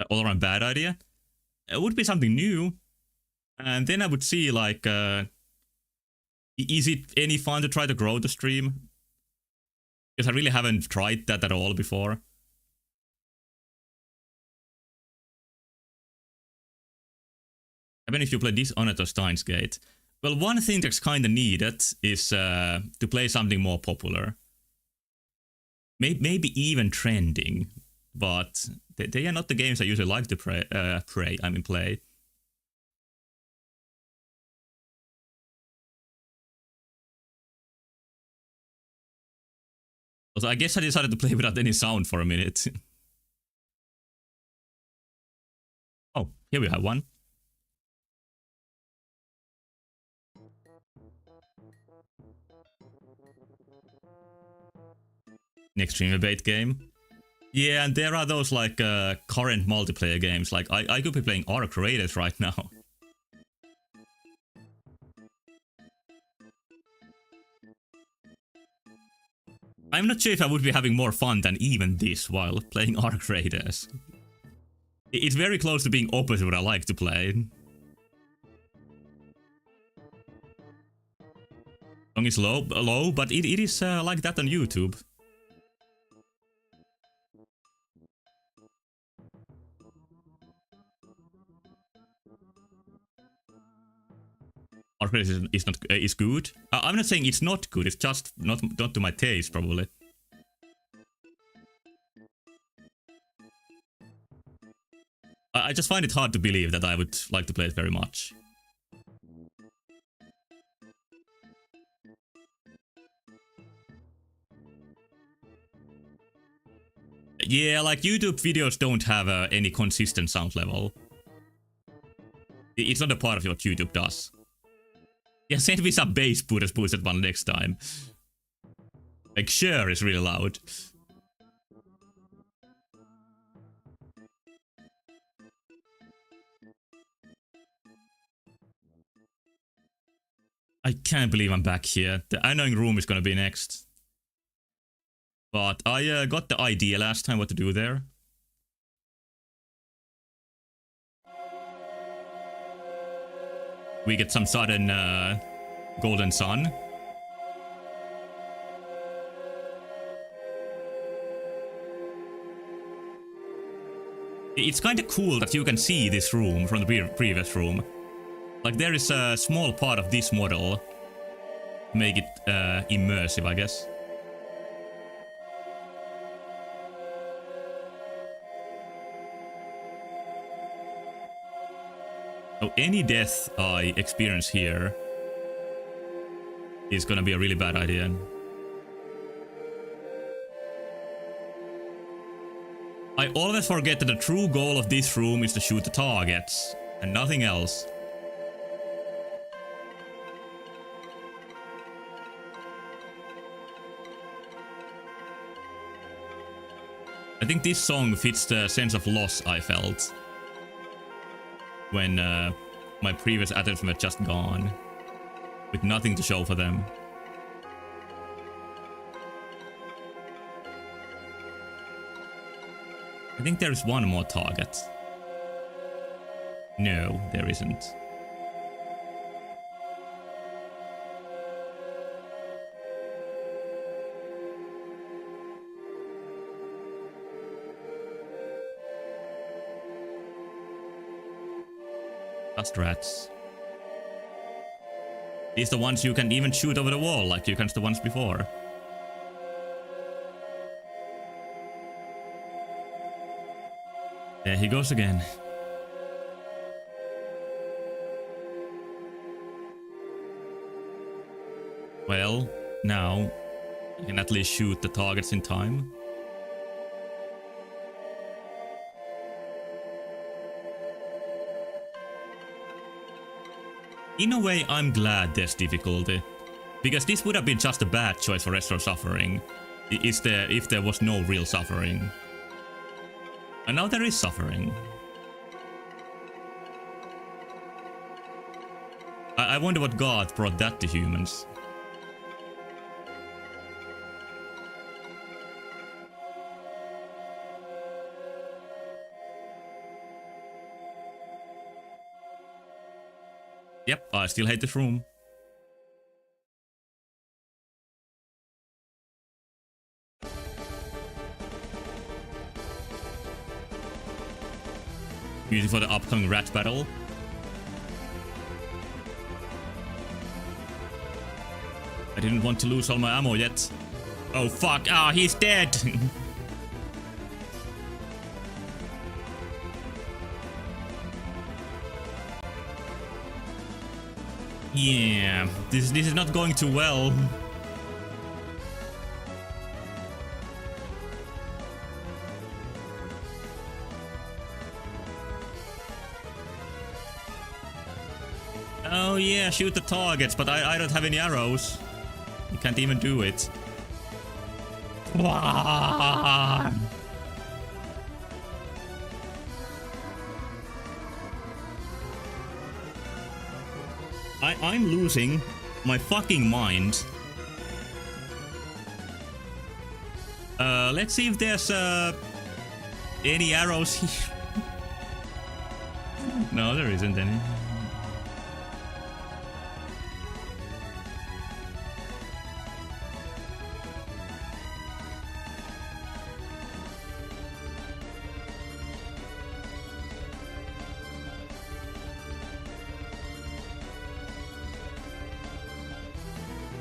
All around bad idea. It would be something new. And then I would see, like, is it any fun to try to grow the stream? Because I really haven't tried that at all before. Even if you play Dishonored or Steins Gate. Well, one thing that's kind of needed is to play something more popular. Maybe even trending. But they are not the games I usually like to play. Also, I guess I decided to play without any sound for a minute. Oh, here we have one. Next stream debate game. Yeah, and there are those like current multiplayer games. Like I could be playing Arc Raiders right now. I'm not sure if I would be having more fun than even this while playing Arc Raiders. It's very close to being opposite what I like to play. Song is low, but it is like that on YouTube. Arc Raiders is good. I'm not saying it's not good. It's just not to my taste, probably. I just find it hard to believe that I would like to play it very much. Yeah, like YouTube videos don't have any consistent sound level. It's not a part of what YouTube does. Yeah, send me some bass boosted one next time. Like, sure is really loud. I can't believe I'm back here. The annoying room is gonna be next. But I got the idea last time what to do there. We get some sudden golden sun. It's kind of cool that you can see this room from the previous room. Like there is a small part of this model to make it immersive, I guess. So any death I experience here is gonna be a really bad idea. I always forget that the true goal of this room is to shoot the targets and nothing else. I think this song fits the sense of loss I felt when my previous attempts were just gone, with nothing to show for them. I think there is one more target. No, there isn't. Just rats. These are the ones you can even shoot over the wall like you can the ones before. There he goes again. Well, now I can at least shoot the targets in time. In a way, I'm glad there's difficulty, because this would have been just a bad choice for Restore Suffering if there was no real suffering. And now there is suffering. I wonder what God brought that to humans. Yep, I still hate this room. Using for the upcoming rat battle. I didn't want to lose all my ammo yet. Oh fuck, ah, he's dead! Yeah, this is not going too well. Oh yeah, shoot the targets, but I don't have any arrows. You can't even do it. I'm losing my fucking mind. Let's see if there's any arrows here. No, there isn't any.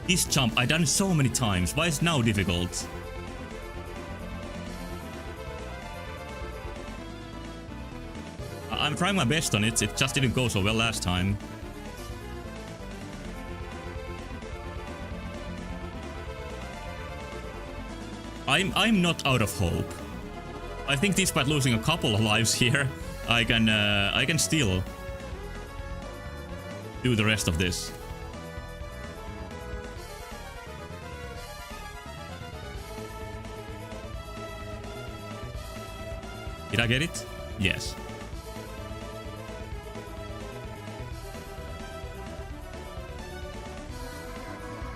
This jump I done so many times. Why is it now difficult? I'm trying my best on it. It just didn't go so well last time. I'm not out of hope. I think despite losing a couple of lives here, I can still do the rest of this. Did I get it? Yes.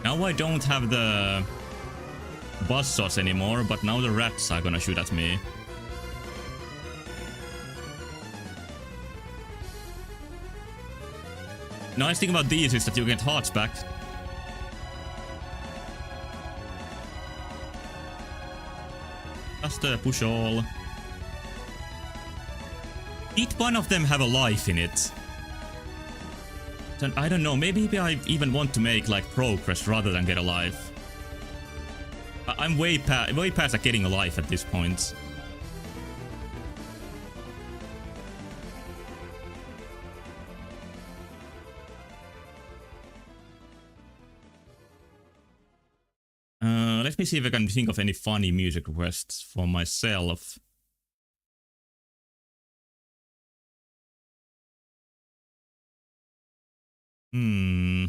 Now I don't have the buzzsaws anymore, but now the rats are gonna shoot at me. Nice thing about these is that you get hearts back. Just push all. Did one of them have a life in it? Then I don't know, maybe I even want to make like progress rather than get a life. I'm way past like, getting a life at this point. Let me see if I can think of any funny music requests for myself. Hmm.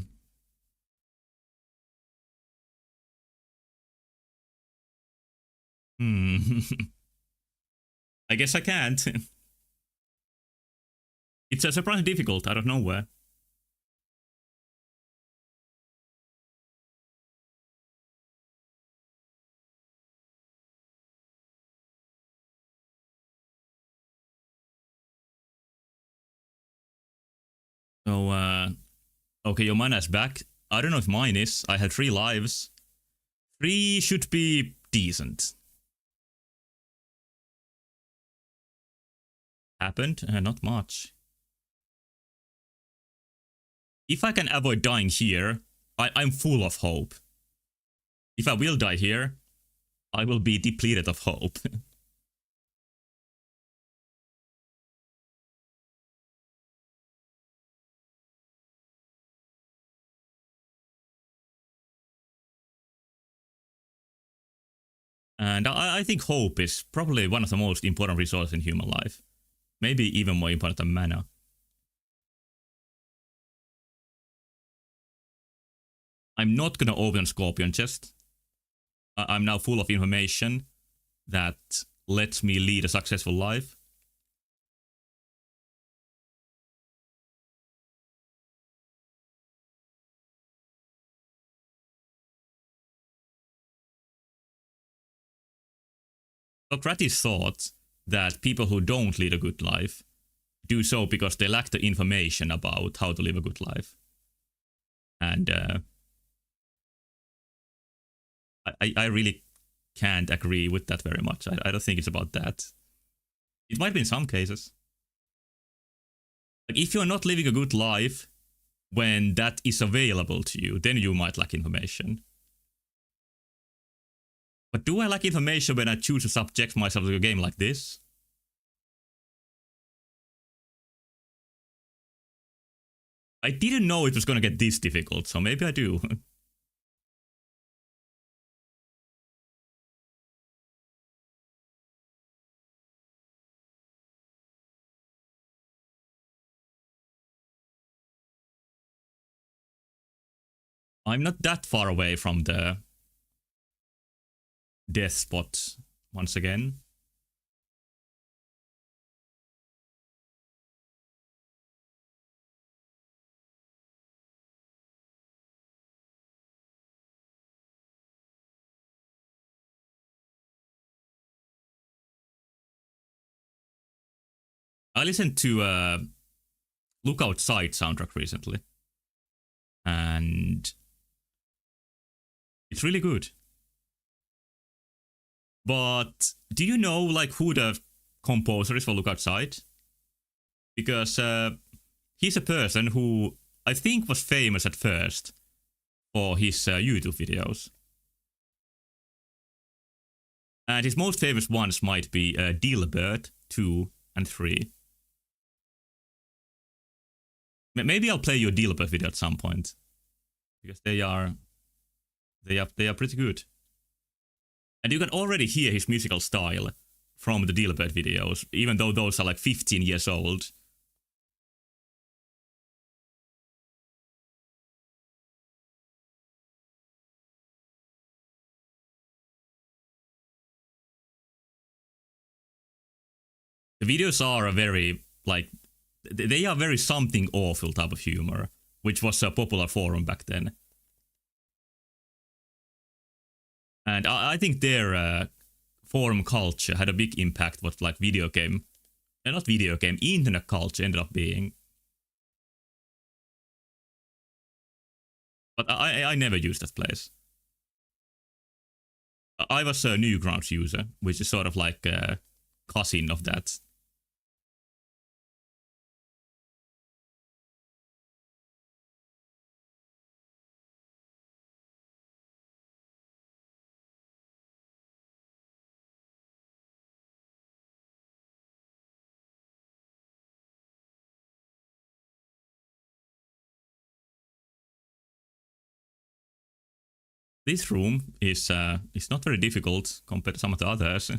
I guess I can't. It's surprisingly difficult out of nowhere. So, okay, your mana is back. I don't know if mine is. I had 3 lives. 3 should be decent. Happened? Not much. If I can avoid dying here, I'm full of hope. If I will die here, I will be depleted of hope. And I think hope is probably one of the most important resources in human life. Maybe even more important than mana. I'm not gonna open Scorpion chest. I'm now full of information that lets me lead a successful life. Socrates thought that people who don't lead a good life do so because they lack the information about how to live a good life. And I really can't agree with that very much. I don't think it's about that. It might be in some cases. Like, if you're not living a good life when that is available to you, then you might lack information. But do I lack information when I choose to subject myself to a game like this? I didn't know it was gonna get this difficult, so maybe I do. I'm not that far away from the death spot once again. I listened to Look Outside soundtrack recently. And it's really good. But do you know like who the composer is for Look Outside? Because he's a person who I think was famous at first for his YouTube videos. And his most famous ones might be Dilbert 2 and 3. Maybe I'll play you a Dilbert video at some point. Because they are pretty good. And you can already hear his musical style from the Dilbert videos, even though those are like 15 years old. The videos are a very, like, they are very something awful type of humor, which was a popular forum back then. And I think their forum culture had a big impact what like video game, not video game, internet culture ended up being. But I never used that place. I was a Newgrounds user, which is sort of like a cousin of that. This room is not very difficult compared to some of the others.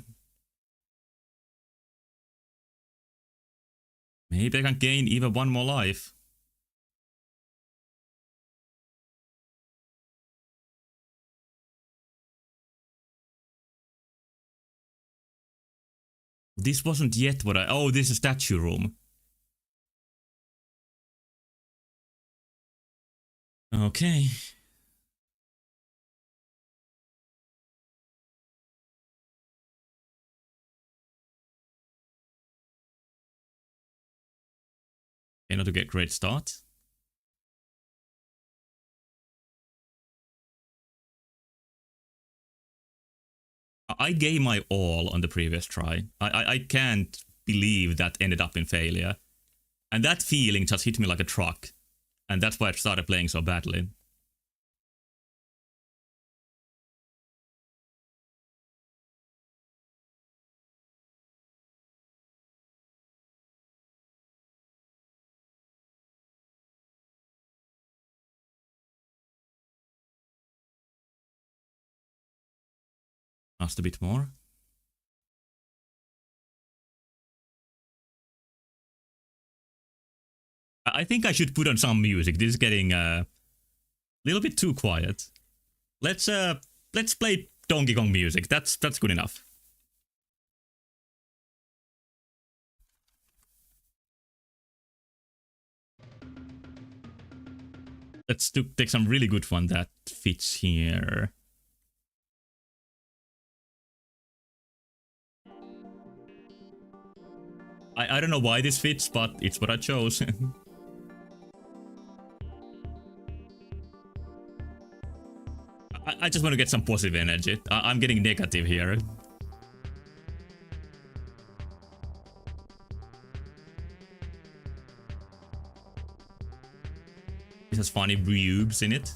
Maybe I can gain even one more life. This wasn't yet what I... Oh, this is a statue room. Okay. Okay, not to get great start. I gave my all on the previous try. I can't believe that ended up in failure. And that feeling just hit me like a truck. And that's why I started playing so badly. Just a bit more. I think I should put on some music. This is getting a little bit too quiet. Let's play Donkey Kong music. That's good enough. Let's take some really good one that fits here. I don't know why this fits, but it's what I chose. I just want to get some positive energy. I'm getting negative here. It has funny boobs in it.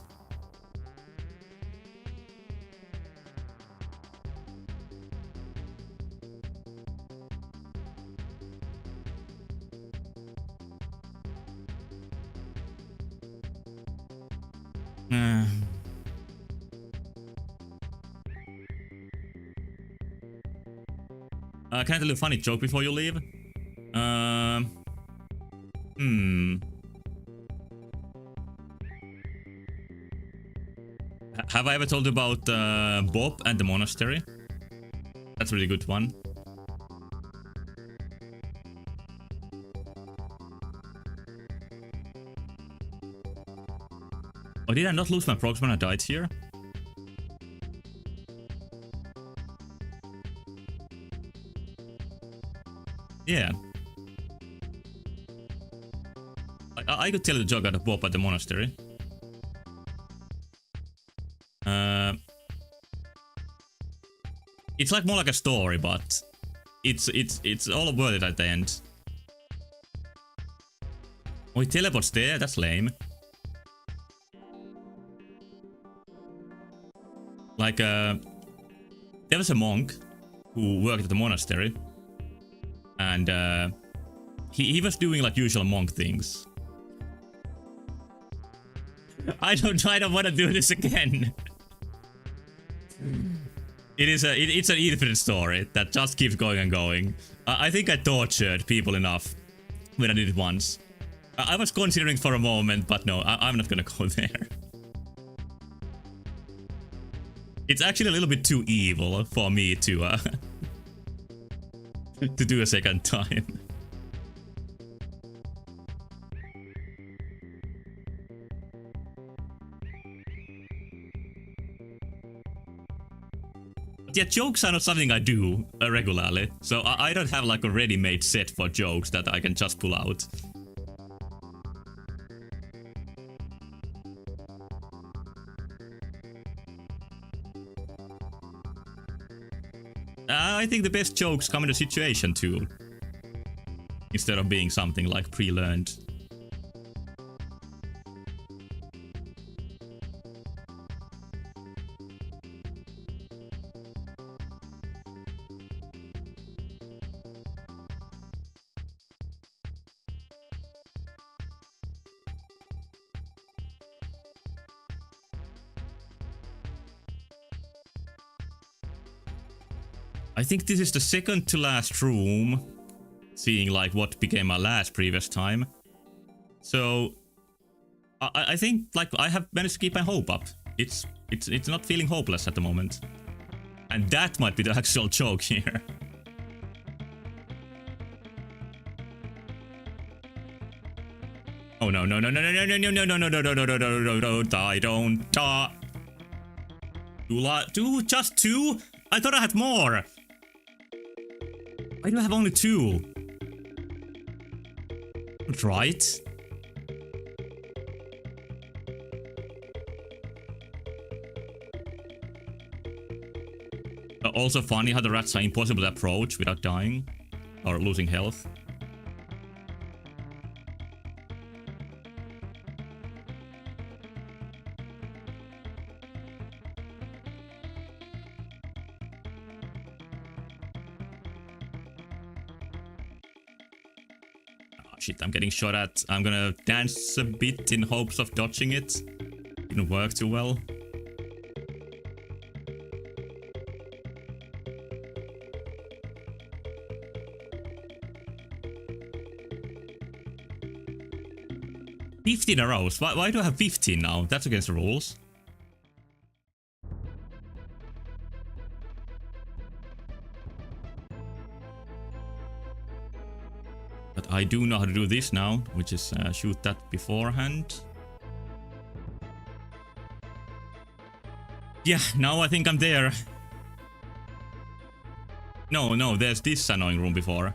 Can I tell you a funny joke before you leave? Have I ever told you about Bob and the monastery? That's a really good one. Oh, did I not lose my progress when I died here? Yeah. I could tell you the joke out of Bob at the monastery. It's like more like a story, but it's all worth it at the end. Oh, he teleports there? That's lame. Like, there was a monk who worked at the monastery. And he was doing like usual monk things. I don't want to do this again. It's an infinite story that just keeps going and going. I think I tortured people enough when I did it once. I was considering for a moment, but no, I'm not gonna go there. It's actually a little bit too evil for me to to do a second time. Yeah, jokes are not something I do regularly, so I don't have like a ready-made set for jokes that I can just pull out. I think the best jokes come in a situation too, instead of being something like pre-learned. I think this is the second to last room, seeing like what became my last previous time. So I think like I have managed to keep my hope up. It's not feeling hopeless at the moment. And that might be the actual joke here. Oh no no no no no no no no no no no no no no no no no die don't die. Two? Just two? I thought I had more. Why do I have only two? Right? Also funny how the rats are impossible to approach without dying or losing health. Shit, I'm getting shot at. I'm gonna dance a bit in hopes of dodging it. Didn't work too well. $15 arrows. Why do I have 15 now? That's against the rules. But I do know how to do this now, which is shoot that beforehand. Yeah, now I think I'm there. No, there's this annoying room before.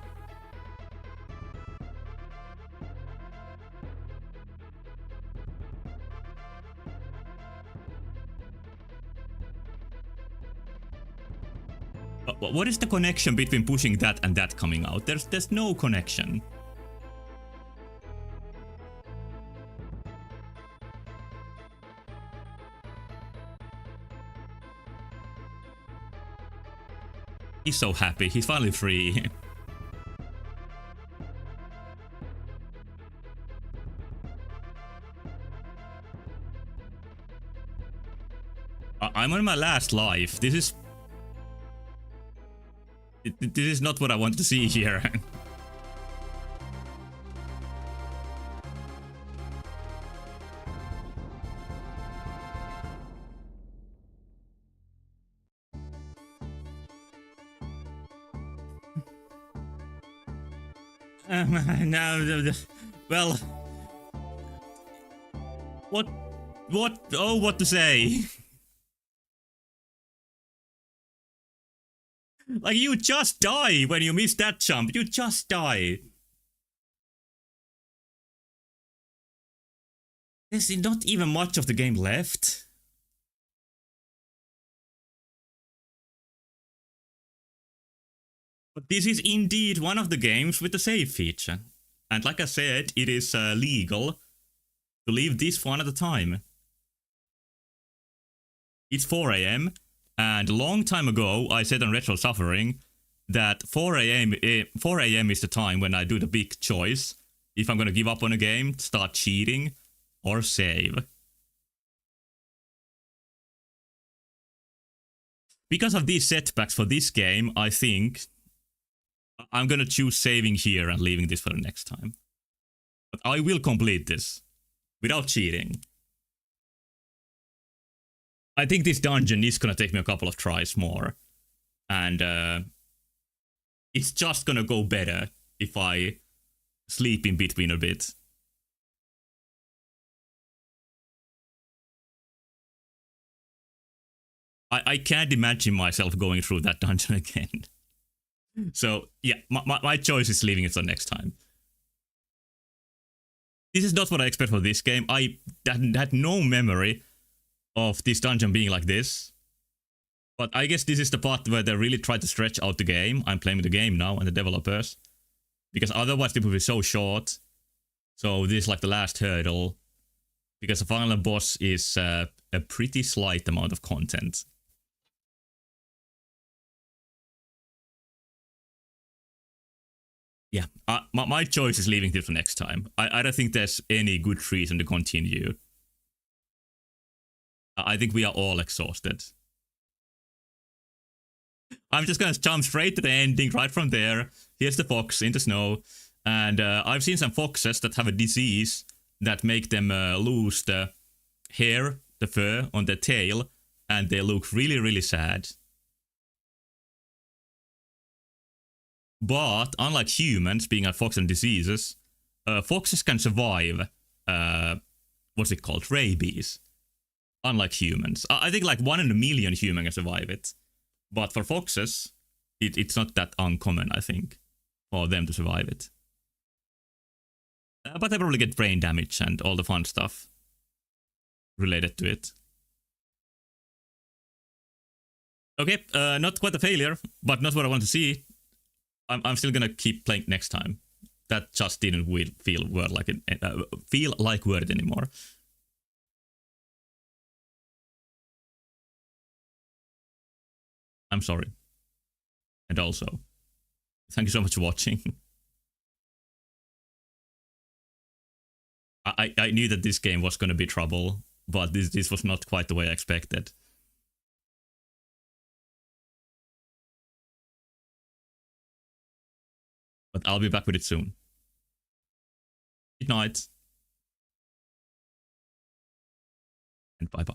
What is the connection between pushing that and that coming out? There's no connection. He's so happy. He's finally free. I'm on my last life. This is not what I wanted to see here. No, well, what, oh, what to say? Like, you just die when you miss that jump. You just die. There's not even much of the game left. But this is indeed one of the games with the save feature. And like I said, it is legal to leave this one at a time. It's 4 AM. And a long time ago, I said on Retro Suffering that 4 AM is the time when I do the big choice. If I'm gonna give up on a game, start cheating, or save. Because of these setbacks for this game, I think I'm gonna choose saving here and leaving this for the next time. But I will complete this without cheating. I think this dungeon is gonna take me a couple of tries more. And it's just gonna go better if I sleep in between a bit. I can't imagine myself going through that dungeon again. So yeah, my choice is leaving it for next time. This is not what I expect for this game. I had no memory of this dungeon being like this. But I guess this is the part where they really try to stretch out the game. I'm playing the game now and the developers. Because otherwise it would be so short. So this is like the last hurdle. Because the final boss is a pretty slight amount of content. Yeah, my choice is leaving this for next time. I don't think there's any good reason to continue. I think we are all exhausted. I'm just gonna jump straight to the ending right from there. Here's the fox in the snow. And I've seen some foxes that have a disease that make them lose the hair, the fur on their tail. And they look really, really sad. But unlike humans, being a fox and diseases, foxes can survive, what's it called, rabies. Unlike humans. I think like 1 in a million humans can survive it. But for foxes, it's not that uncommon, I think, for them to survive it. But they probably get brain damage and all the fun stuff related to it. Okay, not quite a failure, but not what I want to see. I'm still gonna keep playing next time. That just didn't feel like word anymore. I'm sorry. And also, thank you so much for watching. I knew that this game was gonna be trouble, but this was not quite the way I expected. But I'll be back with it soon. Good night. And bye-bye.